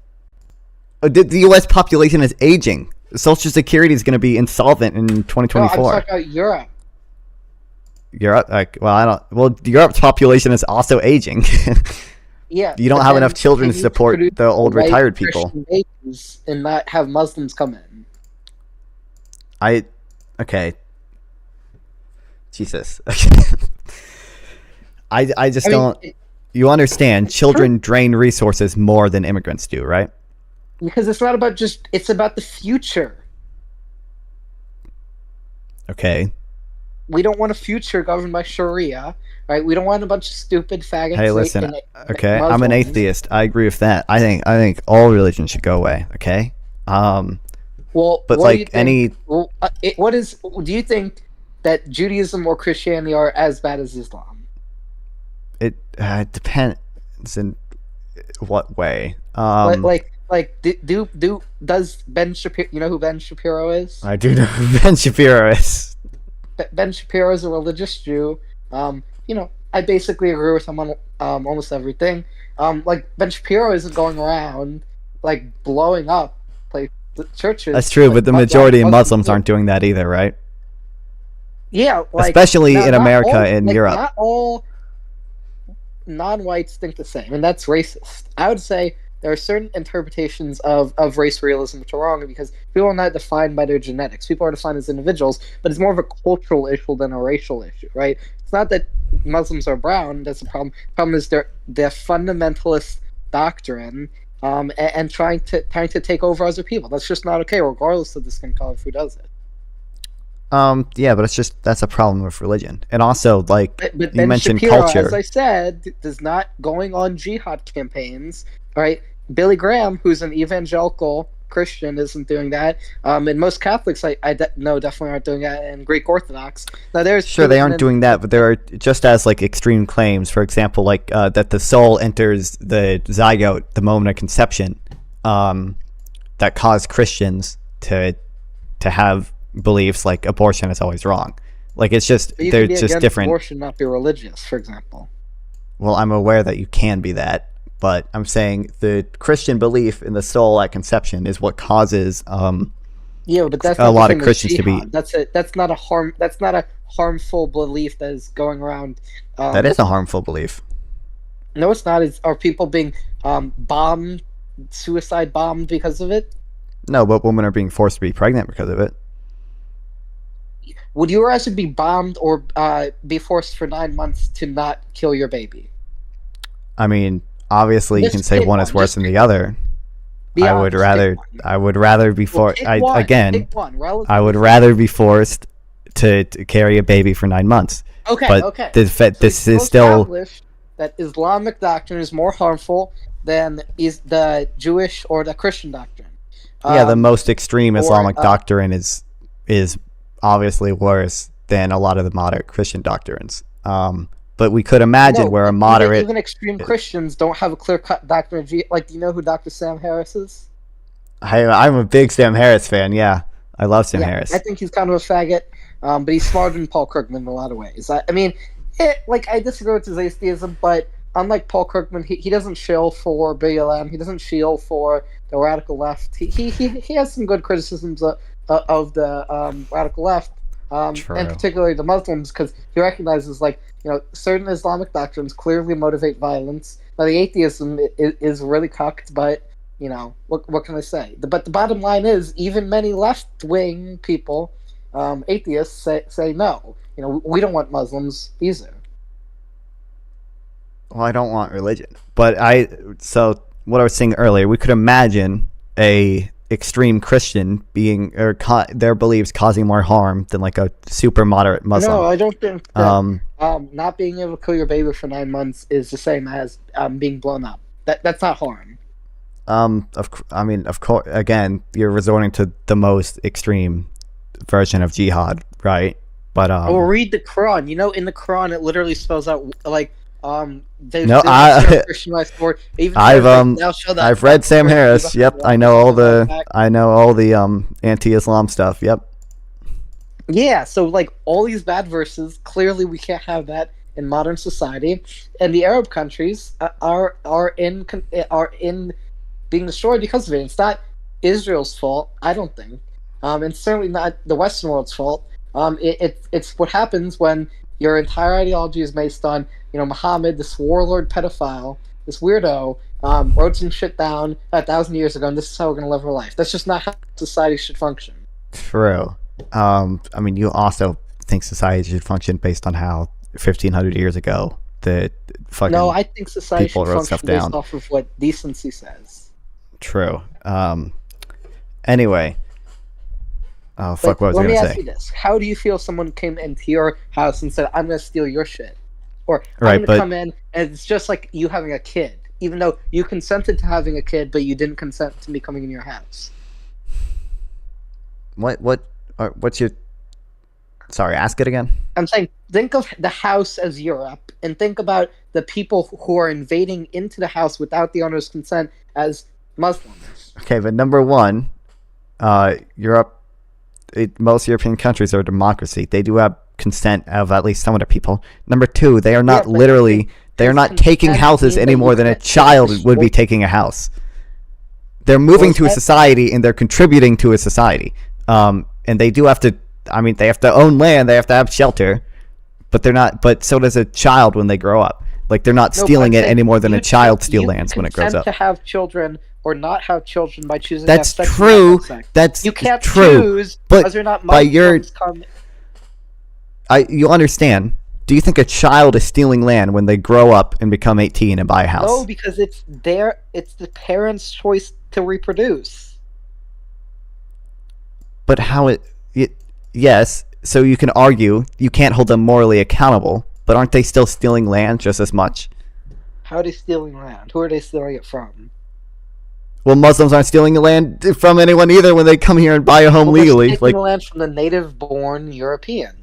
The U.S. population is aging. Social Security is going to be insolvent in 2024. No, I'm talking about Europe. Europe? Europe's population is also aging. Yeah. You don't have enough children to support the old retired people. And not have Muslims come in. Okay. Jesus. I just don't... You understand, children drain resources more than immigrants do, right? Because it's not about it's about the future. Okay. We don't want a future governed by Sharia, right? We don't want a bunch of stupid faggots. Hey, listen, okay, I'm an atheist. I agree with that. I think all religion should go away, okay? Well, but like any... Well, do you think that Judaism or Christianity are as bad as Islam? It depends in what way. Does Ben Shapiro? You know who Ben Shapiro is? I do know who Ben Shapiro is. Ben Shapiro is a religious Jew. I basically agree with him on almost everything. Ben Shapiro isn't going around blowing up churches. That's true, but the majority of Muslims aren't doing that either, right? Yeah, especially in America and Europe. Not all non-whites think the same, and that's racist. I would say there are certain interpretations of race realism which are wrong because people are not defined by their genetics. People are defined as individuals, but it's more of a cultural issue than a racial issue, right? It's not that Muslims are brown. That's the problem. The problem is their fundamentalist doctrine and trying to take over other people. That's just not okay, regardless of the skin color of who does it. Yeah, but that's a problem with religion, and also but you mentioned Shapiro, culture. As I said, does not going on jihad campaigns. All right, Billy Graham, who's an evangelical Christian, isn't doing that. And most Catholics, know definitely aren't doing that, and Greek Orthodox. Now, they aren't doing that, but there are just as extreme claims. For example, that the soul enters the zygote the moment of conception, that cause Christians to have beliefs like abortion is always wrong. It's just they're just different. Abortion, not be religious, for example. Well, I'm aware that you can be that. But I'm saying the Christian belief in the soul at conception is what causes but that's a lot of Christians to be. That's not a harmful belief that is going around. That is a harmful belief. No, it's not. Are people being suicide bombed because of it? No, but women are being forced to be pregnant because of it. Would you rather be bombed or be forced for 9 months to not kill your baby? I mean, obviously you can say one is worse than the other. I would rather be forced. I would rather be forced to carry a baby for 9 months. Okay. This is still that Islamic doctrine is more harmful than is the Jewish or the Christian doctrine. The most extreme Islamic doctrine is obviously worse than a lot of the moderate Christian doctrines. But we could imagine where a moderate... Even extreme Christians don't have a clear-cut doctrine of... Like, do you know who Dr. Sam Harris is? I'm a big Sam Harris fan, yeah. I love Sam Harris. I think he's kind of a faggot, but he's smarter than Paul Krugman in a lot of ways. I mean, I disagree with his atheism, but unlike Paul Krugman, he doesn't shill for BLM. He doesn't shill for the radical left. He has some good criticisms of the radical left, and particularly the Muslims, because he recognizes, like, certain Islamic doctrines clearly motivate violence. Now, the atheism is really cocked, but, what can I say? But the bottom line is, even many left-wing people, atheists, say no. We don't want Muslims either. Well, I don't want religion. But so what I was saying earlier, we could imagine a extreme Christian being, or their beliefs causing more harm than like a super moderate Muslim. No, I don't think that not being able to kill your baby for 9 months is the same as being blown up. That's not harm. Of course, again, you're resorting to the most extreme version of jihad, right? But well, read the Quran. In the Quran, it literally spells out like I've read Sam Harris. Yep, I know all the anti-Islam stuff. Yep. Yeah, so like all these bad verses, clearly we can't have that in modern society, and the Arab countries are in being destroyed because of it. It's not Israel's fault, I don't think, and certainly not the Western world's fault. It's what happens when your entire ideology is based on, Muhammad, this warlord pedophile, this weirdo, wrote some shit down 1,000 years ago, and this is how we're going to live our life. That's just not how society should function. True. You also think society should function based on how 1,500 years ago the fucking No, I think society people should wrote stuff function down. based off of what decency says. True. Anyway. Oh, fuck, what was I going to say? Let me ask you this. How do you feel if someone came into your house and said, I'm going to steal your shit? Or I'm going to come in and it's just like you having a kid, even though you consented to having a kid, but you didn't consent to me coming in your house. What's your... Sorry, ask it again? I'm saying, think of the house as Europe, and think about the people who are invading into the house without the owner's consent as Muslims. Okay, but number one, Europe... most European countries are a democracy. They do have consent of at least some of the people. Number two, they are not they are not taking houses any more than a child would be taking a house. They're moving to a society and they're contributing to a society. And they do have to, they have to own land, they have to have shelter, but they're not, but so does a child when they grow up. Like, they're not stealing it any more than a child steals lands when it grows up. You consent to have children or not have children by choosing That's to have sex true. or not have sex. That's you can't true. choose But because you're not by your, Muslims come. you understand. Do you think a child is stealing land when they grow up and become 18 and buy a house? No, because it's the parents' choice to reproduce. But yes, so you can argue you can't hold them morally accountable, but aren't they still stealing land just as much? How are they stealing land? Who are they stealing it from? Well, Muslims aren't stealing the land from anyone either when they come here and buy a home legally. They're taking the land from the native-born European.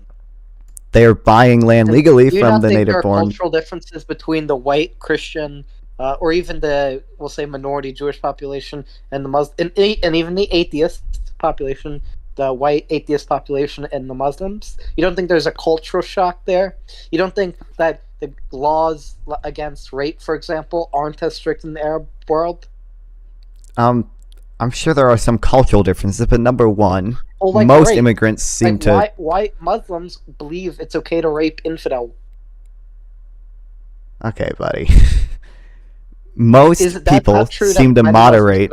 They are buying land legally from the native-born. There are cultural differences between the white Christian, or even the, we'll say, minority Jewish population and the Muslim, and even the atheist population, the white atheist population and the Muslims. You don't think there's a cultural shock there? You don't think that the laws against rape, for example, aren't as strict in the Arab world? I'm sure there are some cultural differences, but number one, like most rape. immigrants seem to... Why Muslims believe it's okay to rape infidel? Okay, buddy. Most people seem to moderate...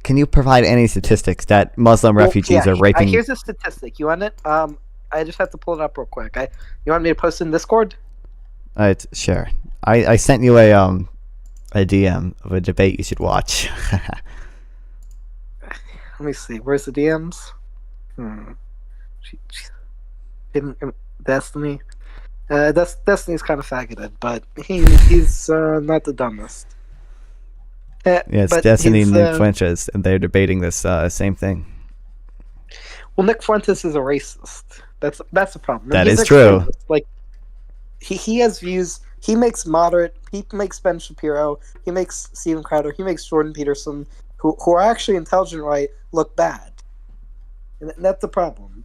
Can you provide any statistics that Muslim refugees are raping? Here's a statistic. You want it? I just have to pull it up real quick. You want me to post it in Discord? Sure. I sent you a DM of a debate you should watch. Let me see. Where's the DMs? Destiny. Destiny's kind of faggoted, but he's not the dumbest. Yes, but Destiny and Nick Fuentes, and they're debating this same thing. Well, Nick Fuentes is a racist. That's the problem. That He's is true. Like he has views. He makes moderate. He makes Ben Shapiro. He makes Steven Crowder. He makes Jordan Peterson, who are actually intelligent, right, look bad. And that's the problem.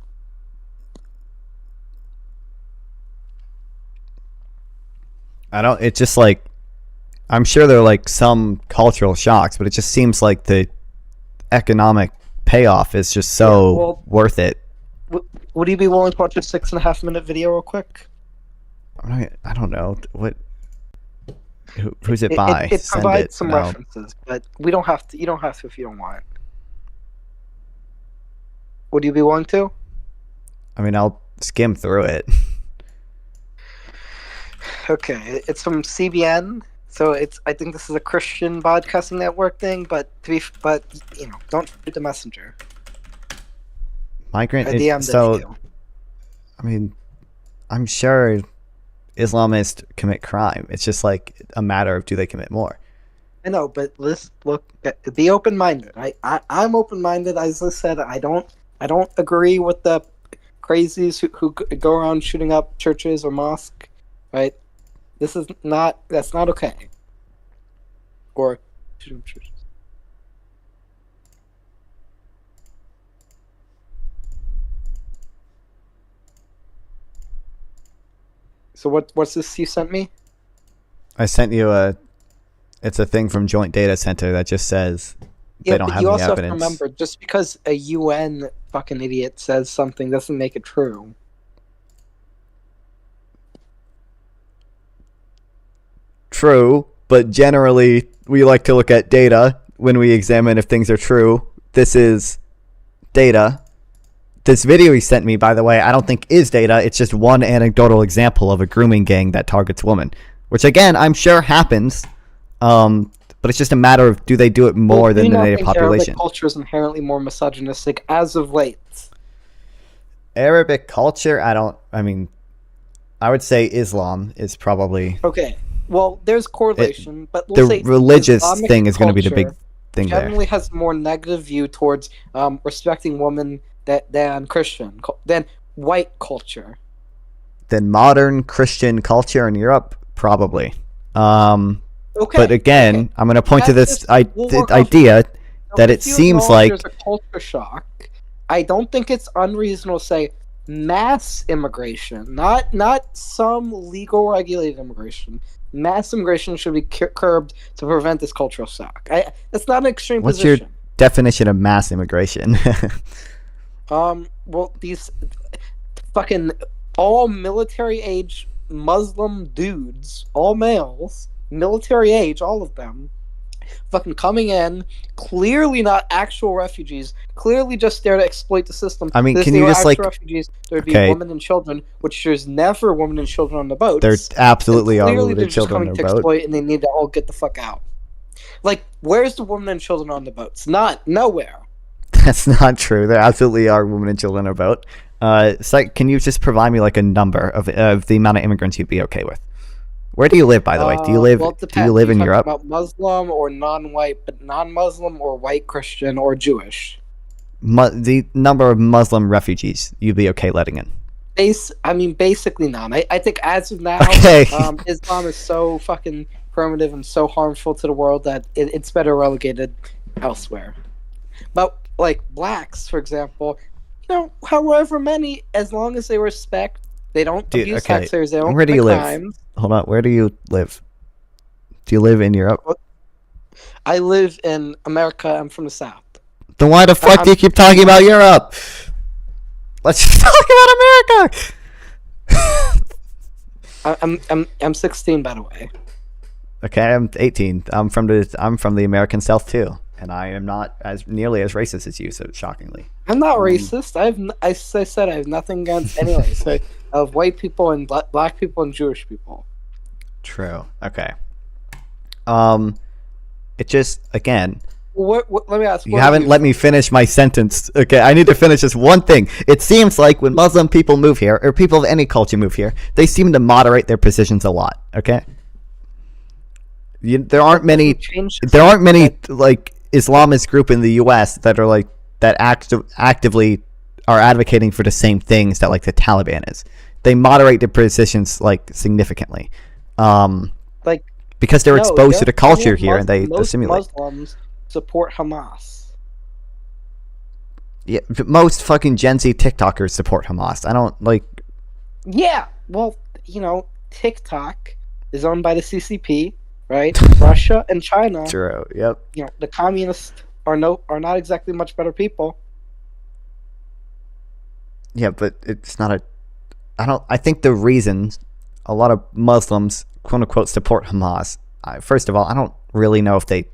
It's just like, I'm sure there are like some cultural shocks, but it just seems like the economic payoff is just so worth it. Would you be willing to watch a 6.5 minute video real quick? I don't know. Who's it by? It provides some references, but we don't have to. You don't have to if you don't want. Would you be willing to? I mean, I'll skim through it. Okay, it's from CBN, so I think this is a Christian broadcasting network thing, but don't shoot the messenger. Migrant. I mean, I'm sure Islamists commit crime. It's just like a matter of, do they commit more? I know, but be open-minded. I'm open-minded. As I said, I don't agree with the crazies who go around shooting up churches or mosques. Right? That's not okay. Or shooting up churches. So what's this you sent me? I sent you it's a thing from Joint Data Center that just says they don't have any you also evidence. Have to remember, just because a UN fucking idiot says something doesn't make it true. True, but generally we like to look at data when we examine if things are true. This is data. This video he sent me, by the way, I don't think is data. It's just one anecdotal example of a grooming gang that targets women, which again, I'm sure happens. But it's just a matter of, do they do it more than the native population? Arabic culture is inherently more misogynistic as of late. Arabic culture, I would say Islam is probably... Okay, well, there's correlation, but the religious thing is going to be the big thing there. Generally has a more negative view towards respecting women than white culture. Than modern Christian culture in Europe, probably. Okay, but again, I'm going to point to this idea that it seems like there's a culture shock. I don't think it's unreasonable to say mass immigration, not some legal regulated immigration. Mass immigration should be curbed to prevent this cultural shock. That's not an extreme What's position. your definition of mass immigration? Well, these fucking all military age Muslim dudes, all males, military age, all of them, fucking coming in, clearly not actual refugees, clearly just there to exploit the system. I mean, If can they you were just actual refugees, there'd be women and children, which there's never women and children on the boats. There absolutely are women They're and just children coming on to the boat. exploit, and they need to all get the fuck out. Like, where's the women and children on the boats? Nowhere. That's not true. There absolutely are women and children on a boat. Can you just provide me like a number of the amount of immigrants you'd be okay with? Where do you live, by the way? Do you live? Well, do you live in Europe? About Muslim or non-white, but non-Muslim or white Christian or Jewish. The number of Muslim refugees you'd be okay letting in? Basically none. I think as of now, Islam is so fucking primitive and so harmful to the world that it's better relegated elsewhere. But like blacks, for example, however many, as long as they respect, they don't abuse taxpayers, they don't Where do you commit live? crimes. Hold on. Where do you live? Do you live in Europe? I live in America. I'm from the South. Then why the fuck do you keep talking about Europe? Let's just talk about America. I'm 16, by the way. Okay, I'm 18. I'm from the American South too, and I am not as nearly as racist as you. So shockingly, I'm not racist. As I said, I have nothing against any race. I have white people and black people and Jewish people. True. Okay. It just, again, Let me ask. you haven't let me finish my sentence. Okay, I need to finish this one thing. It seems like when Muslim people move here, or people of any culture move here, they seem to moderate their positions a lot. Okay, there aren't many like Islamist group in the U.S. that are like that actively are advocating for the same things that like the Taliban is. They moderate their positions like significantly, like because they're exposed to the culture many here and they most assimilate. Muslims support Hamas. Yeah, most fucking Gen Z TikTokers support Hamas. I don't like. Yeah, well, TikTok is owned by the CCP, right? Russia and China. True. Yep. The communists are not exactly much better people. Yeah, but it's not a. I think the reasons a lot of Muslims, quote unquote, support Hamas. First of all, I don't really know if they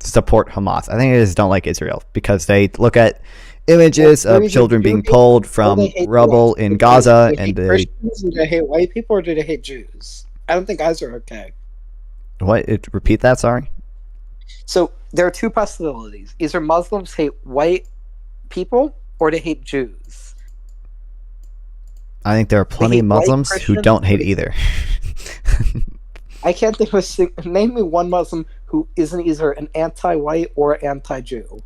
support Hamas. I think they just don't like Israel because they look at images of children being pulled from rubble in Gaza, and they. Christians, do they hate white people or do they hate Jews? I don't think either are okay. What? Repeat that. Sorry. So there are two possibilities: either Muslims hate white people or they hate Jews. I think there are plenty of Muslims who don't hate either. I can't think of name me one Muslim who isn't either an anti-white or anti-Jew.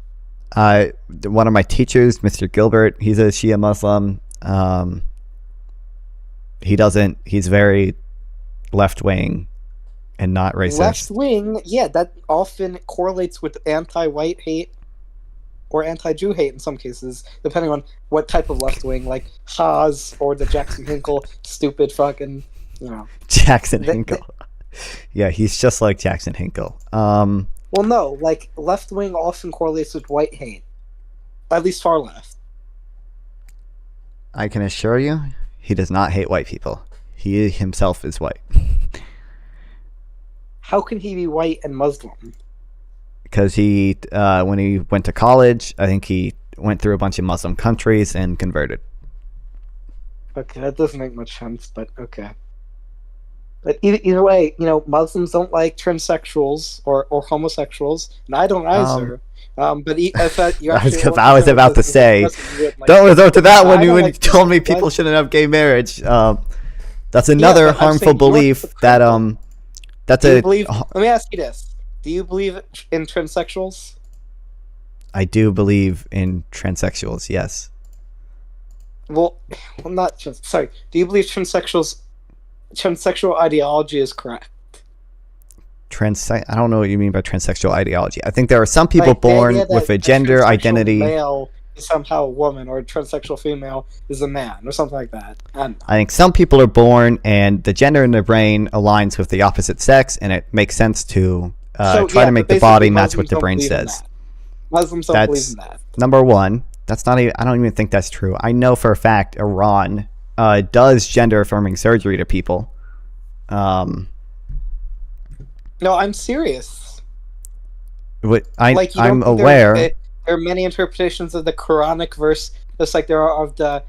One of my teachers, Mr. Gilbert, he's a Shia Muslim. He's very left-wing and not racist. Left-wing, yeah, that often correlates with anti-white hate or anti-Jew hate in some cases, depending on what type of left-wing, like Haas or the Jackson Hinkle stupid fucking, Jackson Hinkle. Yeah, he's just like Jackson Hinkle. Well, no, like left-wing often correlates with white hate, at least far left. I can assure you, he does not hate white people. He himself is white. How can he be white and Muslim? Because he, when he went to college, I think he went through a bunch of Muslim countries and converted. Okay, that doesn't make much sense, but okay. But either way, Muslims don't like transsexuals or homosexuals, and I don't either. But I was about to say, don't resort to that one when you told me people shouldn't have gay marriage. That's another harmful belief that that's a. Let me ask you this: do you believe in transsexuals? I do believe in transsexuals. Yes. Well, not just. Sorry. Do you believe transsexual ideology is correct? I don't know what you mean by transsexual ideology. I think there are some people born with a gender identity. Male is somehow a woman, or a transsexual female is a man, or something like that. I think some people are born and the gender in their brain aligns with the opposite sex, and it makes sense to try to make the body match what the brain says. Muslims don't believe in that. Number one. That's not. I don't even think that's true. I know for a fact Iran does gender affirming surgery to people. No, I'm serious. I'm aware. There are many interpretations of the Quranic verse, just like there are of the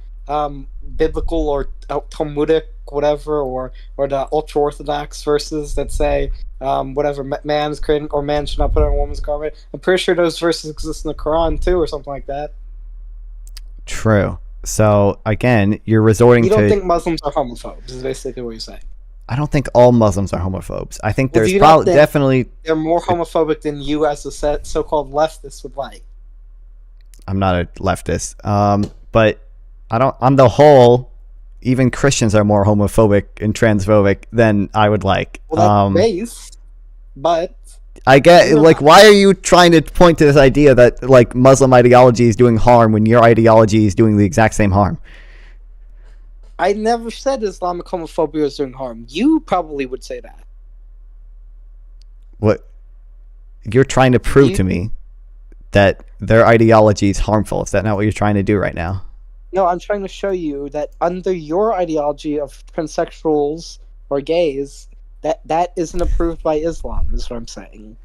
biblical or Talmudic, whatever, or the ultra-Orthodox verses that say whatever, man is created or man should not put on a woman's garment. I'm pretty sure those verses exist in the Quran too, or something like that. True. So again, you're resorting to. You don't think Muslims are homophobes? Is basically what you're saying. I don't think all Muslims are homophobes. I think there's probably definitely they're more homophobic than you as a so-called leftist would like. I'm not a leftist, but I don't. On the whole, even Christians are more homophobic and transphobic than I would like. Well, that's base, but I get why are you trying to point to this idea that like Muslim ideology is doing harm when your ideology is doing the exact same harm? I never said Islamic homophobia is doing harm. You probably would say that. What? You're trying to prove to me that their ideology is harmful. Is that not what you're trying to do right now? No, I'm trying to show you that under your ideology of transsexuals or gays, that isn't approved by Islam, is what I'm saying.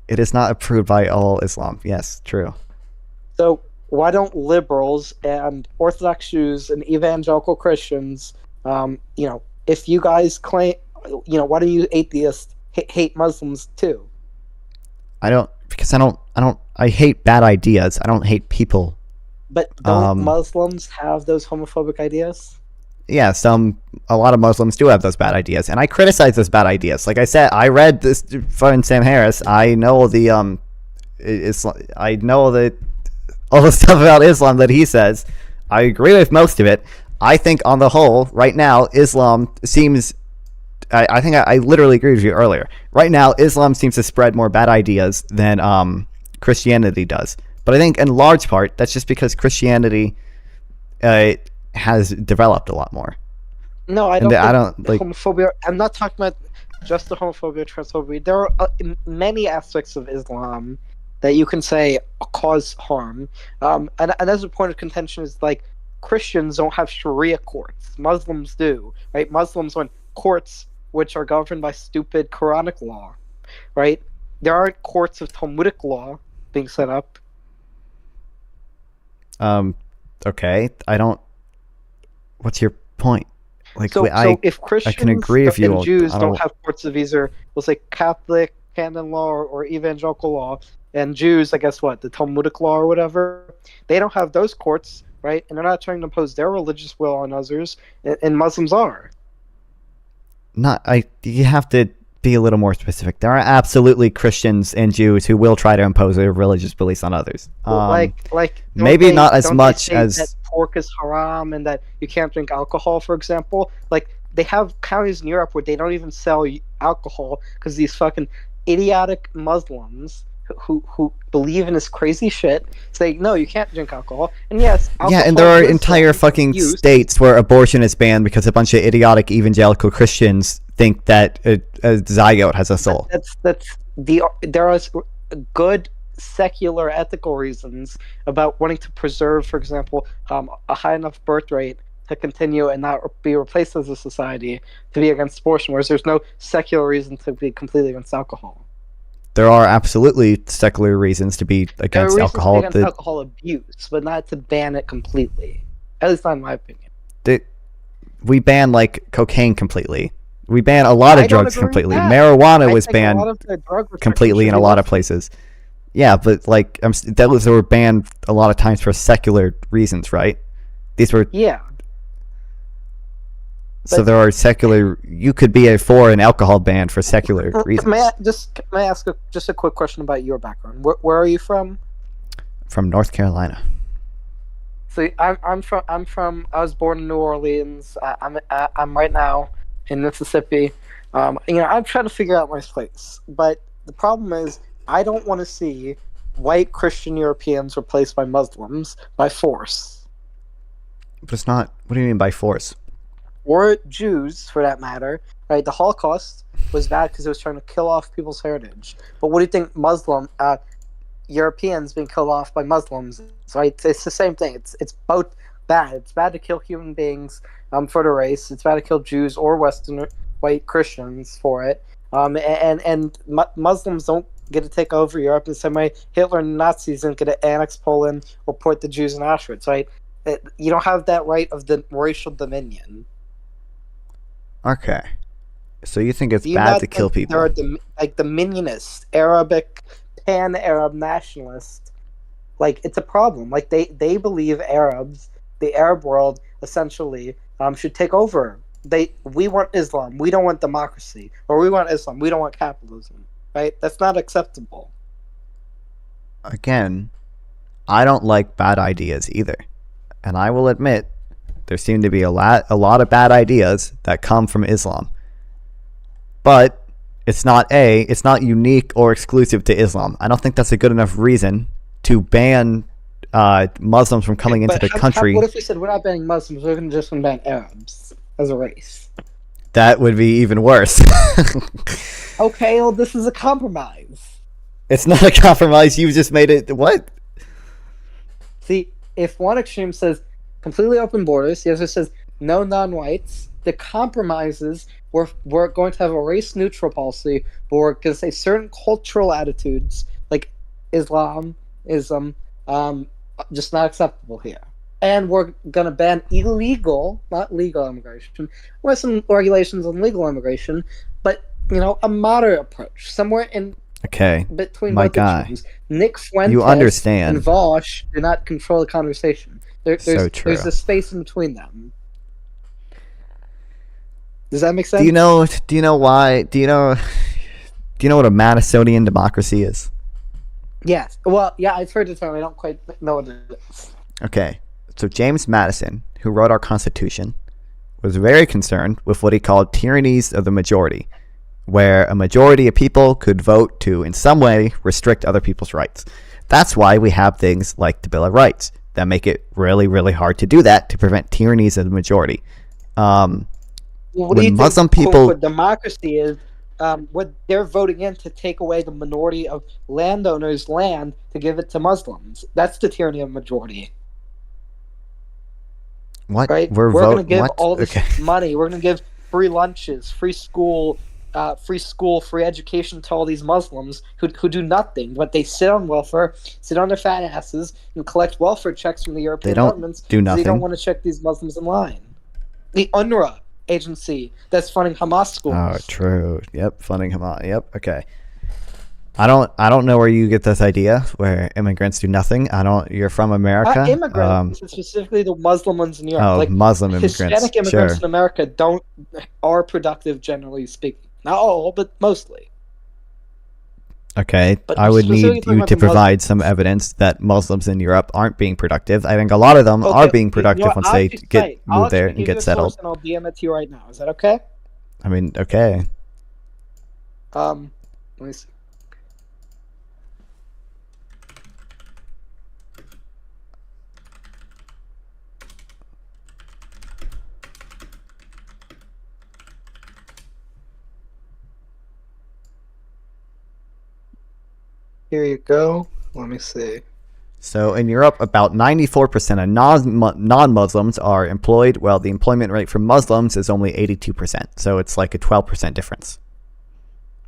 It is not approved by all Islam. Yes, true. So why don't liberals and Orthodox Jews and evangelical Christians, if you guys why don't you atheists hate Muslims too? I hate bad ideas. I don't hate people. But don't Muslims have those homophobic ideas? Yeah, a lot of Muslims do have those bad ideas, and I criticize those bad ideas. Like I said, I read this from Sam Harris. I know I know that all the stuff about Islam that he says. I agree with most of it. I think on the whole, right now, Islam seems... I think I literally agree with you earlier. Right now, Islam seems to spread more bad ideas than Christianity does. But I think in large part, that's just because Christianity has developed a lot more. No, I don't like homophobia. I'm not talking about just the homophobia, transphobia. There are many aspects of Islam that you can say cause harm. And as a point of contention is like Christians don't have Sharia courts. Muslims do, right? Muslims want courts which are governed by stupid Quranic law, right? There aren't courts of Talmudic law being set up. Okay, I don't... What's your point? Like, so if Christians I can agree if you and Jews don't have courts of either, we'll say Catholic canon law or evangelical law, and Jews, I guess what, the Talmudic law or whatever, they don't have those courts, right? And they're not trying to impose their religious will on others, and Muslims are. You have to be a little more specific. There are absolutely Christians and Jews who will try to impose their religious beliefs on others. Maybe not as much as that pork is haram and that you can't drink alcohol, for example. Like, they have counties in Europe where they don't even sell alcohol because these fucking idiotic Muslims who believe in this crazy shit say, no, you can't drink alcohol. And yes, yeah, and there are entire fucking states where abortion is banned because a bunch of idiotic evangelical Christians think that a zygote has a soul. There are good secular ethical reasons about wanting to preserve, for example, a high enough birth rate to continue and not be replaced as a society to be against abortion, whereas there's no secular reason to be completely against alcohol. There are absolutely secular reasons to be against alcohol. Against alcohol abuse, but not to ban it completely. At least not in my opinion. We ban like cocaine completely. We ban a lot of drugs completely. Marijuana was banned completely in a lot of places. Yeah, but like those were banned a lot of times for secular reasons, right? These were So there are secular... You could be for an alcohol ban for secular reasons. May I ask just a quick question about your background? Where are you from? From North Carolina. So I'm from. I was born in New Orleans. I'm right now in Mississippi. I'm trying to figure out my place, but the problem is I don't want to see white Christian Europeans replaced by Muslims by force. But it's not... What do you mean by force? Or Jews, for that matter, right? The Holocaust was bad because it was trying to kill off people's heritage. But what do you think Europeans being killed off by Muslims, right? It's the same thing. It's both bad. It's bad to kill human beings for the race. It's bad to kill Jews or Western white Christians for it. And Muslims don't get to take over Europe in the same way Hitler and Nazis didn't get to annex Poland or put the Jews in Auschwitz, right? You don't have that right of the racial dominion. Okay. So you think it's bad to kill people? There are dominionists, Arabic, pan-Arab nationalists. Like, it's a problem. Like, they believe Arabs, the Arab world, essentially, should take over. We want Islam. We don't want democracy. Or we want Islam. We don't want capitalism. Right? That's not acceptable. Again, I don't like bad ideas either. And I will admit, there seem to be a lot of bad ideas that come from Islam. But it's not unique or exclusive to Islam. I don't think that's a good enough reason to ban Muslims from coming into the country. What if we said we're not banning Muslims, we're going to just ban Arabs as a race? That would be even worse. Okay, well, this is a compromise. It's not a compromise. You just made it... What? See, if one extreme says completely open borders, the other says no non-whites, the compromises, we're going to have a race-neutral policy, but we're going to say certain cultural attitudes, like Islam, just not acceptable here. and we're going to ban illegal, not legal immigration. With some regulations on legal immigration, but a moderate approach, somewhere in Okay, between my both guy, extremes. Nick you Fuentes understand. and Vosh do not control the conversation. So true. There's a space in between them. Does that make sense? Do you know? Do you know why? Do you know? Do you know what a Madisonian democracy is? Yes. Well, yeah, I've heard the term. I don't quite know what it is. Okay, so James Madison, who wrote our Constitution, was very concerned with what he called tyrannies of the majority, where a majority of people could vote to, in some way, restrict other people's rights. That's why we have things like the Bill of Rights that make it really, really hard to do that, to prevent tyrannies of the majority. What do you think Muslim people, democracy is? What they're voting in to take away the minority of landowners' land to give it to Muslims. That's the tyranny of majority. what? Right? We're going to give all this money. We're going to give free lunches, free school, free education to all these Muslims who do nothing, but they sit on welfare, sit on their fat asses, and collect welfare checks from the European governments. Do nothing. They don't want to check these Muslims in line. The UNRWA agency that's funding Hamas schools. Oh, true. Yep, funding Hamas. Yep. Okay. I don't know where you get this idea where immigrants do nothing. You're from America. Immigrants, specifically the Muslim ones in Europe. Oh, Muslim immigrants. Hispanic immigrants in America are productive, generally speaking. Not all, but mostly. Okay, But I would need you to provide some evidence that Muslims in Europe aren't being productive. I think a lot of them are being productive once they get moved there and get settled. And I'll DM it to you right now. Is that okay? I mean, okay. Let me see. Here you go. Let me see. So in Europe, about 94% of non-Muslims are employed, while the employment rate for Muslims is only 82%. So it's like a 12% difference.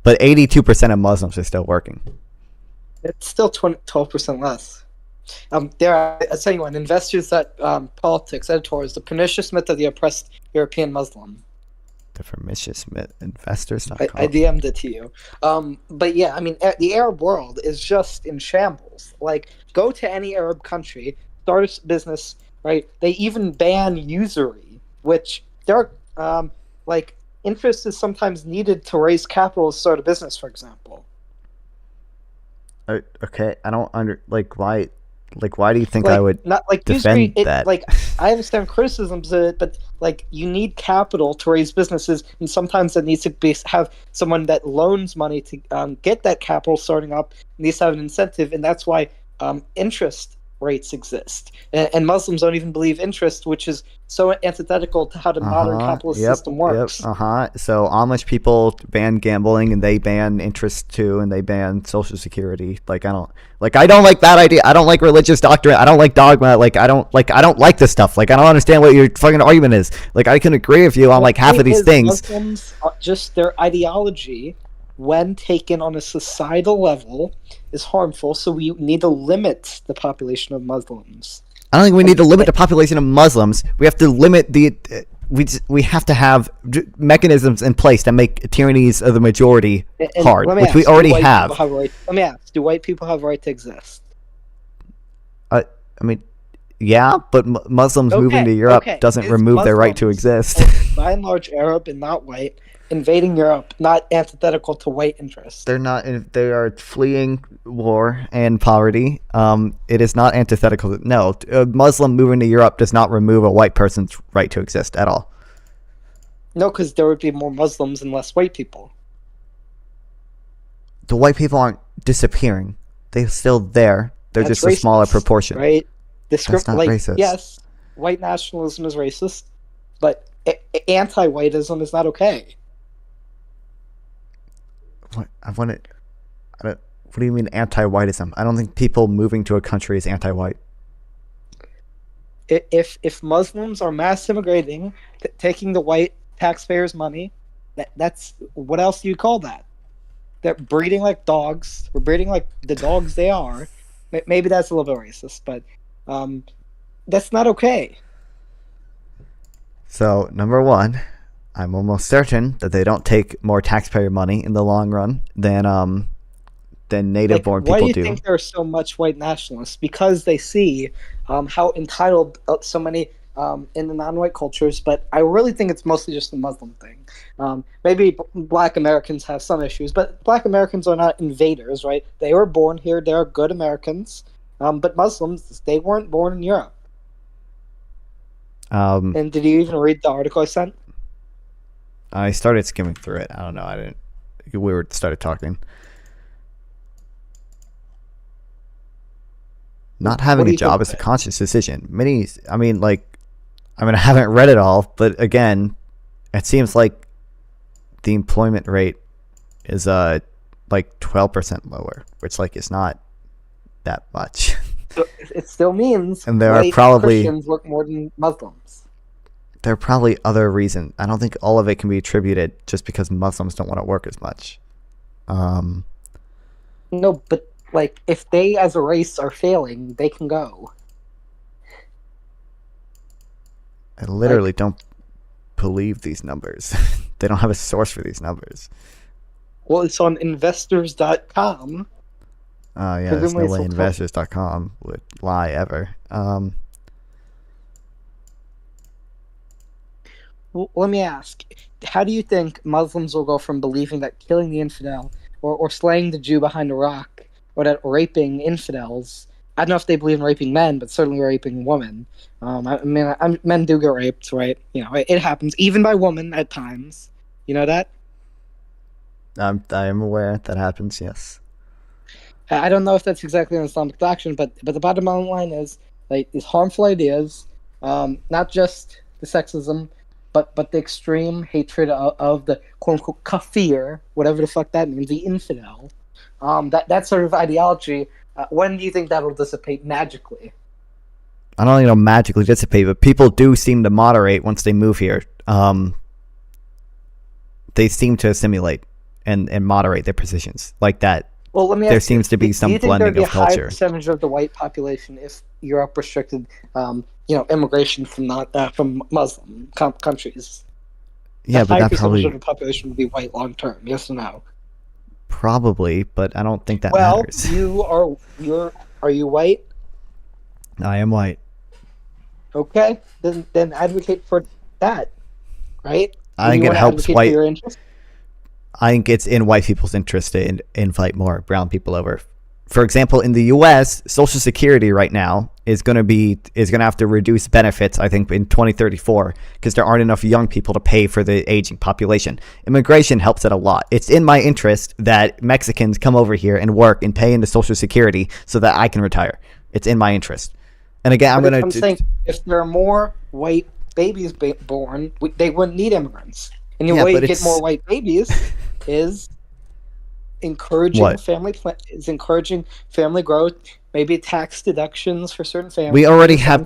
But 82% of Muslims are still working. It's still 12% less. I'll tell you what, Investors at Politics editor is the pernicious myth of the oppressed European Muslim. The pernicious myth, investors. I DM'd it to you. But yeah, I mean, the Arab world is just in shambles. Like, go to any Arab country, start a business, right? They even ban usury, which there are, interest is sometimes needed to raise capital to start a business, for example. Okay, I don't why. Why do you think I would defend that? I understand criticisms of it, but you need capital to raise businesses, and sometimes that needs to have someone that loans money to get that capital starting up. It needs to have an incentive, and that's why interest rates exist. And Muslims don't even believe interest, which is so antithetical to how the modern capitalist system works. So Amish people ban gambling, and they ban interest too, and they ban Social Security. I don't like that idea. I don't like religious doctrine. I don't like dogma. I don't like this stuff. I don't understand what your fucking argument is. I can agree with you on half of these things. Muslims, just their ideology, when taken on a societal level, is harmful, so we need to limit the population of Muslims. I don't think we need to limit the population of Muslims. We have to limit we have to have mechanisms in place that make tyrannies of the majority hard, which we already have. Let me ask, do white people have a right to exist? I mean, yeah, but Muslims moving to Europe doesn't remove their right to exist. By and large, Arab and not white, invading Europe, not antithetical to white interests. They're not. They are fleeing war and poverty. It is not antithetical. No, a Muslim moving to Europe does not remove a white person's right to exist at all. No, because there would be more Muslims and less white people. The white people aren't disappearing. They're still there. They're just a smaller proportion. Right? That's not racist. Yes, white nationalism is racist, but anti-whiteism is not okay. What do you mean anti-whiteism? I don't think people moving to a country is anti-white. If Muslims are mass immigrating, taking the white taxpayers' money, that's what else do you call that? They're breeding like dogs. We're breeding like the dogs they are. Maybe that's a little bit racist, but That's not okay. So, number one, I'm almost certain that they don't take more taxpayer money in the long run than native-born Why do people you do. think there are so much white nationalists? Because they see how entitled so many in the non-white cultures, but I really think it's mostly just a Muslim thing. Maybe Black Americans have some issues, but Black Americans are not invaders, right? They were born here; they are good Americans. But Muslims, they weren't born in Europe. And did you even read the article I sent? I started skimming through it. I don't know. I didn't. We started talking. Not having a job is a conscious decision. I haven't read it all, but again, it seems like the employment rate is like 12% lower, which is not that much. It still means and there white are probably Christians work more than Muslims. There are probably other reasons. I don't think all of it can be attributed just because Muslims don't want to work as much. No, but if they as a race are failing, they can go. I literally don't believe these numbers. They don't have a source for these numbers. Well, it's on investors.com. Yeah, there's no way investors.com would lie ever. Well, let me ask, how do you think Muslims will go from believing that killing the infidel or slaying the Jew behind a rock or that raping infidels, I don't know if they believe in raping men, but certainly raping women. Men do get raped, right? It happens, even by women at times. You know that? I am aware that happens, yes. I don't know if that's exactly an Islamic doctrine, but the bottom line is these harmful ideas, not just the sexism, but the extreme hatred of the quote unquote kafir, whatever the fuck that means, the infidel. That sort of ideology. When do you think that'll dissipate magically? I don't think it'll magically dissipate, but people do seem to moderate once they move here. They seem to assimilate and moderate their positions like that. Well, let me there ask seems to be some blending of culture. Do you think there'd be a high percentage of the white population if Europe restricted, immigration from Muslim countries? Yeah, but that probably of the population would be white long term. Yes or no? Probably, but I don't think that matters. Are you white? I am white. Okay, then advocate for that, right? I think it helps white. I think it's in white people's interest to invite more brown people over. For example, in the U.S., Social Security right now is going to have to reduce benefits, I think, in 2034 because there aren't enough young people to pay for the aging population. Immigration helps it a lot. It's in my interest that Mexicans come over here and work and pay into Social Security so that I can retire. It's in my interest. And again, I'm saying if there are more white babies born, they wouldn't need immigrants. And the way to get more white babies is encouraging family growth, maybe tax deductions for certain families. We already have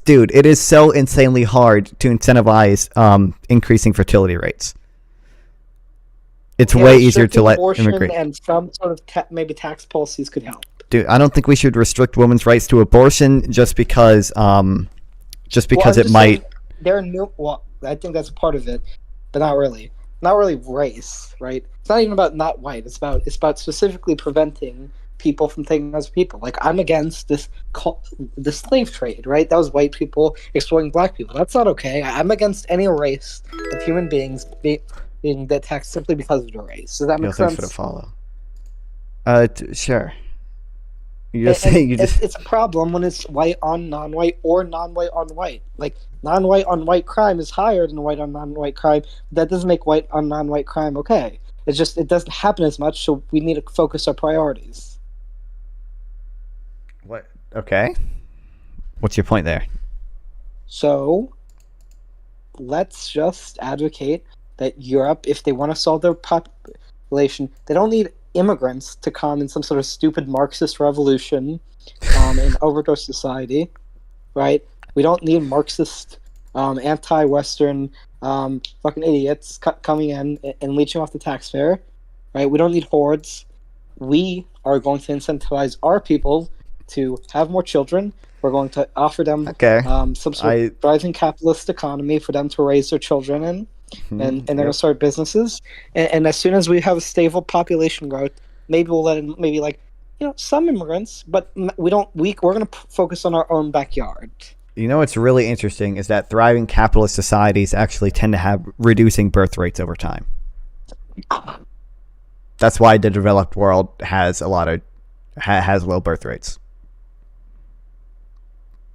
dude, it is so insanely hard to incentivize increasing fertility rates. It's way easier to let immigrate. And some sort of maybe tax policies could help. Dude, I don't think we should restrict women's rights to abortion just because it might. I think that's part of it, but not really. Not really race, right? It's not even about not white. It's about specifically preventing people from taking as people. Like, I'm against the slave trade, right? That was white people exploiting black people. That's not okay. I'm against any race of human beings being taxed simply because of their race. Does that make sense? Thanks for the follow. Sure. It's a problem when it's white on non-white or non-white on white. Like, non-white on white crime is higher than white on non-white crime. That doesn't make white on non-white crime okay. It's just it doesn't happen as much, so we need to focus our priorities. What? Okay. What's your point there? So, let's just advocate that Europe, if they want to solve their population, they don't need immigrants to come in some sort of stupid Marxist revolution and overthrow society, right? We don't need Marxist, anti-Western, fucking idiots coming in and leeching off the taxpayer, right? We don't need hordes. We are going to incentivize our people to have more children, We're going to offer them some sort of thriving capitalist economy for them to raise their children in, and they're going to start businesses. And as soon as we have a stable population growth, maybe we'll let in maybe like some immigrants, but we're going to focus on our own backyard. You know what's really interesting is that thriving capitalist societies actually tend to have reducing birth rates over time. That's why the developed world has has low birth rates.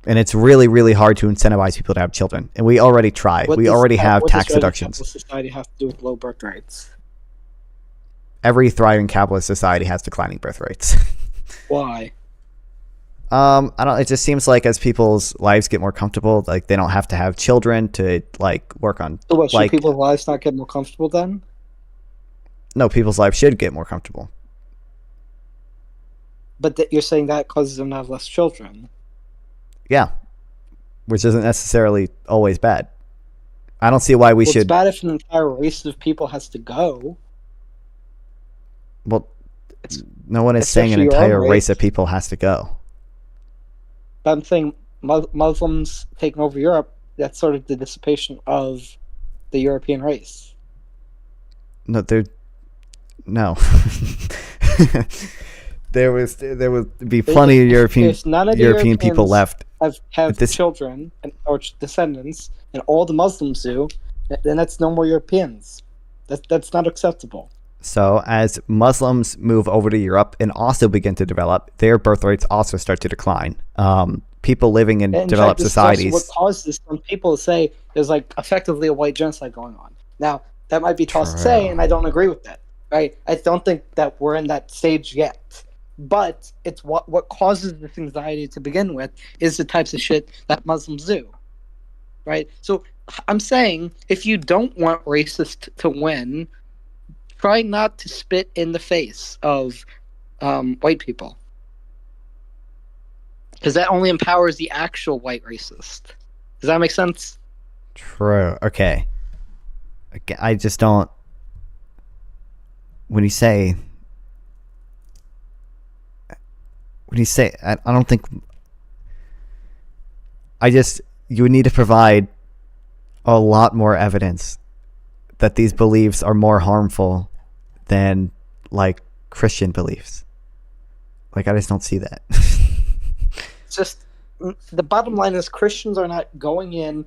And it's really, really hard to incentivize people to have children. And we already try. We already have tax deductions. What does society have to do with low birth rates? Every thriving capitalist society has declining birth rates. Why? I don't. It just seems like as people's lives get more comfortable, like they don't have to have children to like work on. So what, should people's lives not get more comfortable then? No, people's lives should get more comfortable. But you're saying that causes them to have less children. Yeah, which isn't necessarily always bad. I don't see why we should. It's bad if an entire race of people has to go. Well, no one is saying an entire race of people has to go. But I'm saying Muslims taking over Europe, that's sort of the dissipation of the European race. No, no. there would be plenty of European people left. Have children or descendants, and all the Muslims do, then that's no more Europeans. That's not acceptable. So as Muslims move over to Europe and also begin to develop, their birth rates also start to decline. People living in developed societies. What causes some people to say there's like effectively a white genocide going on. Now that might be tough to say, and I don't agree with that. Right? I don't think that we're in that stage yet. But it's what causes this anxiety to begin with is the types of shit that Muslims do. Right? So I'm saying if you don't want racists to win, try not to spit in the face of white people. Because that only empowers the actual white racist. Does that make sense? True. Okay. I just don't... When you say... I don't think... You would need to provide a lot more evidence that these beliefs are more harmful than like Christian beliefs. Like I just don't see that. It's just the bottom line is Christians are not going in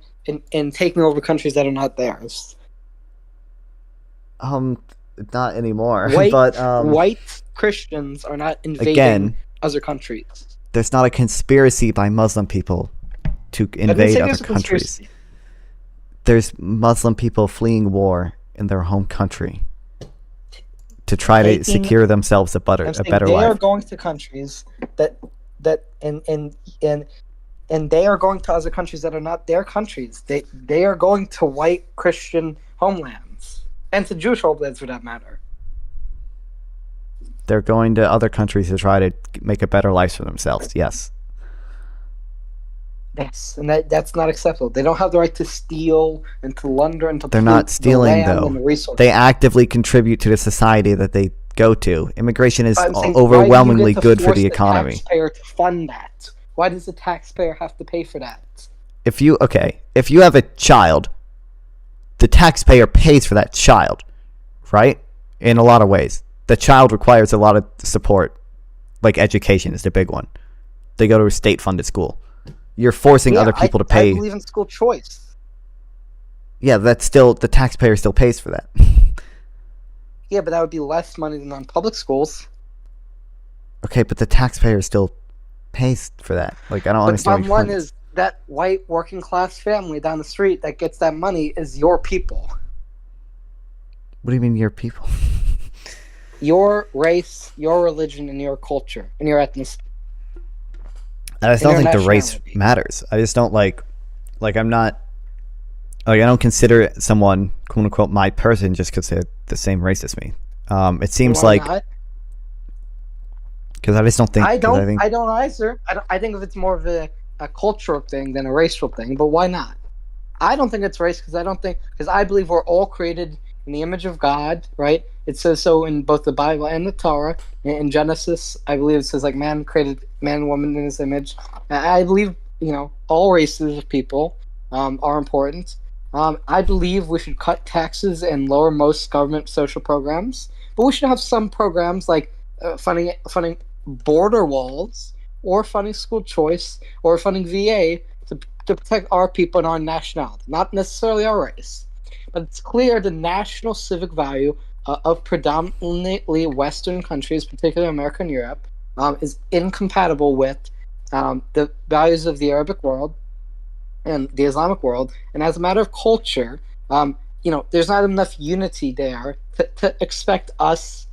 and taking over countries that are not theirs. Not anymore. White Christians are not invading other countries. There's not a conspiracy by Muslim people to invade other countries. There's Muslim people fleeing war in their home country to try to secure themselves a better life. They are going to countries and they are going to other countries that are not their countries. They are going to white Christian homelands and to Jewish homelands for that matter. They're going to other countries to try to make a better life for themselves. Yes. Yes, and that's not acceptable. They don't have the right to steal and to plunder and to. They're not stealing though. They actively contribute to the society that they go to. Immigration is overwhelmingly good for the economy. The taxpayer to fund that. Why does the taxpayer have to pay for that? If you have a child, the taxpayer pays for that child, right? In a lot of ways, the child requires a lot of support, like education is the big one. They go to a state-funded school. You're forcing other people to pay. I believe in school choice. Yeah, that's still the taxpayer still pays for that. Yeah, but that would be less money than on public schools. Okay, but the taxpayer still pays for that. Like I don't understand. The bottom line is that white working class family down the street that gets that money is your people. What do you mean your people? Your race, your religion, and your culture, and your ethnicity. I just don't think the race matters. I just don't I don't consider someone quote unquote my person just because they're the same race as me. It seems like because I just don't think I don't either. I think if it's more of a cultural thing than a racial thing, but why not? I don't think it's race because I believe we're all created in the image of God, right? It says so in both the Bible and the Torah. In Genesis, I believe it says like man created man and woman in his image. I believe, all races of people are important. I believe we should cut taxes and lower most government social programs, but we should have some programs like funding border walls, or funding school choice, or funding VA to protect our people and our nationality, not necessarily our race. But it's clear the national civic value of predominantly Western countries, particularly America and Europe, is incompatible with the values of the Arabic world and the Islamic world. And as a matter of culture, there's not enough unity there to expect us,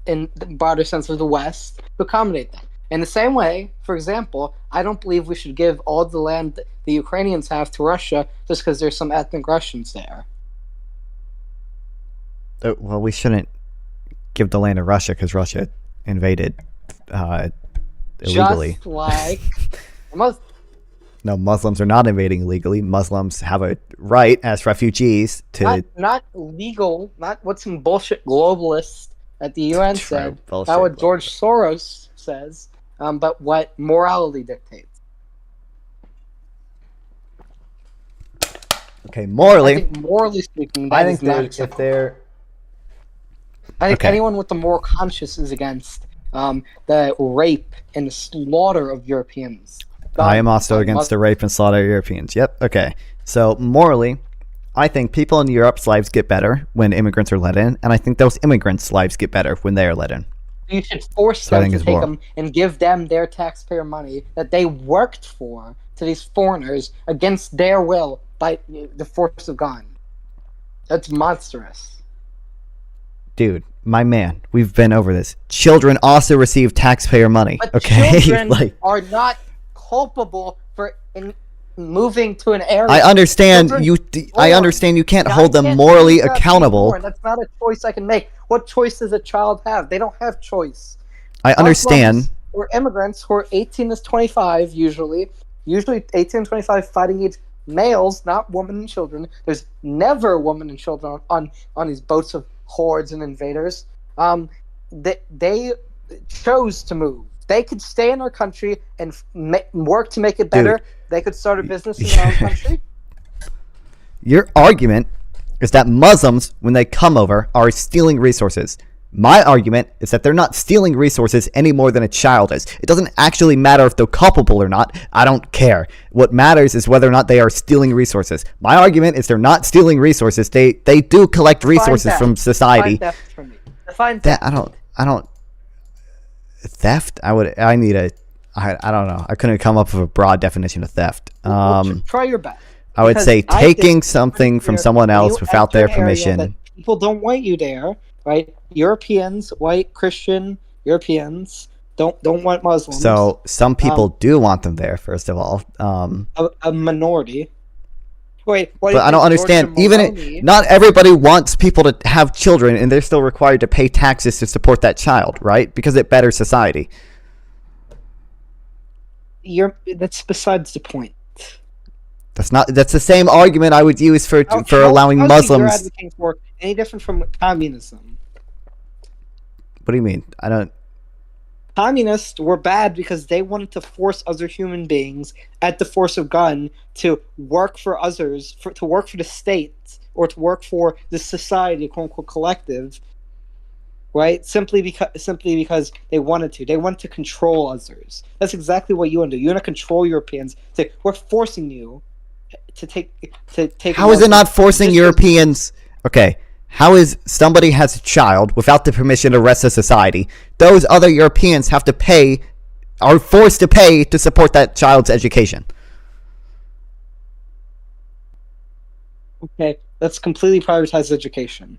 in the broader sense of the West, to accommodate that. In the same way, for example, I don't believe we should give all the land the Ukrainians have to Russia just because there's some ethnic Russians there. Well, we shouldn't give the land to Russia because Russia invaded illegally. Just like No, Muslims are not invading illegally. Muslims have a right as refugees to... Not legal, not what some bullshit globalist at the UN said, not what George Soros says, but what morality dictates. Okay, morally... I think morally speaking, I think if they're... I think anyone with the moral conscience is against the rape and the slaughter of Europeans. I am also against the rape and slaughter of Europeans. Yep, okay. So, morally, I think people in Europe's lives get better when immigrants are let in, and I think those immigrants' lives get better when they are let in. You should force them to take them and give them their taxpayer money that they worked for to these foreigners against their will by the force of God. That's monstrous. Dude, my man, we've been over this. Children also receive taxpayer money, but okay? Children are not culpable for moving to an area. I understand you can't hold them morally accountable. That's not a choice I can make. What choice does a child have? They don't have choice. I understand. Or immigrants who are 18 to 25 usually 18 to 25 fighting age males, not women and children. There's never women and children on these boats of hordes and invaders. They chose to move. They could stay in our country and work to make it better. Dude, they could start a business in their own country. Your argument is that Muslims, when they come over, are stealing resources. My argument is that they're not stealing resources any more than a child is. It doesn't actually matter if they're culpable or not. I don't care. What matters is whether or not they are stealing resources. My argument is they're not stealing resources. They do collect resources from society. Define theft for me. Define theft. I don't. Theft? I don't know. I couldn't come up with a broad definition of theft. Try your best. I would say taking something from someone else without their permission. People don't want you there, right? Europeans, white Christian Europeans don't want Muslims. So some people do want them there. First of all, a minority. Wait, but I don't understand. Not everybody wants people to have children, and they're still required to pay taxes to support that child, right? Because it betters society. That's besides the point. That's the same argument I would use for allowing Muslims. You're advocating for any different from communism? What do you mean? I don't. Communists were bad because they wanted to force other human beings at the force of gun to work for others, to work for the state, or to work for the society, quote unquote, collective, right? Simply because they wanted to. They wanted to control others. That's exactly what you want to do. You want to control Europeans. We're forcing you to take. How is it not forcing Europeans? Okay. How is somebody has a child without the permission of the rest of society? Those other Europeans have to pay, are forced to pay to support that child's education. Okay, let's completely privatize education.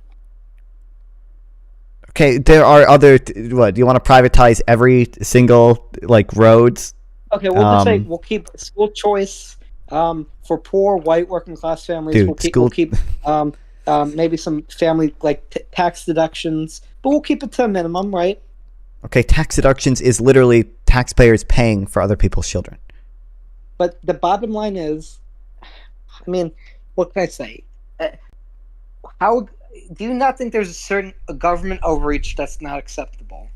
Okay, there are other. What do you want to privatize every single roads? Okay, we'll just say we'll keep school choice for poor white working class families. Dude, we'll keep maybe some family tax deductions, but we'll keep it to a minimum, right? Okay, tax deductions is literally taxpayers paying for other people's children. But the bottom line is, I mean, what can I say? How do you not think there's a government overreach that's not acceptable?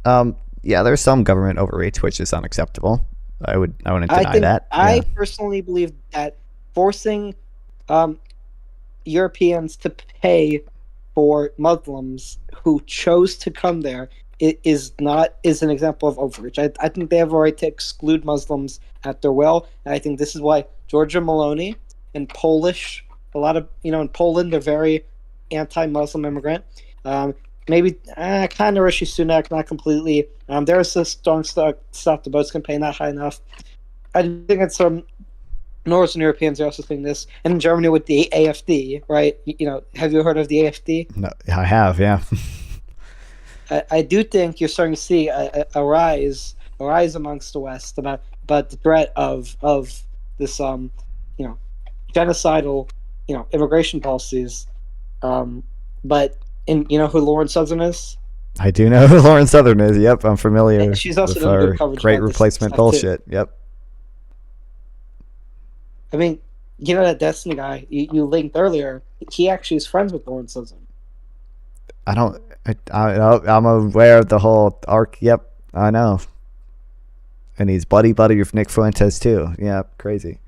Yeah, there's some government overreach which is unacceptable. I wouldn't deny that. I Yeah. personally believe that forcing Europeans to pay for Muslims who chose to come there is an example of overreach. I think they have a right to exclude Muslims at their will, and I think this is why Giorgia Meloni and in Poland they're very anti-Muslim immigrant. Maybe kind of Rishi Sunak, not completely. There's a strong stop the boats campaign, not high enough. I think it's Northern Europeans are also saying this, and in Germany with the AfD, right? Have you heard of the AfD? No, I have, yeah. I do think you're starting to see a rise amongst the West about the threat of this genocidal immigration policies. But you know who Lauren Southern is? I do know who Lauren Southern is. Yep, I'm familiar. She's also with doing good our coverage great about this replacement stuff, too. bullshit. Yep. I mean, that Destiny guy you linked earlier, he actually is friends with Lauren Southern. I'm aware of the whole arc. Yep, I know. And he's buddy with Nick Fuentes too. Yeah, crazy.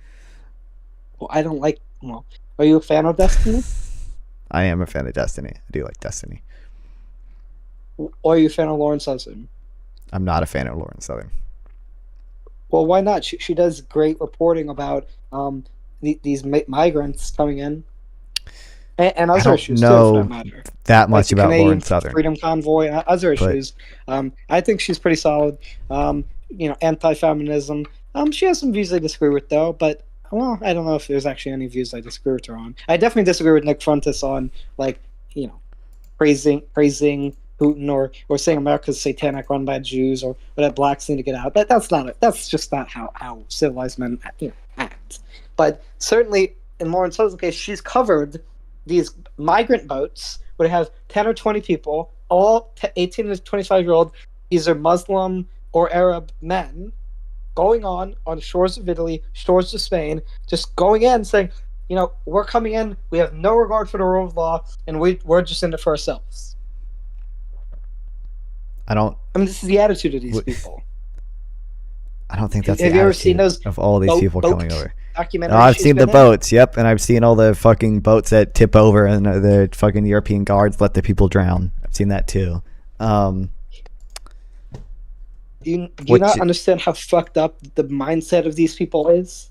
Well, are you a fan of Destiny? I am a fan of Destiny. I do like Destiny. Or are you a fan of Lauren Southern? I'm not a fan of Lauren Southern. Well, why not? She does great reporting about these migrants coming in, and other issues too, for that matter. That much the about Canadian Lauren Southern. Freedom Convoy and other issues. I think she's pretty solid. Anti-feminism. She has some views I disagree with, though. But I don't know if there's actually any views I disagree with her on. I definitely disagree with Nick Fuentes on praising Putin or saying America's satanic, run by Jews, or that blacks need to get out. That's just not how civilized men act. But certainly in Lauren Southern's case, she's covered these migrant boats would have 10 or 20 people, all 18 to 25-year-old, either Muslim or Arab men, going on the shores of Italy, shores of Spain, just going in saying, we're coming in, we have no regard for the rule of law, and we're just in it for ourselves. This is the attitude of these people. I don't think that's Have the you ever attitude seen those of all these people coming over. Documentaries No, I've she's seen the been in? boats, yep, and I've seen all the fucking boats that tip over and the fucking European guards let the people drown. I've seen that too. Do you not understand how fucked up the mindset of these people is?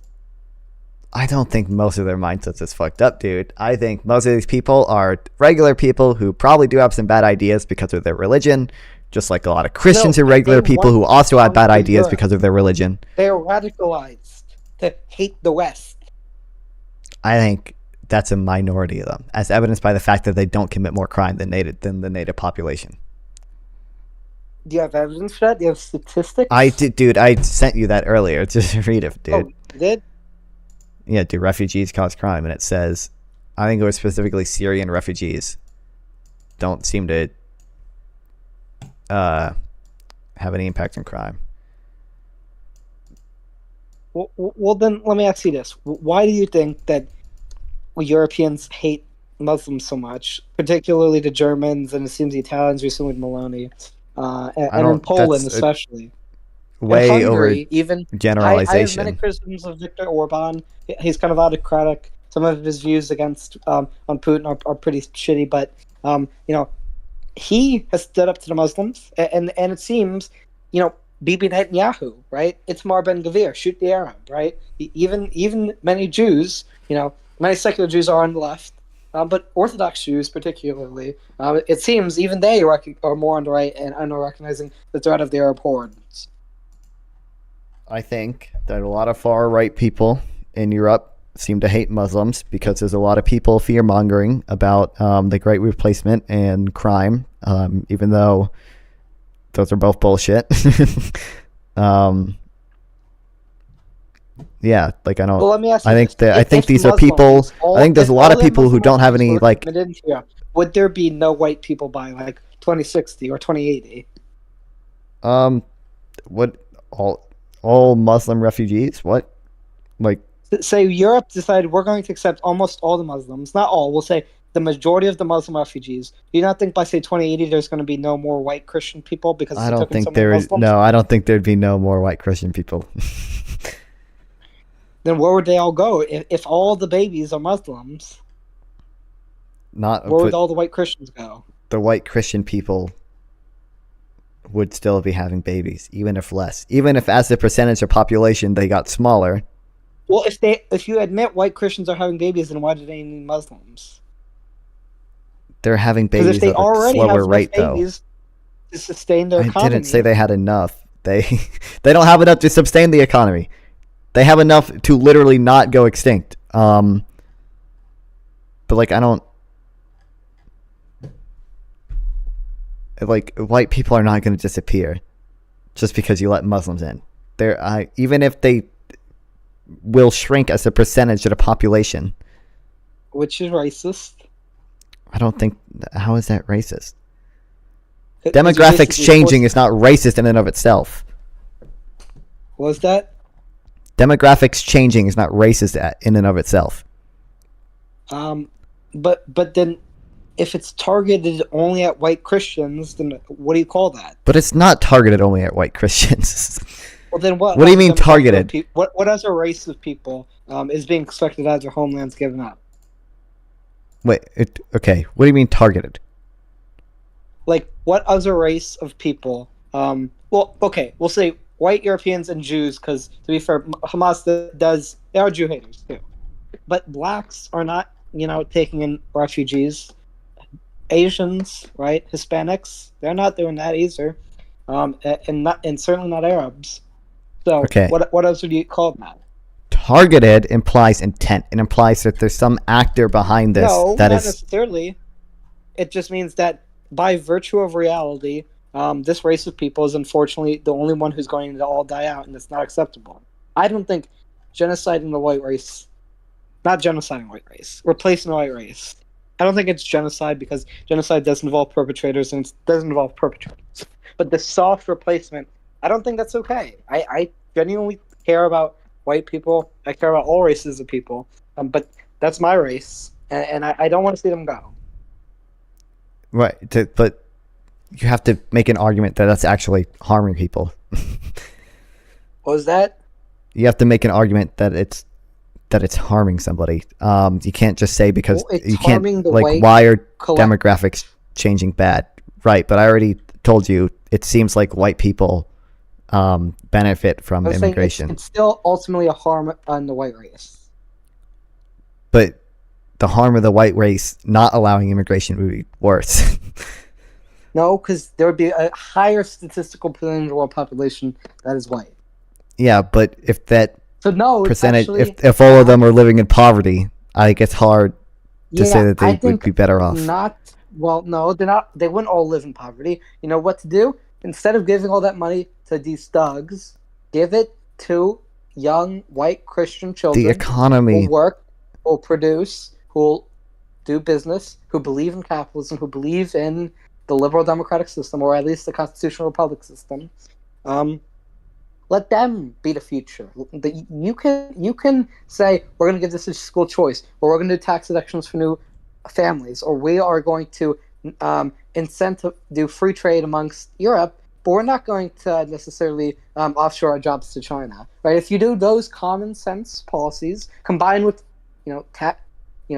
I don't think most of their mindsets is fucked up, dude. I think most of these people are regular people who probably do have some bad ideas because of their religion, just like a lot of Christians are regular people who also have bad ideas because of their religion. They are radicalized to hate the West. I think that's a minority of them, as evidenced by the fact that they don't commit more crime than the native population. Do you have evidence for that? Do you have statistics? I did, dude. I sent you that earlier. Just read it, dude. Oh, you did? Yeah, do refugees cause crime? And it says, I think it was specifically Syrian refugees don't seem to have any impact on crime. Well, then let me ask you this: why do you think that Europeans hate Muslims so much, particularly the Germans, and it seems the Italians recently with Meloni, and in Poland especially? Way Hungary, over even generalization. I have many criticisms of Viktor Orban. He's kind of autocratic. Some of his views against on Putin are pretty shitty, but he has stood up to the Muslims, and it seems, Bibi Netanyahu, right? Itamar Ben-Gvir, shoot the Arab, right? Even many Jews, many secular Jews are on the left, but Orthodox Jews particularly, it seems even they are more on the right and are recognizing the threat of the Arab hordes. I think that a lot of far-right people in Europe seem to hate Muslims because there's a lot of people fear-mongering about the Great Replacement and crime, even though those are both bullshit. Yeah, like I don't. Well, let me ask you I think this. that I think these are people. I think there's a lot of people who don't have any like. Would there be no white people by like 2060 or 2080? What all Muslim refugees? What, like? Say Europe decided we're going to accept almost all the Muslims, not all. We'll say the majority of the Muslim refugees. Do you not think by say 2080 there's going to be no more white Christian people because I it don't took in so think many there is. Muslims? No, I don't think there'd be no more white Christian people. Then where would they all go if all the babies are Muslims? Not Where would but all the white Christians go? the white Christian people would still be having babies, even if less. Even if, as a percentage of population, they got smaller. Well, if you admit white Christians are having babies, then why do they need Muslims? They're having Because babies if they at a already have slower enough rate, though. babies to sustain their I economy, didn't say they had enough. They they don't have enough to sustain the economy. They have enough to literally not go extinct. But like I don't like white people are not going to disappear just because you let Muslims in. They're even if they will shrink as a percentage of the population, which is racist. I don't think. How is that racist? It's Demographics basically changing is not racist in and of itself. Was that? Demographics changing is not racist in and of itself. But then, if it's targeted only at white Christians, then what do you call that? But it's not targeted only at white Christians. Well, then what? What do you mean targeted? What other race of people is being expected to have their homelands given up? Wait, okay. What do you mean targeted? Like, what other race of people? Well, okay, we'll say white Europeans and Jews, because to be fair, Hamas they are Jew haters too. But blacks are not, taking in refugees. Asians, right? Hispanics, they're not doing that either. And certainly not Arabs. So Okay. what else would you call that? Targeted implies intent. It implies that there's some actor behind this No, that not is. necessarily. It just means that by virtue of reality, this race of people is unfortunately the only one who's going to all die out, and that's not acceptable. I don't think genociding the white race, not genociding white race, replacing the white race. I don't think it's genocide because genocide does involve perpetrators and it doesn't involve perpetrators. But the soft replacement, I don't think that's okay. I genuinely care about white people. I care about all races of people. But that's my race, and I don't want to see them go. Right, but you have to make an argument that that's actually harming people. What was that? You have to make an argument that it's harming somebody. You can't just say because Well, you can't harming the like white why are collect- demographics changing bad? Right, but I already told you it seems like white people benefit from I was saying immigration. it's still ultimately a harm on the white race. But the harm of the white race not allowing immigration would be worse. No, because there would be a higher statistical percentage of the world population that is white. Yeah, but if that So no, it's percentage, actually, if all of them are living in poverty, I think it's hard to say that I they would think be better off. No, they're not. They wouldn't all live in poverty. You know what to do? Instead of giving all that money to these thugs, give it to young white Christian children. The economy who work, who will produce, who will do business, who believe in capitalism, who believe in the liberal democratic system, or at least the constitutional republic system. Let them be the future. You can say we're going to give this a school choice, or we're going to do tax deductions for new families, or we are going to do free trade amongst Europe, but we're not going to necessarily offshore our jobs to China, right? If you do those common sense policies combined with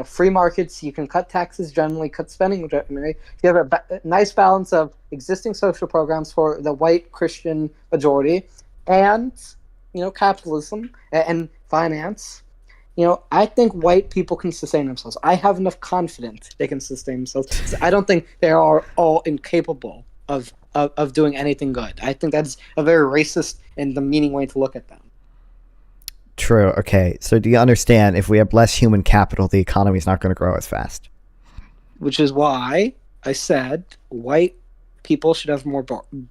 free markets, you can cut taxes generally, cut spending generally. You have a nice balance of existing social programs for the white Christian majority, and capitalism and finance. I think white people can sustain themselves. I have enough confidence they can sustain themselves. I don't think they are all incapable of doing anything good. I think that's a very racist and demeaning way to look at them. True. Okay. So do you understand if we have less human capital, the economy is not going to grow as fast? Which is why I said white people should have more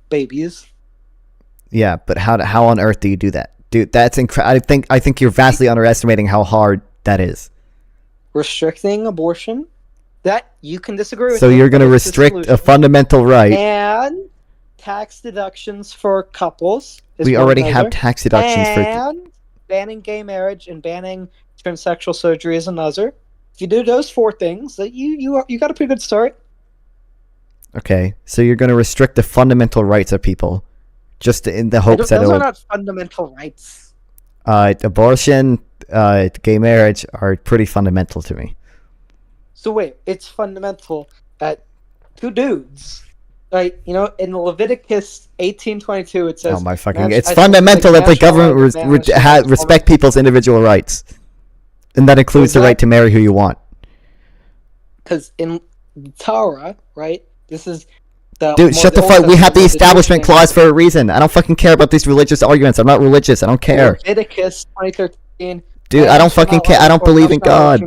babies. Yeah, but how on earth do you do that? Dude, that's incredible. I think you're vastly underestimating how hard that is. Restricting abortion? That you can disagree with. So you're going to restrict a fundamental right. And tax deductions for couples. We already have tax deductions and banning gay marriage and banning transsexual surgery is another. If you do those 4 things, that you got a pretty good start. Okay, so you're going to restrict the fundamental rights of people, just in the hopes that Those it are will. not fundamental rights. Abortion, gay marriage are pretty fundamental to me. So wait, it's fundamental that 2 dudes, right? You know, in Leviticus 18:22, it says, Oh my fucking! "Man It's I fundamental think that the man shall government love man, man shall love respect people's individual rights, and that includes the right to marry who you want. Because in the Torah, right? This is the Dude, shut the Old fuck. We have Testament, the Jewish Establishment thing. Clause for a reason. I don't fucking care about these religious arguments. I'm not religious. I don't care. Leviticus 20:13. Dude, I don't fucking care. I don't believe in God.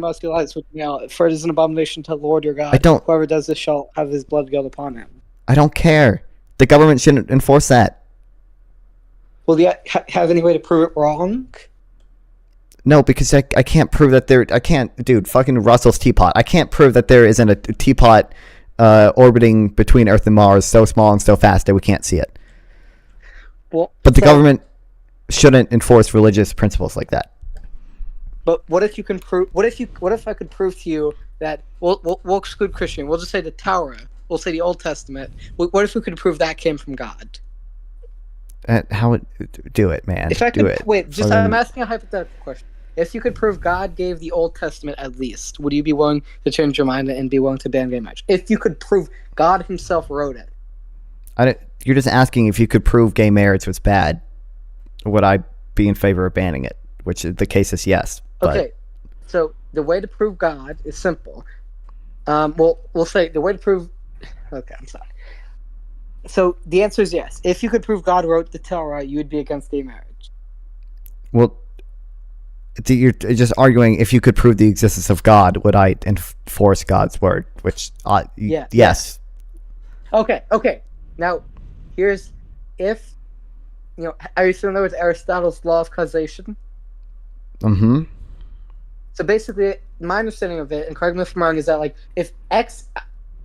For it is an abomination to the Lord your God. I don't- Whoever does this shall have his blood guilt upon him. I don't care. The government shouldn't enforce that. Will you have any way to prove it wrong? No, because I can't prove that there. I can't, dude. Fucking Russell's teapot. I can't prove that there isn't a teapot orbiting between Earth and Mars so small and so fast that we can't see it. Well, But the government shouldn't enforce religious principles like that. But what if you can prove? What if I could prove to you that we'll exclude Christian? We'll just say the Torah. We'll say the Old Testament. What if we could prove that came from God? How would do it, man? If I do could it. wait, just Fucking- I'm asking a hypothetical question. If you could prove God gave the Old Testament at least, would you be willing to change your mind and be willing to ban gay marriage? If you could prove God Himself wrote it. You're just asking if you could prove gay marriage was bad. Would I be in favor of banning it? Which the case is yes. But Okay, so the way to prove God is simple. We'll say the way to prove. Okay, I'm sorry. So the answer is yes. If you could prove God wrote the Torah, you would be against gay marriage. Well, you're just arguing if you could prove the existence of God, would I enforce God's word? Which, yes. Okay. Now, here's if are you familiar with Aristotle's law of causation? Mm-hmm. So basically, my understanding of it, and correct me if I'm wrong, is that like if X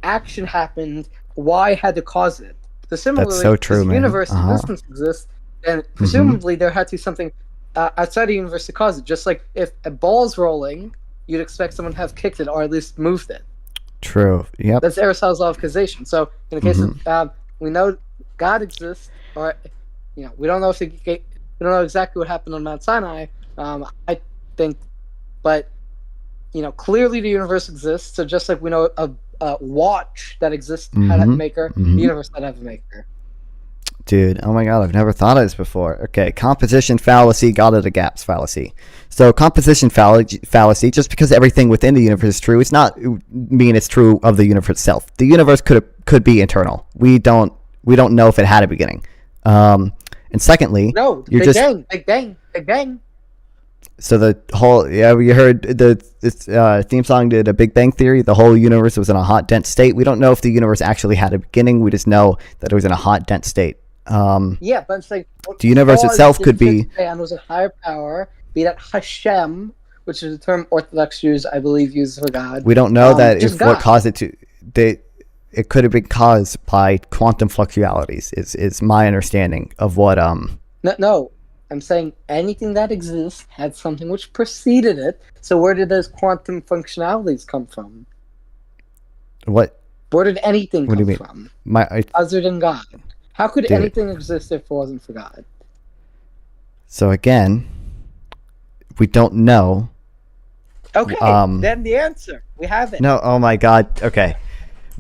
action happened, Y had to cause it. So similarly, That's so true, if the man. universe existence exists, then presumably there had to be something outside the universe to cause it. Just like if a ball's rolling, you'd expect someone to have kicked it or at least moved it. True. Yep. That's Aristotle's law of causation. So in the case of we know God exists, or we don't know if we don't know exactly what happened on Mount Sinai. I think, but clearly the universe exists. So just like we know a watch that exists had a maker, the universe had have a maker. Dude, oh my god, I've never thought of this before. Okay, composition fallacy, God of the gaps fallacy. So composition fallacy, just because everything within the universe is true, it's not mean it's true of the universe itself. The universe could be eternal. We don't know if it had a beginning. And secondly, No, you're Big Bang. So the whole, we heard the theme song did a Big Bang Theory. The whole universe was in a hot, dense state. We don't know if the universe actually had a beginning. We just know that it was in a hot, dense state. Yeah, but it's like The universe itself could be- and was a higher power, be that Hashem, which is a term Orthodox Jews, I believe, use for God. we don't know that just if what God. caused it to. It could have been caused by quantum fluctualities. Is my understanding of what No, I'm saying anything that exists had something which preceded it. So where did those quantum functionalities come from? what Where did anything what do come you mean? from? Other than God. How could Dude. anything exist if it wasn't for God? So again, we don't know. Okay, then the answer. We have it. No, oh my god. Okay.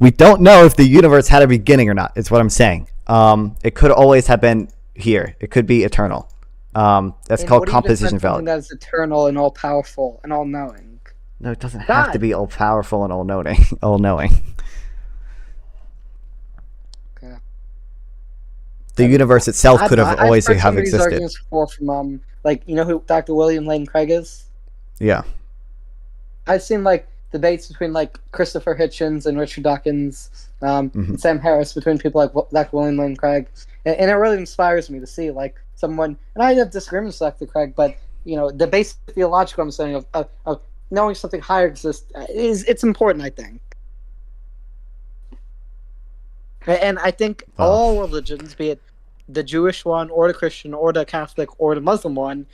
We don't know if the universe had a beginning or not. It's what I'm saying. It could always have been here. It could be eternal. That's And called what do you composition define something fallacy. that is eternal and all-powerful and all-knowing? No, it doesn't God. have to be all powerful and all knowing. All knowing. Okay. The universe itself could have always I've heard some have of these existed. arguments before from you know who Dr. William Lane Craig is? Yeah. I've seen debates between Christopher Hitchens and Richard Dawkins, and Sam Harris, between people like Dr. William Lane Craig, and it really inspires me to see someone. And I have disagreements with Dr. Craig, but the basic theological understanding of knowing something higher exists it's important, I think. And I think all religions, be it the Jewish one or the Christian or the Catholic or the Muslim one,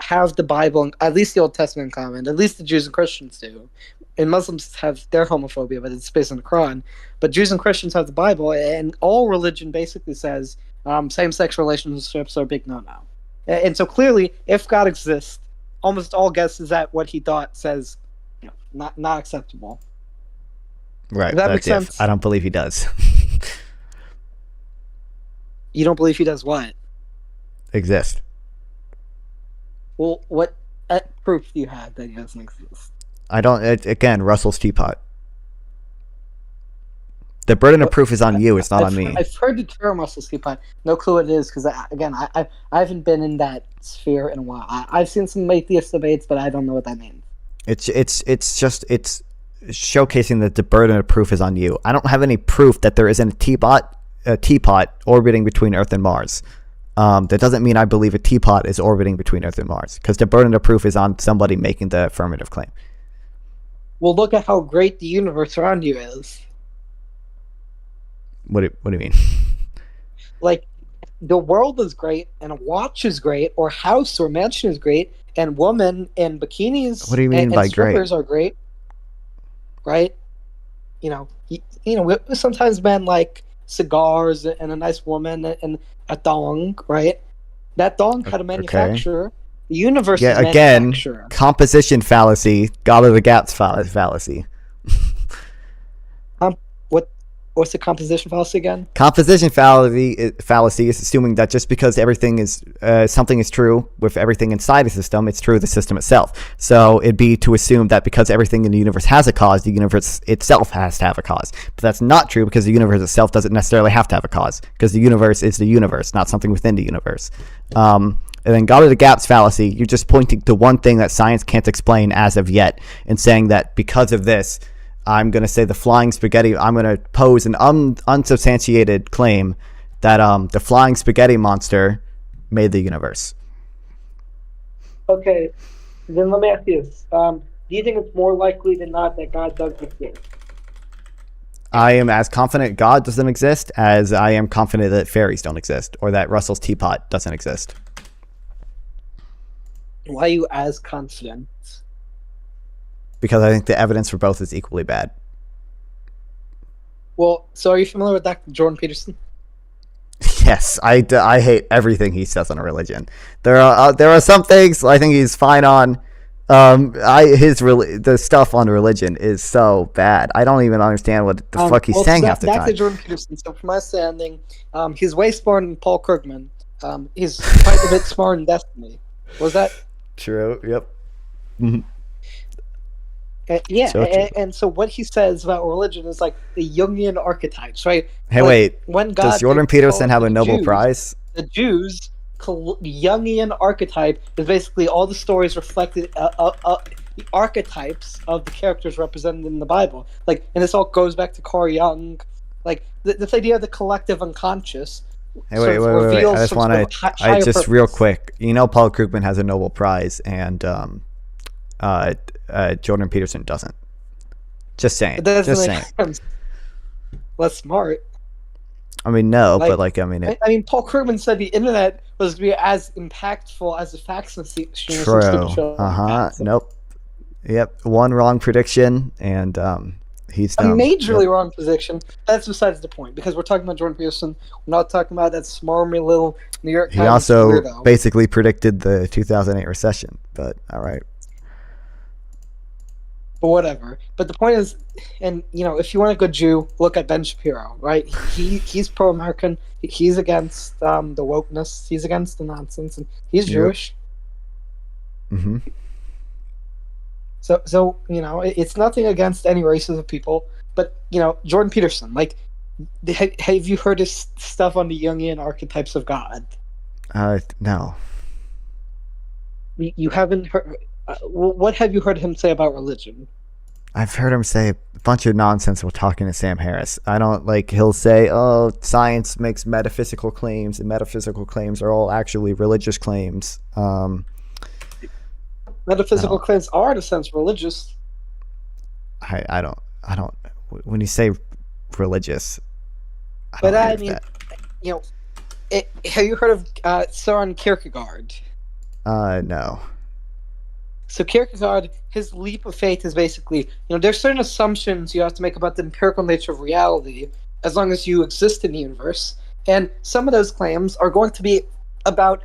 have the Bible, at least the Old Testament in common. At least the Jews and Christians do. And Muslims have their homophobia, but it's based on the Quran. But Jews and Christians have the Bible, and all religion basically says same-sex relationships are a big no-no. And so clearly, if God exists, almost all guesses at what he thought says not acceptable. Right. Does that make That's if. sense? I don't believe he does. You don't believe he does what? Exist. Well, what proof do you have that he doesn't exist? I don't. Again, Russell's teapot. The burden of proof is on you. It's not on me. I've heard the term Russell's teapot. No clue what it is, because I haven't been in that sphere in a while. I've seen some atheist debates, but I don't know what that means. It's showcasing that the burden of proof is on you. I don't have any proof that there isn't a teapot orbiting between Earth and Mars. That doesn't mean I believe a teapot is orbiting between Earth and Mars, because the burden of proof is on somebody making the affirmative claim. Well, look at how great the universe around you is. What do you mean? Like, the world is great, and a watch is great, or house or mansion is great, and women in bikinis What do you mean by and strippers great? are great, right? We sometimes men like cigars and a nice woman and a thong, right? That thong had a manufacturer. The universe is Yeah, again, manufacturer. composition fallacy, God of the gaps fallacy. What's the composition fallacy again? Composition fallacy is assuming that just because everything is something is true with everything inside the system, it's true of the system itself. So it'd be to assume that because everything in the universe has a cause, the universe itself has to have a cause. But that's not true, because the universe itself doesn't necessarily have to have a cause, because the universe is the universe, not something within the universe. And then God of the gaps fallacy, you're just pointing to one thing that science can't explain as of yet, and saying that because of this, I'm going to say the flying spaghetti, I'm going to pose an unsubstantiated claim that the flying spaghetti monster made the universe. Okay, then let me ask you this. Do you think it's more likely than not that God does exist? I am as confident God doesn't exist as I am confident that fairies don't exist, or that Russell's teapot doesn't exist. Why are you as confident? Because I think the evidence for both is equally bad. Well, so are you familiar with Dr. Jordan Peterson? Yes, I hate everything he says on religion. There are some things I think he's fine on. The stuff on religion is so bad. I don't even understand what the fuck he's saying half the time. Dr. Jordan Peterson. So, from my understanding, he's way smarter than Paul Krugman. He's quite a bit smarter than Destiny. Was that true? Yep. Mm-hmm. Yeah, So true. and so what he says about religion is like the Jungian archetypes, right? Hey, like wait. When God Does Jordan Peterson have a Nobel Prize? The Jews, Jungian archetype is basically all the stories reflected, the archetypes of the characters represented in the Bible. Like, and this all goes back to Carl Jung. Like, this idea of the collective unconscious. Hey, wait. I just want to, real quick. You know, Paul Krugman has a Nobel Prize, and Jordan Peterson doesn't. Just saying. Just saying. Sense. Less smart. I mean, no, Like, but I mean, Paul Krugman said the internet was to be as impactful as the fax machine. True. Nope. Yep. One wrong prediction, and he's A dumb. majorly Yep. wrong prediction. That's besides the point, because we're talking about Jordan Peterson. We're not talking about that smarmy little New York He Times also weirdo. basically predicted the 2008 recession, but all right. But whatever. But the point is, and if you want a good Jew, look at Ben Shapiro, right? He's pro-American. He's against the wokeness. He's against the nonsense, and he's Yep. Jewish. Mm-hmm. So it's nothing against any races of people, but Jordan Peterson, like, have you heard his stuff on the Jungian archetypes of God? No. You haven't heard. What have you heard him say about religion? I've heard him say a bunch of nonsense while talking to Sam Harris. I don't like. He'll say, "Oh, science makes metaphysical claims, and metaphysical claims are all actually religious claims." Metaphysical claims are, in a sense, religious. I don't. When you say religious, But agree with that. have you heard of Søren Kierkegaard? No. So Kierkegaard, his leap of faith is basically, there's certain assumptions you have to make about the empirical nature of reality as long as you exist in the universe, and some of those claims are going to be about,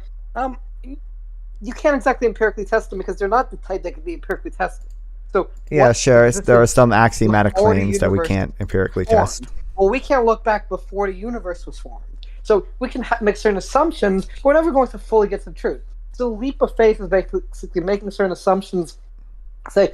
you can't exactly empirically test them because they're not the type that can be empirically tested. So Yeah, sure. There are some axiomatic before the claims that we universe can't empirically formed. test. Well, we can't look back before the universe was formed. So we can make certain assumptions, but we're never going to fully get to the truth. So leap of faith is basically making certain assumptions. Say,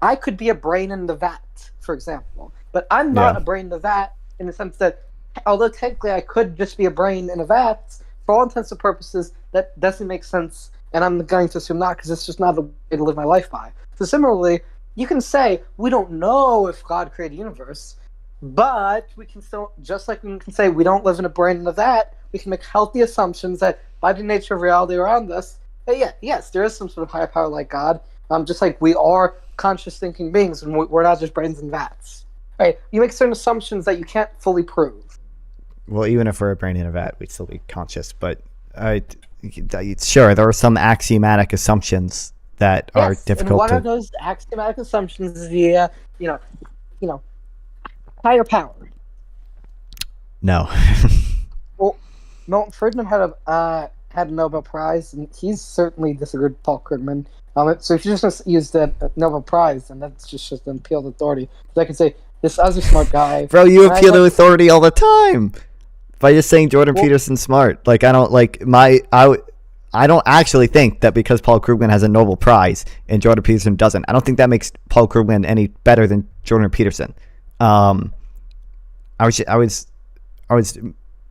I could be a brain in the vat, for example, but I'm not a brain in the vat in the sense that, although technically I could just be a brain in a vat, for all intents and purposes, that doesn't make sense, and I'm going to assume not because it's just not the way to live my life by. So similarly, you can say we don't know if God created the universe, but we can still, just like we can say we don't live in a brain in a vat, we can make healthy assumptions that by the nature of reality around us, yes, there is some sort of higher power like God, just like we are conscious thinking beings and we're not just brains in vats. Right? You make certain assumptions that you can't fully prove. Well, even if we're a brain in a vat, we'd still be conscious. But sure, there are some axiomatic assumptions that are difficult and one to. of those axiomatic assumptions is the higher power. No. Well, Milton Friedman had a Nobel Prize, and he's certainly disagreed with Paul Krugman. So if you just use the Nobel Prize, then that's just an appeal to authority. So I can say this other smart guy. Bro, you appeal to authority all the time by just saying Jordan Peterson's smart. Like I don't actually think that because Paul Krugman has a Nobel Prize and Jordan Peterson doesn't. I don't think that makes Paul Krugman any better than Jordan Peterson. I was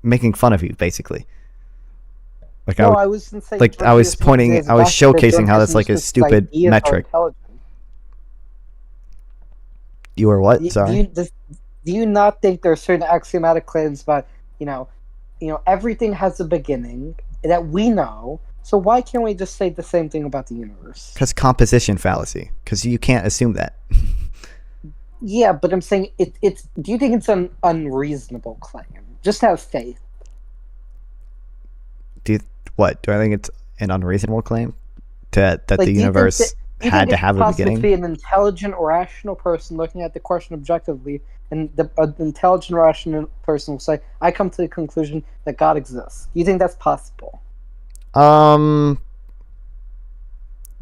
making fun of you basically. Like no, I was saying like I was pointing, I was showcasing how that's like a stupid metric. You were what? Sorry. Do you not think there are certain axiomatic claims about everything has a beginning that we know? So why can't we just say the same thing about the universe? Because composition fallacy. Because you can't assume that. Yeah, but I'm saying it's. Do you think it's an unreasonable claim? Just have faith. Do I think it's an unreasonable claim that the universe had to have a beginning? Be an intelligent, rational person looking at the question objectively, and the intelligent, rational person will say, "I come to the conclusion that God exists." Do you think that's possible? I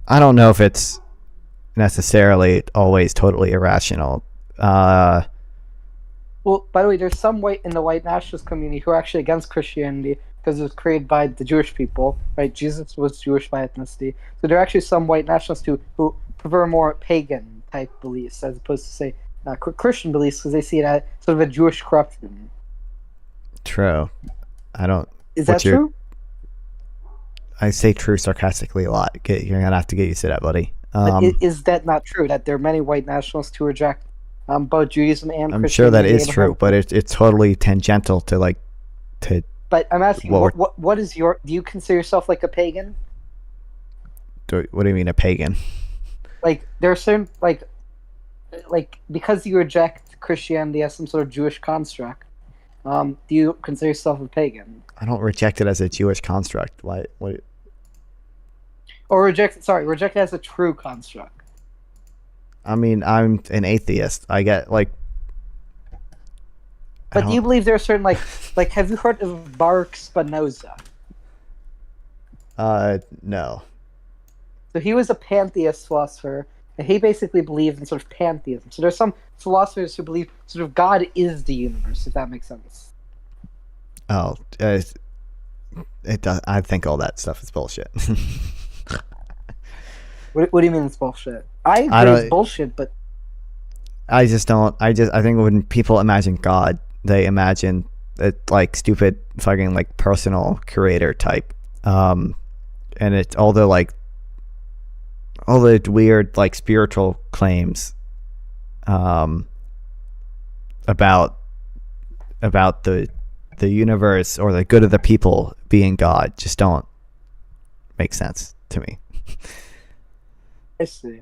don't know if it's necessarily always totally irrational. Well, by the way, there's some in the white nationalist community who are actually against Christianity because it was created by the Jewish people, right? Jesus was Jewish by ethnicity. So there are actually some white nationalists who prefer more pagan type beliefs as opposed to, say, Christian beliefs because they see it as sort of a Jewish corruption. True. I don't... Is that true? I say true sarcastically a lot. You're going to have to get used to that, buddy. But is that not true, that there are many white nationalists who reject both Judaism and Christianity? I'm sure that is true, but it's totally tangential to But I'm asking, what is do you consider yourself like a pagan? What do you mean a pagan? Like there are certain like because you reject Christianity as some sort of Jewish construct, do you consider yourself a pagan? I don't reject it as a Jewish construct. Why? What? Or reject it as a true construct. I mean, I'm an atheist. I get like. But do you believe there are certain like have you heard of Baruch Spinoza? No. So he was a pantheist philosopher, and he basically believed in sort of pantheism. So there's some philosophers who believe sort of God is the universe, if that makes sense. Oh, it does. I think all that stuff is bullshit. What do you mean it's bullshit? I agree it's bullshit, but I just don't. I think when people imagine God, they imagine it like stupid fucking like personal creator type, and it's all the weird like spiritual claims, about the universe or the good of the people being God just don't make sense to me. I see.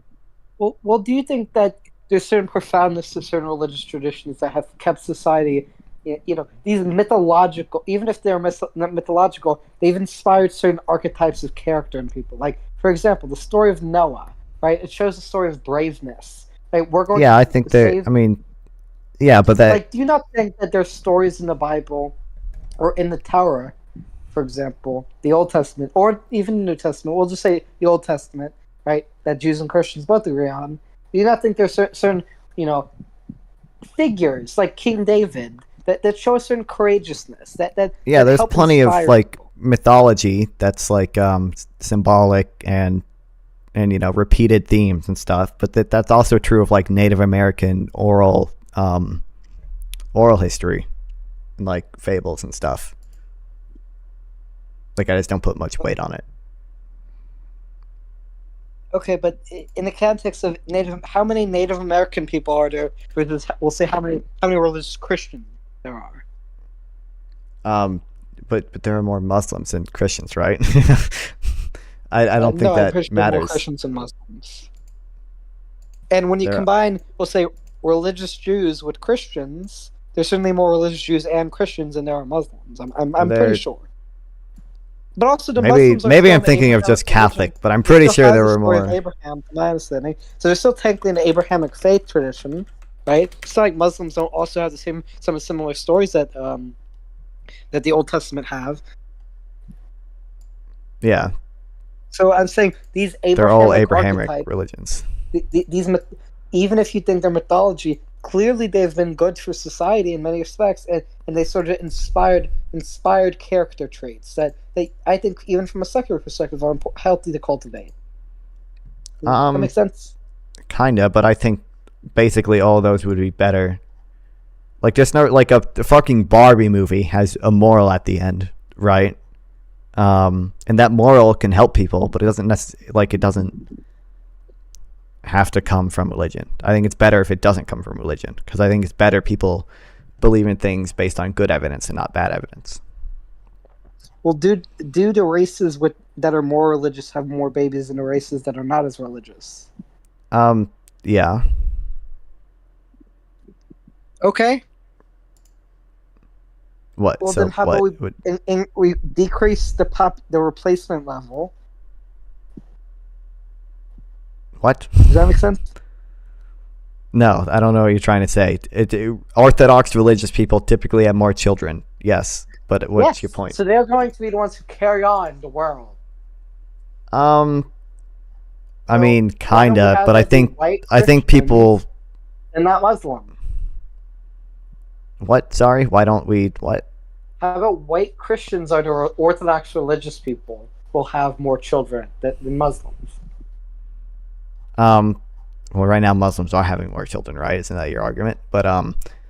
Well, do you think that there's certain profoundness to certain religious traditions that have kept society these mythological, even if they're not mythological, they've inspired certain archetypes of character in people. Like, for example, the story of Noah, right? It shows the story of braveness. Right? We're going Yeah, to I think save. yeah, but that Like, do you not think that there's stories in the Bible or in the Torah, for example, the Old Testament, or even the New Testament? We'll just say the Old Testament, right? That Jews and Christians both agree on. Do you not think there's certain, figures like King David that show a certain courageousness that yeah, there's help plenty of inspire like mythology that's like symbolic and repeated themes and stuff, but that's also true of like Native American oral history and like fables and stuff. Like, I just don't put much weight on it. Okay, but in the context of how many Native American people are there versus, we'll say, how many religious Christians there are? But there are more Muslims than Christians, right? I don't think No, I'm that pretty sure there are more matters. Christians and Muslims. And when you There- combine, we'll say, religious Jews with Christians, there's certainly more religious Jews and Christians than there are Muslims. I'm Well, pretty there- sure. But also, the Maybe Muslims are maybe still I'm an thinking of Abrahamic just religion. Catholic, but I'm They pretty still sure have there the were story of more. Abraham, to my understanding. So they're still technically an Abrahamic faith tradition, right? It's not like Muslims don't also have some of the similar stories that the Old Testament have. Yeah, So I'm saying these they're all Abrahamic Abrahamic archetypes, religions. even if you think they're mythology, clearly they've been good for society in many respects, and they sort of inspired character traits that I think, even from a secular perspective, are healthy to cultivate. That makes sense. Kinda, but I think basically all of those would be better. Like, there's no, like, a fucking Barbie movie has a moral at the end, right? And that moral can help people, but it doesn't have to come from religion. I think it's better if it doesn't come from religion, because I think it's better people believe in things based on good evidence and not bad evidence. Well, do the races that are more religious have more babies than the races that are not as religious? Yeah. Okay. What? Well, So then how what about would- we decrease the replacement level? What? Does that make sense? No, I don't know what you're trying to say. Orthodox religious people typically have more children. Yes, but what's Yes. your point? So they're going to be the ones who carry on the world. I mean, why don't we kinda, have but I them be think white people. Christians and not Muslim? What? Sorry, why don't we? What? How about white Christians are the Orthodox religious people will have more children than Muslims? Well, right now Muslims are having more children, right? Isn't that your argument? But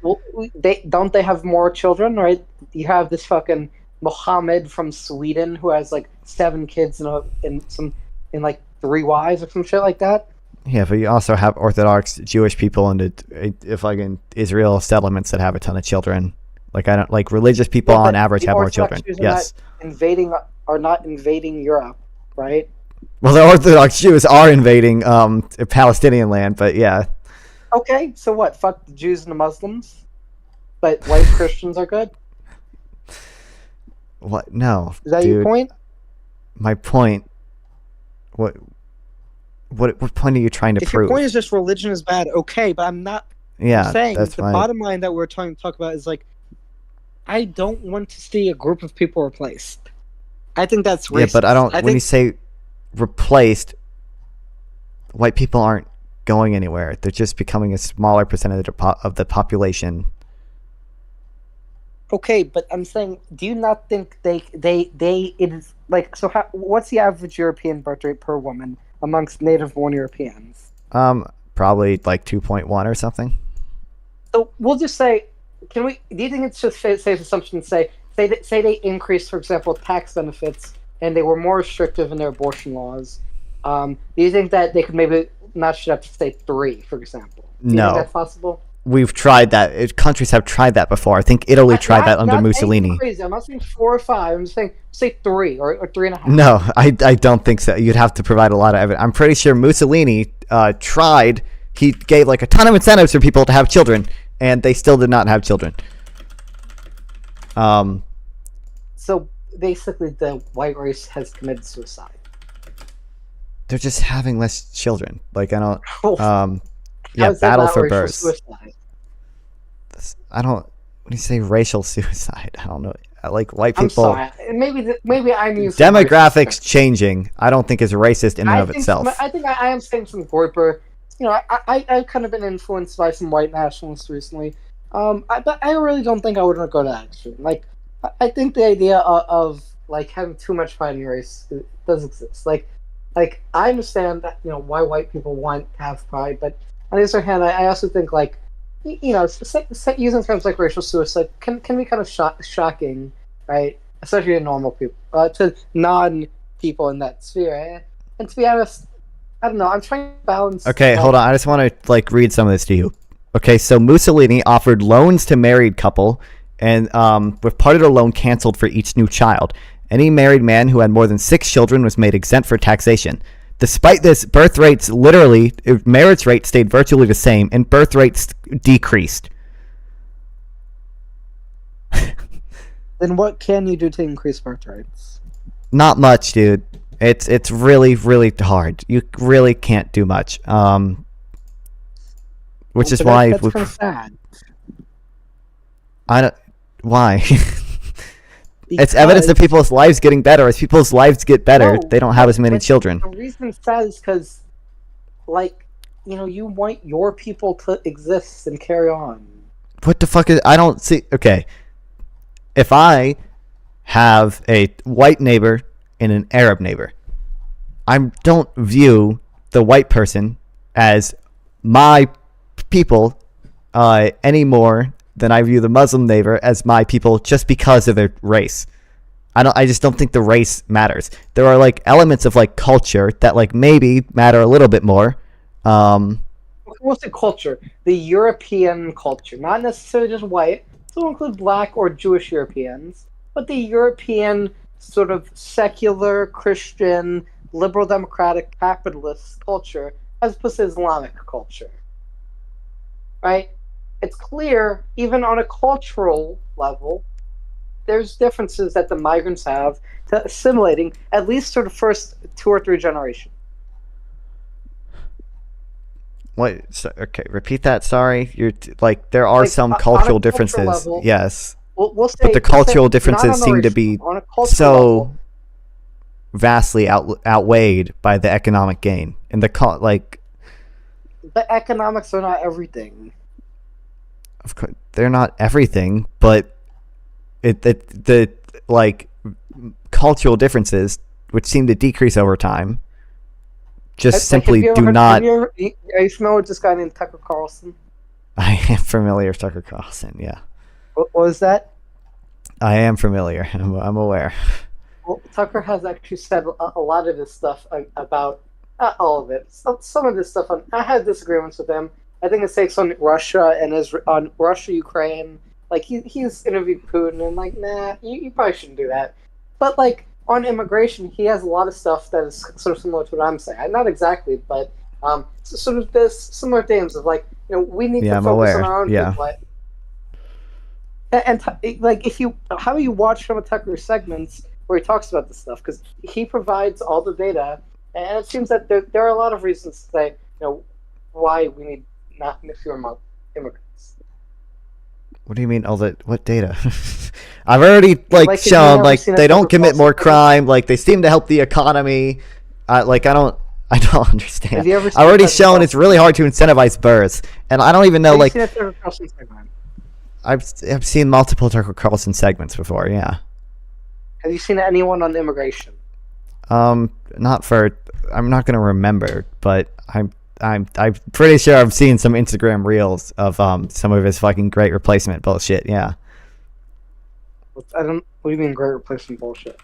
Well, they have more children, right? You have this fucking Muhammad from Sweden who has like 7 kids and like 3 wives or some shit like that. yeah, but you also have Orthodox Jewish people in the fucking Israel settlements that have a ton of children. Like, I don't like religious people Yeah, on but average the have more Orthodox children. Jews Yes. are not invading Europe, right? Well, the Orthodox Jews are invading Palestinian land, but yeah. Okay, so what? Fuck the Jews and the Muslims, but white Christians are good. What? No. Is that dude. your point? My point. What point are you trying to If prove? your point is just religion is bad, okay, but I'm not. Yeah, I'm saying that's the my- bottom line that we're trying to talk about is like, I don't want to see a group of people replaced. I think that's racist. Yeah, but I don't. When think you say replaced, white people aren't going anywhere. They're just becoming a smaller percentage of the population. okay, but I'm saying, do you not think it is like so? What's the average European birth rate per woman amongst native-born Europeans? Probably like 2.1 or something. So we'll just say, do you think it's just safe assumption to say they increased, for example, tax benefits and they were more restrictive in their abortion laws? Do you think that they could maybe notch it up to say 3, for example? Do you think that's possible? We've tried that. Countries have tried that before. I think Italy tried that under Mussolini. Crazy. I'm not saying 4 or 5. I'm just saying say 3 or 3.5. No, I don't think so. You'd have to provide a lot of evidence. I'm pretty sure Mussolini tried. He gave like a ton of incentives for people to have children, and they still did not have children. So basically, the white race has committed suicide. They're just having less children. Like, I don't. How Yeah, is that battle not for racial births. suicide? I don't. When you say racial suicide, I don't know. Like white I'm people. sorry. Maybe I'm using Demographics changing, I don't think is racist in and of itself. I think I am saying some Groyper. You know, I've kind of been influenced by some white nationalists recently. But I really don't think I would go to that extreme. Like, I think the idea of like having too much pride in your race does exist. Like I understand that, you know, why white people want to have pride, but on the other hand, I also think, like, you know, using terms like racial suicide can be kind of shocking, right? Especially to normal people, to non-people in that sphere. And to be honest, I don't know. I'm trying to balance. Okay, hold on. I just want to like read some of this to you. Okay, so Mussolini offered loans to married couple, and with part of the loan canceled for each new child. Any married man who had more than 6 children was made exempt for taxation. Despite this, birth rates marriage rate stayed virtually the same, and birth rates decreased. Then what can you do to increase birth rates? Not much, dude. It's really, really hard. You really can't do much. Which is why that's kind of sad. I don't. Why? It's evidence that people's lives getting better. As people's lives get better, they don't have as many children. The reason it's sad is because, like, you know, you want your people to exist and carry on. What the fuck is? I don't see. Okay, if I have a white neighbor and an Arab neighbor, I don't view the white person as my people any more than I view the Muslim neighbor as my people just because of their race. I just don't think the race matters. There are like elements of like culture that like maybe matter a little bit more. What's the culture? The European culture, not necessarily just white. So include Black or Jewish Europeans, but the European sort of secular Christian liberal democratic capitalist culture as opposed to Islamic culture. Right? It's clear, even on a cultural level, there's differences that the migrants have to assimilating at least for the first 2 or 3 generations. What? So, okay, repeat that. Sorry, like there are some cultural differences. Level, yes, we'll say, but the cultural differences seem to be so level, vastly outweighed by the economic gain and the economics are not everything. Of course, they're not everything, but the like cultural differences, which seem to decrease over time, just simply do not. Are you familiar with this guy named Tucker Carlson? I am familiar with Tucker Carlson. Yeah. What was that? I am familiar. I'm aware. Well, Tucker has actually said a lot of this stuff about, not all of it, some of this stuff. I had disagreements with him. I think it takes on Russia and on Russia, Ukraine. Like he's interviewed Putin and like, nah, you probably shouldn't do that. But like on immigration, he has a lot of stuff that is sort of similar to what I'm saying. Not exactly, but sort of this similar themes of like, you know, we need to focus on our own people. And like how do you watch some of Tucker's segments where he talks about this stuff? Because he provides all the data, and it seems that there are a lot of reasons to say, you know, why we need not fewer immigrants. What do you mean? What data? I've already shown they don't commit more crime. Like they seem to help the economy. I don't understand. I've already shown it's really hard to incentivize births, and I don't even know like. I've seen multiple Tucker Carlson segments before. Yeah. Have you seen anyone on immigration? Not for. I'm not gonna remember, but I'm pretty sure I've seen some Instagram reels of some of his fucking great replacement bullshit. Yeah. What do you mean great replacement bullshit?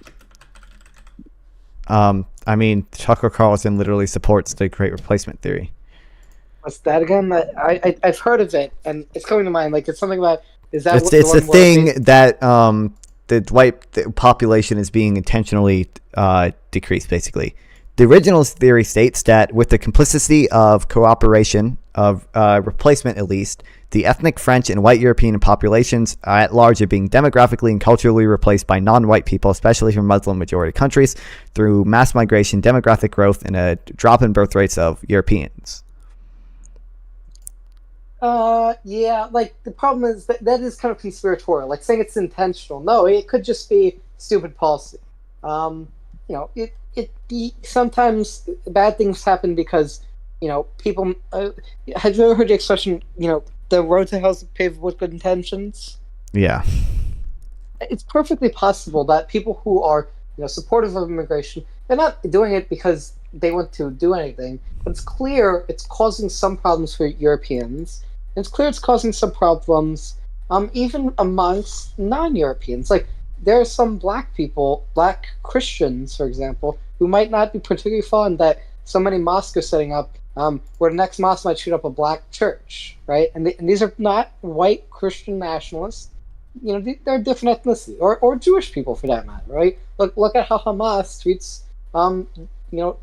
I mean Tucker Carlson literally supports the great replacement theory. What's that again? I've heard of it, and it's coming to mind. Like it's something about it's a thing that the white population is being intentionally decreased, basically. The original theory states that with the complicity of cooperation, of replacement at least, The ethnic French and white European populations at large are being demographically and culturally replaced by non-white people, especially from Muslim-majority countries, through mass migration, demographic growth, and a drop in birth rates of Europeans. Yeah, like, the problem is that is kind of conspiratorial. Like, saying it's intentional. No, it could just be stupid policy. Sometimes bad things happen because, people, have you ever heard the expression, the road to hell is paved with good intentions? Yeah. It's perfectly possible that people who are, supportive of immigration, they're not doing it because they want to do anything, but it's clear it's causing some problems for Europeans. And it's clear it's causing some problems, even amongst non-Europeans. Like, there are some black Christians, for example, who might not be particularly fond that so many mosques are setting up, where the next mosque might shoot up a black church, right? And these are not white Christian nationalists. They're different ethnicity, or Jewish people for that matter, right? Look at how Hamas treats,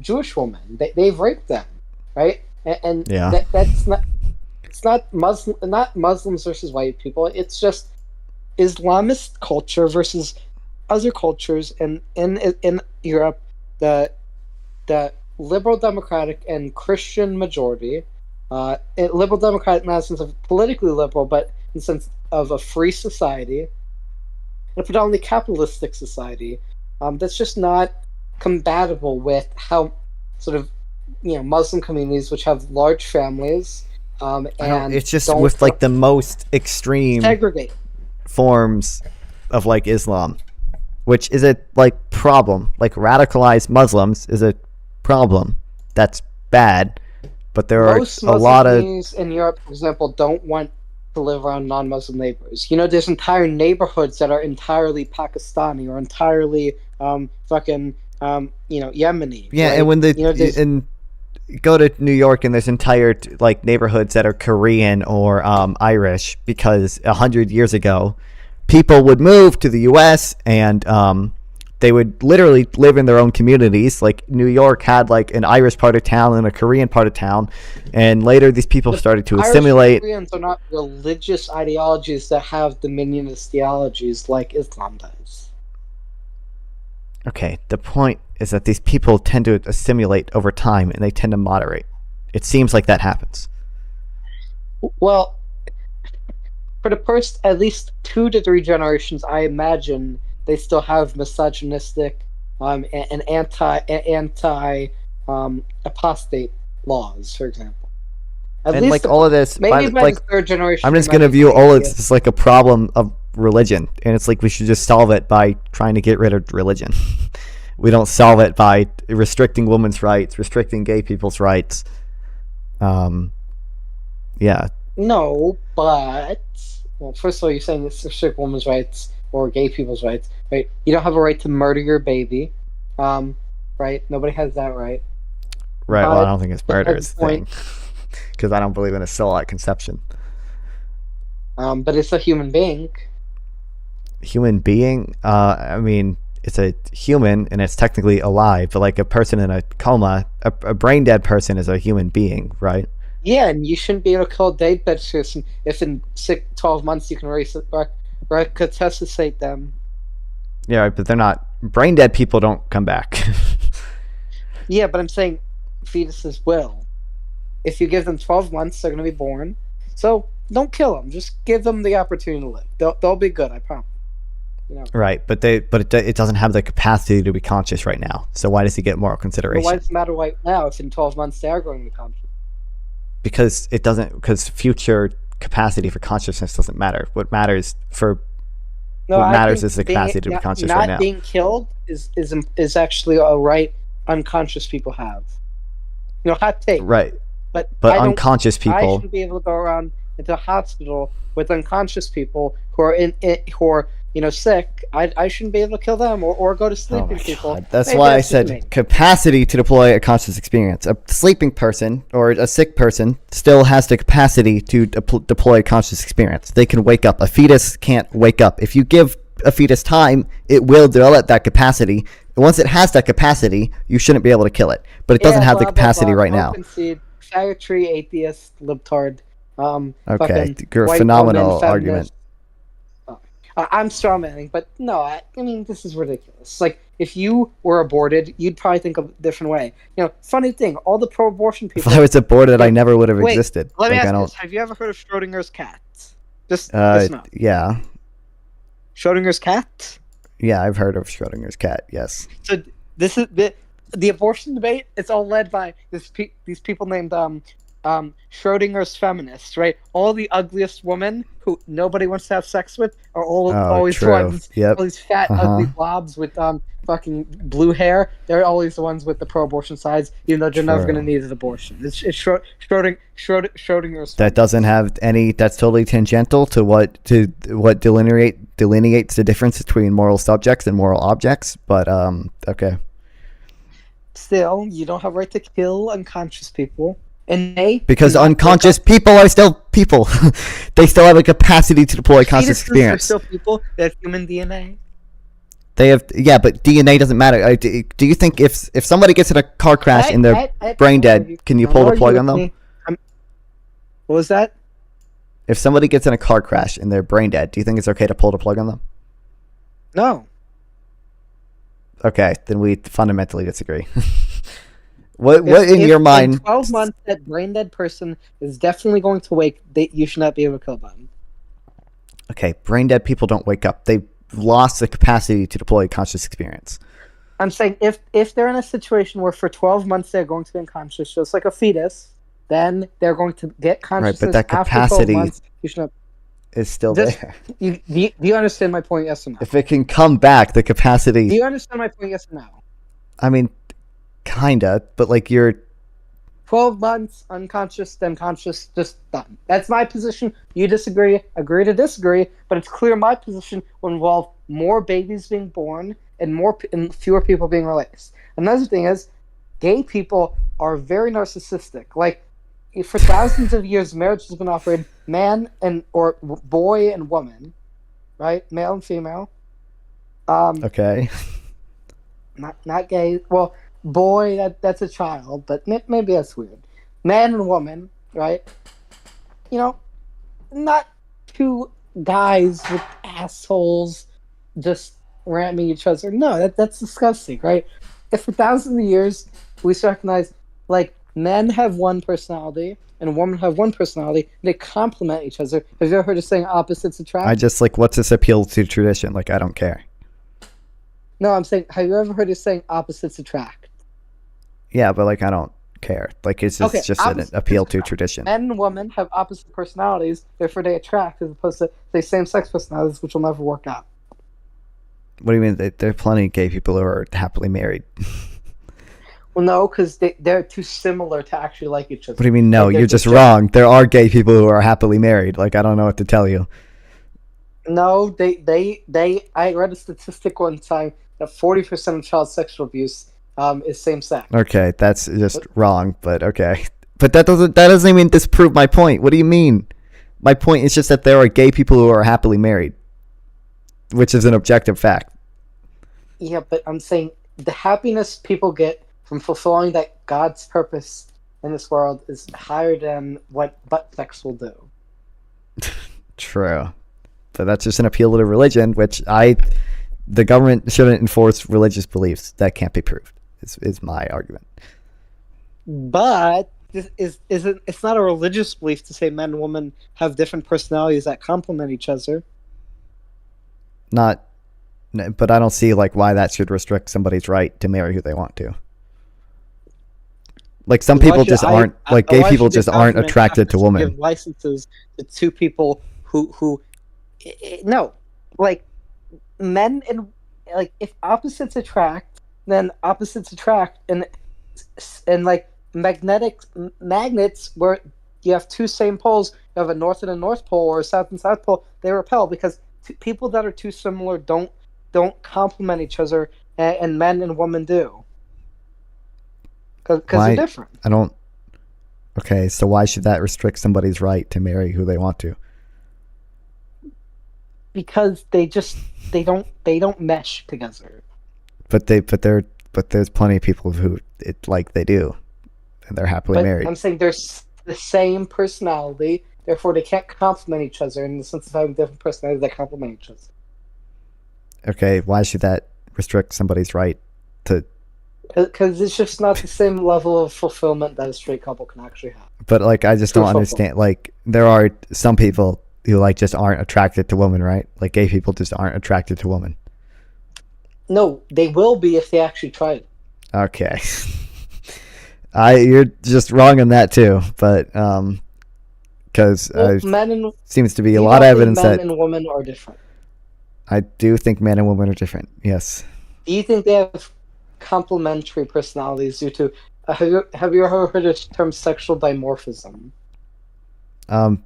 Jewish women. They've raped them, right? And yeah. That's not. It's not Muslims versus white people. It's just Islamist culture versus other cultures in Europe. The liberal democratic and Christian majority, liberal democratic not in the sense of politically liberal, but in the sense of a free society, and a predominantly capitalistic society, that's just not compatible with how sort of Muslim communities, which have large families, and it's just with like the most extreme segregate forms of like Islam, which is a like problem. Like radicalized Muslims is a problem. That's bad, but there most are a Muslim lot of communities in Europe, for example, don't want to live around non-Muslim neighbors. There's entire neighborhoods that are entirely Pakistani or entirely Yemeni. yeah, right? and when and go to New York and there's entire like neighborhoods that are Korean or Irish, because 100 years ago people would move to the US and they would literally live in their own communities. Like New York had like an Irish part of town and a Korean part of town, and later these people started to assimilate. Koreans are not religious ideologies that have dominionist theologies like Islam does. Okay, the point is that these people tend to assimilate over time and they tend to moderate. It seems like that happens. Well, for the first at least 2 to 3 generations, I imagine they still have misogynistic and anti apostate laws, for example. At and least like all of this, maybe by like the 3rd generation, I'm just gonna view all of this as like a problem of religion, and it's like we should just solve it by trying to get rid of religion. We don't solve it by restricting women's rights, restricting gay people's rights. Yeah. No, but first of all, you're saying it's restrict women's rights or gay people's rights, right? You don't have a right to murder your baby, right? Nobody has that right. Right. Well, I don't think it's murder is the thing, because I don't believe in a still at conception. But it's a human being. Human being? I mean, it's a human and it's technically alive, but like a person in a coma, a brain dead person is a human being, right? Yeah, and you shouldn't be able to kill a dead person if in 12 months you can resuscitate them. Yeah, right, but they're not. Brain dead people don't come back. Yeah, but I'm saying fetuses will. If you give them 12 months, they're going to be born. So don't kill them. Just give them the opportunity to live. They'll be good, I promise. Right, but it doesn't have the capacity to be conscious right now. So why does he get moral consideration? Well, why does it matter right now if in 12 months they are going to be conscious? Because it doesn't. Because future capacity for consciousness doesn't matter. What matters is the capacity to be conscious right now. Not being killed is actually a right unconscious people have. Hot take. Right. But unconscious people. I shouldn't be able to go around into a hospital with unconscious people who are sick. I shouldn't be able to kill them or go to sleeping people. That's why I said capacity to deploy a conscious experience. A sleeping person or a sick person still has the capacity to deploy a conscious experience. They can wake up. A fetus can't wake up. If you give a fetus time, it will develop that capacity. And once it has that capacity, you shouldn't be able to kill it. But it doesn't have the capacity right now. Faggotry, atheist, libtard. Okay, fucking you're a white phenomenal woman, argument. I'm strawmanning, but no, I mean, this is ridiculous. Like, if you were aborted, you'd probably think of a different way. Funny thing, all the pro-abortion If people. I was aborted, I Yeah, never would have wait, existed. let me Like, ask I you don't. this: have you ever heard of Schrodinger's cat? Just no. Yeah, Schrodinger's cat. yeah, I've heard of Schrodinger's cat. Yes. So this is the abortion debate. It's all led by these people named Schrodinger's feminists, right? All the ugliest women who nobody wants to have sex with are always the true. ones. Yep. All these fat, ugly blobs with fucking blue hair. They're always the ones with the pro-abortion sides, even though they're never True. going to need an abortion. It's Schrodinger's. That doesn't have any. That's totally tangential to what delineates the difference between moral subjects and moral objects. But okay. Still, you don't have a right to kill unconscious people. And because unconscious people are still people. They still have a capacity to deploy conscious experience. Are still people that have human DNA. They have, yeah, but DNA doesn't matter. Do you think if somebody gets in a car crash and they're brain dead, can you pull the plug on them? What was that? If somebody gets in a car crash and they're brain dead, do you think it's okay to pull the plug on them? No. Okay, then we fundamentally disagree. What in your mind? In 12 months, that brain dead person is definitely going to wake. You should not be able to kill them. Okay, brain dead people don't wake up. They've lost the capacity to deploy conscious experience. I'm saying if they're in a situation where for 12 months they're going to be unconscious, just like a fetus, then they're going to get consciousness. Right, but that capacity after 12 months, you should not, is still there. Do you understand my point? Yes or no? If it can come back, the capacity. Do you understand my point? Yes or no? I mean, kinda, but like you're 12 months unconscious, then conscious, just done. That's my position. You disagree, agree to disagree, but it's clear my position will involve more babies being born and fewer people being released. Another thing is, gay people are very narcissistic. Like, for thousands of years, marriage has been operated man or boy and woman, right? Male and female. Okay. Not gay. Well, boy, that's a child, but maybe that's weird. Man and woman, right? Not two guys with assholes just ramming each other. No, that's disgusting, right? If for thousands of years we recognize, like, men have one personality and women have one personality, and they complement each other. Have you ever heard of saying opposites attract? I just like, what's this appeal to tradition? Like, I don't care. No, I'm saying, have you ever heard of saying opposites attract? Yeah, but like, I don't care. Like, it's just an appeal to tradition. Men and women have opposite personalities, therefore they attract, as opposed to, say, same-sex personalities, which will never work out. What do you mean? There are plenty of gay people who are happily married. Well, no, because they're too similar to actually like each other. What do you mean, no? You're just wrong. There are gay people who are happily married. Like, I don't know what to tell you. No, I read a statistic one time that 40% of child sexual abuse is same sex. Okay, that's just wrong, but okay. But that doesn't even disprove my point. What do you mean? My point is just that there are gay people who are happily married, which is an objective fact. Yeah, but I'm saying the happiness people get from fulfilling that God's purpose in this world is higher than what butt sex will do. True. But that's just an appeal to religion, which the government shouldn't enforce religious beliefs. That can't be proved, is my argument. But it's not a religious belief to say men and women have different personalities that complement each other. But I don't see like why that should restrict somebody's right to marry who they want to. Like, some people just aren't, like, gay people just aren't attracted to women. Give licenses to two people who no, like, men and, like, if opposites attract, then opposites attract, and like magnets where you have two same poles, you have a north and a north pole or a south and south pole, they repel because people that are too similar don't complement each other, and men and women do. Because they're different. Okay, so why should that restrict somebody's right to marry who they want to? Because they don't mesh together. But there's plenty of people who they do, and they're happily married. I'm saying there's the same personality, Therefore, they can't complement each other in the sense of having different personalities that complement each other. Okay, why should that restrict somebody's right to? Because it's just not the same level of fulfillment that a straight couple can actually have. But like, I just don't understand. Like, there are some people who like just aren't attracted to women, right? Like, gay people just aren't attracted to women. No, they will be if they actually try it. Okay, you're just wrong on that too. But because seems to be a lot of evidence that men and women are different. I do think men and women are different. Yes. Do you think they have complementary personalities due to? Have you ever heard of the term sexual dimorphism?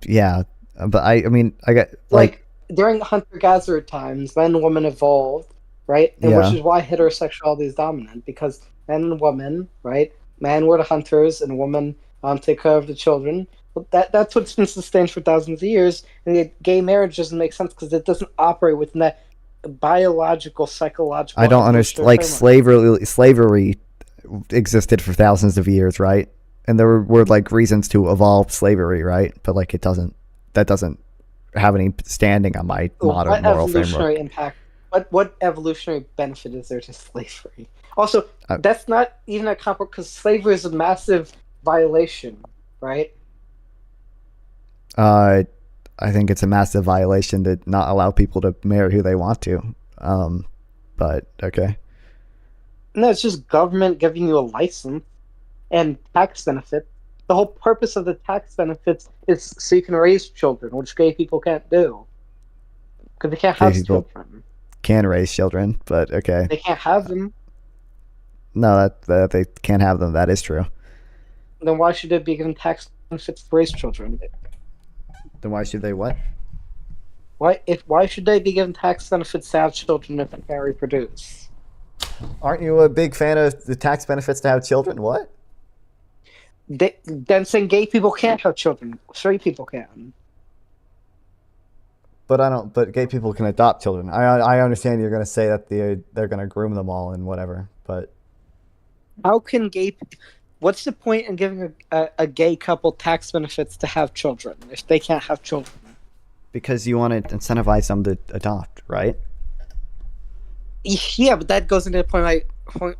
Yeah, but I mean, I got like during hunter-gatherer times, men and women evolved, right? And Yeah. which is why heterosexuality is dominant, because men and women, right? Men were the hunters, and women take care of the children. But that's what's been sustained for thousands of years, and yet gay marriage doesn't make sense because it doesn't operate within that biological, psychological. I don't understand. Like slavery existed for thousands of years, right? And there were like reasons to evolve slavery, right? But like that doesn't have any standing on my modern moral framework. Impact? What evolutionary benefit is there to slavery? Also, that's not even a comparable because slavery is a massive violation, right? I think it's a massive violation to not allow people to marry who they want to. But okay. No, it's just government giving you a license and tax benefit. The whole purpose of the tax benefits is so you can raise children, which gay people can't do. Because they can't have children. Can raise children, but okay. They can't have them. No, that they can't have them. That is true. Then why should they be given tax benefits to raise children? Then why should they what? Why should they be given tax benefits to have children if they can't reproduce? Aren't you a big fan of the tax benefits to have children? What? Then saying gay people can't have children, straight people can. But gay people can adopt children. I understand you're going to say that they're going to groom them all and whatever, but how can what's the point in giving a gay couple tax benefits to have children if they can't have children? Because you want to incentivize them to adopt, right? Yeah, but that goes into the point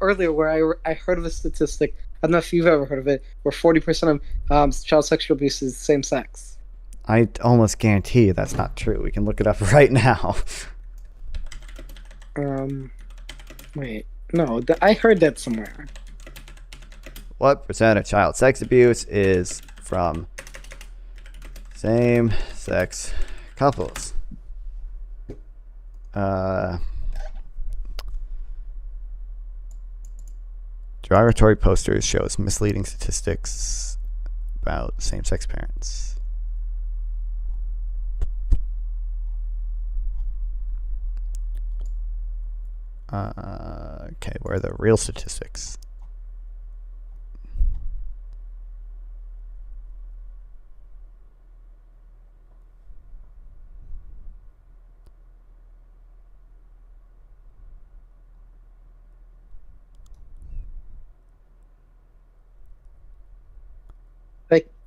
earlier where I heard of a statistic. I don't know if you've ever heard of it, where 40% of child sexual abuse is same sex. I almost guarantee you that's not true. We can look it up right now. Wait, no, I heard that somewhere. What percent of child sex abuse is from same-sex couples? Derogatory posters shows misleading statistics about same-sex parents. Okay, where are the real statistics?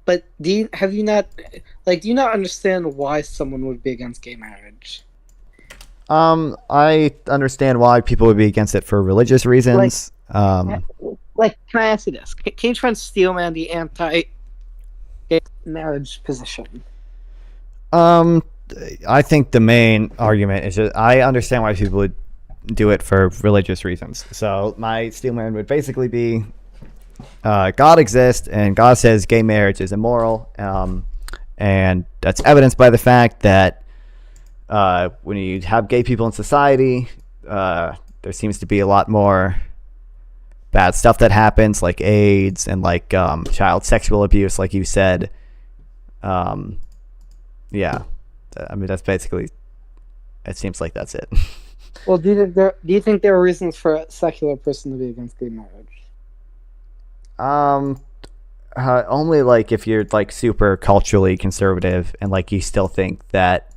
But do you not understand why someone would be against gay marriage? I understand why people would be against it for religious reasons. Can I ask you this? Can you try and steel man the anti-gay marriage position? I think the main argument is that I understand why people would do it for religious reasons. So my steel man would basically be God exists and God says gay marriage is immoral, and that's evidenced by the fact that when you have gay people in society, there seems to be a lot more bad stuff that happens, like AIDS and like child sexual abuse, like you said. Yeah, I mean that's basically. It seems like that's it. Well, do you think there are reasons for a secular person to be against gay marriage? Only like if you're like super culturally conservative and like you still think that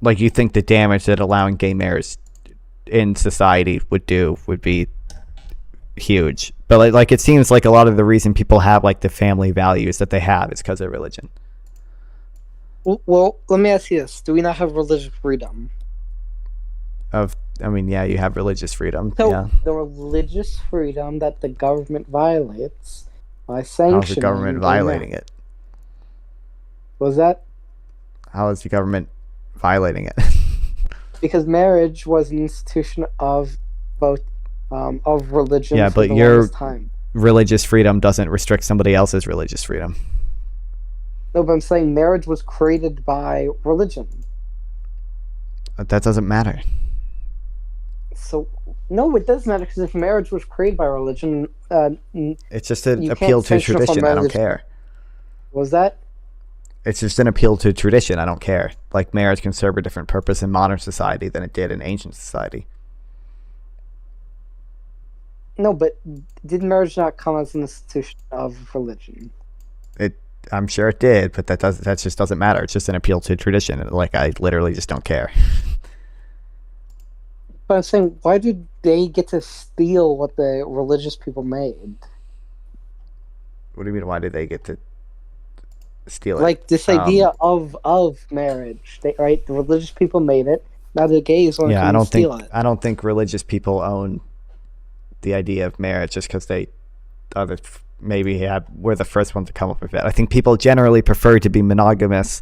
like you think the damage that allowing gay marriage in society would be huge. But like it seems like a lot of the reason people have like the family values that they have is because of religion. Well, let me ask you this: do we not have religious freedom? Yeah, you have religious freedom. So yeah. the religious freedom that the government violates by sanctioning. How's the government violating it? Was that? How is the government violating it? Because marriage was an institution of both of religion. Yeah, for but the your longest time. religious freedom doesn't restrict somebody else's religious freedom. No, but I'm saying marriage was created by religion. That doesn't matter. So no, it does matter, because if marriage was created by religion, It's just an you appeal can't to sanction it from tradition. I don't marriage. care. Was that? It's just an appeal to tradition. I don't care. Like marriage can serve a different purpose in modern society than it did in ancient society. No, but did marriage not come as an institution of religion? I'm sure it did, but that just doesn't matter. It's just an appeal to tradition. Like I literally just don't care. But I'm saying, why did they get to steal what the religious people made? What do you mean? Why did they get to steal it? Like this idea of marriage, the religious people made it. Now the gays want to steal it. I don't think religious people own the idea of marriage just because they were the first ones to come up with it. I think people generally prefer to be monogamous,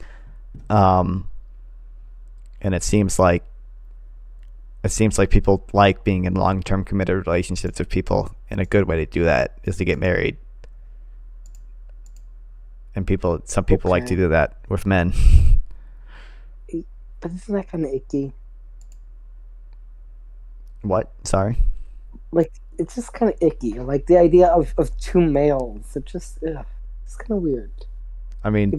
and it seems like people like being in long-term committed relationships with people, and a good way to do that is to get married. And some people like to do that with men. But isn't that kind of icky? What? Sorry? Like, it's just kind of icky. Like, the idea of two males. It's kind of weird. I mean,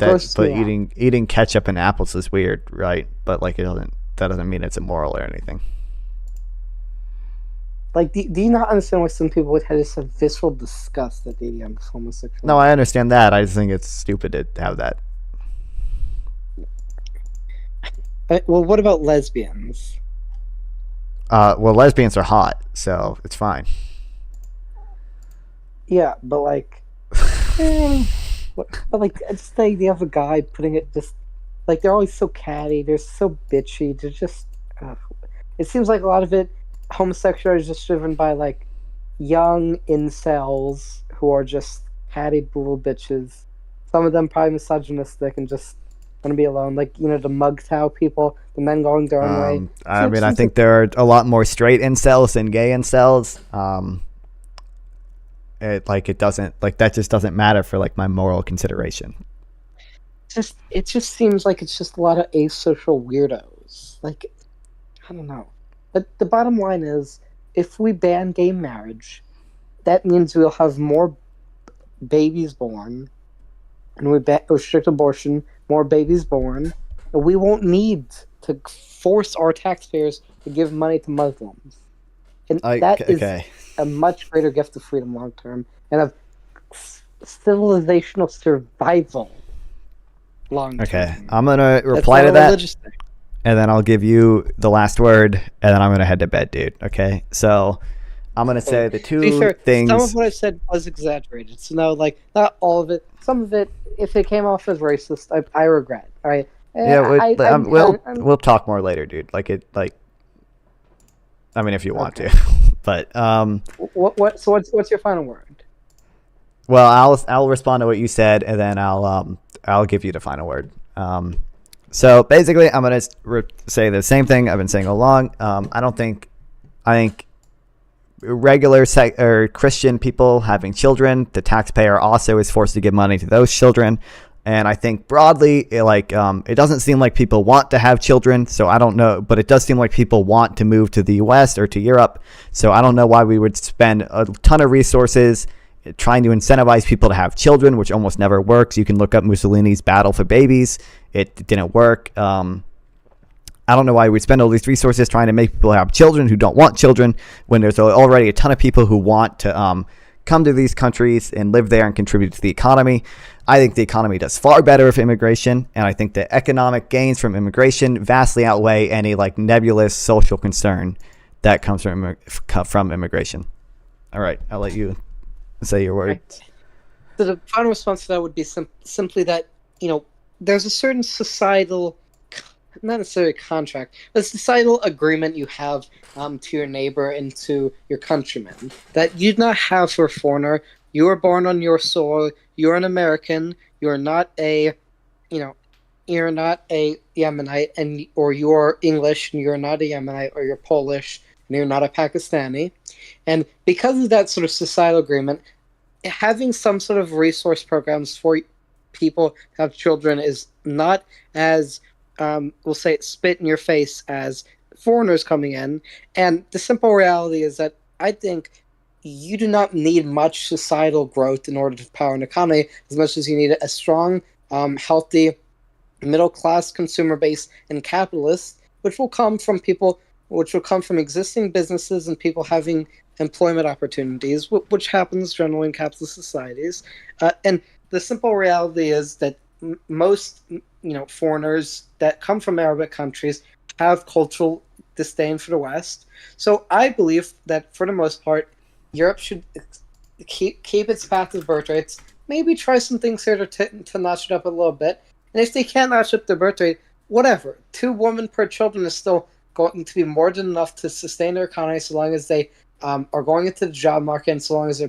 eating ketchup and apples is weird, right? But like, that doesn't mean it's immoral or anything. Like, do you not understand why some people would have this visceral disgust at the idea of homosexuality? No, I understand that. I just think it's stupid to have that. Well, what about lesbians? Well, lesbians are hot, so it's fine. Yeah, but like, just the idea of a guy putting it just like they're always so catty, they're so bitchy, they're just. It seems like a lot of it, homosexuality is just driven by like young incels who are just catty little bitches. Some of them probably misogynistic and just want to be alone, like the MGTOW people, the men going their own way. I think there are a lot more straight incels than gay incels. That just doesn't matter for like my moral consideration. It just seems like it's just a lot of asocial weirdos. Like, I don't know. But the bottom line is, if we ban gay marriage, that means we'll have more babies born, and we restrict abortion, more babies born, and we won't need to force our taxpayers to give money to Muslims. And that is a much greater gift of freedom long term, and of civilizational survival long term. Okay, I'm gonna reply to that, and then I'll give you the last word, and then I'm gonna head to bed, dude. Okay, so I'm gonna say the two things. Some of what I said was exaggerated. So no, like not all of it. Some of it, if it came off as racist, I regret. All right. Yeah, we'll talk more later, dude. I mean, if you want to, but What? So what's your final word? Well, I'll respond to what you said, and then I'll give you the final word. So basically, I'm gonna say the same thing I've been saying all along. I think regular or Christian people having children, the taxpayer also is forced to give money to those children. And I think broadly, it doesn't seem like people want to have children, so I don't know. But it does seem like people want to move to the U.S. or to Europe. So I don't know why we would spend a ton of resources trying to incentivize people to have children, which almost never works. You can look up Mussolini's battle for babies. It didn't work. I don't know why we'd spend all these resources trying to make people have children who don't want children when there's already a ton of people who want to come to these countries and live there and contribute to the economy. I think the economy does far better with immigration, and I think the economic gains from immigration vastly outweigh any nebulous social concern that comes from immigration. All right, I'll let you say your words. So the final response to that would be simply that, there's a certain societal, not necessarily a contract, but a societal agreement you have to your neighbor and to your countrymen that you do not have for a foreigner. You were born on your soil. You're an American. You're not a, you're not a Yemenite, or you're English and you're not a Yemenite, or you're Polish and you're not a Pakistani. And because of that sort of societal agreement, having some sort of resource programs for people who have children is not as, we'll say, spit in your face as foreigners coming in. And the simple reality is that I think you do not need much societal growth in order to power an economy as much as you need a strong, healthy, middle-class consumer base and capitalists, which will come from existing businesses and people having employment opportunities, which happens generally in capitalist societies. And the simple reality is that most, foreigners that come from Arabic countries have cultural disdain for the West. So I believe that for the most part, Europe should keep its path of birth rates, maybe try some things here to notch it up a little bit. And if they can't notch up their birth rate, whatever. 2 women per children is still going to be more than enough to sustain their economy, so long as they are going into the job market, and so long as they,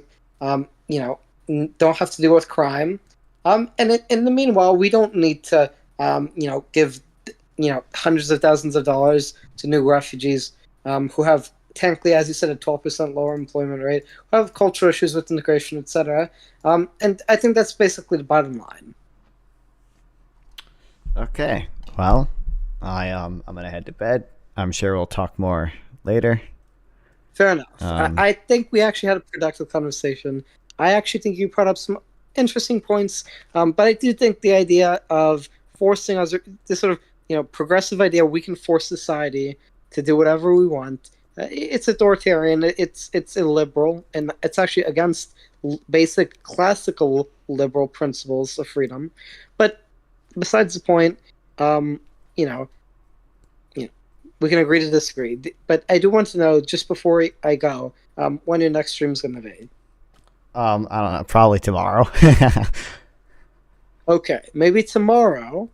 don't have to deal with crime. And in the meanwhile, we don't need to, give, hundreds of thousands of dollars to new refugees who have, technically, as you said, a 12% lower employment rate, who have cultural issues with integration, etc. And I think that's basically the bottom line. Okay. Well, I'm gonna head to bed. I'm sure we'll talk more later. Fair enough. I think we actually had a productive conversation. I actually think you brought up some interesting points, but I do think the idea of forcing us, this sort of progressive idea, we can force society to do whatever we want. It's authoritarian. It's illiberal, and it's actually against basic classical liberal principles of freedom. But besides the point, we can agree to disagree. But I do want to know, just before I go, when your next stream is going to be. I don't know. Probably tomorrow. Okay, maybe tomorrow,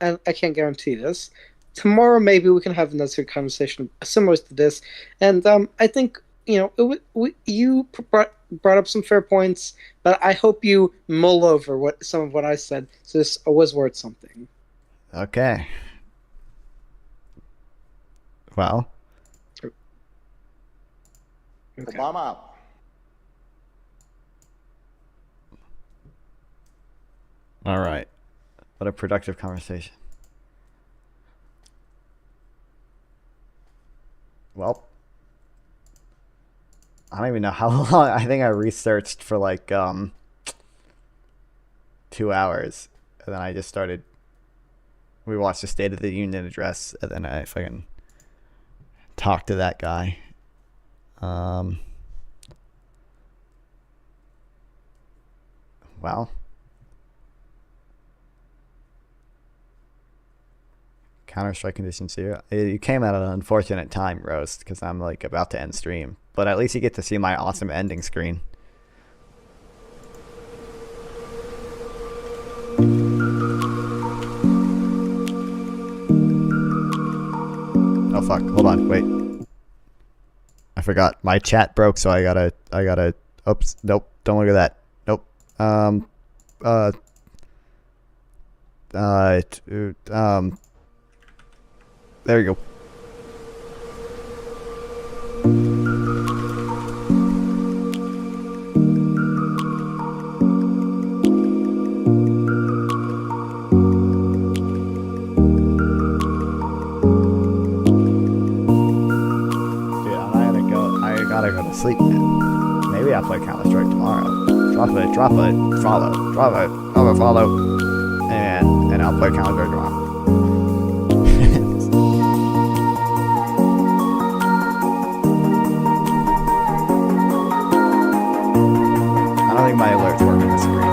and I can't guarantee this. Tomorrow, maybe we can have another conversation similar to this. And I think you brought up some fair points, but I hope you mull over some of what I said, so this was worth something. Okay. Well. Okay. Obama. All right. What a productive conversation. Well, I don't even know how long. I think I researched for like 2 hours, and then I just started. We watched the State of the Union address, and then I fucking talked to that guy. Well, Counter-Strike Condition 0. You came at an unfortunate time, Roast, because I'm like about to end stream. But at least you get to see my awesome ending screen. Oh fuck, hold on, wait. I forgot. My chat broke, so I gotta oops, nope, don't look at that. Nope. There you go. Gotta go to sleep, man. Maybe I'll play Counter-Strike tomorrow. Drop a follow, and I'll play Counter-Strike tomorrow. I don't think my alerts work on the screen.